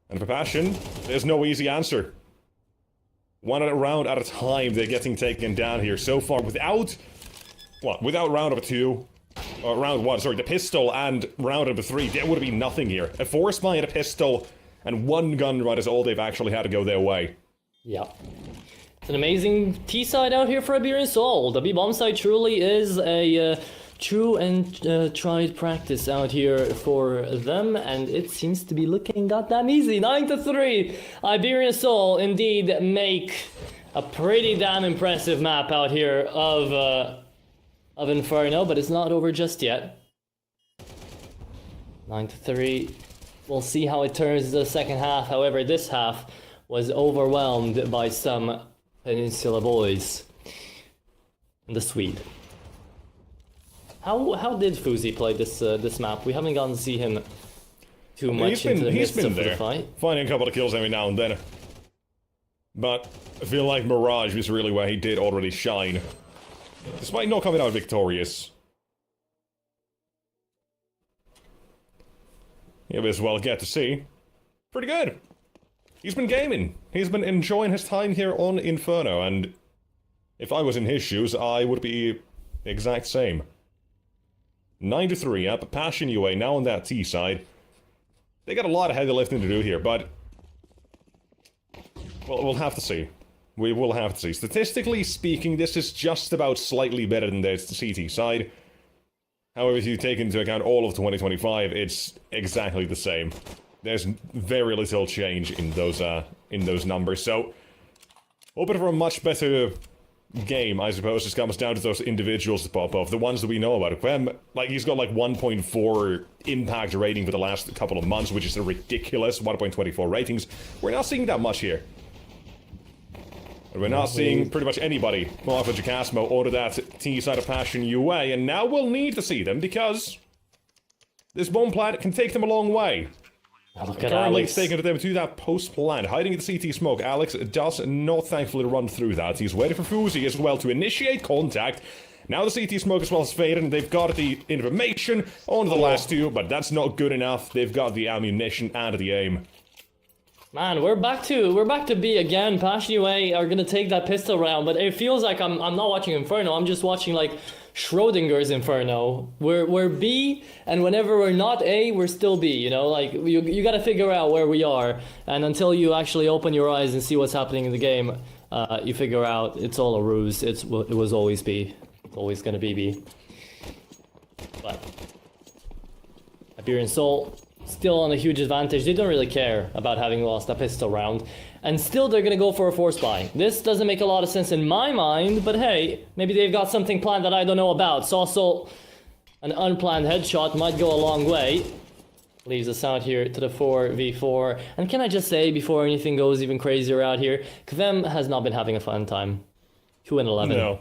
Speaker 4: And for Passion, there's no easy answer. 1 round at a time, they're getting taken down here so far without... What? Without round number 2... round 1, sorry, the pistol and round number 3, there would be nothing here. A force buy and a pistol and 1 gun run is all they've actually had to go their way.
Speaker 3: Yeah. It's an amazing T-side out here for Iberian Soul. The B-bomb side truly is a true and tried practice out here for them, and it seems to be looking goddamn easy. 9-3. Iberian Soul indeed make a pretty damn impressive map out here of Inferno, but it's not over just yet. 9-3. We'll see how it turns the second half. However, this half was overwhelmed by some Peninsula boys. And the Swede. How did Fuzi play this map? We haven't gotten to see him too much into the midst of the fight.
Speaker 4: Finding a couple of kills every now and then. But I feel like Mirage was really where he did already shine. Despite not coming out victorious. You may as well get to see. Pretty good. He's been gaming. He's been enjoying his time here on Inferno, and if I was in his shoes, I would be the exact same. 9-3 up. Passion UA now on that T side. They got a lot of heavy lifting to do here, but... well, we'll have to see. We will have to see. Statistically speaking, this is just about slightly better than the CT side. However, if you take into account all of 2025, it's exactly the same. There's very little change in those numbers, so... hoping for a much better game, I suppose. Just comes down to those individuals to pop off. The ones that we know about. Quem, like, he's got like 1.4 impact rating for the last couple of months, which is a ridiculous 1.24 ratings. We're not seeing that much here. We're not seeing pretty much anybody come off of Jacasmo or to that T side of Passion UA, and now we'll need to see them because this bomb plant can take them a long way.
Speaker 3: Look at
Speaker 4: Currently
Speaker 3: Alex.
Speaker 4: taking them to that post plant, hiding in the CT smoke. Alex does not thankfully run through that. He's waiting for Fuzi as well to initiate contact. Now the CT smoke as well has faded, and they've got the information on the last 2, but that's not good enough. They've got the ammunition and the aim.
Speaker 3: Man, we're back to B again. Passion UA are gonna take that pistol round, but it feels like I'm not watching Inferno. I'm just watching like Schrodinger's Inferno. We're B, and whenever we're not A, we're still B. You know, like you gotta figure out where we are, and until you actually open your eyes and see what's happening in the game, you figure out it's all a ruse. It was always B. It's always gonna be B. But Iberian Soul still on a huge advantage. They don't really care about having lost a pistol round. And still they're gonna go for a force buy. This doesn't make a lot of sense in my mind, but hey, maybe they've got something planned that I don't know about. So also, an unplanned headshot might go a long way. Leaves us out here to the 4v4. And can I just say, before anything goes even crazier out here, Kvem has not been having a fun time. 2-11.
Speaker 4: No.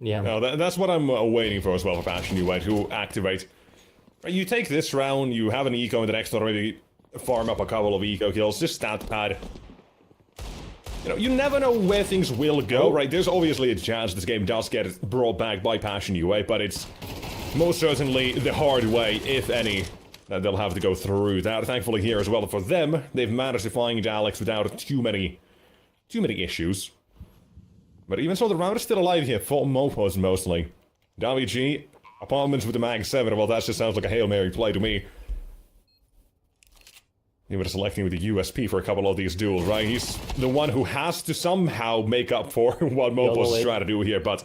Speaker 3: Yeah.
Speaker 4: No, that's what I'm waiting for as well for Passion UA to activate. You take this round, you have an eco in the next one, maybe farm up a couple of eco kills, just stat pad. You know, you never know where things will go, right? There's obviously a chance this game does get brought back by Passion UA, but it's most certainly the hard way, if any, that they'll have to go through that. Thankfully here as well for them, they've managed to find Alex without too many issues. But even so, the round is still alive here, for Mopos mostly. Davi G, apartments with the Mag 7, well that just sounds like a Hail Mary play to me. He was selecting with the USP for a couple of these duels, right? He's the one who has to somehow make up for what Mopos is trying to do here, but...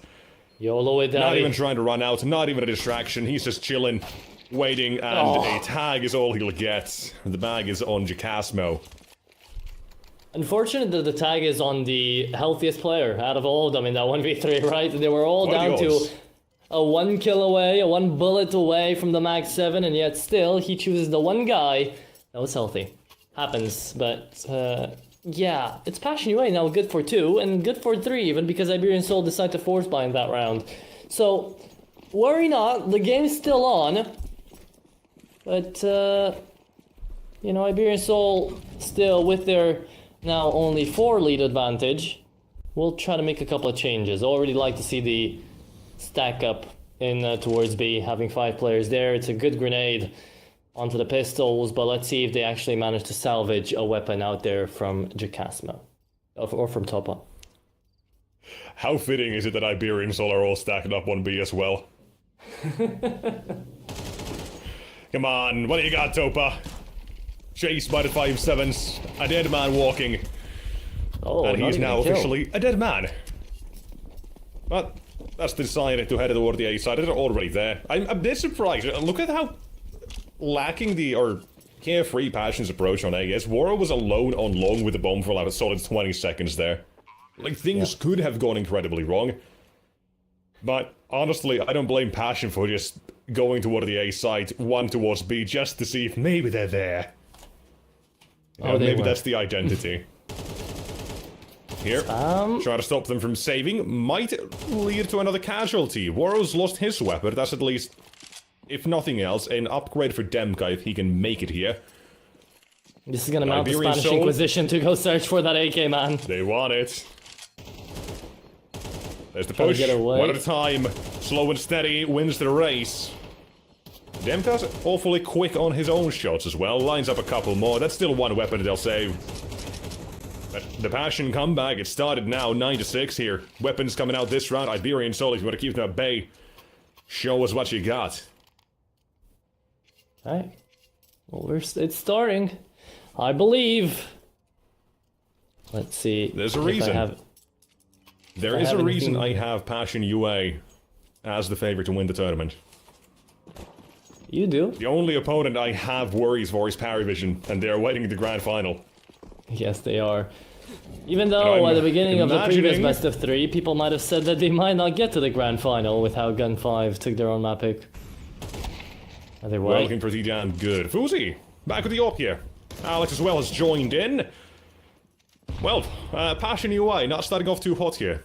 Speaker 3: YOLO it,
Speaker 4: not even trying to run out, not even a distraction, he's just chilling, waiting, and a tag is all he'll get. The bag is on Jacasmo.
Speaker 3: Unfortunate that the tag is on the healthiest player out of all of them in that 1v3, right? They were all down to a 1 kill away, a 1 bullet away from the Mag 7, and yet still he chooses the one guy that was healthy. Happens, but yeah, it's Passion UA now good for 2, and good for 3 even, because Iberian Soul decided to force bind that round. So, worry not, the game's still on. But, you know, Iberian Soul still with their now only 4 lead advantage. We'll try to make a couple of changes. Already like to see the stack up in towards B, having 5 players there. It's a good grenade onto the pistols, but let's see if they actually manage to salvage a weapon out there from Jacasma. Or from Topa.
Speaker 4: How fitting is it that Iberian Soul are all stacked up on B as well? Come on, what do you got, Topa? Chased by the 5-7s, a dead man walking.
Speaker 3: Oh,
Speaker 4: and
Speaker 3: not
Speaker 4: he's
Speaker 3: even
Speaker 4: now
Speaker 3: a kill.
Speaker 4: officially a dead man. But that's decided to head toward the A side. They're already there. I'm a bit surprised. Look at how lacking or carefree Passion's approach on A is. Waro was alone on long with the bomb for like a solid 20 seconds there. Like, things could have gone incredibly wrong. But honestly, I don't blame Passion for just going toward the A side, one towards B, just to see if maybe they're there. Maybe that's the identity. Here, try to stop them from saving. Might lead to another casualty. Waro's lost his weapon. That's at least, if nothing else, an upgrade for Demka if he can make it here.
Speaker 3: This is gonna mount the
Speaker 4: Iberian
Speaker 3: Spanish
Speaker 4: Soul.
Speaker 3: Inquisition to go search for that AK, man.
Speaker 4: They want it. There's the
Speaker 3: Trying to
Speaker 4: push.
Speaker 3: get away.
Speaker 4: One at a time. Slow and steady wins the race. Demka's awfully quick on his own shots as well. Lines up a couple more. That's still one weapon they'll save. But the Passion comeback, it started now, 9-6 here. Weapons coming out this round. Iberian Soul, if you want to keep them at bay, show us what you got.
Speaker 3: Alright. Well, it's starting. I believe. Let's see.
Speaker 4: There's a
Speaker 3: if
Speaker 4: reason. There is
Speaker 3: have
Speaker 4: a reason
Speaker 3: anything-
Speaker 4: I have Passion UA as the favorite to win the tournament.
Speaker 3: You do?
Speaker 4: The only opponent I have worries for is Parivision, and they're waiting in the grand final.
Speaker 3: Yes, they are. Even though
Speaker 4: I'm
Speaker 3: at the beginning of the previous
Speaker 4: imagining-
Speaker 3: best of 3, people might have said that they might not get to the grand final with how Gun 5 took their own map pick. Either way.
Speaker 4: Working pretty damn good. Fuzi, back with the AWP here. Alex as well has joined in. Well, Passion UI not starting off too hot here.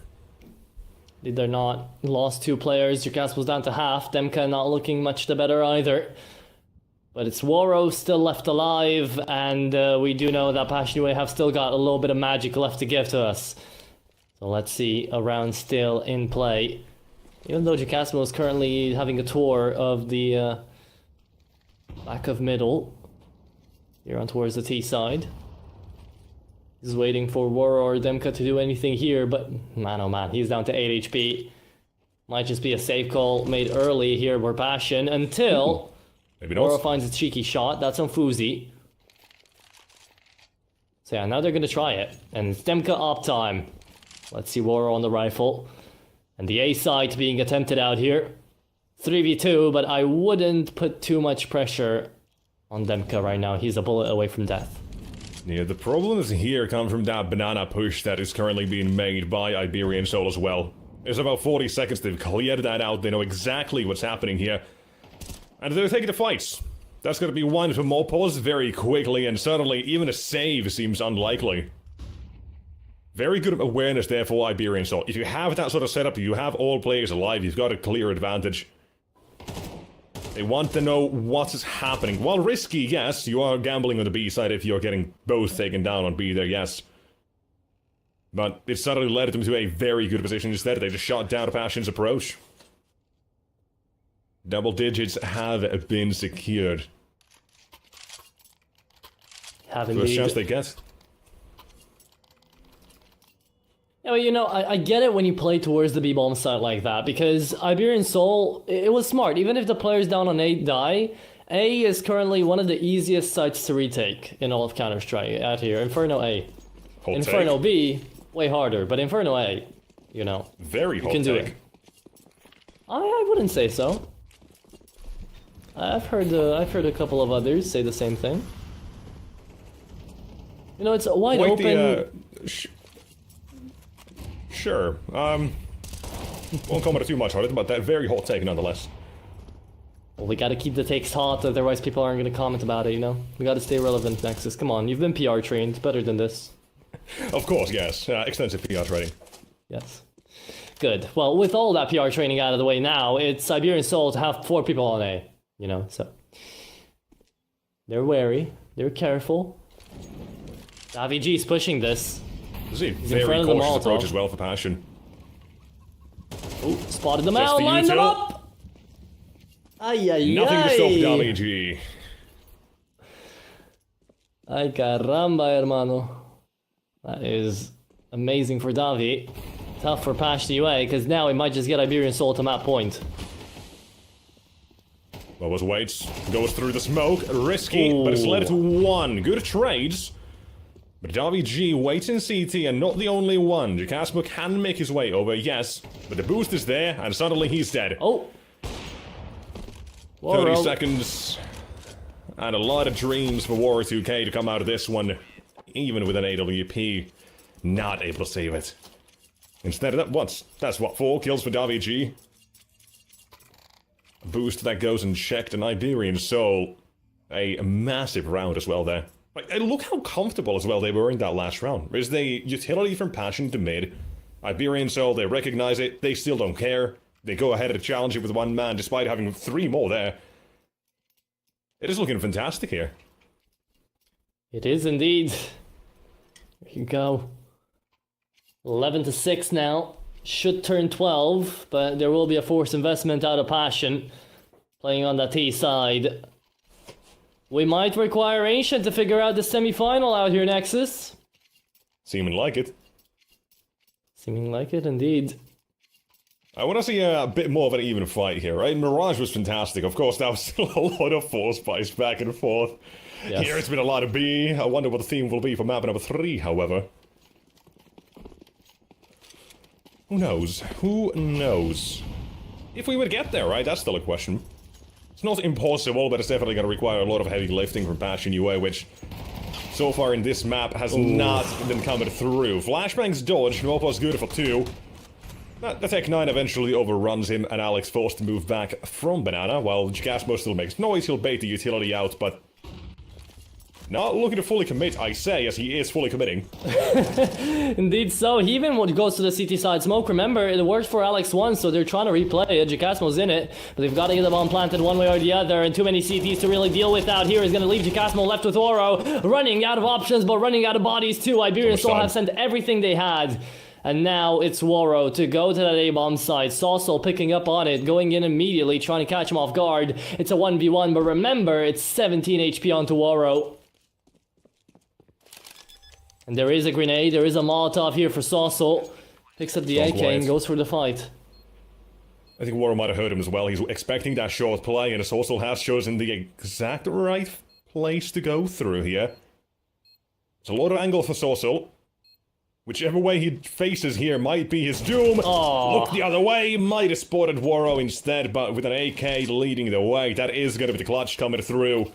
Speaker 3: They're not. Lost 2 players. Jacas was down to half. Demka not looking much the better either. But it's Waro still left alive, and we do know that Passion UA have still got a little bit of magic left to give to us. So let's see a round still in play. Even though Jacasmo is currently having a tour of the back of middle. Here on towards the T side. He's waiting for Waro or Demka to do anything here, but man oh man, he's down to 8 HP. Might just be a safe call made early here for Passion until
Speaker 4: Maybe
Speaker 3: Waro
Speaker 4: not.
Speaker 3: finds a cheeky shot. That's on Fuzi. So yeah, now they're gonna try it. And it's Demka op time. Let's see Waro on the rifle. And the A site being attempted out here. 3v2, but I wouldn't put too much pressure on Demka right now. He's a bullet away from death.
Speaker 4: Yeah, the problems here come from that banana push that is currently being made by Iberian Soul as well. It's about 40 seconds, they've cleared that out, they know exactly what's happening here. And they're taking the fights. That's gonna be one for more pause very quickly, and suddenly even a save seems unlikely. Very good awareness there for Iberian Soul. If you have that sort of setup, you have all players alive, you've got a clear advantage. They want to know what is happening. While risky, yes, you are gambling on the B side if you're getting both taken down on B there, yes. But it suddenly led them to a very good position instead. They just shot down Passion's approach. Double digits have been secured.
Speaker 3: Have
Speaker 4: First
Speaker 3: indeed.
Speaker 4: chance they get.
Speaker 3: Yeah, well, you know, I get it when you play towards the B-bomb side like that, because Iberian Soul, it was smart. Even if the players down on A die, A is currently one of the easiest sites to retake in all of Counter-Strike out here. Inferno A.
Speaker 4: Hot
Speaker 3: Inferno
Speaker 4: take.
Speaker 3: B, way harder, but Inferno A, you know,
Speaker 4: Very hot
Speaker 3: can do
Speaker 4: take.
Speaker 3: it. I wouldn't say so. I've heard a couple of others say the same thing. You know, it's wide
Speaker 4: Quite
Speaker 3: open.
Speaker 4: Sure. Won't comment too much on it, but that very hot take nonetheless.
Speaker 3: Well, we gotta keep the takes hot, otherwise people aren't gonna comment about it, you know? We gotta stay relevant, Nexus. Come on, you've been PR trained. Better than this.
Speaker 4: Of course, yes. Extensive PR training.
Speaker 3: Yes. Good. Well, with all that PR training out of the way now, it's Iberian Soul to have 4 people on A, you know, so. They're wary. They're careful. Davig's pushing this.
Speaker 4: This is a
Speaker 3: in
Speaker 4: very
Speaker 3: front of the
Speaker 4: cautious approach
Speaker 3: Molotov.
Speaker 4: as well for Passion.
Speaker 3: Oh, spotted them
Speaker 4: Just
Speaker 3: out,
Speaker 4: the
Speaker 3: lined them
Speaker 4: util.
Speaker 3: up! Ay, ay,
Speaker 4: Nothing to
Speaker 3: ay.
Speaker 4: stop Davig.
Speaker 3: Ay, caramba, hermano. That is amazing for Davi. Tough for Pash to UA, because now he might just get Iberian Soul to map point.
Speaker 4: Lobos waits, goes through the smoke, risky, but it's led to one. Good trades. But Davig waits in CT and not the only one. Jacasmo can make his way over, yes, but the boost is there and suddenly he's dead.
Speaker 3: Oh!
Speaker 4: 30 seconds. And a lot of dreams for War 2K to come out of this one. Even with an AWP, not able to save it. Instead of that, that's what, 4 kills for Davig. Boost that goes unchecked, and Iberian Soul. A massive round as well there. Like, look how comfortable as well they were in that last round. There's the utility from Passion to mid. Iberian Soul, they recognize it, they still don't care. They go ahead and challenge it with 1 man despite having 3 more there. It is looking fantastic here.
Speaker 3: It is indeed. There you go. 11-6 now. Should turn 12, but there will be a forced investment out of Passion. Playing on the T side. We might require Ancient to figure out the semi-final out here, Nexus.
Speaker 4: Seeming like it.
Speaker 3: Seeming like it, indeed.
Speaker 4: I want to see a bit more of an even fight here, right? Mirage was fantastic. Of course, that was still a lot of force spikes back and forth.
Speaker 3: Yes.
Speaker 4: Here it's been a lot of B. I wonder what the theme will be for map number 3, however. Who knows? Who knows? If we would get there, right? That's still a question. It's not impossible, but it's definitely going to require a lot of heavy lifting from Passion UA, which so far in this map has not been coming through. Flashbang's dodge, Nopo's good for 2. The Tech 9 eventually overruns him, and Alex forced to move back from Banana, while Gasmo still makes noise. He'll bait the utility out, but not looking to fully commit, I say, as he is fully committing.
Speaker 3: Indeed so. He even goes to the CT side smoke. Remember, it worked for Alex once, so they're trying to replay it. Jacasmo's in it, but they've got to get the bomb planted one way or the other, and too many CTs to really deal with out here is going to leave Jacasmo left with Oro. Running out of options, but running out of bodies too. Iberian Soul have sent everything they had. And now it's Waro to go to that A-bomb side. Saucel picking up on it, going in immediately, trying to catch him off guard. It's a 1v1, but remember, it's 17 HP onto Waro. And there is a grenade, there is a Molotov here for Saucel. Picks up the AK and goes for the fight.
Speaker 4: I think Waro might have heard him as well. He's expecting that short play, and Saucel has chosen the exact right place to go through here. There's a lot of angle for Saucel. Whichever way he faces here might be his doom.
Speaker 3: Aww.
Speaker 4: Look the other way, might have spotted Waro instead, but with an AK leading the way, that is going to be the clutch coming through.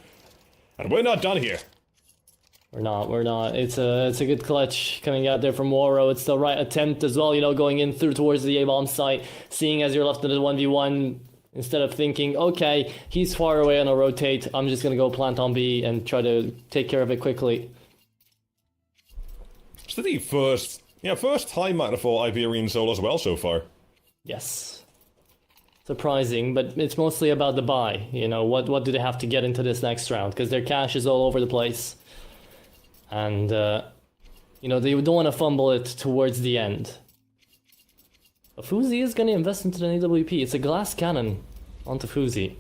Speaker 4: And we're not done here.
Speaker 3: We're not. It's a good clutch coming out there from Waro. It's the right attempt as well, you know, going in through towards the A-bomb site, seeing as you're left in the 1v1, instead of thinking, okay, he's far away and I'll rotate, I'm just gonna go plant on B and try to take care of it quickly.
Speaker 4: It's the first high matter for Iberian Soul as well so far.
Speaker 3: Yes. Surprising, but it's mostly about the buy. You know, what do they have to get into this next round? Because their cash is all over the place. And, you know, they don't want to fumble it towards the end. But Fuzi is going to invest into the AWP. It's a glass cannon onto Fuzi.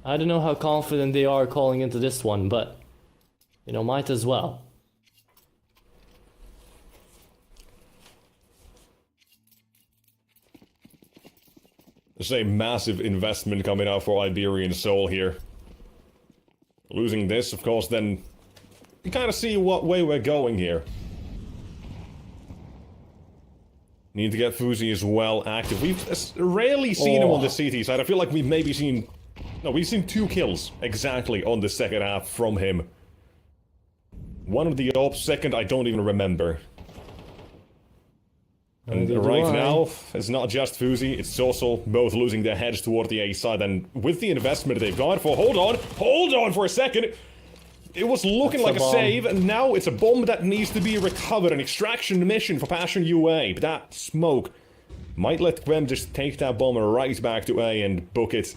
Speaker 3: I don't know how confident they are calling into this one, but, you know, might as well.
Speaker 4: There's a massive investment coming out for Iberian Soul here. Losing this, of course, then you kind of see what way we're going here. Need to get Fuzi as well active. We've rarely seen him on the CT side. I feel like we've maybe seen... No, we've seen 2 kills exactly on the second half from him. One of the ops, second I don't even remember. And right now, it's not just Fuzi, it's Saucel, both losing their heads toward the A side, and with the investment they've gone for, hold on for a second! It was looking like a save, and now it's a bomb that needs to be recovered, an extraction mission for Passion UA, but that smoke might let Gwem just take that bomb right back to A and book it.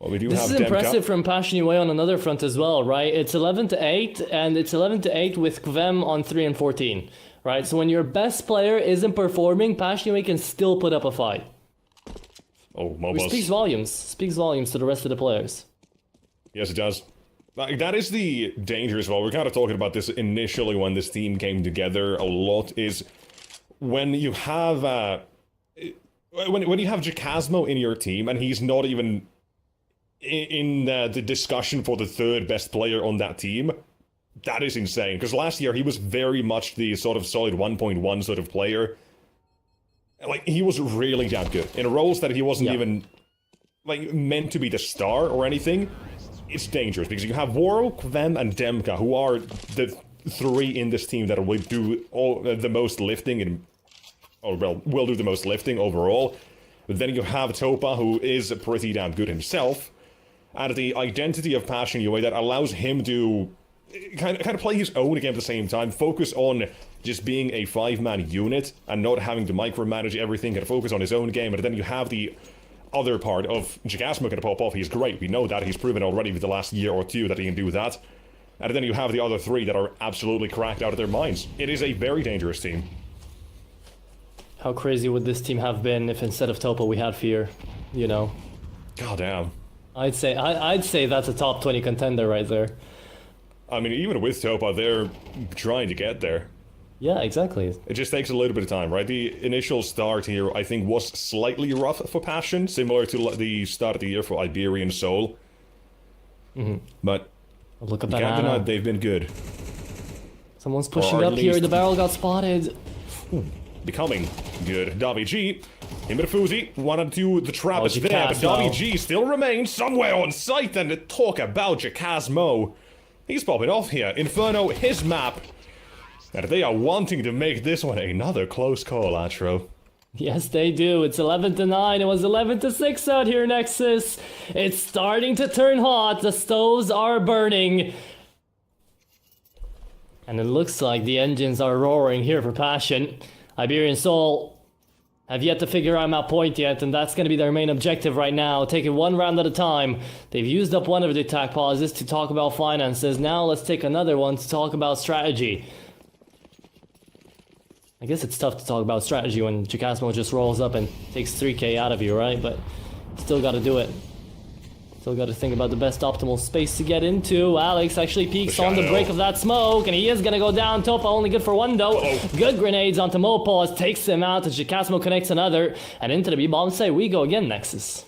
Speaker 4: Well, we do
Speaker 3: This
Speaker 4: have
Speaker 3: is
Speaker 4: Demka.
Speaker 3: impressive from Passion UA on another front as well, right? It's 11-8, and it's 11-8 with Kvem on 3 and 14, right? So when your best player isn't performing, Passion UA can still put up a fight.
Speaker 4: Oh,
Speaker 3: Which
Speaker 4: Mobos.
Speaker 3: speaks volumes. Speaks volumes to the rest of the players.
Speaker 4: Yes, it does. Like, that is the danger as well. We're kind of talking about this initially when this team came together a lot, is when you have when you have Jacasmo in your team and he's not even in the discussion for the third best player on that team, that is insane. Because last year he was very much the sort of solid 1.1 sort of player. Like, he was really damn good in roles that he wasn't even like meant to be the star or anything. It's dangerous because you have Woro, Kvem, and Demka, who are the three in this team that will do the most lifting and will do the most lifting overall. But then you have Topa, who is pretty damn good himself, and the identity of Passion UA that allows him to kind of play his own game at the same time, focus on just being a 5-man unit and not having to micromanage everything, and focus on his own game. And then you have the other part of Jacasmo going to pop off. He's great, we know that. He's proven already with the last year or two that he can do that. And then you have the other three that are absolutely cracked out of their minds. It is a very dangerous team.
Speaker 3: How crazy would this team have been if instead of Topa we had Fear, you know?
Speaker 4: God damn.
Speaker 3: I'd say that's a top 20 contender right there.
Speaker 4: I mean, even with Topa, they're trying to get there.
Speaker 3: Yeah, exactly.
Speaker 4: It just takes a little bit of time, right? The initial start here, I think, was slightly rough for Passion, similar to the start of the year for Iberian Soul. But
Speaker 3: Look at
Speaker 4: you can't
Speaker 3: that.
Speaker 4: deny they've been good.
Speaker 3: Someone's pushing
Speaker 4: Or at
Speaker 3: up here.
Speaker 4: least-
Speaker 3: The barrel got spotted.
Speaker 4: Becoming good. Davi G, him and Fuzi, wanted to the trap
Speaker 3: Oh,
Speaker 4: is there, but
Speaker 3: Jacasmo.
Speaker 4: Davi G still remains somewhere on site. And to talk about Jacasmo, he's popping off here. Inferno, his map. And they are wanting to make this one another close call, Atro.
Speaker 3: Yes, they do. It's 11-9. It was 11-6 out here, Nexus. It's starting to turn hot. The stoves are burning. And it looks like the engines are roaring here for Passion. Iberian Soul have yet to figure out map point yet, and that's going to be their main objective right now. Take it one round at a time. They've used up one of the attack pauses to talk about finances. Now let's take another one to talk about strategy. I guess it's tough to talk about strategy when Jacasmo just rolls up and takes 3k out of you, right? But still got to do it. Still got to think about the best optimal space to get into. Alex actually peeks on the break of that smoke, and he is going to go down. Topa only good for one, though. Good grenades onto Mopause, takes him out as Jacasmo connects another. And into the B-bomb say, we go again, Nexus.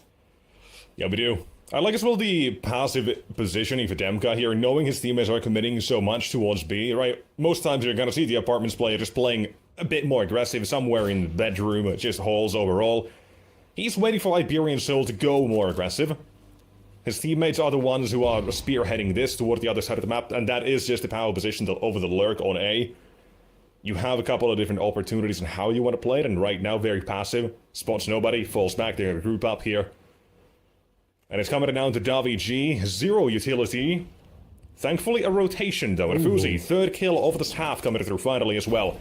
Speaker 4: Yeah, we do. I like as well the passive positioning for Demka here, knowing his teammates are committing so much towards B, right? Most times you're going to see the apartments player just playing a bit more aggressive, somewhere in the bedroom, just halls overall. He's waiting for Iberian Soul to go more aggressive. His teammates are the ones who are spearheading this toward the other side of the map, and that is just the power position over the lurk on A. You have a couple of different opportunities on how you want to play it, and right now very passive. Spots nobody, falls back, they're going to group up here. And it's coming down to Davi G, 0 utility. Thankfully a rotation though, and Fuzi, third kill of this half coming through finally as well.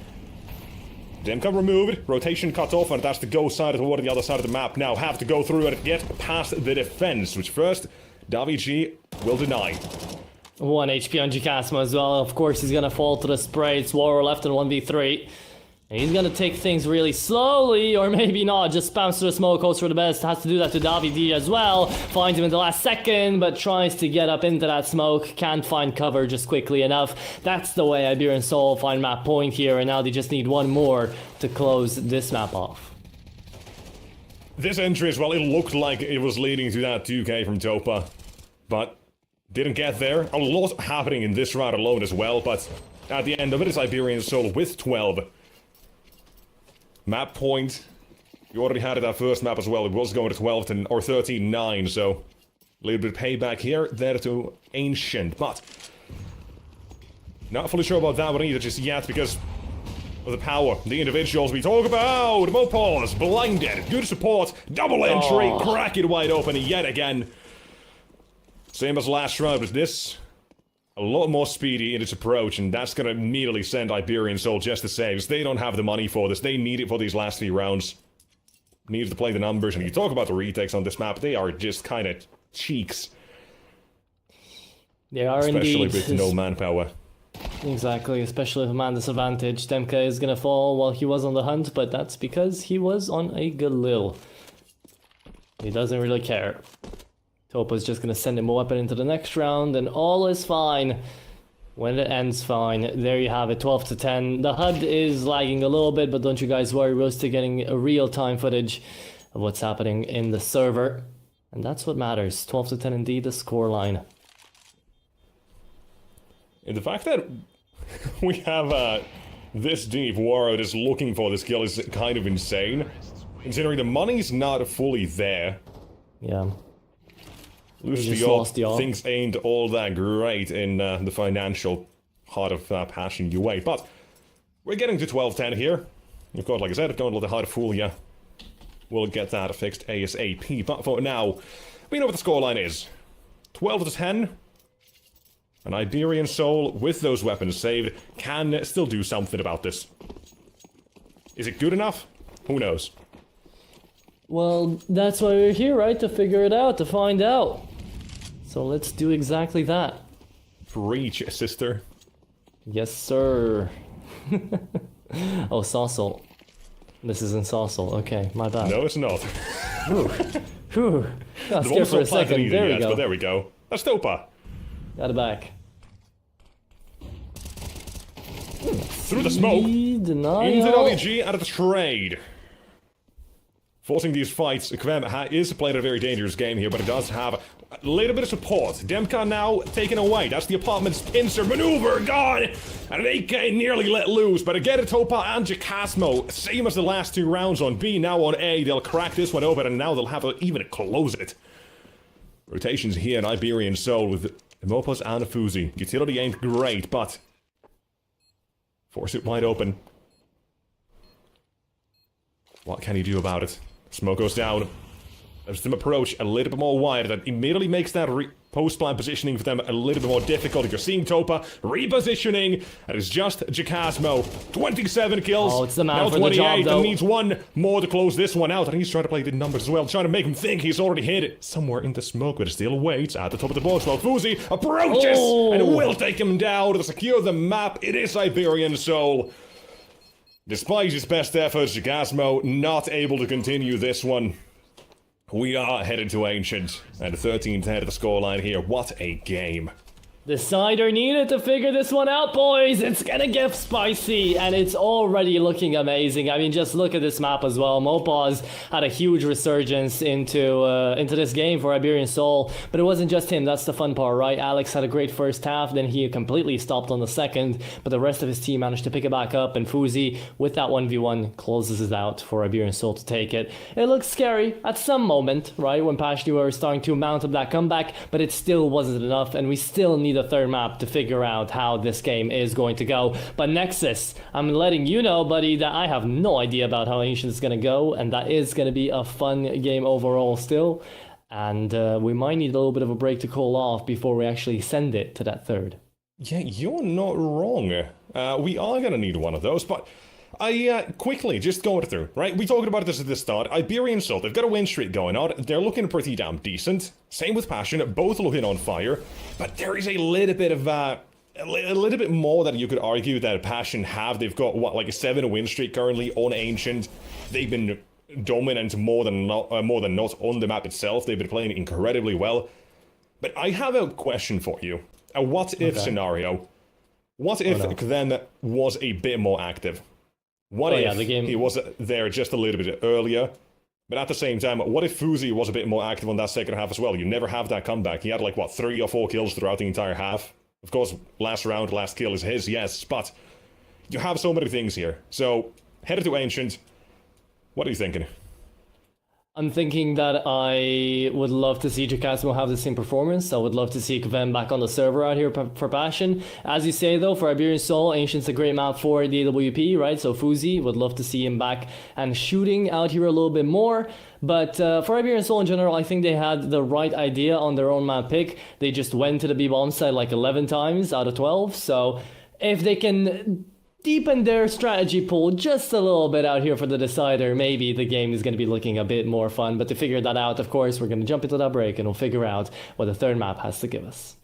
Speaker 4: Demka removed, rotation cut off, and that's the go side toward the other side of the map. Now have to go through and get past the defense, which first, Davi G will deny.
Speaker 3: 1 HP on Jacasmo as well. Of course, he's going to fall to the spray. It's Warrior left in 1v3. And he's going to take things really slowly, or maybe not. Just spams to the smoke, hopes for the best. Has to do that to Davi D as well. Finds him in the last second, but tries to get up into that smoke. Can't find cover just quickly enough. That's the way Iberian Soul find map point here, and now they just need one more to close this map off.
Speaker 4: This entry as well, it looked like it was leading to that 2k from Topa, but didn't get there. A lot happening in this round alone as well, but at the end of it, it's Iberian Soul with 12. Map point. You already had it that first map as well. It was going to 12 to, or 13-9, so a little bit of payback here. There to Ancient, but not fully sure about that one either just yet because of the power. The individuals we talk about. Mopause, blinded, good support, double entry, crack it wide open yet again. Same as last round, but this a lot more speedy in its approach, and that's gonna immediately send Iberian Soul just the same. Because they don't have the money for this. They need it for these last 3 rounds. Needs to play the numbers, and you talk about the retakes on this map, they are just kind of cheeks.
Speaker 3: They are
Speaker 4: Especially
Speaker 3: indeed.
Speaker 4: with no manpower.
Speaker 3: Exactly, especially with man disadvantage. Demka is gonna fall while he was on the hunt, but that's because he was on a good lil. He doesn't really care. Topa's just gonna send him a weapon into the next round, and all is fine. When it ends fine. There you have it, 12 to 10. The HUD is lagging a little bit, but don't you guys worry, we're still getting a real-time footage of what's happening in the server. And that's what matters. 12 to 10 indeed, the scoreline.
Speaker 4: And the fact that we have this deep Warroad is looking for this kill is kind of insane. Considering the money's not fully there.
Speaker 3: Yeah.
Speaker 4: Lose
Speaker 3: just
Speaker 4: the odd,
Speaker 3: lost the odd.
Speaker 4: things ain't all that great in the financial heart of Passion UA. But we're getting to 12-10 here. Of course, like I said, if don't let the heart fool ya, we'll get that fixed ASAP. But for now, we know what the scoreline is. 12 to 10. An Iberian Soul, with those weapons saved, can still do something about this. Is it good enough? Who knows?
Speaker 3: Well, that's why we're here, right? To figure it out, to find out. So let's do exactly that.
Speaker 4: Preach, sister.
Speaker 3: Yes, sir. Oh, Saucel. This isn't Saucel. Okay, my bad.
Speaker 4: No, it's not.
Speaker 3: Whew. Got
Speaker 4: The
Speaker 3: scared for a
Speaker 4: one's not planted
Speaker 3: second.
Speaker 4: either
Speaker 3: There we
Speaker 4: yet,
Speaker 3: go.
Speaker 4: but there we go. That's Topa.
Speaker 3: Got it back.
Speaker 4: Through the smoke.
Speaker 3: Denial.
Speaker 4: Into WG out of the trade. Forcing these fights, Kvem is playing a very dangerous game here, but it does have a little bit of support. Demka now taken away. That's the apartment's pincer maneuver gone! And an AK nearly let loose, but again, Topa and Jacasmo, same as the last two rounds on B, now on A. They'll crack this one open, and now they'll have to even close it. Rotations here in Iberian Soul with Mopos and Fuzi. Utility ain't great, but force it wide open. What can he do about it? Smoke goes down. As them approach a little bit more wide, that immediately makes that post-plant positioning for them a little bit more difficult. You're seeing Topa repositioning, and it's just Jacasmo. 27 kills.
Speaker 3: Oh, it's the man
Speaker 4: now
Speaker 3: for the
Speaker 4: 28,
Speaker 3: job, though.
Speaker 4: and needs one more to close this one out. And he's trying to play the numbers as well, trying to make him think he's already hit it somewhere in the smoke, but it still waits at the top of the box while Fuzi approaches and will take him down to secure the map. It is Iberian Soul. Despite his best efforts, Jacasmo not able to continue this one. We are headed to Ancient, and 13th head of the scoreline here. What a game.
Speaker 3: Decider needed to figure this one out, boys. It's gonna get spicy, and it's already looking amazing. I mean, just look at this map as well. Mopaz had a huge resurgence into this game for Iberian Soul, but it wasn't just him. That's the fun part, right? Alex had a great first half, then he completely stopped on the second, but the rest of his team managed to pick it back up, and Fuzi, with that 1v1, closes it out for Iberian Soul to take it. It looks scary at some moment, right, when Pashnua were starting to mount up that comeback, but it still wasn't enough, and we still need a third map to figure out how this game is going to go. But Nexus, I'm letting you know, buddy, that I have no idea about how Ancient is going to go, and that is going to be a fun game overall still. And we might need a little bit of a break to cool off before we actually send it to that third.
Speaker 4: Yeah, you're not wrong. We are going to need one of those, but I quickly just going through, right? We talked about this at the start. Iberian Soul, they've got a win streak going on. They're looking pretty damn decent. Same with Passion, both looking on fire. But there is a little bit of a little bit more that you could argue that Passion have. They've got what, like a 7 win streak currently on Ancient. They've been dominant more than not on the map itself. They've been playing incredibly well. But I have a question for you. A what if scenario. What if Kvem was a bit more active? What if he was there just a little bit earlier? But at the same time, what if Fuzi was a bit more active on that second half as well? You never have that comeback. He had like, what, 3 or 4 kills throughout the entire half? Of course, last round, last kill is his, yes, but you have so many things here. So, headed to Ancient. What are you thinking?
Speaker 3: I'm thinking that I would love to see Jacasmo have the same performance. I would love to see Kvem back on the server out here for Passion. As you say though, for Iberian Soul, Ancient's a great map for the AWP, right? So Fuzi, would love to see him back and shooting out here a little bit more. But for Iberian Soul in general, I think they had the right idea on their own map pick. They just went to the B-bomb site like 11 times out of 12. So if they can deepen their strategy pool just a little bit out here for the decider, maybe the game is going to be looking a bit more fun. But to figure that out, of course, we're going to jump into that break and we'll figure out what the third map has to give us.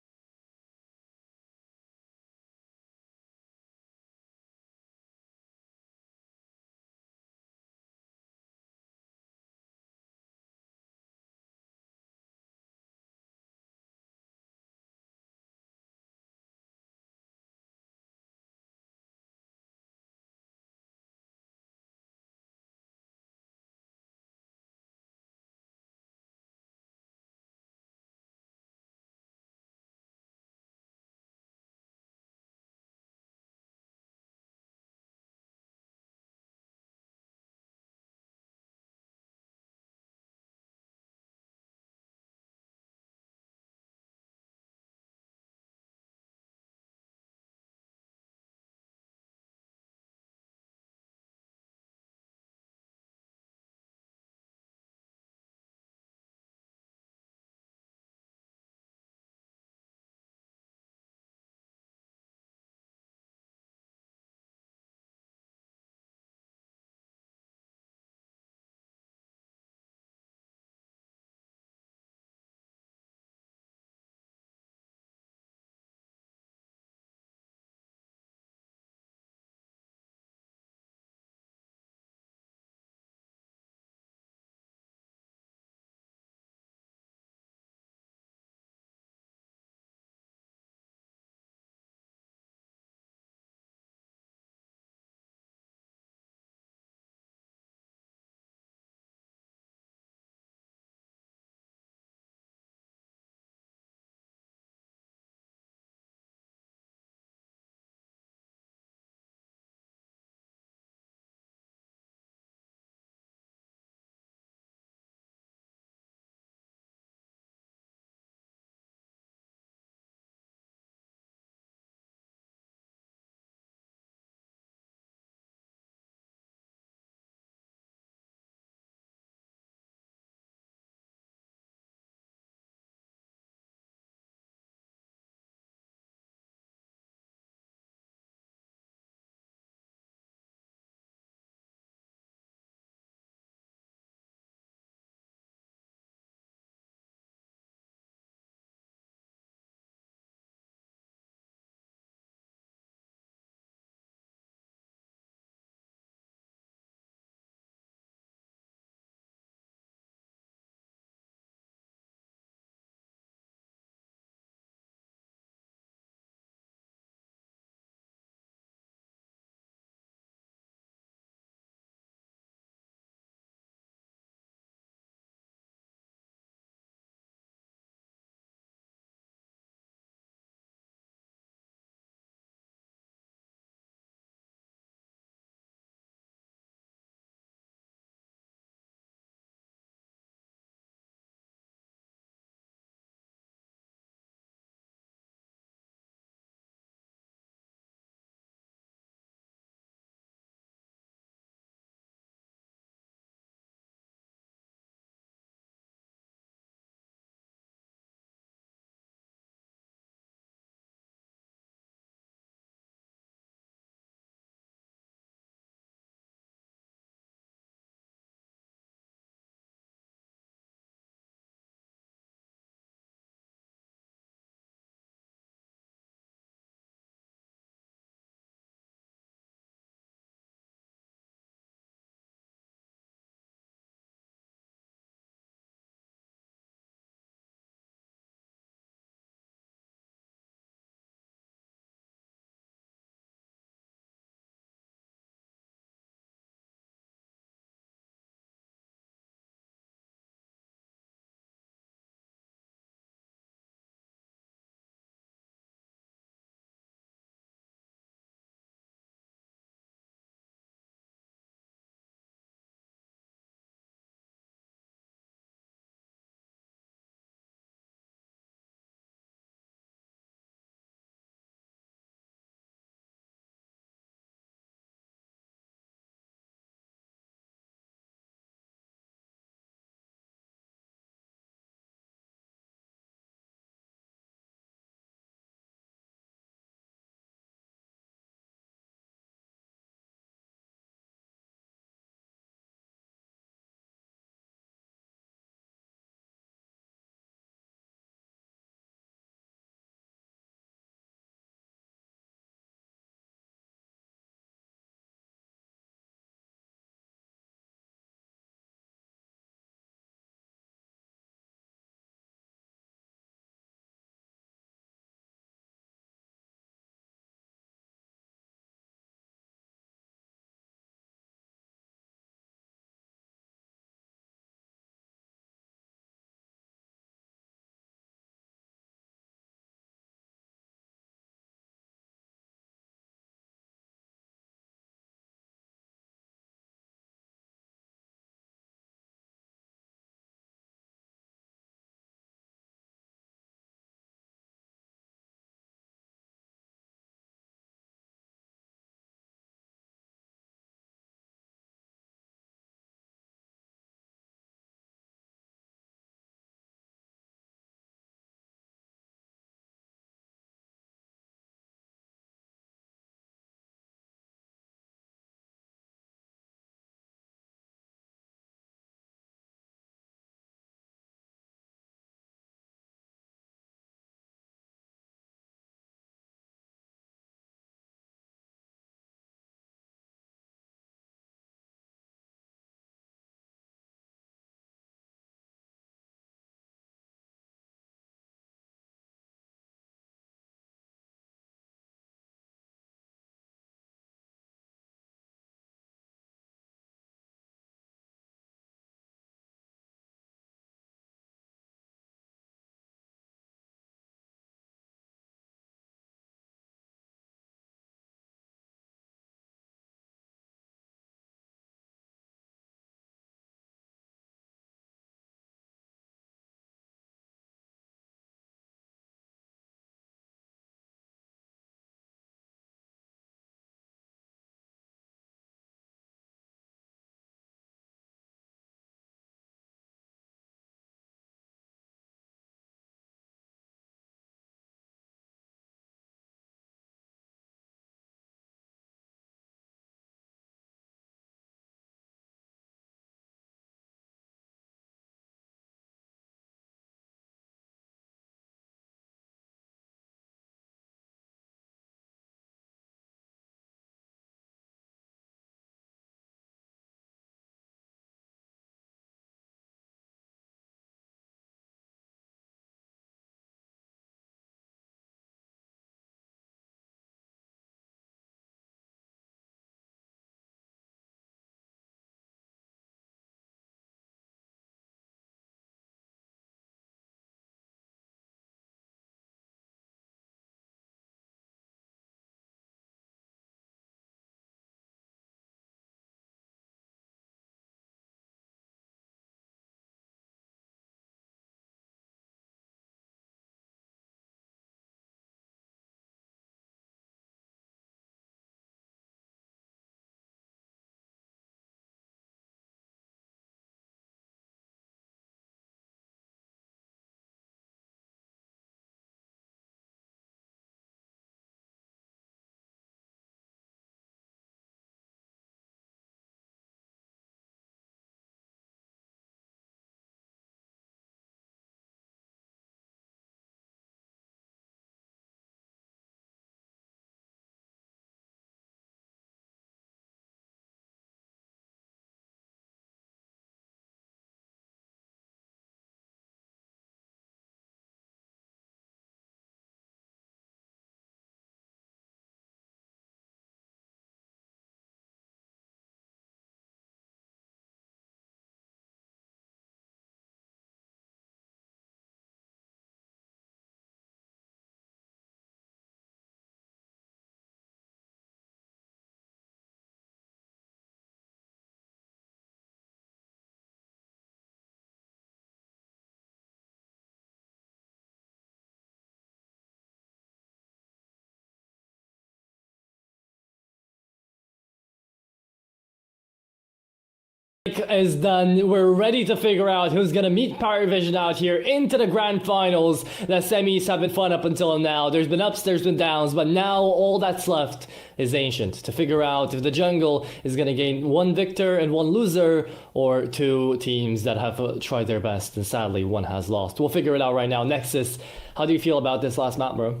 Speaker 3: is done. We're ready to figure out who's gonna meet Parivision out here into the grand finals. The semis have been fun up until now. There's been ups, there's been downs, but now all that's left is Ancient to figure out if the jungle is gonna gain one victor and one loser, or two teams that have tried their best and sadly one has lost. We'll figure it out right now. Nexus, how do you feel about this last map, bro?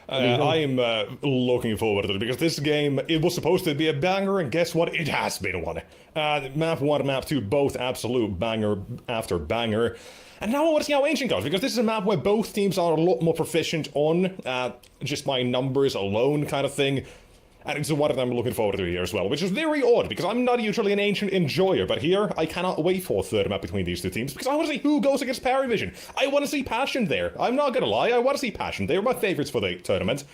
Speaker 4: I am looking forward to it because this game, it was supposed to be a banger, and guess what? It has been one. Map 1 and Map 2, both absolute banger after banger. And now I want to see how Ancient goes, because this is a map where both teams are a lot more proficient on, just by numbers alone kind of thing. And it's one that I'm looking forward to here as well, which is very odd, because I'm not usually an Ancient enjoyer, but here, I cannot wait for a third map between these two teams, because I want to see who goes against Parivision. I want to see Passion there. I'm not gonna lie, I want to see Passion. They're my favorites for the tournament.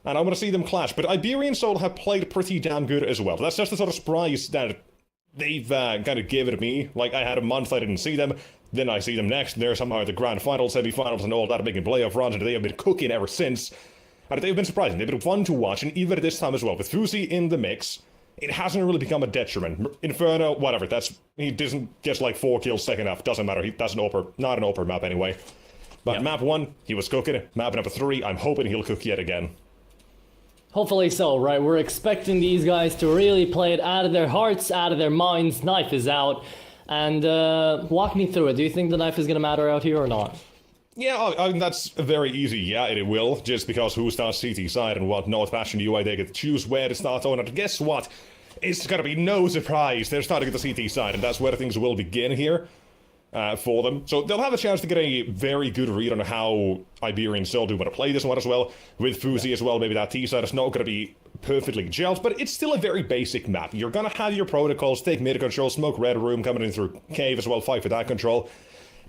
Speaker 4: And I want to see them clash, but Iberian Soul have played pretty damn good as well. That's just the sort of surprise that they've kind of given me. Like, I had a month I didn't see them, then I see them next, and they're somehow at the grand finals, semi-finals, and all that, making playoff runs, and they have been cooking ever since. And they've been surprising. They've been fun to watch, and even this time as well, with Fuzi in the mix, it hasn't really become a detriment. Inferno, whatever, he doesn't get like 4 kills second half, doesn't matter, that's not an OPER map anyway. But map 1, he was cooking. Map number 3, I'm hoping he'll cook yet again.
Speaker 3: Hopefully so, right? We're expecting these guys to really play it out of their hearts, out of their minds. Knife is out. And walk me through it. Do you think the knife is going to matter out here or not?
Speaker 4: Yeah, that's very easy. Yeah, it will, just because who starts CT side and whatnot. Passion UI, they get to choose where to start on. And guess what? It's gonna be no surprise they're starting at the CT side, and that's where things will begin here for them. So they'll have a chance to get a very good read on how Iberian Soul do want to play this one as well. With Fuzi as well, maybe that T side is not gonna be perfectly gelled, but it's still a very basic map. You're gonna have your protocols, take mid control, smoke red room, coming in through cave as well, fight for that control.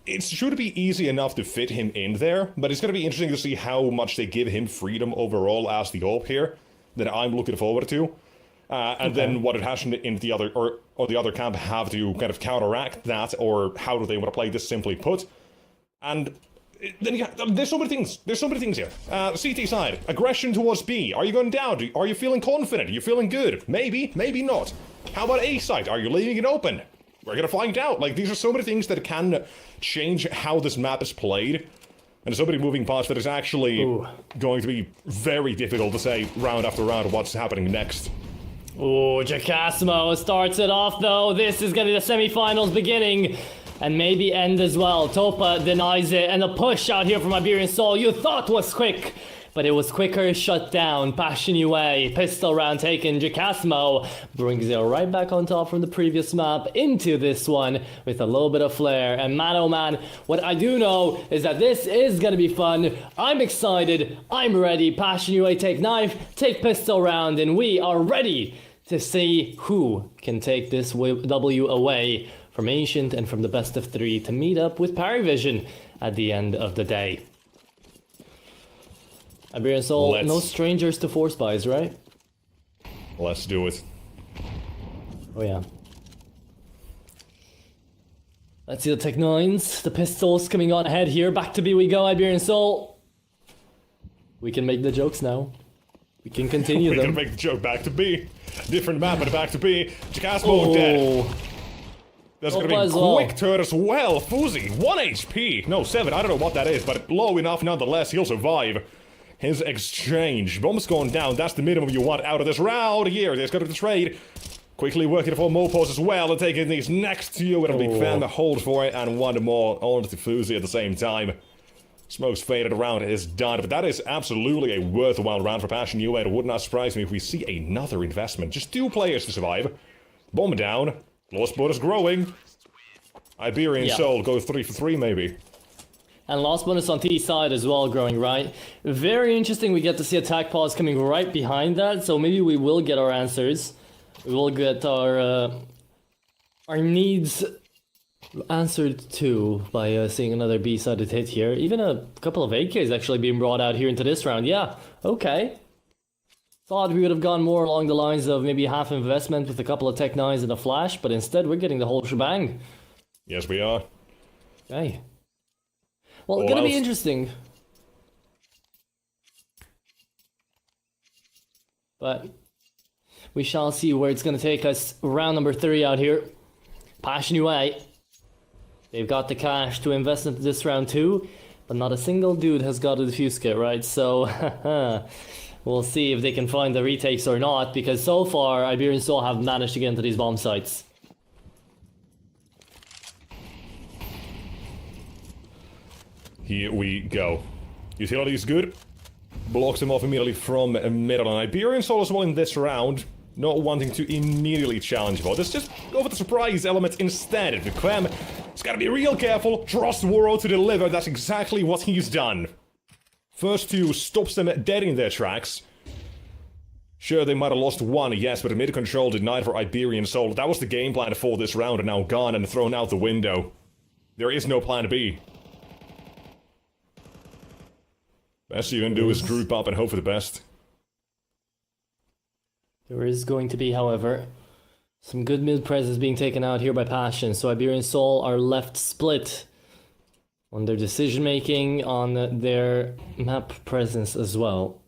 Speaker 4: It should be easy enough to fit him in there, but it's going to be interesting to see how much they give him freedom overall as the AWP here, that I'm looking forward to. And then what it has in the other, or the other camp have to kind of counteract that, or how do they want to play this, simply put. And then there's so many things. There's so many things here. CT side, aggression towards B. Are you going down? Are you feeling confident? Are you feeling good? Maybe, maybe not. How about A side? Are you leaving it open? We're gonna find out. Like, these are so many things that can change how this map is played. And there's so many moving parts that it's actually going to be very difficult to say round after round what's happening next.
Speaker 3: Ooh, Jacasmo starts it off though. This is gonna be the semifinals beginning. And maybe end as well. Topa denies it, and the push out here from Iberian Soul you thought was quick, but it was quicker shut down. Passion UA, pistol round taken. Jacasmo brings it right back on top from the previous map into this one with a little bit of flair. And man oh man, what I do know is that this is gonna be fun. I'm excited, I'm ready. Passion UA take knife, take pistol round, and we are ready to see who can take this W away from Ancient and from the best of 3 to meet up with Parivision at the end of the day. Iberian Soul, no strangers to force buys, right?
Speaker 4: Let's do it.
Speaker 3: Oh yeah. Let's see the Tech 9s, the pistols coming on ahead here. Back to B we go, Iberian Soul. We can make the jokes now. We can continue them.
Speaker 4: We can make the joke back to B. Different map, but back to B. Jacasmo dead. That's gonna be quick turn as well. Fuzi, 1 HP. No, 7, I don't know what that is, but low enough nonetheless, he'll survive. His exchange. Bomb's going down. That's the minimum you want out of this round here. There's got to be the trade. Quickly working for Mopos as well and taking these next two. It'll be Fan to hold for it, and one more on to Fuzi at the same time. Smoke's faded around, is done, but that is absolutely a worthwhile round for Passion UA. It would not surprise me if we see another investment. Just 2 players to survive. Bomb down. Lost Bonus growing. Iberian Soul go 3 for 3 maybe.
Speaker 3: And Lost Bonus on T side as well growing, right? Very interesting, we get to see attack pause coming right behind that, so maybe we will get our answers. We will get our needs answered too by seeing another B-sided hit here. Even a couple of AKs actually being brought out here into this round. Yeah, okay. Thought we would have gone more along the lines of maybe half investment with a couple of Tech 9s and a flash, but instead we're getting the whole shebang.
Speaker 4: Yes, we are.
Speaker 3: Okay. Well, it's gonna be interesting. But we shall see where it's gonna take us. Round number 3 out here. Passion UA. They've got the cash to invest into this round too, but not a single dude has got a defuse kit, right? So, we'll see if they can find the retakes or not, because so far, Iberian Soul have managed to get into these bomb sites.
Speaker 4: Here we go. Utility is good. Blocks him off immediately from middle. And Iberian Soul as well in this round, not wanting to immediately challenge about this. Just go for the surprise element instead. The Quem has got to be real careful. Trust Woro to deliver. That's exactly what he's done. First two stops them dead in their tracks. Sure, they might have lost one, yes, but mid control denied for Iberian Soul. That was the game plan for this round, and now gone and thrown out the window. There is no plan B. Best you can do is group up and hope for the best.
Speaker 3: There is going to be, however, some good mid presses being taken out here by Passion, so Iberian Soul are left split on their decision making, on their map presence as well.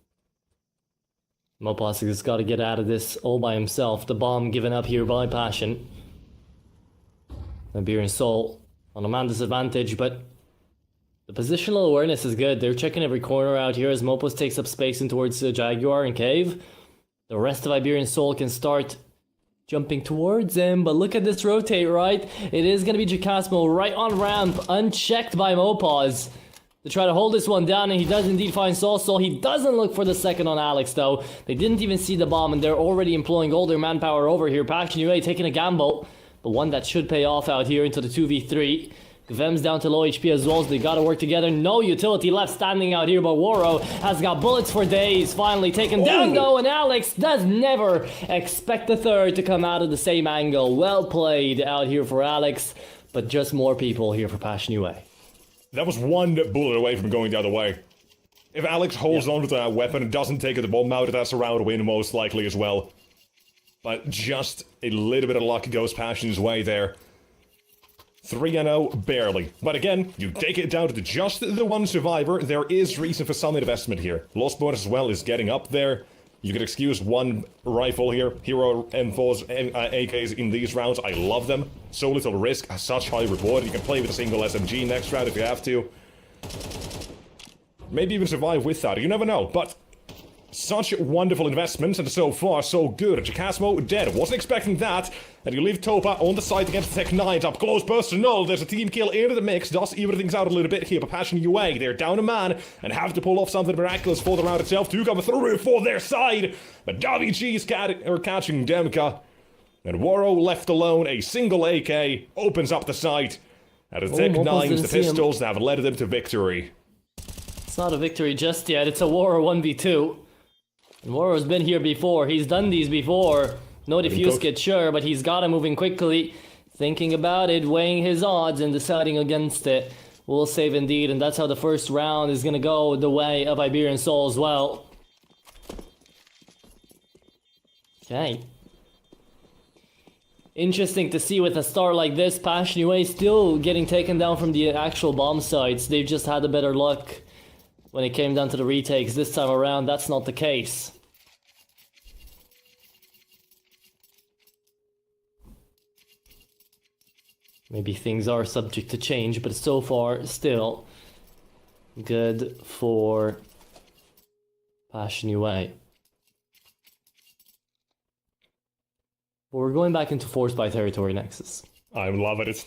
Speaker 3: Moplastic has got to get out of this all by himself. The bomb given up here by Passion. Iberian Soul on a man disadvantage, but the positional awareness is good. They're checking every corner out here as Mopos takes up space in towards the Jaguar and Cave. The rest of Iberian Soul can start jumping towards him, but look at this rotate, right? It is going to be Jacasmo right on ramp, unchecked by Mopaz to try to hold this one down, and he does indeed find Soul. Soul, he doesn't look for the second on Alex, though. They didn't even see the bomb, and they're already employing all their manpower over here. Passion UA taking a gamble, but one that should pay off out here into the 2v3. Gvem's down to low HP as well, so they gotta work together. No utility left standing out here, but Woro has got bullets for days. Finally taken down though, and Alex does never expect the third to come out of the same angle. Well played out here for Alex, but just more people here for Passion UA.
Speaker 4: That was one bullet away from going the other way. If Alex holds on to that weapon and doesn't take the bomb out, that's a round win most likely as well. But just a little bit of luck goes Passion's way there. 3-0, barely. But again, you take it down to just the one survivor, there is reason for some investment here. Lost bonus as well is getting up there. You can excuse one rifle here. Hero M4s, AKs in these rounds, I love them. So little risk, such high reward. You can play with a single SMG next round if you have to. Maybe even survive with that, you never know. But such wonderful investments, and so far so good. Jacasmo dead, wasn't expecting that. And you leave Topa on the side against the Tech 9. Up close, personal. There's a team kill into the mix. Does even things out a little bit here. But Passion UA, they're down a man and have to pull off something miraculous for the round itself to come through for their side. But WG is catching Demka. And Woro left alone. A single AK opens up the site. And the Tech 9s, the pistols, have led them to victory.
Speaker 3: It's not a victory just yet. It's a Woro 1v2. And Woro's been here before. He's done these before. No defuse kit, sure, but he's got him moving quickly, thinking about it, weighing his odds, and deciding against it. Will save indeed, and that's how the first round is gonna go the way of Iberian Soul as well. Okay. Interesting to see with a star like this, Passion UA still getting taken down from the actual bomb sites. They've just had a better luck when it came down to the retakes. This time around, that's not the case. Maybe things are subject to change, but so far, still good for Passion UA. But we're going back into Force by Territory Nexus.
Speaker 4: I'm loving it.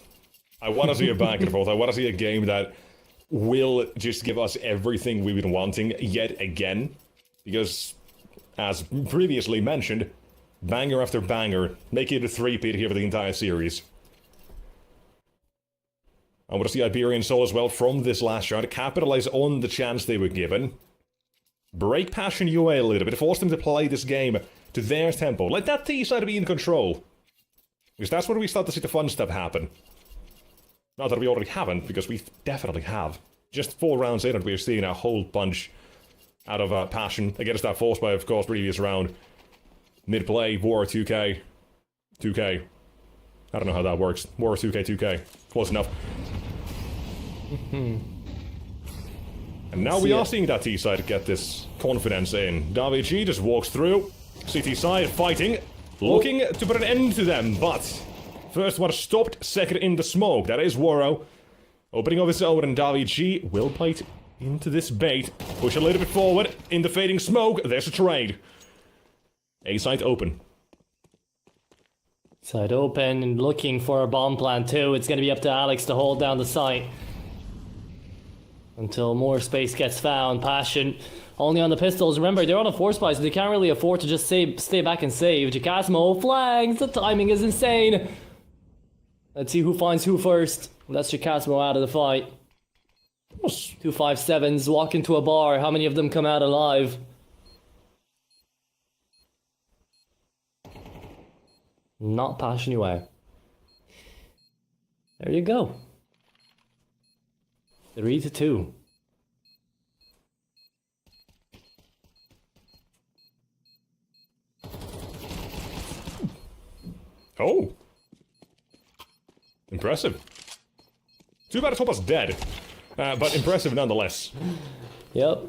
Speaker 4: I want to see a back and forth. I want to see a game that will just give us everything we've been wanting yet again. Because, as previously mentioned, banger after banger, make it a three-peat here for the entire series. I want to see Iberian Soul as well from this last round, capitalize on the chance they were given. Break Passion UA a little bit, force them to play this game to their tempo. Let that T side be in control. Because that's where we start to see the fun stuff happen. Not that we already haven't, because we definitely have. Just 4 rounds in and we're seeing a whole bunch out of Passion against that force by, of course, previous round. Mid-play, War 2K. 2K. I don't know how that works. War 2K, 2K. Close enough. And now we are seeing that T side get this confidence in. Davichi just walks through. CT side fighting, looking to put an end to them, but First one stopped, second in the smoke. That is Waro. Opening of his own, and Davi G will play it into this bait. Push a little bit forward. In the fading smoke, there's a trade. A side open.
Speaker 3: Side open and looking for a bomb plant too. It's gonna be up to Alex to hold down the site. Until more space gets found. Passion only on the pistols. Remember, they're on a force buy, so they can't really afford to just stay back and save. Jacasmo flags. The timing is insane. Let's see who finds who first. That's Jacasmo out of the fight. 2 5-7s walk into a bar. How many of them come out alive? Not Passion away. There you go. 3-2.
Speaker 4: Oh. Impressive. Too bad Topa's dead. But impressive nonetheless.
Speaker 3: Yep.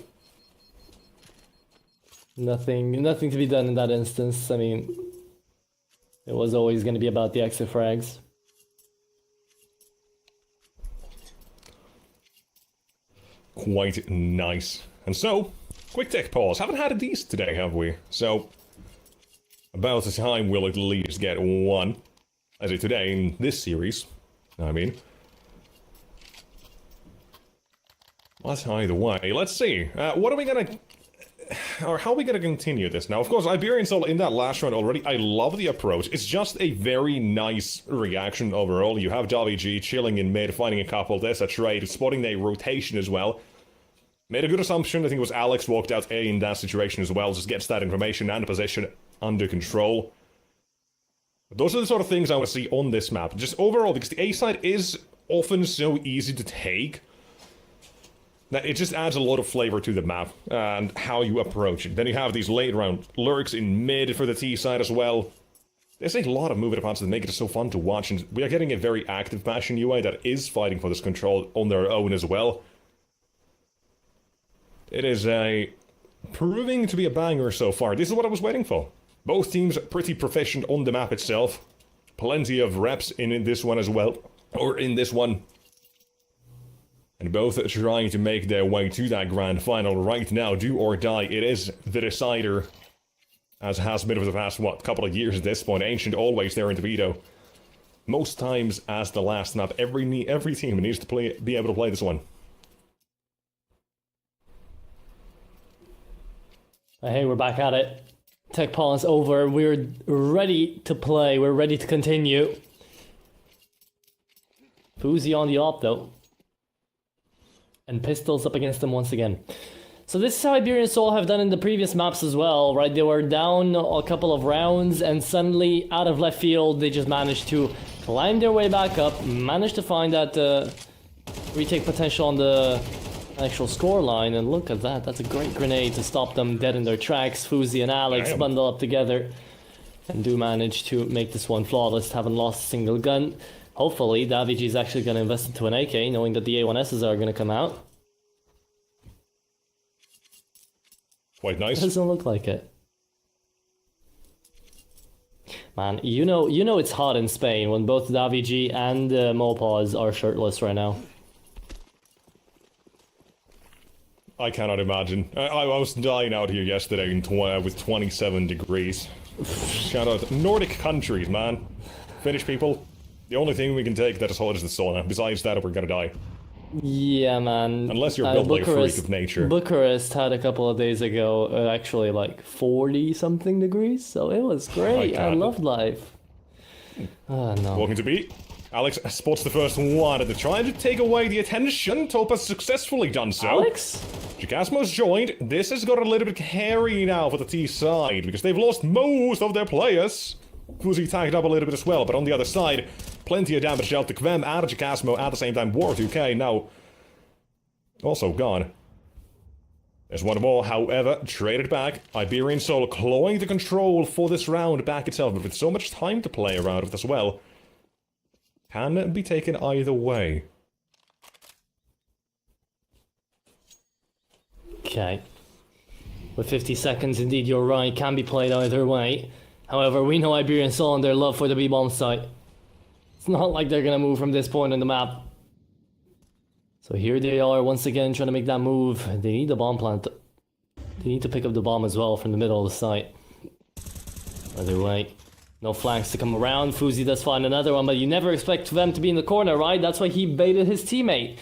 Speaker 3: Nothing to be done in that instance. I mean, it was always going to be about the exit frags.
Speaker 4: Quite nice. And so, quick tech pause. Haven't had a these today, have we? So, about the time we'll at least get one. As of today in this series. I mean. But either way, let's see. What are we gonna... Or how are we gonna continue this now? Of course, Iberian Soul in that last round already, I love the approach. It's just a very nice reaction overall. You have Davi G chilling in mid, finding a couple, there's a trade, spotting a rotation as well. Made a good assumption, I think it was Alex walked out A in that situation as well, just gets that information and the position under control. Those are the sort of things I want to see on this map. Just overall, because the A side is often so easy to take, that it just adds a lot of flavor to the map and how you approach it. Then you have these late round lurks in mid for the T side as well. There's a lot of movement parts that make it so fun to watch, and we are getting a very active Passion UI that is fighting for this control on their own as well. It is proving to be a banger so far. This is what I was waiting for. Both teams pretty proficient on the map itself. Plenty of reps in this one as well. Or in this one. And both trying to make their way to that grand final right now. Do or die. It is the decider. As has been for the past, what, couple of years at this point. Ancient always there in DeVito. Most times as the last map. Every team needs to be able to play this one.
Speaker 3: Hey, we're back at it. Tech pause over. We're ready to play. We're ready to continue. Foozy on the op though. And pistols up against them once again. So this is how Iberian Soul have done in the previous maps as well, right? They were down a couple of rounds and suddenly, out of left field, they just managed to climb their way back up, managed to find that retake potential on the actual score line, and look at that. That's a great grenade to stop them dead in their tracks. Foozy and Alex bundle up together and do manage to make this one flawless, haven't lost a single gun. Hopefully, Davigi is actually going to invest into an AK, knowing that the A1Ss are going to come out.
Speaker 4: Quite nice.
Speaker 3: Doesn't look like it. Man, you know it's hot in Spain when both Davigi and Mopaz are shirtless right now.
Speaker 4: I cannot imagine. I was dying out here yesterday with 27 degrees. Shout out Nordic countries, man. Finnish people. The only thing we can take that is hot is the sauna. Besides that, we're gonna die.
Speaker 3: Yeah, man.
Speaker 4: Unless you're built like a freak of nature.
Speaker 3: Bucharest had a couple of days ago actually like 40-something degrees, so it was great. I loved life. Oh, no.
Speaker 4: Walking to B. Alex spots the first one, and they're trying to take away the attention. Topa's successfully done so.
Speaker 3: Alex?
Speaker 4: Jacasmo's joined. This has got a little bit hairy now for the T side, because they've lost most of their players. Fuzzy tagged up a little bit as well, but on the other side, plenty of damage dealt to Kvem and Jacasmo at the same time. War 2K now also gone. There's one more, however, traded back. Iberian Soul clawing the control for this round back itself, but with so much time to play around with as well. Can be taken either way.
Speaker 3: Okay. With 50 seconds, indeed, you're right, can be played either way. However, we know Iberian Soul and their love for the B-bomb site. It's not like they're gonna move from this point on the map. So here they are once again trying to make that move. They need the bomb plant. They need to pick up the bomb as well from the middle of the site. Either way, no flanks to come around. Fuzi does find another one, but you never expect them to be in the corner, right? That's why he baited his teammate.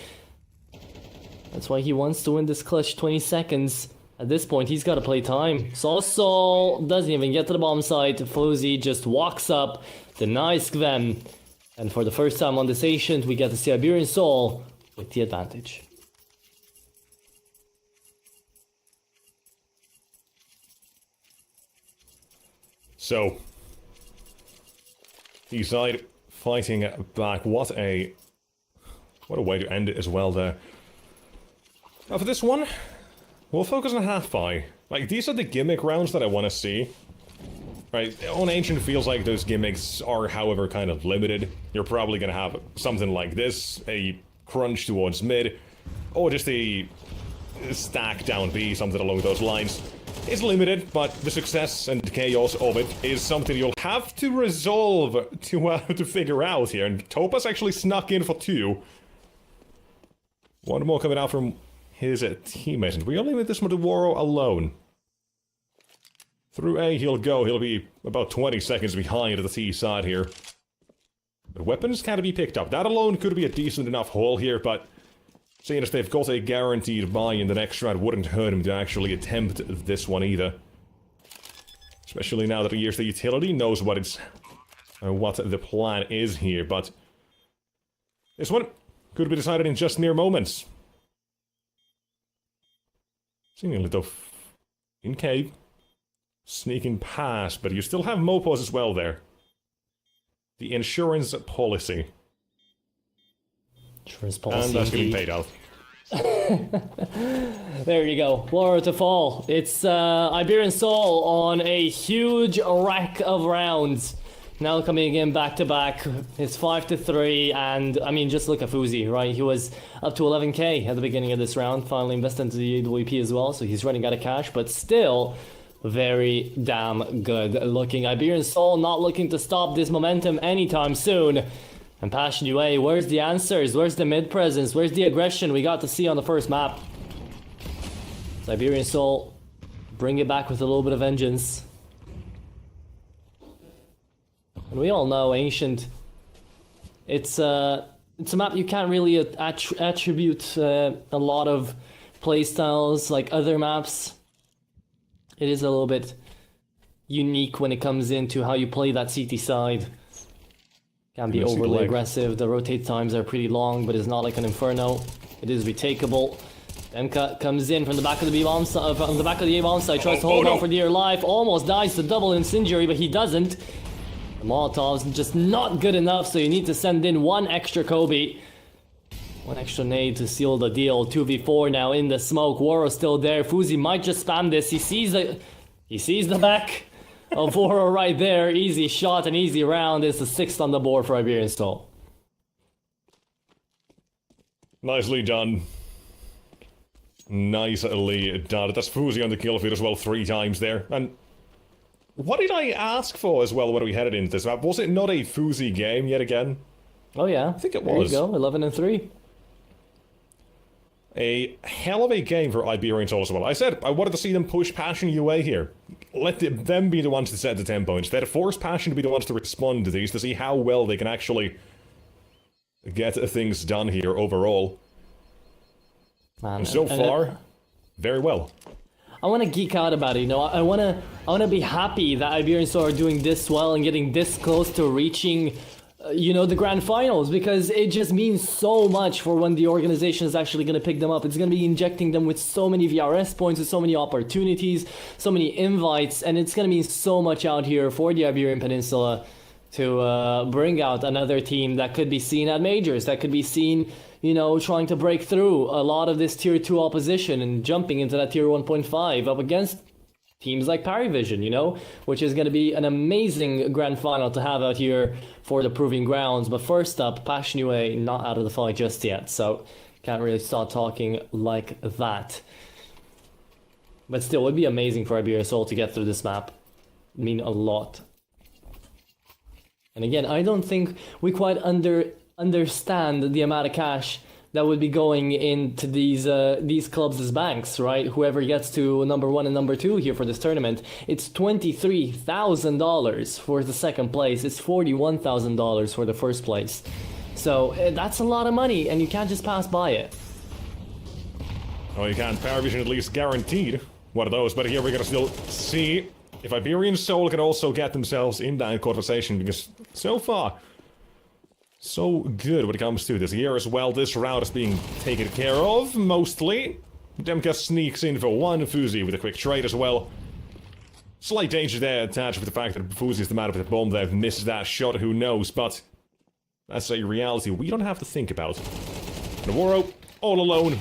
Speaker 3: That's why he wants to win this clutch 20 seconds. At this point, he's got to play time. Soul doesn't even get to the bomb site. Fuzi just walks up, denies Gvem. And for the first time on this Ancient, we get to see Iberian Soul with the advantage.
Speaker 4: So, T-side fighting back. What a way to end it as well there. Now for this one, we'll focus on half-buy. Like, these are the gimmick rounds that I want to see. Right, on Ancient feels like those gimmicks are, however, kind of limited. You're probably gonna have something like this, a crunch towards mid, or just a stack down B, something along those lines. It's limited, but the success and chaos of it is something you'll have to resolve to figure out here. And Topaz actually snuck in for 2. One more coming out from his teammate, and we only leave this one to Waro alone. Through A he'll go, he'll be about 20 seconds behind the T side here. But weapons can be picked up. That alone could be a decent enough haul here, but seeing as they've got a guaranteed buy in the next round wouldn't hurt him to actually attempt this one either. Especially now that he hears the utility, knows what the plan is here, but this one could be decided in just mere moments. Seeing a little in cave. Sneaking past, but you still have Mopos as well there. The insurance policy.
Speaker 3: Insurance policy.
Speaker 4: And that's getting paid out.
Speaker 3: There you go. Waro to fall. It's Iberian Soul on a huge rack of rounds. Now coming in back to back. It's 5-3, and I mean, just look at Fuzi, right? He was up to 11k at the beginning of this round. Finally invested into the AWP as well, so he's running out of cash, but still very damn good looking. Iberian Soul not looking to stop this momentum anytime soon. And Passion UA, where's the answers? Where's the mid presence? Where's the aggression we got to see on the first map? So Iberian Soul bring it back with a little bit of vengeance. And we all know Ancient, it's a map you can't really attribute a lot of playstyles like other maps. It is a little bit unique when it comes into how you play that CT side. Can be overly aggressive. The rotate times are pretty long, but it's not like an Inferno. It is retakeable. MK comes in from the back of the B bomb side, from the back of the A bomb side, tries to hold on for dear life. Almost dies to double incendiary, but he doesn't. The Molotov's just not good enough, so you need to send in one extra Kobe. One extra nade to seal the deal. 2v4 now in the smoke. Waro still there. Fuzi might just spam this. He sees the back of Waro right there. Easy shot, an easy round. It's the 6th on the board for Iberian Soul.
Speaker 4: Nicely done. Nicely done. That's Fuzi on the kill feed as well 3 times there. And what did I ask for as well when we headed into this map? Was it not a Fuzi game yet again?
Speaker 3: Oh yeah.
Speaker 4: I think it
Speaker 3: there
Speaker 4: was.
Speaker 3: There you go, 11-3.
Speaker 4: A hell of a game for Iberian Soul as well. I said I wanted to see them push Passion UA here. Let them be the ones to set the tempo instead. Force Passion to be the ones to respond to these, to see how well they can actually get things done here overall.
Speaker 3: Man,
Speaker 4: and so far, very well.
Speaker 3: I want to geek out about it, you know. I want to be happy that Iberian Soul are doing this well and getting this close to reaching you know, the grand finals, because it just means so much for when the organization is actually going to pick them up. It's going to be injecting them with so many VRS points, with so many opportunities, so many invites, and it's going to mean so much out here for the Iberian Peninsula to bring out another team that could be seen at majors, that could be seen, you know, trying to break through a lot of this tier 2 opposition and jumping into that tier 1.5 up against teams like Parivision, you know, which is going to be an amazing grand final to have out here for the Proving Grounds. But first up, Passion UA not out of the fight just yet, so can't really start talking like that. But still, it would be amazing for Iberian Soul to get through this map. It'd mean a lot. And again, I don't think we quite understand the amount of cash that would be going into these clubs as banks, right? Whoever gets to number 1 and number 2 here for this tournament, it's $23,000 for the second place. It's $41,000 for the first place. So that's a lot of money, and you can't just pass by it.
Speaker 4: Oh, you can't. Parivision at least guaranteed one of those, but here we're gonna still see if Iberian Soul can also get themselves in that conversation, because so far, so good when it comes to this. Here as well, this route is being taken care of, mostly. Demka sneaks in for one, Fuzi with a quick trade as well. Slight danger there attached with the fact that Fuzi is the man with the bomb there, misses that shot, who knows, but that's a reality we don't have to think about. Navarro, all alone,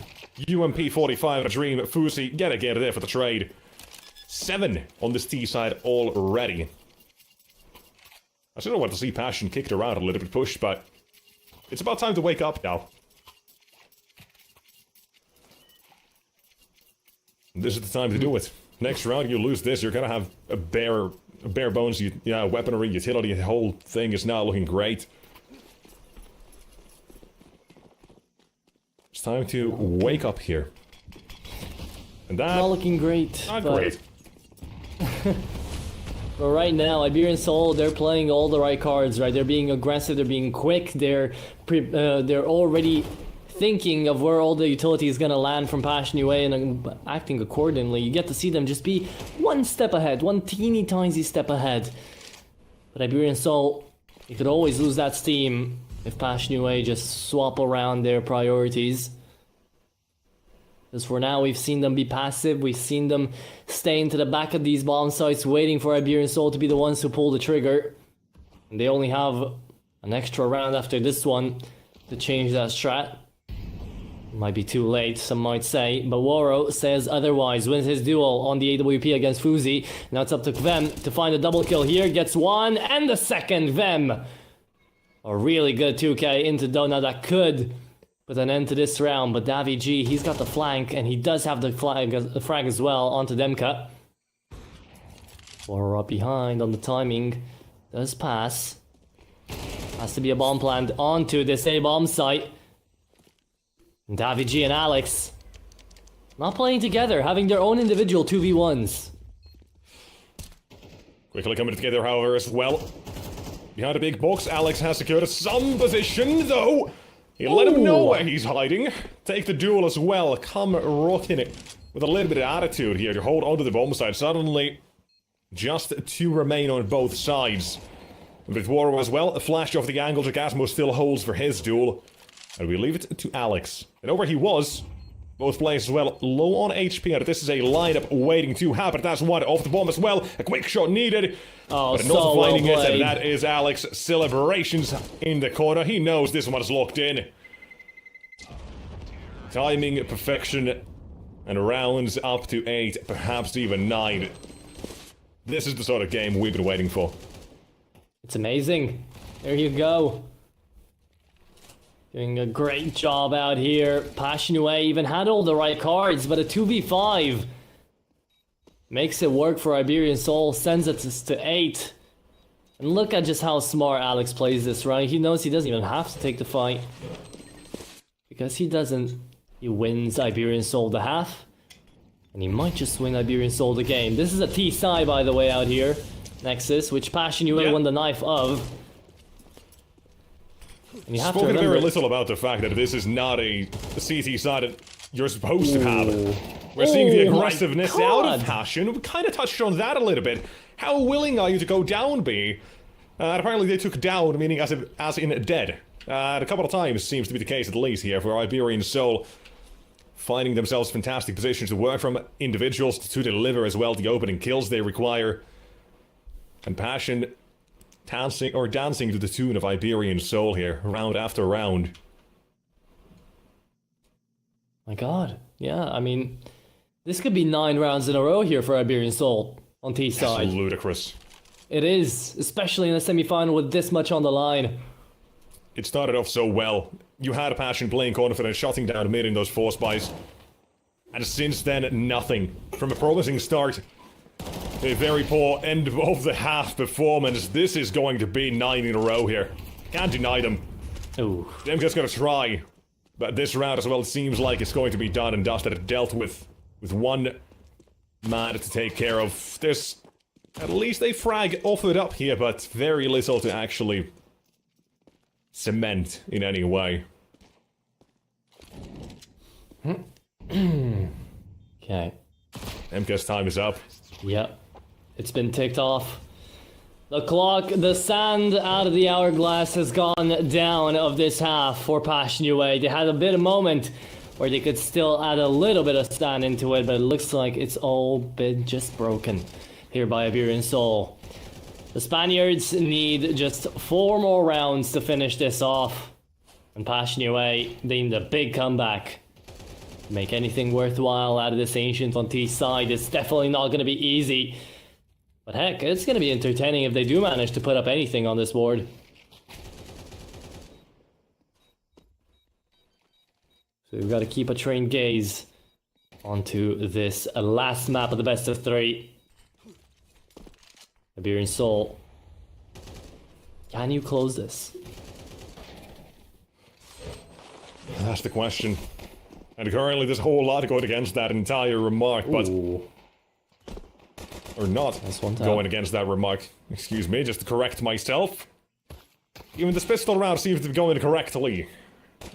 Speaker 4: UMP 45 a dream, Fuzi, get there for the trade. 7 on this T side already. I still want to see Passion kicked around a little bit pushed, but it's about time to wake up now. This is the time to do it. Next round, you lose this, you're gonna have a bare bones, weaponry, utility, the whole thing is now looking great. It's time to wake up here. And that...
Speaker 3: Not looking great.
Speaker 4: Not
Speaker 3: but...
Speaker 4: great.
Speaker 3: But right now, Iberian Soul, they're playing all the right cards, right? They're being aggressive, they're being quick, they're already thinking of where all the utility is gonna land from Passion UA and acting accordingly. You get to see them just be one step ahead, one teeny tiny step ahead. But Iberian Soul, you could always lose that steam if Passion UA just swap around their priorities. Because for now, we've seen them be passive, we've seen them stay into the back of these bomb sites waiting for Iberian Soul to be the ones who pull the trigger. And they only have an extra round after this one to change that strat. Might be too late, some might say, but Woro says otherwise, wins his duel on the AWP against Fuzi. Now it's up to Vem to find a double kill here, gets one and the second. Vem, a really good 2k into Dona that could put an end to this round, but Davi G, he's got the flank, and he does have the frag as well onto Demka. Woro up behind on the timing, does pass. Has to be a bomb planned onto this A-bomb site. Davi G and Alex not playing together, having their own individual 2v1s.
Speaker 4: Quickly coming together, however, as well. Behind a big box, Alex has secured some position, though. He'll let him know where he's hiding. Take the duel as well. Come rocking it with a little bit of attitude here to hold onto the bomb side. Suddenly, just 2 remain on both sides. With Waro as well, a flash off the angle. Jagasmo still holds for his duel. And we leave it to Alex. And over he was. Both players as well, low on HP, and this is a lineup waiting to happen. That's one off the bomb as well. A quick shot needed.
Speaker 3: Oh,
Speaker 4: but
Speaker 3: so
Speaker 4: not finding
Speaker 3: well
Speaker 4: it, and
Speaker 3: played.
Speaker 4: that is Alex. Celebrations in the corner. He knows this one is locked in. Timing, perfection, and rounds up to 8, perhaps even 9. This is the sort of game we've been waiting for.
Speaker 3: It's amazing. There you go. Doing a great job out here. Passion UA even had all the right cards, but a 2v5 makes it work for Iberian Soul, sends it to 8. And look at just how smart Alex plays this, right? He knows he doesn't even have to take the fight. Because he doesn't. He wins Iberian Soul the half. And he might just win Iberian Soul the game. This is a T-side, by the way, out here. Nexus, which Passion UA won the knife of. And you have
Speaker 4: Spoken
Speaker 3: to remember,
Speaker 4: very little about the fact that this is not a CT side that you're supposed to have. We're seeing the aggressiveness out of Passion. We kind of touched on that a little bit. How willing are you to go down B? Apparently they took down, meaning as in dead. A couple of times seems to be the case at least here for Iberian Soul. Finding themselves fantastic positions to work from, individuals to deliver as well the opening kills they require. And Passion dancing to the tune of Iberian Soul here, round after round.
Speaker 3: my god. Yeah, I mean, this could be 9 rounds in a row here for Iberian Soul on T side.
Speaker 4: That's ludicrous.
Speaker 3: It is, especially in a semi-final with this much on the line.
Speaker 4: It started off so well. You had a Passion playing confident, shutting down mid in those force buys. And since then, nothing. From a promising start, A very poor end of the half performance. This is going to be 9 in a row here. Can't deny them.
Speaker 3: Ooh.
Speaker 4: They're just gonna try. But this round as well, it seems like it's going to be done and dusted. Dealt with one man to take care of. There's at least a frag offered up here, but very little to actually cement in any way.
Speaker 3: Okay.
Speaker 4: MK's time is up.
Speaker 3: Yep. It's been ticked off. The clock, the sand out of the hourglass has gone down of this half for Passion UA. They had a bit of moment where they could still add a little bit of stand into it, but it looks like it's all been just broken here by Iberian Soul. The Spaniards need just 4 more rounds to finish this off. And Passion UA, they need a big comeback. Make anything worthwhile out of this Ancient on T side. It's definitely not going to be easy. But heck, it's going to be entertaining if they do manage to put up anything on this board. So we've got to keep a trained gaze onto this last map of the best of 3. Iberian Soul. Can you close this?
Speaker 4: That's the question. And currently there's a whole lot going against that entire remark, but...
Speaker 3: Ooh.
Speaker 4: Or not
Speaker 3: That's one time.
Speaker 4: going against that remark. Excuse me, just to correct myself. Even this pistol round seems to be going correctly.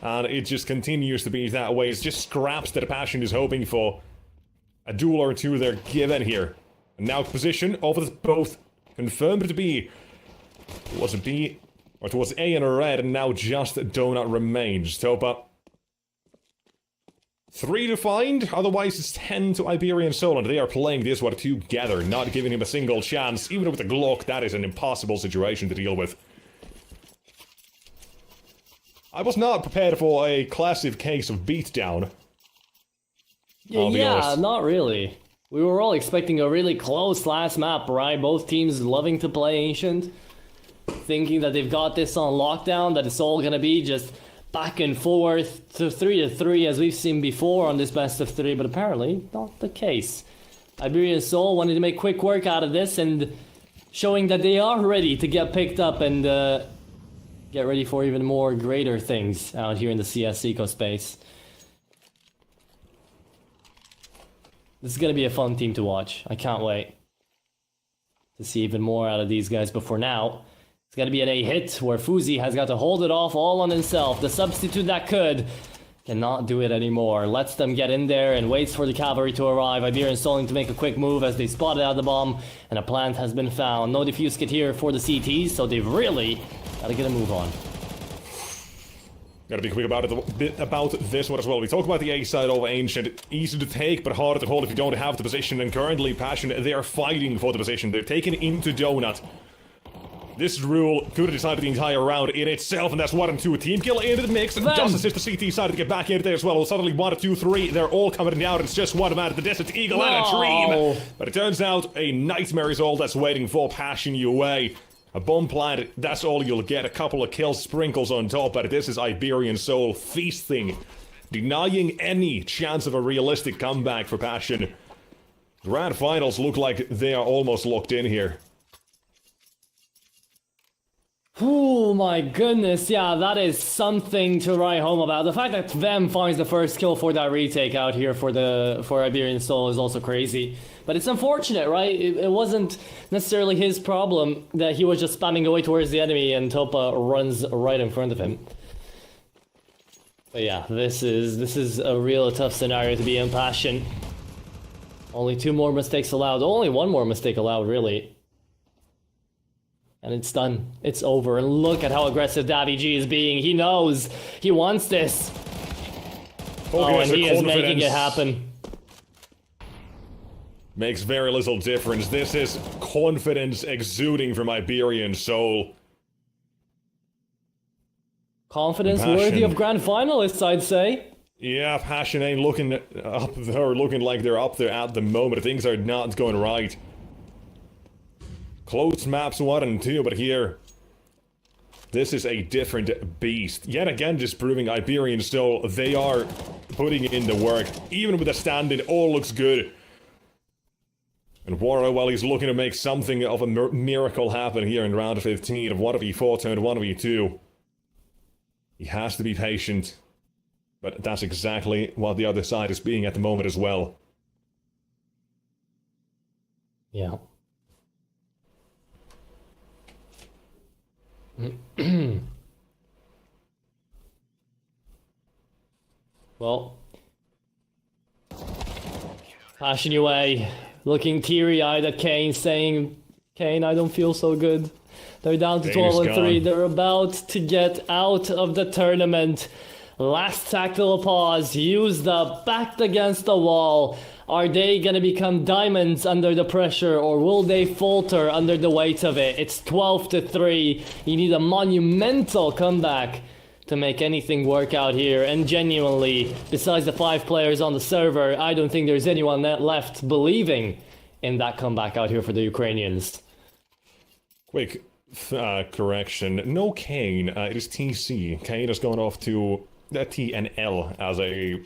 Speaker 4: And it just continues to be that way. It's just scraps that Passion is hoping for. A duel or two they're given here. And now position of both confirmed to be towards a B, or towards A in a red, and now just Donut remains. Topa. 3 to find, otherwise it's 10 to Iberian Soul, and they are playing this one together, not giving him a single chance. Even with the Glock, that is an impossible situation to deal with. I was not prepared for a classic case of beatdown.
Speaker 3: Yeah, not really. We were all expecting a really close last map, right? Both teams loving to play Ancient, thinking that they've got this on lockdown, that it's all gonna be just back and forth to 3-3 as we've seen before on this best of 3, but apparently not the case. Iberian Soul wanted to make quick work out of this and showing that they are ready to get picked up and get ready for even more greater things out here in the CS eco space. This is going to be a fun team to watch. I can't wait to see even more out of these guys, but for now, it's going to be an A hit where Fuzi has got to hold it off all on himself. The substitute that cannot do it anymore. Lets them get in there and waits for the cavalry to arrive. Iberian Soul to make a quick move as they spotted out the bomb, and a plant has been found. No defuse kit here for the CTs, so they've really got to get a move on.
Speaker 4: Gotta be quick about this one as well. We talk about the A side of Ancient. Easy to take, but harder to hold if you don't have the position. And currently, Passion, they are fighting for the position. They're taken into Donut. This rule could have decided the entire round in itself, and that's 1 and 2. Team kill into the mix. Does assist the CT side to get back into there as well. Suddenly 1, 2, 3. They're all coming out. It's just one man at the Desert Eagle and a dream. But it turns out a nightmare is all that's waiting for Passion UA. A bomb plant, that's all you'll get. A couple of kill sprinkles on top, but this is Iberian Soul feasting, denying any chance of a realistic comeback for Passion. Grand finals look like they are almost locked in here.
Speaker 3: Oh my goodness, yeah, that is something to write home about. The fact that Vem finds the first kill for that retake out here for Iberian Soul is also crazy. But it's unfortunate, right? It wasn't necessarily his problem that he was just spamming away towards the enemy and Topa runs right in front of him. But yeah, this is a real tough scenario to be in Passion. Only 2 more mistakes allowed. Only 1 more mistake allowed, really. And it's done. It's over. And look at how aggressive Davy G is being. He knows. He wants this. Oh, and he is making it happen.
Speaker 4: Makes very little difference. This is confidence exuding from Iberian Soul.
Speaker 3: Confidence worthy of grand finalists, I'd say.
Speaker 4: Yeah, Passion ain't looking up there, looking like they're up there at the moment. Things are not going right. Close maps 1 and 2, but here, this is a different beast. Yet again, just proving Iberian Soul, they are putting in the work. Even with the stand-in, all looks good. And Waro, well, he's looking to make something of a miracle happen here in round 15 of 1v4 turned 1v2. He has to be patient. But that's exactly what the other side is being at the moment as well.
Speaker 3: Yeah. Well, Passion away, looking teary-eyed at Kane, saying, Kane, I don't feel so good. They're down to
Speaker 4: Kane is
Speaker 3: 12 and 3.
Speaker 4: gone.
Speaker 3: They're about to get out of the tournament. Last tactical pause, used up, backed against the wall. Are they gonna become diamonds under the pressure, or will they falter under the weight of it? It's 12 to 3. You need a monumental comeback to make anything work out here. And genuinely, besides the 5 players on the server, I don't think there's anyone left believing in that comeback out here for the Ukrainians.
Speaker 4: Quick correction. No Kane. It is TC. Kane has gone off to TNL as a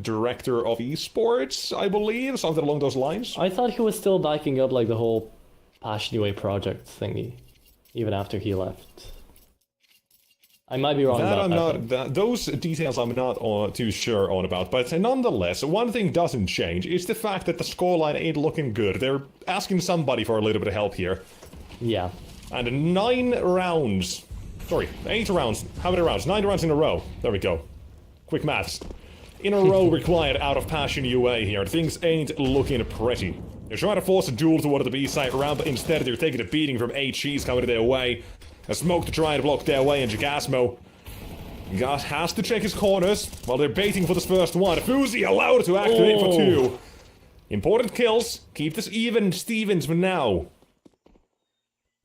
Speaker 4: director of esports, I believe, something along those lines.
Speaker 3: I thought he was still backing up like the whole Passion Away project thingy, even after he left. I might be wrong about that.
Speaker 4: Those details I'm not too sure on about, but nonetheless, one thing doesn't change. It's the fact that the scoreline ain't looking good. They're asking somebody for a little bit of help here.
Speaker 3: Yeah.
Speaker 4: And 9 rounds. Sorry, 8 rounds. How many rounds? 9 rounds in a row. There we go. Quick maths. In a row required out of Passion UA here. Things ain't looking pretty. They're trying to force a duel toward the B-side round, but instead they're taking a beating from HG's coming their way. A smoke to try and block their way, and Jagasmo has to check his corners while they're baiting for this first one. Fuzi allowed to activate for 2. Important kills. Keep this even, Stevens, for now.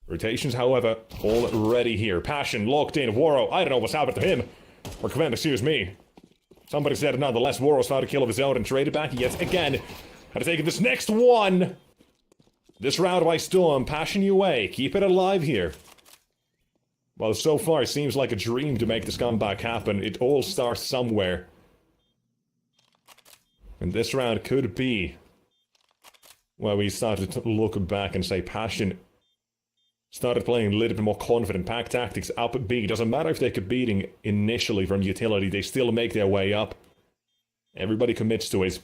Speaker 4: Rotations, however, already here. Passion locked in. Waro, I don't know what's happened to him. Or Clement, excuse me. Somebody said nonetheless, Waro's found a kill of his own and traded back yet again. Had to take this next one. This round by storm. Passion UA. Keep it alive here. Well, so far it seems like a dream to make this comeback happen. It all starts somewhere. And this round could be where we started to look back and say Passion started playing a little bit more confident. Pack tactics up B. Doesn't matter if they get beating initially from utility, they still make their way up. Everybody commits to it.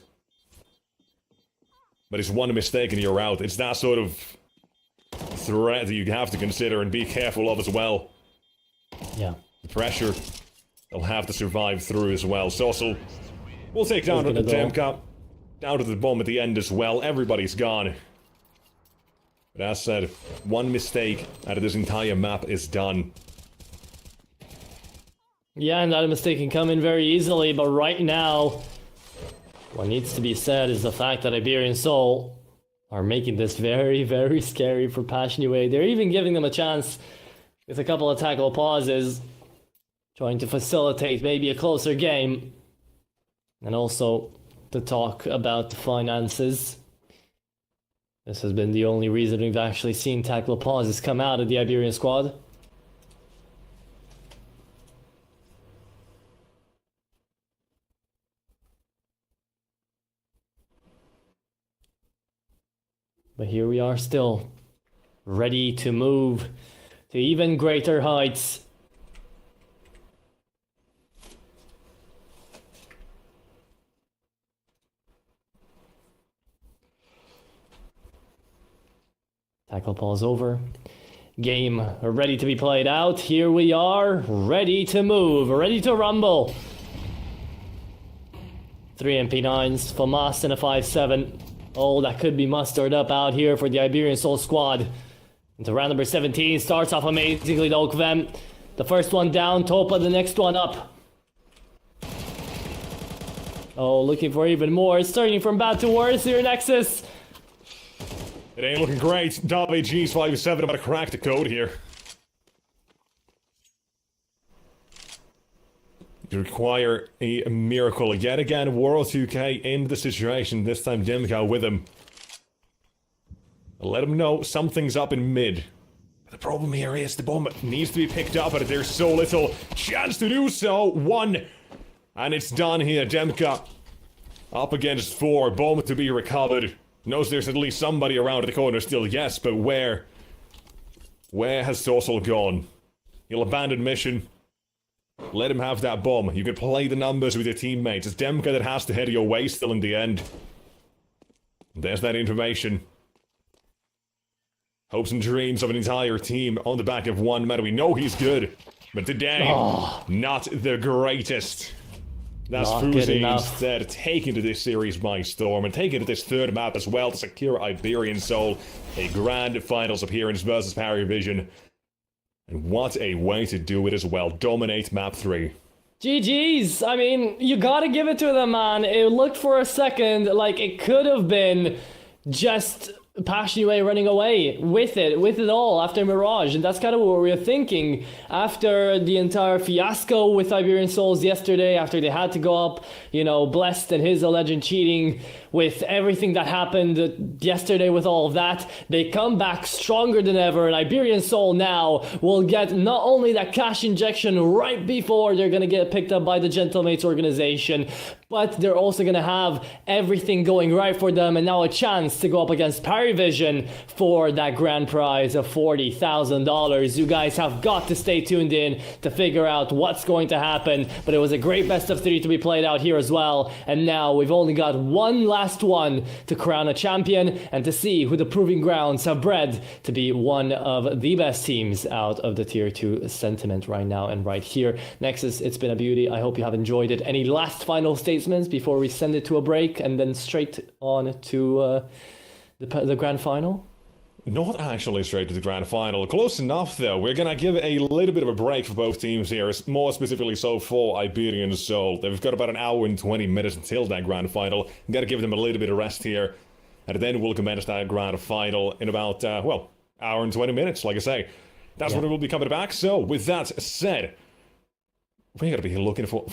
Speaker 4: But it's one mistake and you're out. It's that sort of threat that you have to consider and be careful of as well.
Speaker 3: Yeah.
Speaker 4: The pressure they'll have to survive through as well. Sossel will take down to the
Speaker 3: Gonna go.
Speaker 4: Demka. Down to the bomb at the end as well. Everybody's gone. But as said, one mistake out of this entire map is done.
Speaker 3: Yeah, and that mistake can come in very easily, but right now, what needs to be said is the fact that Iberian Soul are making this very, very scary for Passion UA. They're even giving them a chance with a couple of tackle pauses, trying to facilitate maybe a closer game, and also to talk about the finances. This has been the only reason we've actually seen tackle pauses come out of the Iberian squad. But here we are still, ready to move to even greater heights. Tackle pause over. Game ready to be played out. Here we are, ready to move, ready to rumble. 3 MP9s, FAMAS and a 5-7. Oh, that could be mustered up out here for the Iberian Soul squad. Into round number 17, starts off amazingly though, Kvem. The first one down, Topa the next one up. Oh, looking for even more. It's turning from bad to worse here, Nexus.
Speaker 4: It ain't looking great. WG's 5-7 about to crack the code here. You require a miracle. Yet again, World 2K in the situation. This time Demka with him. Let him know something's up in mid. But the problem here is the bomb needs to be picked up, but there's so little chance to do so. 1. And it's done here. Demka up against 4. Bomb to be recovered. Knows there's at least somebody around the corner still, yes, but where? Where has Torsel gone? He'll abandon mission. Let him have that bomb. You can play the numbers with your teammates. It's Demka that has to head your way still in the end. There's that information. Hopes and dreams of an entire team on the back of one man. We know he's good, but today, not the greatest. That's Fuzi instead taking to this series by storm and taking to this third map as well to secure Iberian Soul, a grand finals appearance versus Parivision. And what a way to do it as well. Dominate map 3.
Speaker 3: GG's. I mean, you gotta give it to them, man. It looked for a second like it could have been just Passionway running away with it all after Mirage, and that's kind of what we were thinking after the entire fiasco with Iberian Souls yesterday, after they had to go up, you know, Blessed and his alleged cheating, with everything that happened yesterday with all of that. They come back stronger than ever, and Iberian Soul now will get not only that cash injection right before they're gonna get picked up by the Gentlemates organization, but they're also gonna have everything going right for them, and now a chance to go up against Parivision for that grand prize of $40,000. You guys have got to stay tuned in to figure out what's going to happen, but it was a great best of 3 to be played out here as well, and now we've only got one last one to crown a champion and to see who the Proving Grounds have bred to be one of the best teams out of the Tier 2 sentiment right now and right here. Nexus, it's been a beauty. I hope you have enjoyed it. Any last final statements before we send it to a break and then straight on to the grand final?
Speaker 4: Not actually straight to the grand final. Close enough, though. We're gonna give a little bit of a break for both teams here, more specifically so for Iberian Soul. They've got about an hour and 20 minutes until that grand final. Gotta give them a little bit of rest here, and then we'll commence that grand final in about, well, hour and 20 minutes, like I say. That's when we'll be coming back. So, with that said, we gotta be looking for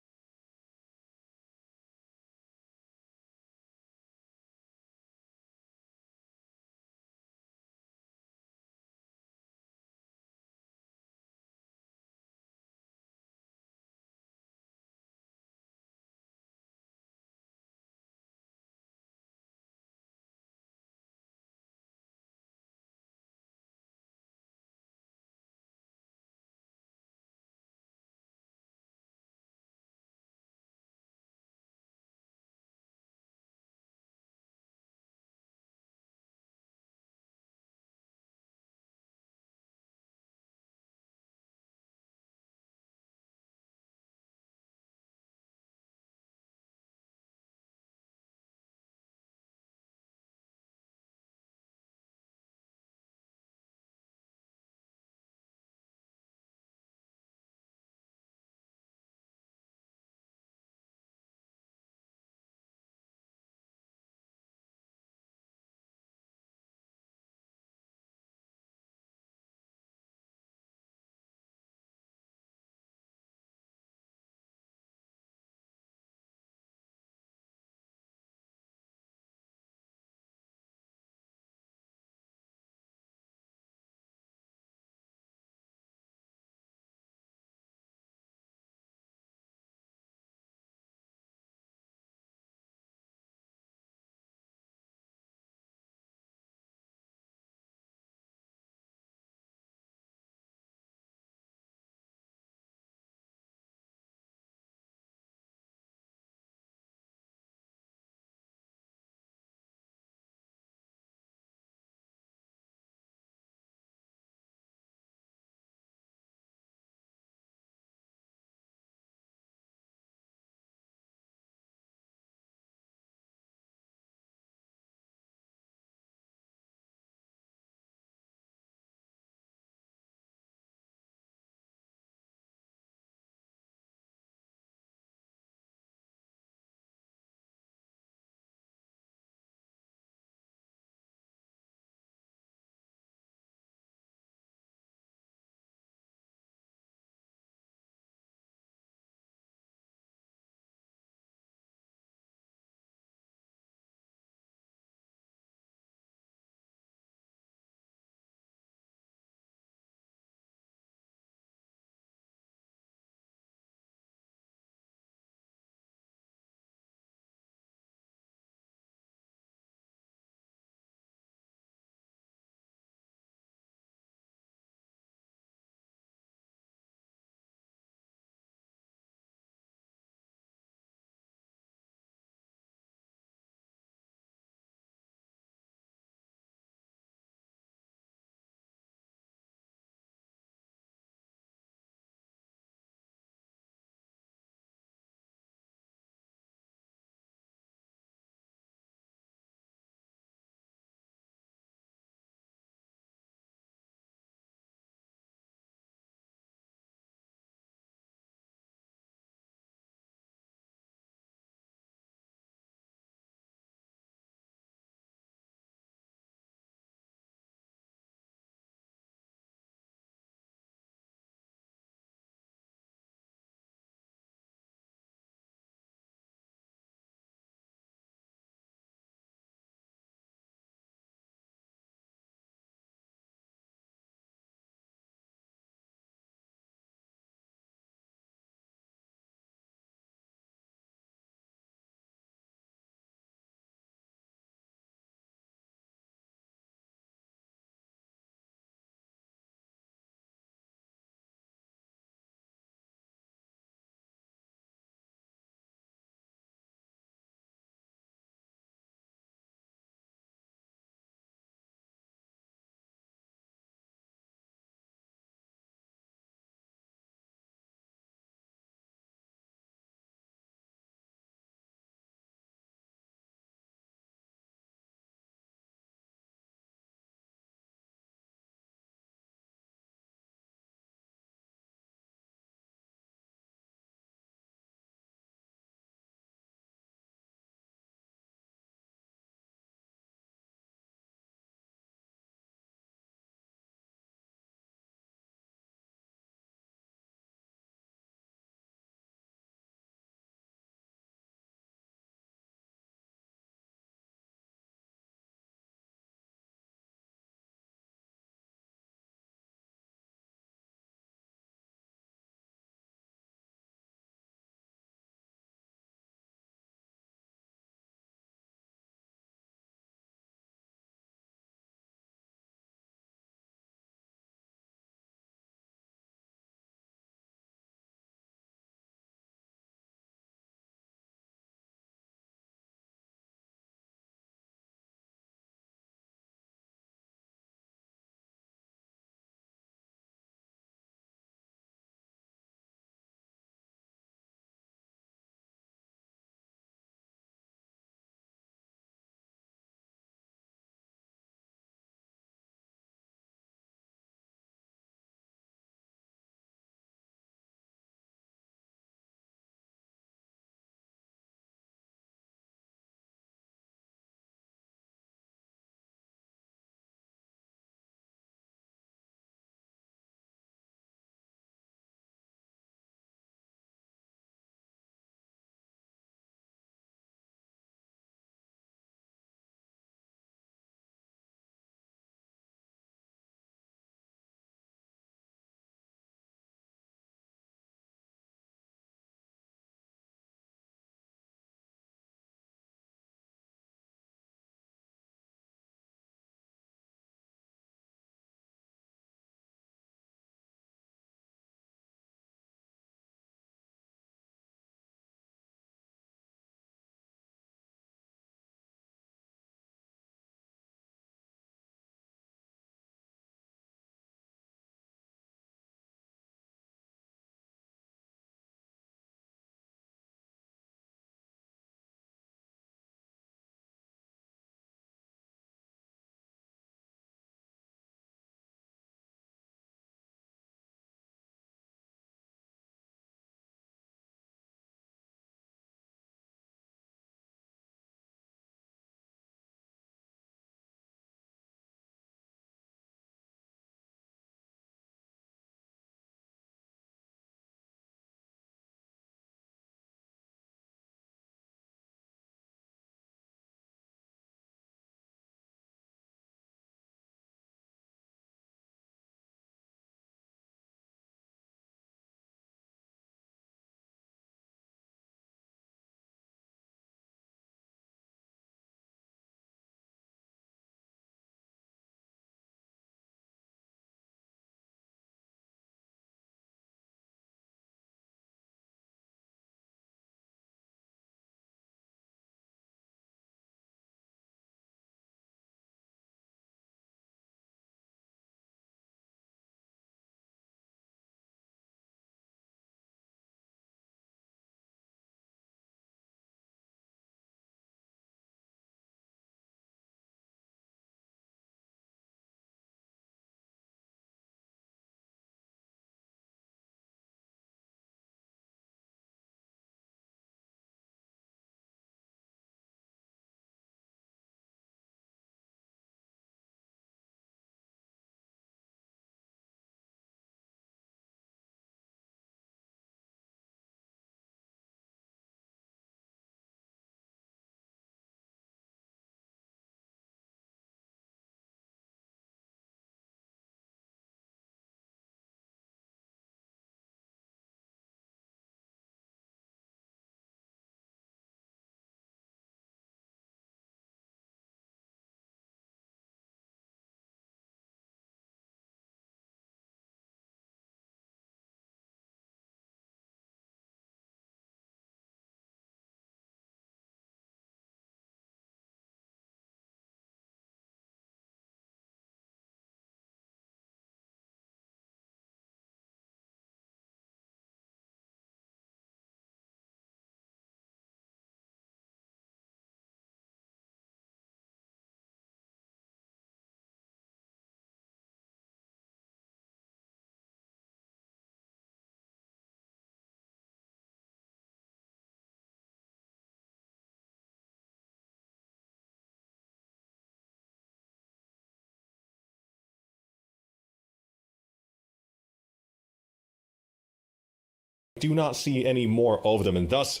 Speaker 4: do not see any more of them, and thus,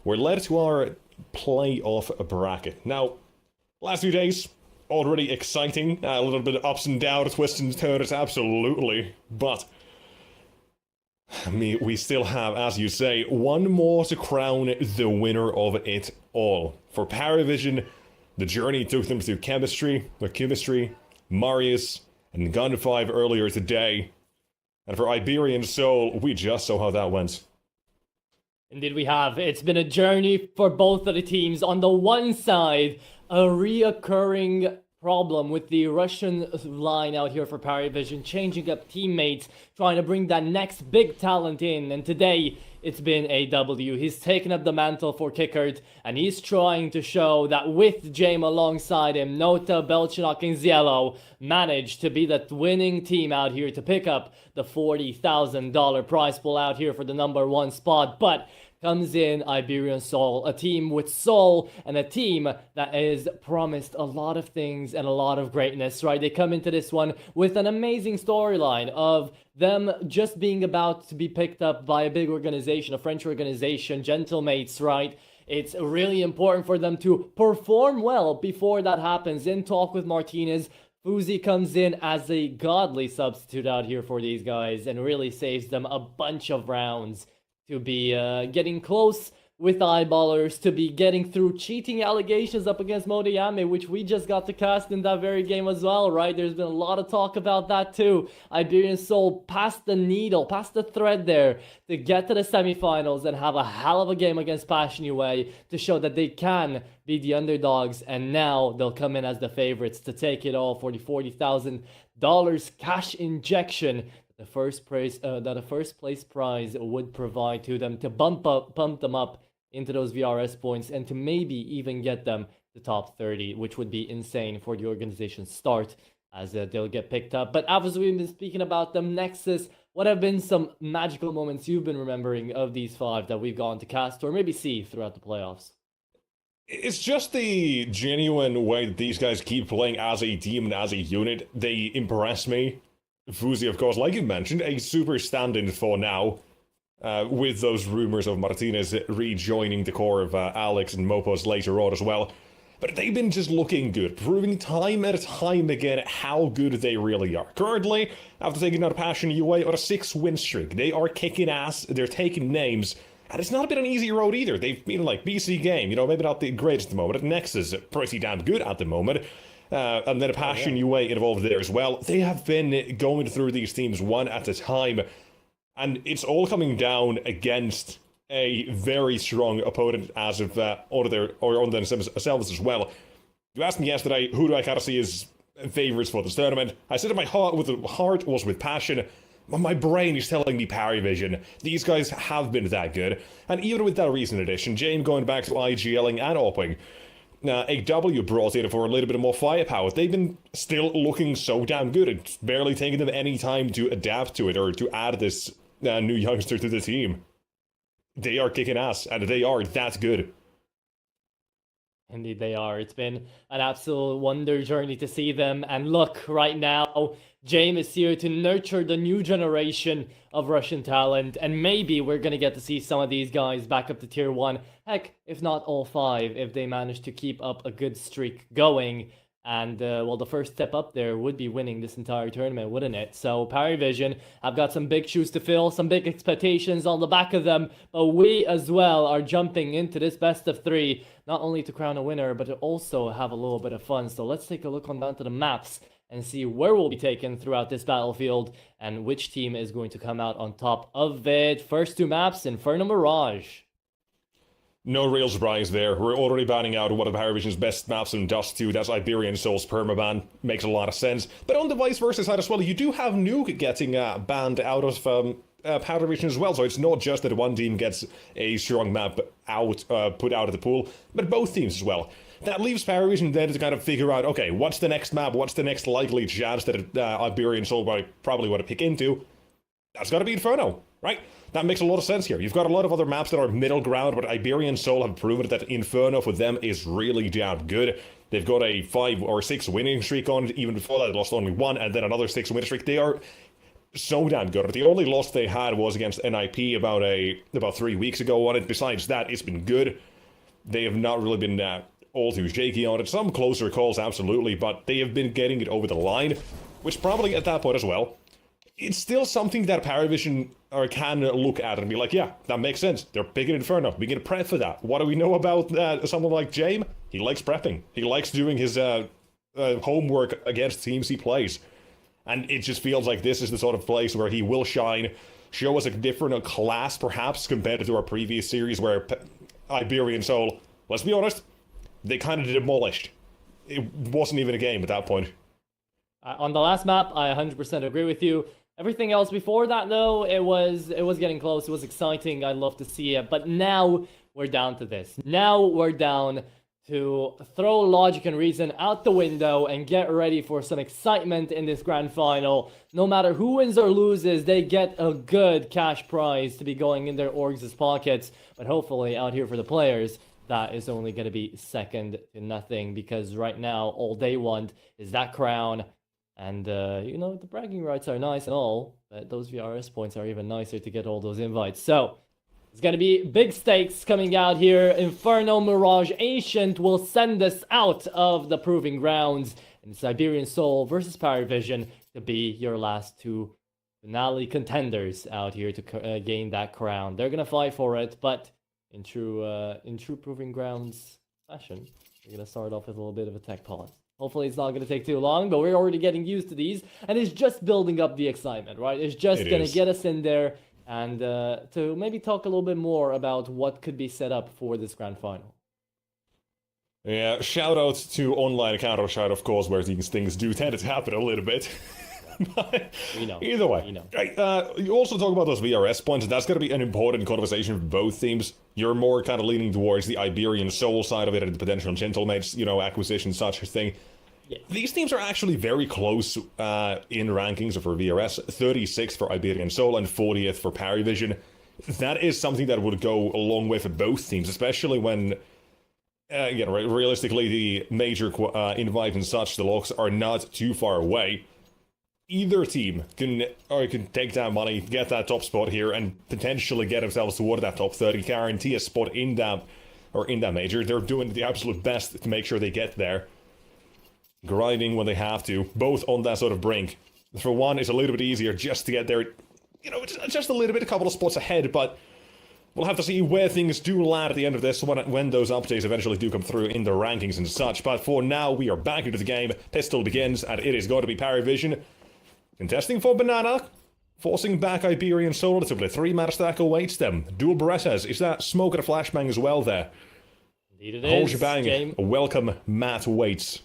Speaker 4: we're led to our playoff bracket. Now, last few days, already exciting, a little bit of ups and downs, twists and turns, absolutely, but we still have, as you say, one more to crown the winner of it all. For Parivision, the journey took them to chemistry, Marius, and Gun 5 earlier today. And for Iberian Soul, we just saw how that went.
Speaker 3: Indeed we have. It's been a journey for both of the teams. On the one side, a reoccurring problem with the Russian line out here for Parivision, changing up teammates, trying to bring that next big talent in, and today it's been a W. He's taken up the mantle for Kickard, and he's trying to show that with Jame alongside him, Nota, Belchinok, and Ziello managed to be that winning team out here to pick up the $40,000 prize pool out here for the #1 spot, but comes in Iberian Soul, a team with soul and a team that is promised a lot of things and a lot of greatness, right? They come into this one with an amazing storyline of them just being about to be picked up by a big organization, a French organization, Gentlemates, right? It's really important for them to perform well before that happens. In talk with Martinez, Fuzi comes in as a godly substitute out here for these guys and really saves them a bunch of rounds to be getting close with eyeballers, to be getting through cheating allegations up against Modeyame, which we just got to cast in that very game as well, right? There's been a lot of talk about that too. Iberian Soul passed the needle, passed the thread there to get to the semifinals and have a hell of a game against Passion UA to show that they can be the underdogs, and now they'll come in as the favorites to take it all for the $40,000 cash injection the first place prize would provide to them to bump them up into those VRS points and to maybe even get them to top 30, which would be insane for the organization's start as they'll get picked up. But as we've been speaking about them, Nexus, what have been some magical moments you've been remembering of these 5 that we've gone to cast or maybe see throughout the playoffs?
Speaker 4: It's just the genuine way that these guys keep playing as a team and as a unit. They impress me. Fuzi, of course, like you mentioned, a super stand-in for now, with those rumors of Martinez rejoining the core of Alex and Mopos later on as well. But they've been just looking good, proving time and time again how good they really are. Currently, after taking out Passion UA on a 6-win streak, they are kicking ass, they're taking names, and it's not been an easy road either. They've been like BC game, maybe not the greatest at the moment. Nexus is pretty damn good at the moment. And then a Passion UA involved there as well. They have been going through these teams one at a time, and it's all coming down against a very strong opponent as of on themselves as well. You asked me yesterday, who do I kind of see as favourites for this tournament? I said my heart was with Passion, but my brain is telling me Parivision. These guys have been that good, and even with that recent addition, Jame going back to IGLing and opping, AW brought in for a little bit more firepower. They've been still looking so damn good. It's barely taking them any time to adapt to it or to add this new youngster to the team. They are kicking ass, and they are that good.
Speaker 3: Indeed they are. It's been an absolute wonder journey to see them. And look, right now, Jame is here to nurture the new generation of Russian talent. And maybe we're going to get to see some of these guys back up to tier 1. Heck, if not all 5, if they manage to keep up a good streak going. And, well, the first step up there would be winning this entire tournament, wouldn't it? So, Parivision, I've got some big shoes to fill, some big expectations on the back of them. But we, as well, are jumping into this best of 3, not only to crown a winner, but to also have a little bit of fun. So, let's take a look on down to the maps and see where we'll be taken throughout this battlefield and which team is going to come out on top of it. First 2 maps, Inferno Mirage.
Speaker 4: No real surprise there. We're already banning out one of Parivision's best maps in Dust 2. That's Iberian Soul's permaban. Makes a lot of sense. But on the vice versa side as well, you do have Nuke getting banned out of Parivision as well. So it's not just that one team gets a strong map out, put out of the pool, but both teams as well. That leaves Parivision then to kind of figure out, okay, what's the next map? What's the next likely chance that Iberian Soul probably want to pick into? That's got to be Inferno, right? That makes a lot of sense here. You've got a lot of other maps that are middle ground, but Iberian Soul have proven that Inferno for them is really damn good. They've got a 5 or 6 winning streak on it. Even before that, they lost only 1, and then another 6 winning streak. They are so damn good. The only loss they had was against NIP about 3 weeks ago on it. Besides that, it's been good. They have not really been all too shaky on it. Some closer calls, absolutely, but they have been getting it over the line, which probably at that point as well, it's still something that Parivision can look at and be like, yeah, that makes sense. They're picking Inferno. We can prep for that. What do we know about someone like James? He likes prepping. He likes doing his homework against teams he plays. And it just feels like this is the sort of place where he will shine, show us a different class, perhaps, compared to our previous series where Iberian Soul, let's be honest, they kind of demolished. It wasn't even a game at that point.
Speaker 3: On the last map, I 100% agree with you. Everything else before that, though, it was getting close. It was exciting. I'd love to see it. But now we're down to this. Now we're down to throw logic and reason out the window and get ready for some excitement in this grand final. No matter who wins or loses, they get a good cash prize to be going in their orgs' pockets. But hopefully out here for the players, that is only going to be second to nothing, because right now all they want is that crown. And, you know, the bragging rights are nice and all, but those VRS points are even nicer to get all those invites. So, it's going to be big stakes coming out here. Inferno, Mirage, Ancient will send us out of the Proving Grounds. And it's Iberian Soul versus Parivision to be your last two finale contenders out here to gain that crown. They're going to fight for it, but in true Proving Grounds fashion, we're going to start off with a little bit of a tech pause. Hopefully it's not going to take too long, but we're already getting used to these, and it's just building up the excitement, right? It's just going to get us in there and to maybe talk a little bit more about what could be set up for this grand final.
Speaker 4: Yeah, shout out to online Counter-Strike, of course, where these things do tend to happen a little bit. But either way, right, you also talk about those VRS points. That's going to be an important conversation for both teams. You're more kind of leaning towards the Iberian Soul side of it and the potential gentlemates, acquisition, such a thing.
Speaker 3: Yeah.
Speaker 4: These teams are actually very close in rankings for VRS. 36th for Iberian Soul and 40th for Parivision. That is something that would go along with both teams, especially when, realistically, the major invite and such, the locks are not too far away. Either team can take that money, get that top spot here, and potentially get themselves toward that top 30, guarantee a spot in that major. They're doing the absolute best to make sure they get there. Grinding when they have to, both on that sort of brink. For one, it's a little bit easier just to get there, just a little bit, a couple of spots ahead, but we'll have to see where things do land at the end of this when those updates eventually do come through in the rankings and such. But for now, we are back into the game. Pistol begins, and it is going to be Parivision contesting for Banana, forcing back Iberian Soul relatively. 3-mana stack awaits them. Dual Berettas. Is that smoke and a flashbang as well there?
Speaker 3: Indeed it
Speaker 4: Whole
Speaker 3: is.
Speaker 4: shebang. Welcome, Matt waits.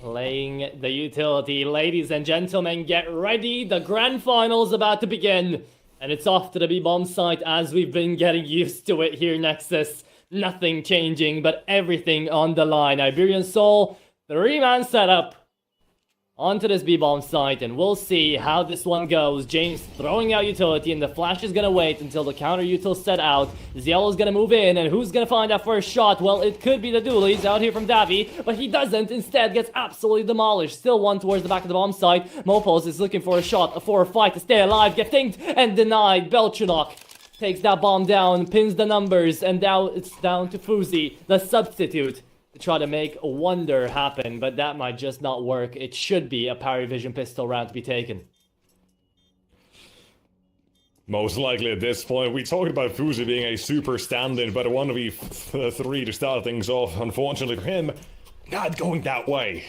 Speaker 3: Playing the utility. Ladies and gentlemen, get ready. The grand final's about to begin. And it's off to the B-bomb site as we've been getting used to it here, Nexus. Nothing changing, but everything on the line. Iberian Soul, 3-man setup. Onto this B-bomb site, and we'll see how this one goes. James throwing out utility, and the flash is gonna wait until the counter util's set out. Zielo's gonna move in, and who's gonna find that first shot? Well, it could be the Doolies out here from Davi, but he doesn't. Instead, gets absolutely demolished. Still one towards the back of the bomb site. Mopos is looking for a shot, for a fight to stay alive. Get dinged and denied. Belchanok takes that bomb down, pins the numbers, and now it's down to Fuzi, the substitute, to try to make a wonder happen, but that might just not work. It should be a Parivision pistol round to be taken.
Speaker 4: Most likely at this point. We talked about Fuzi being a super stand-in, but a 1v3 to start things off. Unfortunately for him, not going that way.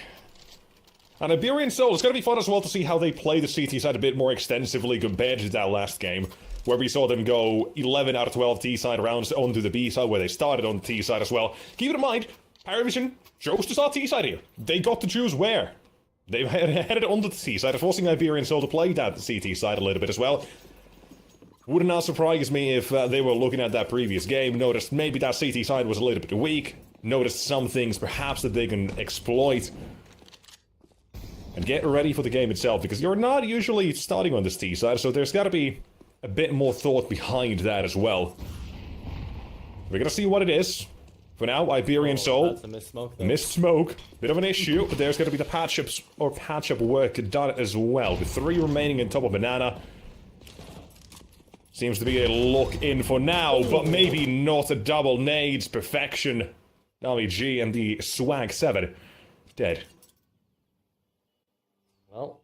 Speaker 4: And Iberian Soul, it's going to be fun as well to see how they play the CT side a bit more extensively compared to that last game, where we saw them go 11 out of 12 T-side rounds onto the B side, where they started on the T side as well. Keep in mind, Parivision chose to start T-side here. They got to choose where. They headed onto the T-side, forcing Iberian Soul to play that CT side a little bit as well. Would not surprise me if they were looking at that previous game, noticed maybe that CT side was a little bit weak, noticed some things perhaps that they can exploit, and get ready for the game itself, because you're not usually starting on this T side, so there's got to be a bit more thought behind that as well. We're gonna see what it is. For now, Iberian Soul.
Speaker 3: That's a missed smoke. Though.
Speaker 4: Missed smoke. Bit of an issue, but there's going to be the patch-up work done as well. With 3 remaining in top of Banana. Seems to be a lock in for now, but maybe not a double nades. Perfection. Navi G and the Swag 7 dead.
Speaker 3: Well,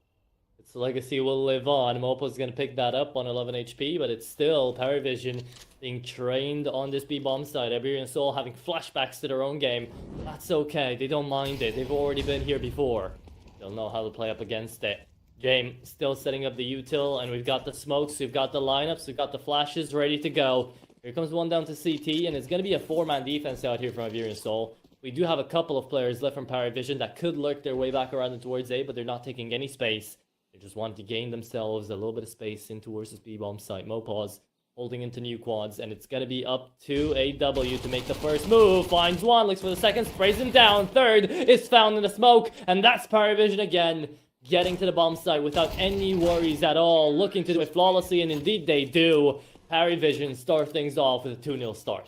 Speaker 3: its legacy will live on. Mopo's gonna pick that up on 11 HP, but it's still Parivision being trained on this B-bomb side. Iberian Soul having flashbacks to their own game. That's okay, they don't mind it. They've already been here before. They'll know how to play up against it. James still setting up the util, and we've got the smokes, we've got the lineups, we've got the flashes ready to go. Here comes one down to CT, and it's going to be a 4-man defense out here from Iberian Soul. We do have a couple of players left from Parivision that could lurk their way back around towards A, but they're not taking any space. They just want to gain themselves a little bit of space in towards this B-bomb site. Mopaz holding into new quads, and it's going to be up to AW to make the first move. Finds one, looks for the second, sprays him down. Third is found in the smoke, and that's Parivision again. Getting to the bomb site without any worries at all, looking to do it flawlessly, and indeed they do. Parivision start things off with a 2-0 start.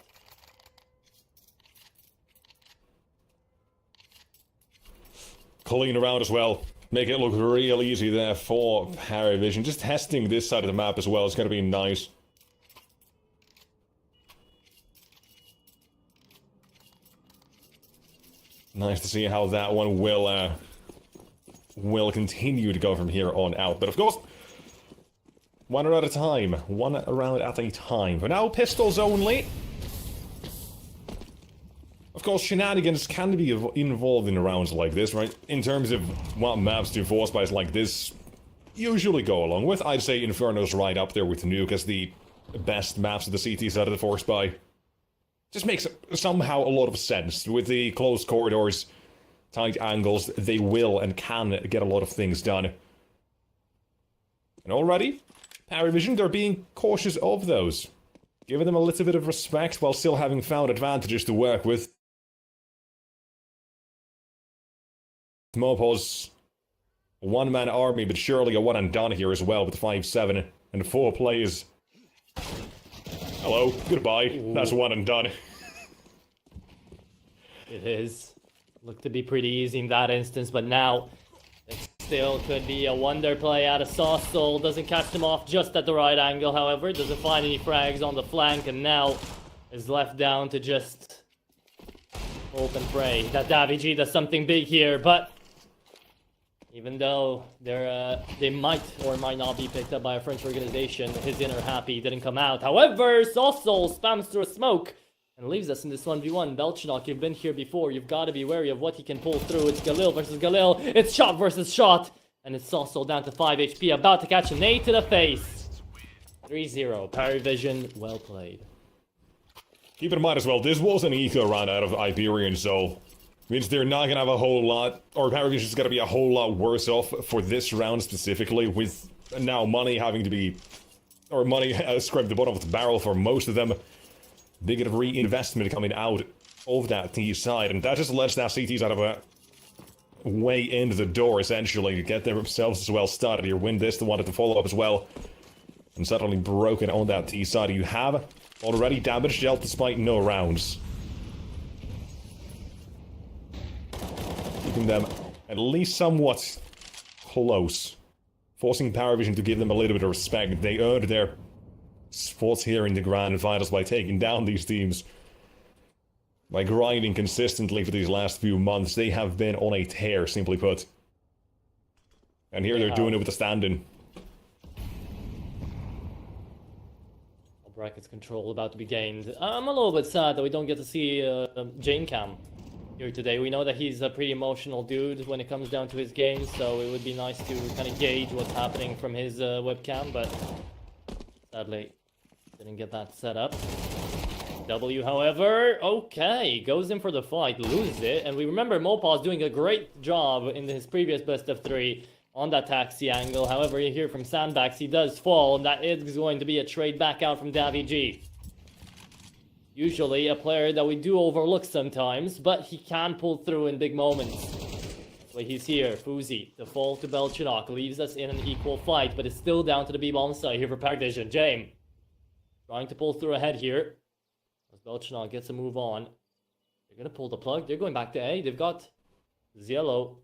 Speaker 4: Clean around as well. Make it look real easy there for Parivision. Just testing this side of the map as well is going to be nice. Nice to see how that one will continue to go from here on out. But of course, one round at a time. One round at a time. For now, pistols only. Of course, shenanigans can be involved in rounds like this, right? In terms of what maps do force buys like this usually go along with. I'd say Inferno's right up there with Nuke as the best maps of the CT side of the force buy. Just makes somehow a lot of sense. With the closed corridors, tight angles, they will and can get a lot of things done. And already, Parivision, they're being cautious of those. Giving them a little bit of respect while still having found advantages to work with. Mopos, one-man army, but surely a one and done here as well with 5-7 and 4 plays. Hello, goodbye. Ooh. That's one and done.
Speaker 3: It is. Looked to be pretty easy in that instance, but now it still could be a wonder play out of Sauce Soul. Doesn't catch them off just at the right angle, however. Doesn't find any frags on the flank, and now is left down to just hope and pray that Davig does something big here, but even though they might or might not be picked up by a French organization, his inner happy didn't come out. However, Sauce Soul spams through a smoke and leaves us in this 1v1. Belchinok, you've been here before. You've got to be wary of what he can pull through. It's Galil versus Galil. It's shot versus shot. And it's Sauce Soul down to 5 HP. About to catch a nade to the face. 3-0. Parivision, well played.
Speaker 4: Keep in mind as well, this was an eco round out of Iberian Soul. Means they're not gonna have a whole lot, or Parivision's gonna be a whole lot worse off for this round specifically, with now money having to be, or money scraped the bottom of the barrel for most of them. Big of reinvestment coming out of that T side, and that just lets that CTs out of a way into the door essentially to get themselves as well started here. Win this, they wanted to follow up as well, and suddenly broken on that T side. You have already damage dealt despite no rounds. Keeping them at least somewhat close. Forcing Parivision to give them a little bit of respect. They earned their spots here in the grand finals by taking down these teams. By grinding consistently for these last few months. They have been on a tear, simply put. And here they're doing it with a stand-in.
Speaker 3: Brackets control about to be gained. I'm a little bit sad that we don't get to see Jane Cam here today. We know that he's a pretty emotional dude when it comes down to his games, so it would be nice to kind of gauge what's happening from his webcam, but sadly didn't get that set up. W, however, okay, goes in for the fight, loses it, and we remember Mopaz doing a great job in his previous best of 3 on that taxi angle. However, you hear from Sandbags, he does fall, and that is going to be a trade back out from Davig. Usually a player that we do overlook sometimes, but he can pull through in big moments. That's why he's here. Fuzi, the fall to Belchinok, leaves us in an equal fight, but it's still down to the B-bomb side here for Parivision. James trying to pull through ahead here. As Belchinok gets a move on. They're gonna pull the plug. They're going back to A. They've got Ziello.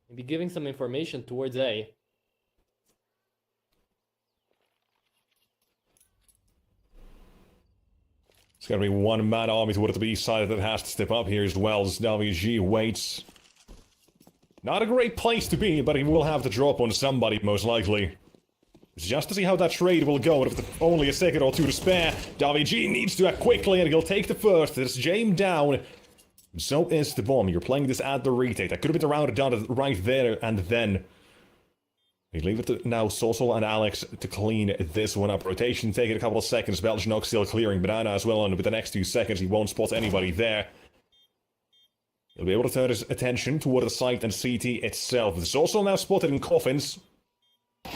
Speaker 3: Maybe giving some information towards A.
Speaker 4: It's going to be one-man army toward the B side that has to step up here as well as WG waits. Not a great place to be, but he will have to drop on somebody, most likely. Just to see how that trade will go, and with only a second or two to spare, WG needs to act quickly, and he'll take the first. There's James down. So is the bomb. You're playing this at the retake. That could have been the round done right there and then. We leave it to now Sossel and Alex to clean this one up. Rotation taking a couple of seconds. Belgian still clearing Banana as well, and with the next 2 seconds he won't spot anybody there. He'll be able to turn his attention toward the site and CT itself. The Sossel now spotted in coffins.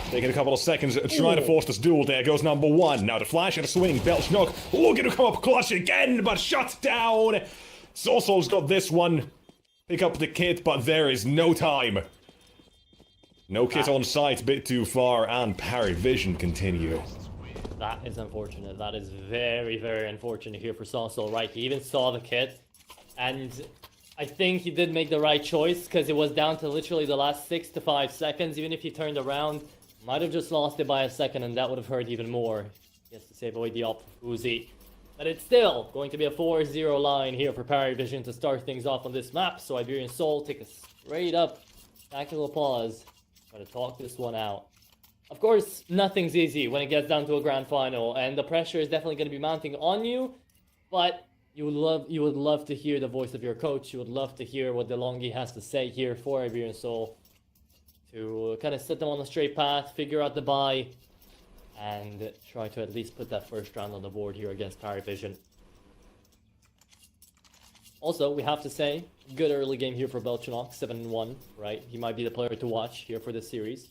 Speaker 4: Taking a couple of seconds, trying to force this duel. There goes number 1. Now the flash and the swing. Belgian looking to come up clutch again, but shut down. Sossel's got this one. Pick up the kit, but there is no time. No kit on site, bit too far, and Parivision continue.
Speaker 3: That is unfortunate. That is very, very unfortunate here for Sossel, right? He even saw the kit, and I think he did make the right choice, because it was down to literally the last 6 to 5 seconds. Even if he turned around, might have just lost it by a second, and that would have hurt even more. He has to save away the op for Uzi. But it's still going to be a 4-0 line here for Parivision to start things off on this map, so Iberian Soul take a straight up tactical pause. Try to talk this one out. Of course, nothing's easy when it gets down to a grand final, and the pressure is definitely going to be mounting on you, but you would love to hear the voice of your coach. You would love to hear what DeLonghi has to say here for Iberian Soul to kind of set them on a straight path, figure out the buy, and try to at least put that first round on the board here against Parivision. Also, we have to say, good early game here for Belchanok, 7-1, right? He might be the player to watch here for this series.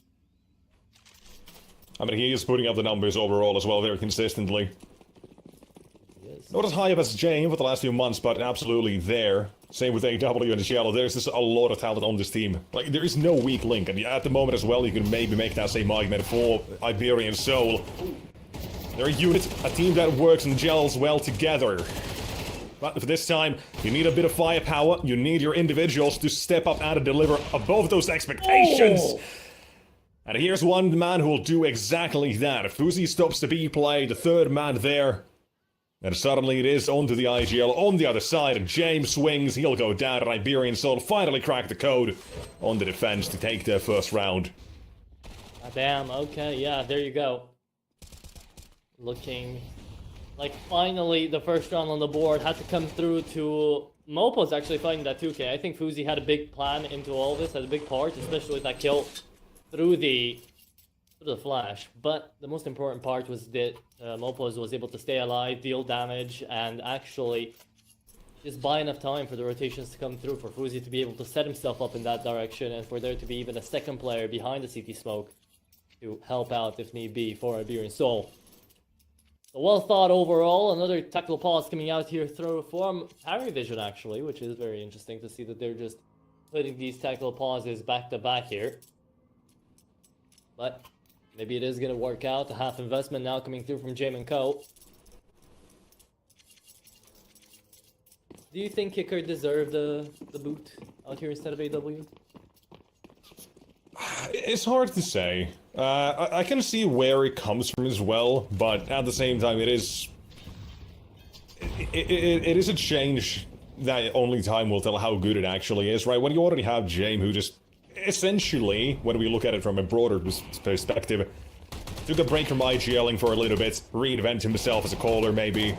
Speaker 4: I mean, he is putting up the numbers overall as well very consistently. Not as high up as James for the last few months, but absolutely there. Same with AW and Shallow. There's just a lot of talent on this team. Like, there is no weak link. And at the moment as well, you can maybe make that same argument for Iberian Soul. They're a unit, a team that works and gels well together. But for this time, you need a bit of firepower. You need your individuals to step up and deliver above those expectations. Oh. And here's one man who will do exactly that. If Fuzi stops the B play, the third man there. And suddenly it is onto the IGL on the other side, and James swings, he'll go down, and Iberian Soul finally crack the code on the defense to take their first round.
Speaker 3: Damn, okay, yeah, there you go. Looking like finally the first round on the board had to come through to... Mopo's actually fighting that 2K. I think Fuzi had a big plan into all this, had a big part, especially with that kill through the flash. But the most important part was that Mopos was able to stay alive, deal damage, and actually just buy enough time for the rotations to come through for Fuzi to be able to set himself up in that direction, and for there to be even a second player behind the CT smoke to help out if need be for Iberian Soul. So well thought overall. Another tactical pause coming out here from Parivision actually, which is very interesting to see that they're just putting these tactical pauses back to back here. But maybe it is going to work out. A half investment now coming through from Jame & Co. Do you think Kicker deserved the boot out here instead of AW?
Speaker 4: It's hard to say. I can see where it comes from as well, but at the same time it is a change that only time will tell how good it actually is, right? When you already have Jame, who just essentially, when we look at it from a broader perspective, took a break from IGLing for a little bit, reinvent himself as a caller maybe,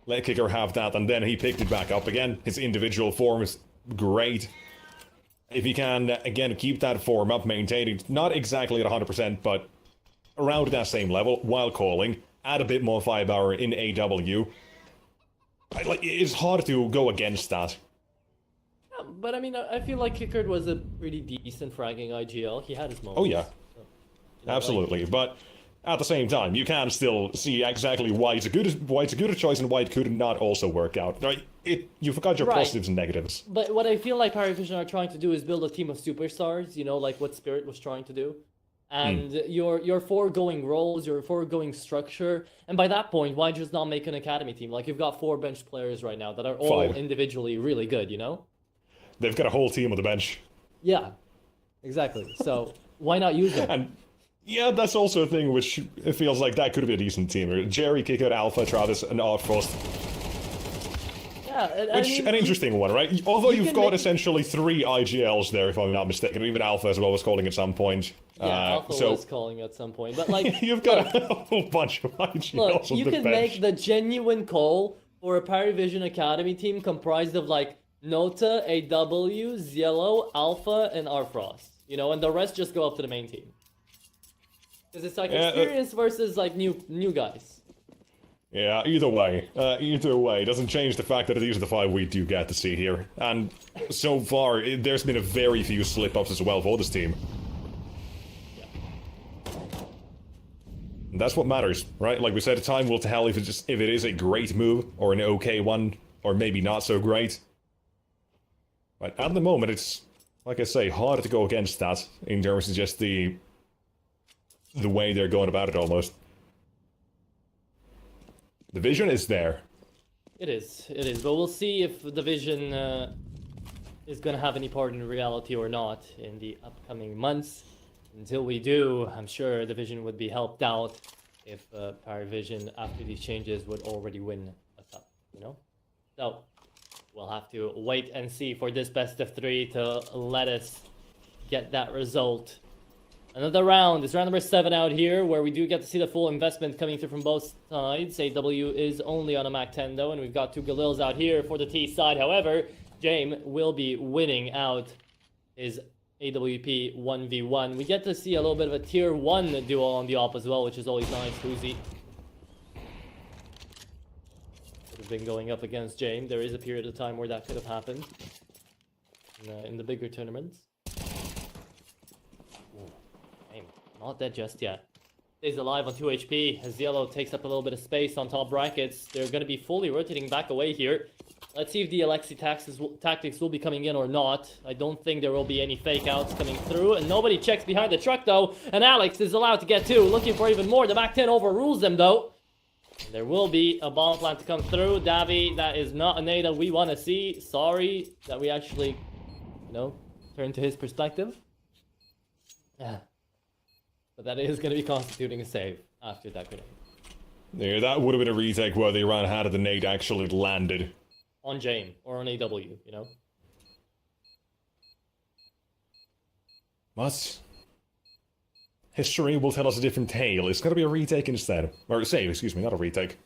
Speaker 4: let Kicker have that, and then he picked it back up again. His individual form is great. If he can, again, keep that form up, maintaining, not exactly at 100%, but around that same level, while calling, add a bit more firepower in AW. It's hard to go against that.
Speaker 3: But I mean, I feel like Kicker was a pretty decent fragging IGL. He had his moments.
Speaker 4: Oh yeah,
Speaker 3: so,
Speaker 4: absolutely. But at the same time, you can still see exactly why it's a good choice and why it could not also work out. Right? You forgot your positives and negatives.
Speaker 3: But what I feel like Parivision are trying to do is build a team of superstars. You know, like what Spirit was trying to do. and your foregoing roles, your foregoing structure, and by that point, why just not make an academy team? Like, you've got 4 bench players right now that are all
Speaker 4: 5.
Speaker 3: individually really good, you know?
Speaker 4: They've got a whole team on the bench.
Speaker 3: Yeah, exactly. So why not use them?
Speaker 4: And yeah, that's also a thing which it feels like that could be a decent team. Jerry, Kicker, Alpha, Travis, and Frost.
Speaker 3: Yeah,
Speaker 4: Which, an interesting one, right? Although
Speaker 3: you
Speaker 4: you've
Speaker 3: can
Speaker 4: got
Speaker 3: make-
Speaker 4: essentially 3 IGLs there, if I'm not mistaken. Even Alpha as well was calling at some point.
Speaker 3: Yeah, Alpha
Speaker 4: so
Speaker 3: was calling at some point, but like,
Speaker 4: you've got a whole bunch of IGLs
Speaker 3: look,
Speaker 4: on
Speaker 3: you
Speaker 4: the
Speaker 3: can
Speaker 4: bench.
Speaker 3: make the genuine call for a Parivision Academy team comprised of like Nota, AW, Ziello, Alpha, and Arfrost. You know, and the rest just go up to the main team. Because it's like experience versus like new guys.
Speaker 4: Yeah, either way, doesn't change the fact that these are the 5 we do get to see here. And so far, there's been a very few slip-ups as well for this team. And that's what matters, right? Like we said, time will tell if it is a great move, or an okay one, or maybe not so great. But at the moment, it's, like I say, hard to go against that, in terms of just the way they're going about it, almost. The vision is there.
Speaker 3: It is, but we'll see if the vision is going to have any part in reality or not in the upcoming months. Until we do, I'm sure the vision would be helped out if Parivision, after these changes, would already win a cup, you know? So, we'll have to wait and see for this best of 3 to let us get that result. Another round. It's round number 7 out here, where we do get to see the full investment coming through from both sides. AW is only on a Mac 10 though, and we've got 2 Galils out here for the T side. However, James will be winning out his AWP 1v1. We get to see a little bit of a tier 1 duo on the op as well, which is always nice. Whoosy has been going up against James. There is a period of time where that could have happened in the bigger tournaments. Not dead just yet. Stays alive on 2 HP as Yellow takes up a little bit of space on top brackets. They're going to be fully rotating back away here. Let's see if the Alexi tactics will be coming in or not. I don't think there will be any fake outs coming through. And nobody checks behind the truck though. And Alex is allowed to get 2. Looking for even more. The Mac 10 overrules them though. And there will be a bomb plant to come through. Davi, that is not a nade that we want to see. Sorry that we actually, turn to his perspective. Yeah. But that is going to be constituting a save after that grenade.
Speaker 4: Yeah, that would have been a retake where they ran had the nade actually landed.
Speaker 3: On Jane, or on AW, you know?
Speaker 4: But history will tell us a different tale. It's going to be a retake instead. Or a save, excuse me, not a retake.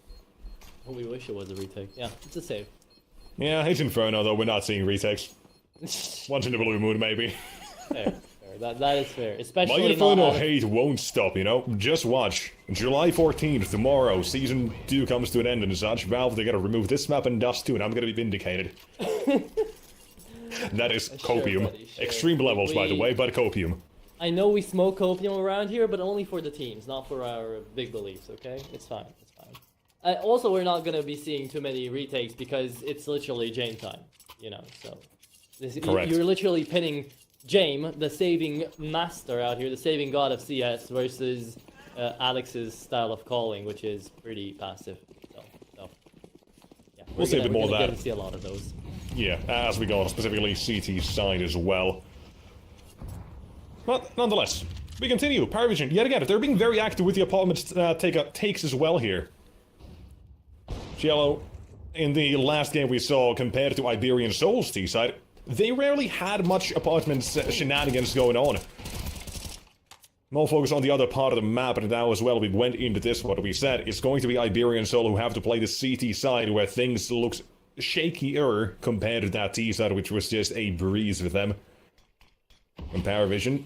Speaker 3: Oh, we wish it was a retake. Yeah, it's a save.
Speaker 4: Yeah, it's Inferno though, we're not seeing retakes. Once in the blue moon, maybe.
Speaker 3: Fair. That is fair.
Speaker 4: My
Speaker 3: Especially
Speaker 4: Inferno hate won't stop, Just watch. July 14th, tomorrow, Season 2 comes to an end and such. Valve, they gotta remove this map and Dust 2, and I'm gonna be vindicated. That is copium.
Speaker 3: buddy, sure.
Speaker 4: Extreme levels, by the way, but copium.
Speaker 3: I know we smoke copium around here, but only for the teams, not for our big beliefs, okay? It's fine. Also, we're not gonna be seeing too many retakes because it's literally Jane time, so...
Speaker 4: Correct.
Speaker 3: You're literally pinning James, the saving master out here, the saving god of CS, versus Alex's style of calling, which is pretty passive. So yeah,
Speaker 4: We'll see a bit more of
Speaker 3: we're
Speaker 4: that.
Speaker 3: gonna see a lot of those.
Speaker 4: Yeah, as we go on, specifically CT side as well. But nonetheless, we continue. Parivision, yet again, they're being very active with the apartment takes as well here. Cielo, in the last game we saw, compared to Iberian Soul's T side, they rarely had much apartment shenanigans going on. More focus on the other part of the map, and now as well we went into this, what we said, it's going to be Iberian Soul who have to play the CT side where things looks shakier compared to that T side, which was just a breeze with them. And Parivision,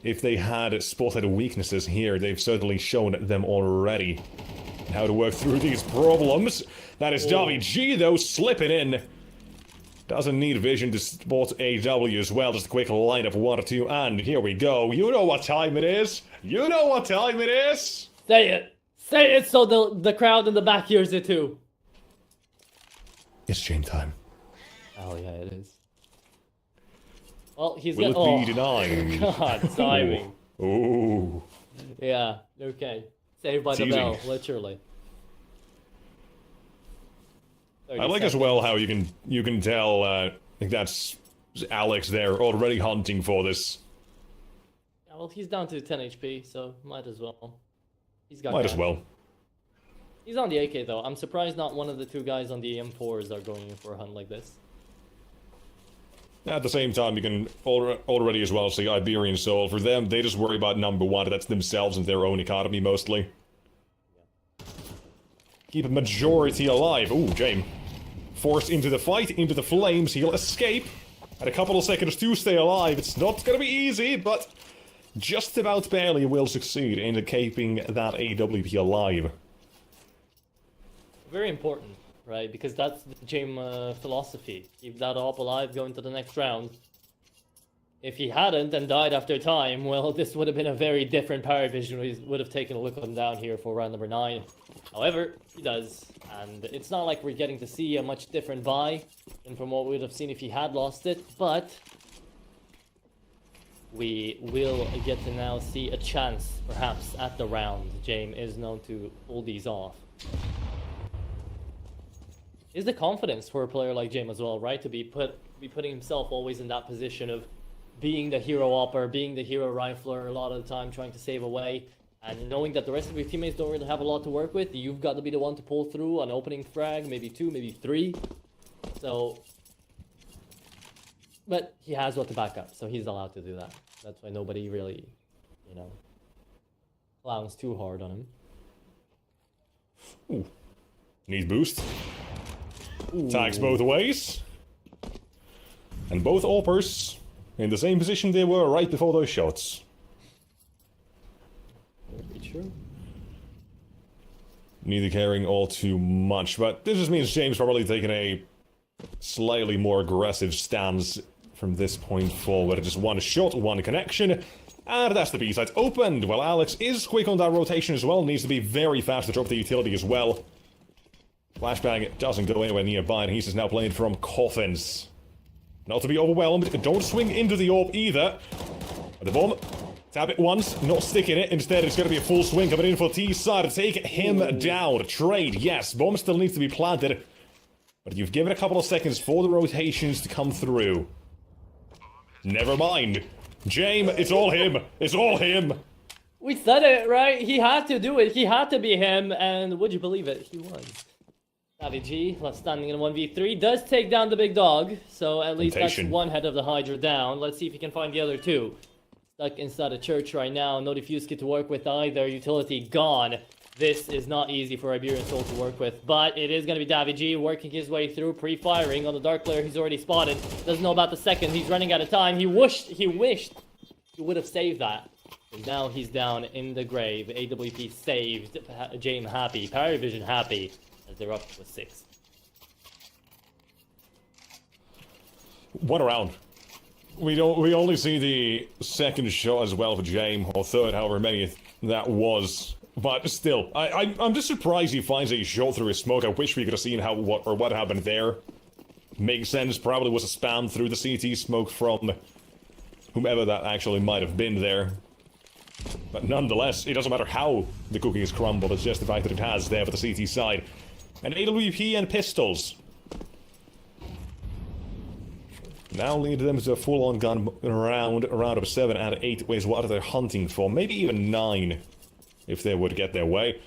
Speaker 4: if they had spotted weaknesses here, they've certainly shown them already how to work through these problems. That is Davi G though, slipping in. Doesn't need vision to spot AW as well, just a quick line of 1 or 2, and here we go. You know what time it is! You know what time it is!
Speaker 3: Say it! Say it so the crowd in the back hears it too.
Speaker 4: It's Jane time.
Speaker 3: Oh yeah, it is. Well, he's
Speaker 4: Will
Speaker 3: gonna...
Speaker 4: it be denied?
Speaker 3: God, timing.
Speaker 4: Ooh.
Speaker 3: Yeah, okay. Saved by the
Speaker 4: Teasing.
Speaker 3: bell, literally.
Speaker 4: I
Speaker 3: 30
Speaker 4: like as
Speaker 3: seconds.
Speaker 4: well how you can tell I think that's Alex there already hunting for this.
Speaker 3: Yeah, well, he's down to 10 HP, so might as well. He's got
Speaker 4: Might as
Speaker 3: gas.
Speaker 4: well.
Speaker 3: He's on the AK though. I'm surprised not one of the two guys on the M4s are going in for a hunt like this.
Speaker 4: At the same time, you can already as well see Iberian Soul. For them, they just worry about number one. That's themselves and their own economy mostly. Keep a majority alive. Ooh, James. Forced into the fight, into the flames. He'll escape. And a couple of seconds to stay alive. It's not gonna be easy, but just about barely will succeed in keeping that AWP alive.
Speaker 3: Very important, right? Because that's the James philosophy. Keep that op alive, go into the next round. If he hadn't and died after time, well, this would have been a very different Parivision. We would have taken a look at him down here for round number 9. However, he does, and it's not like we're getting to see a much different buy than from what we would have seen if he had lost it, but we will get to now see a chance, perhaps, at the round. James is known to pull these off. Is the confidence for a player like James as well, right? To be putting himself always in that position of being the hero opper, being the hero rifler a lot of the time, trying to save away, and knowing that the rest of your teammates don't really have a lot to work with. You've got to be the one to pull through an opening frag, maybe 2, maybe 3. So, but he has what to back up, so he's allowed to do that. That's why nobody really, you know, clowns too hard on him.
Speaker 4: Ooh. Needs boost. Tags both ways. And both AWPers in the same position they were right before those shots.
Speaker 3: Very true.
Speaker 4: Neither caring all too much, but this just means James probably taking a slightly more aggressive stance from this point forward. Just one shot, one connection, and that's the B side opened. Well, Alex is quick on that rotation as well, needs to be very fast to drop the utility as well. Flashbang doesn't go anywhere nearby, and he's just now playing from coffins. Not to be overwhelmed, don't swing into the AWP either. The bomb, tap it once, not sticking it. Instead, it's going to be a full swing coming in for T-side to take him down. Trade, yes, bomb still needs to be planted. But you've given a couple of seconds for the rotations to come through. Never mind. James, it's all him. It's all him.
Speaker 3: We said it, right? He had to do it. He had to be him, and would you believe it? He was. Davi G, left standing in 1v3, does take down the big dog, so at least that's one head of the Hydra down. Let's see if he can find the other two. Stuck inside a church right now, no defuse kit to work with either, utility gone. This is not easy for Iberian Soul to work with, but it is going to be Davi G working his way through, pre-firing on the dark player he's already spotted. Doesn't know about the second, he's running out of time. He wished he would have saved that. And now he's down in the grave. AWP saved, James happy, Parivision happy. They're up to 6.
Speaker 4: One round. We only see the second shot as well for James, or third, however many that was. But still, I'm just surprised he finds a shot through his smoke. I wish we could have seen what happened there. Makes sense. Probably was a spam through the CT smoke from whomever that actually might have been there. But nonetheless, it doesn't matter how the cookie is crumbled. It's just the fact that it has there for the CT side. And AWP and pistols. Now lead them to a full-on gun round of 7 out of 8 is what they're hunting for. Maybe even 9, if they would get their way.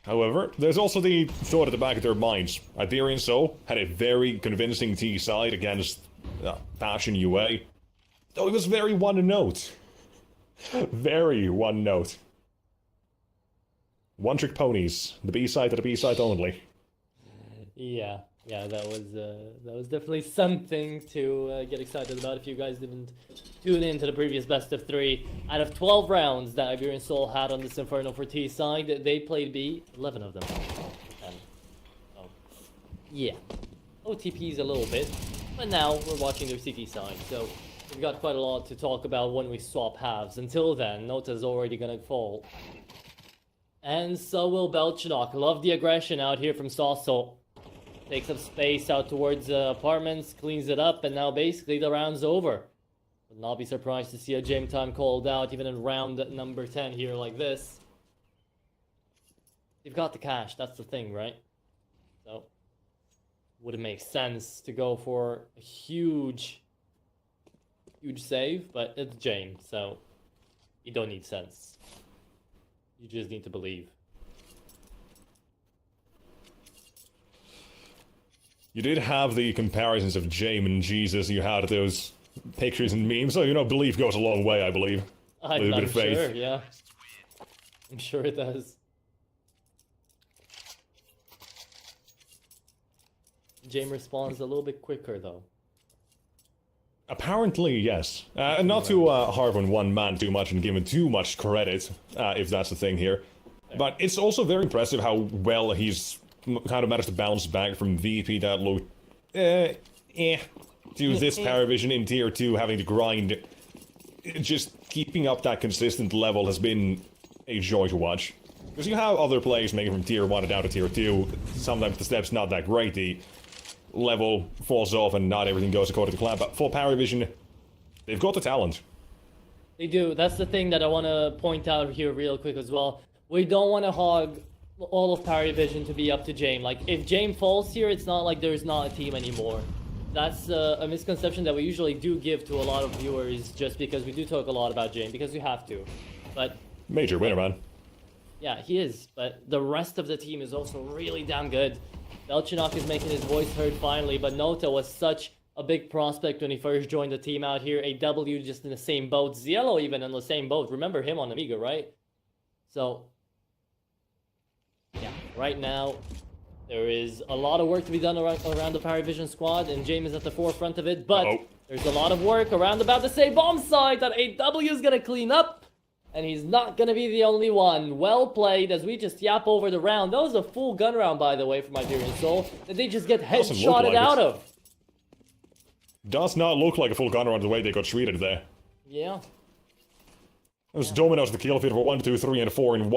Speaker 4: However, there's also the thought at the back of their minds. Iberian Soul had a very convincing T side against Passion UA. Though it was very one-note. Very one-note. One-trick ponies. The B-side to the B-side only.
Speaker 3: Yeah, that was definitely something to get excited about if you guys didn't tune in to the previous best of 3. Out of 12 rounds that Iberian Soul had on this Inferno for T side, they played B, 11 of them. And, oh, yeah. OTPs a little bit, but now we're watching their CT side, so we've got quite a lot to talk about when we swap halves. Until then, Nota's already gonna fall. And so will Belchenok. Love the aggression out here from Sauso. Takes up space out towards apartments, cleans it up, and now basically the round's over. Would not be surprised to see a James time called out even in round number 10 here like this. You've got the cash, that's the thing, right? So, would it make sense to go for a huge save? But it's James, so you don't need sense. You just need to believe.
Speaker 4: You did have the comparisons of James and Jesus. You had those pictures and memes, so belief goes a long way, I believe. A little bit of faith.
Speaker 3: Sure, yeah. I'm sure it does. James responds a little bit quicker, though.
Speaker 4: Apparently, yes. Not to harp on one man too much and give him too much credit, if that's the thing here. But it's also very impressive how well he's kind of managed to bounce back from VP that looked to this Parivision in Tier 2, having to grind. Just keeping up that consistent level has been a joy to watch. Because you have other players making from Tier 1 down to Tier 2. Sometimes the step's not that great, the level falls off and not everything goes according to plan. But for Parivision, they've got the talent.
Speaker 3: They do. That's the thing that I want to point out here real quick as well. We don't want to hog all of Parivision to be up to James. Like, if James falls here, it's not like there's not a team anymore. That's a misconception that we usually do give to a lot of viewers just because we do talk a lot about James, because we have to. But
Speaker 4: Major winner, man.
Speaker 3: yeah, he is. But the rest of the team is also really damn good. Belchinok is making his voice heard finally, but Nota was such a big prospect when he first joined the team out here. AW just in the same boat. Ziello even in the same boat. Remember him on Amiga, right? So, yeah, right now, there is a lot of work to be done around the Parivision squad, and James is at the forefront of it, but there's a lot of work around about the same bomb site that AW is going to clean up, and he's not going to be the only one. Well played as we just yap over the round. That was a full gun round, by the way, from Iberian Soul, that they just get headshotted out of.
Speaker 4: Does not look like a full gun round the way they got treated there.
Speaker 3: Yeah.
Speaker 4: It was Domino's the kill feed for 1, 2, 3, and 4 in 1.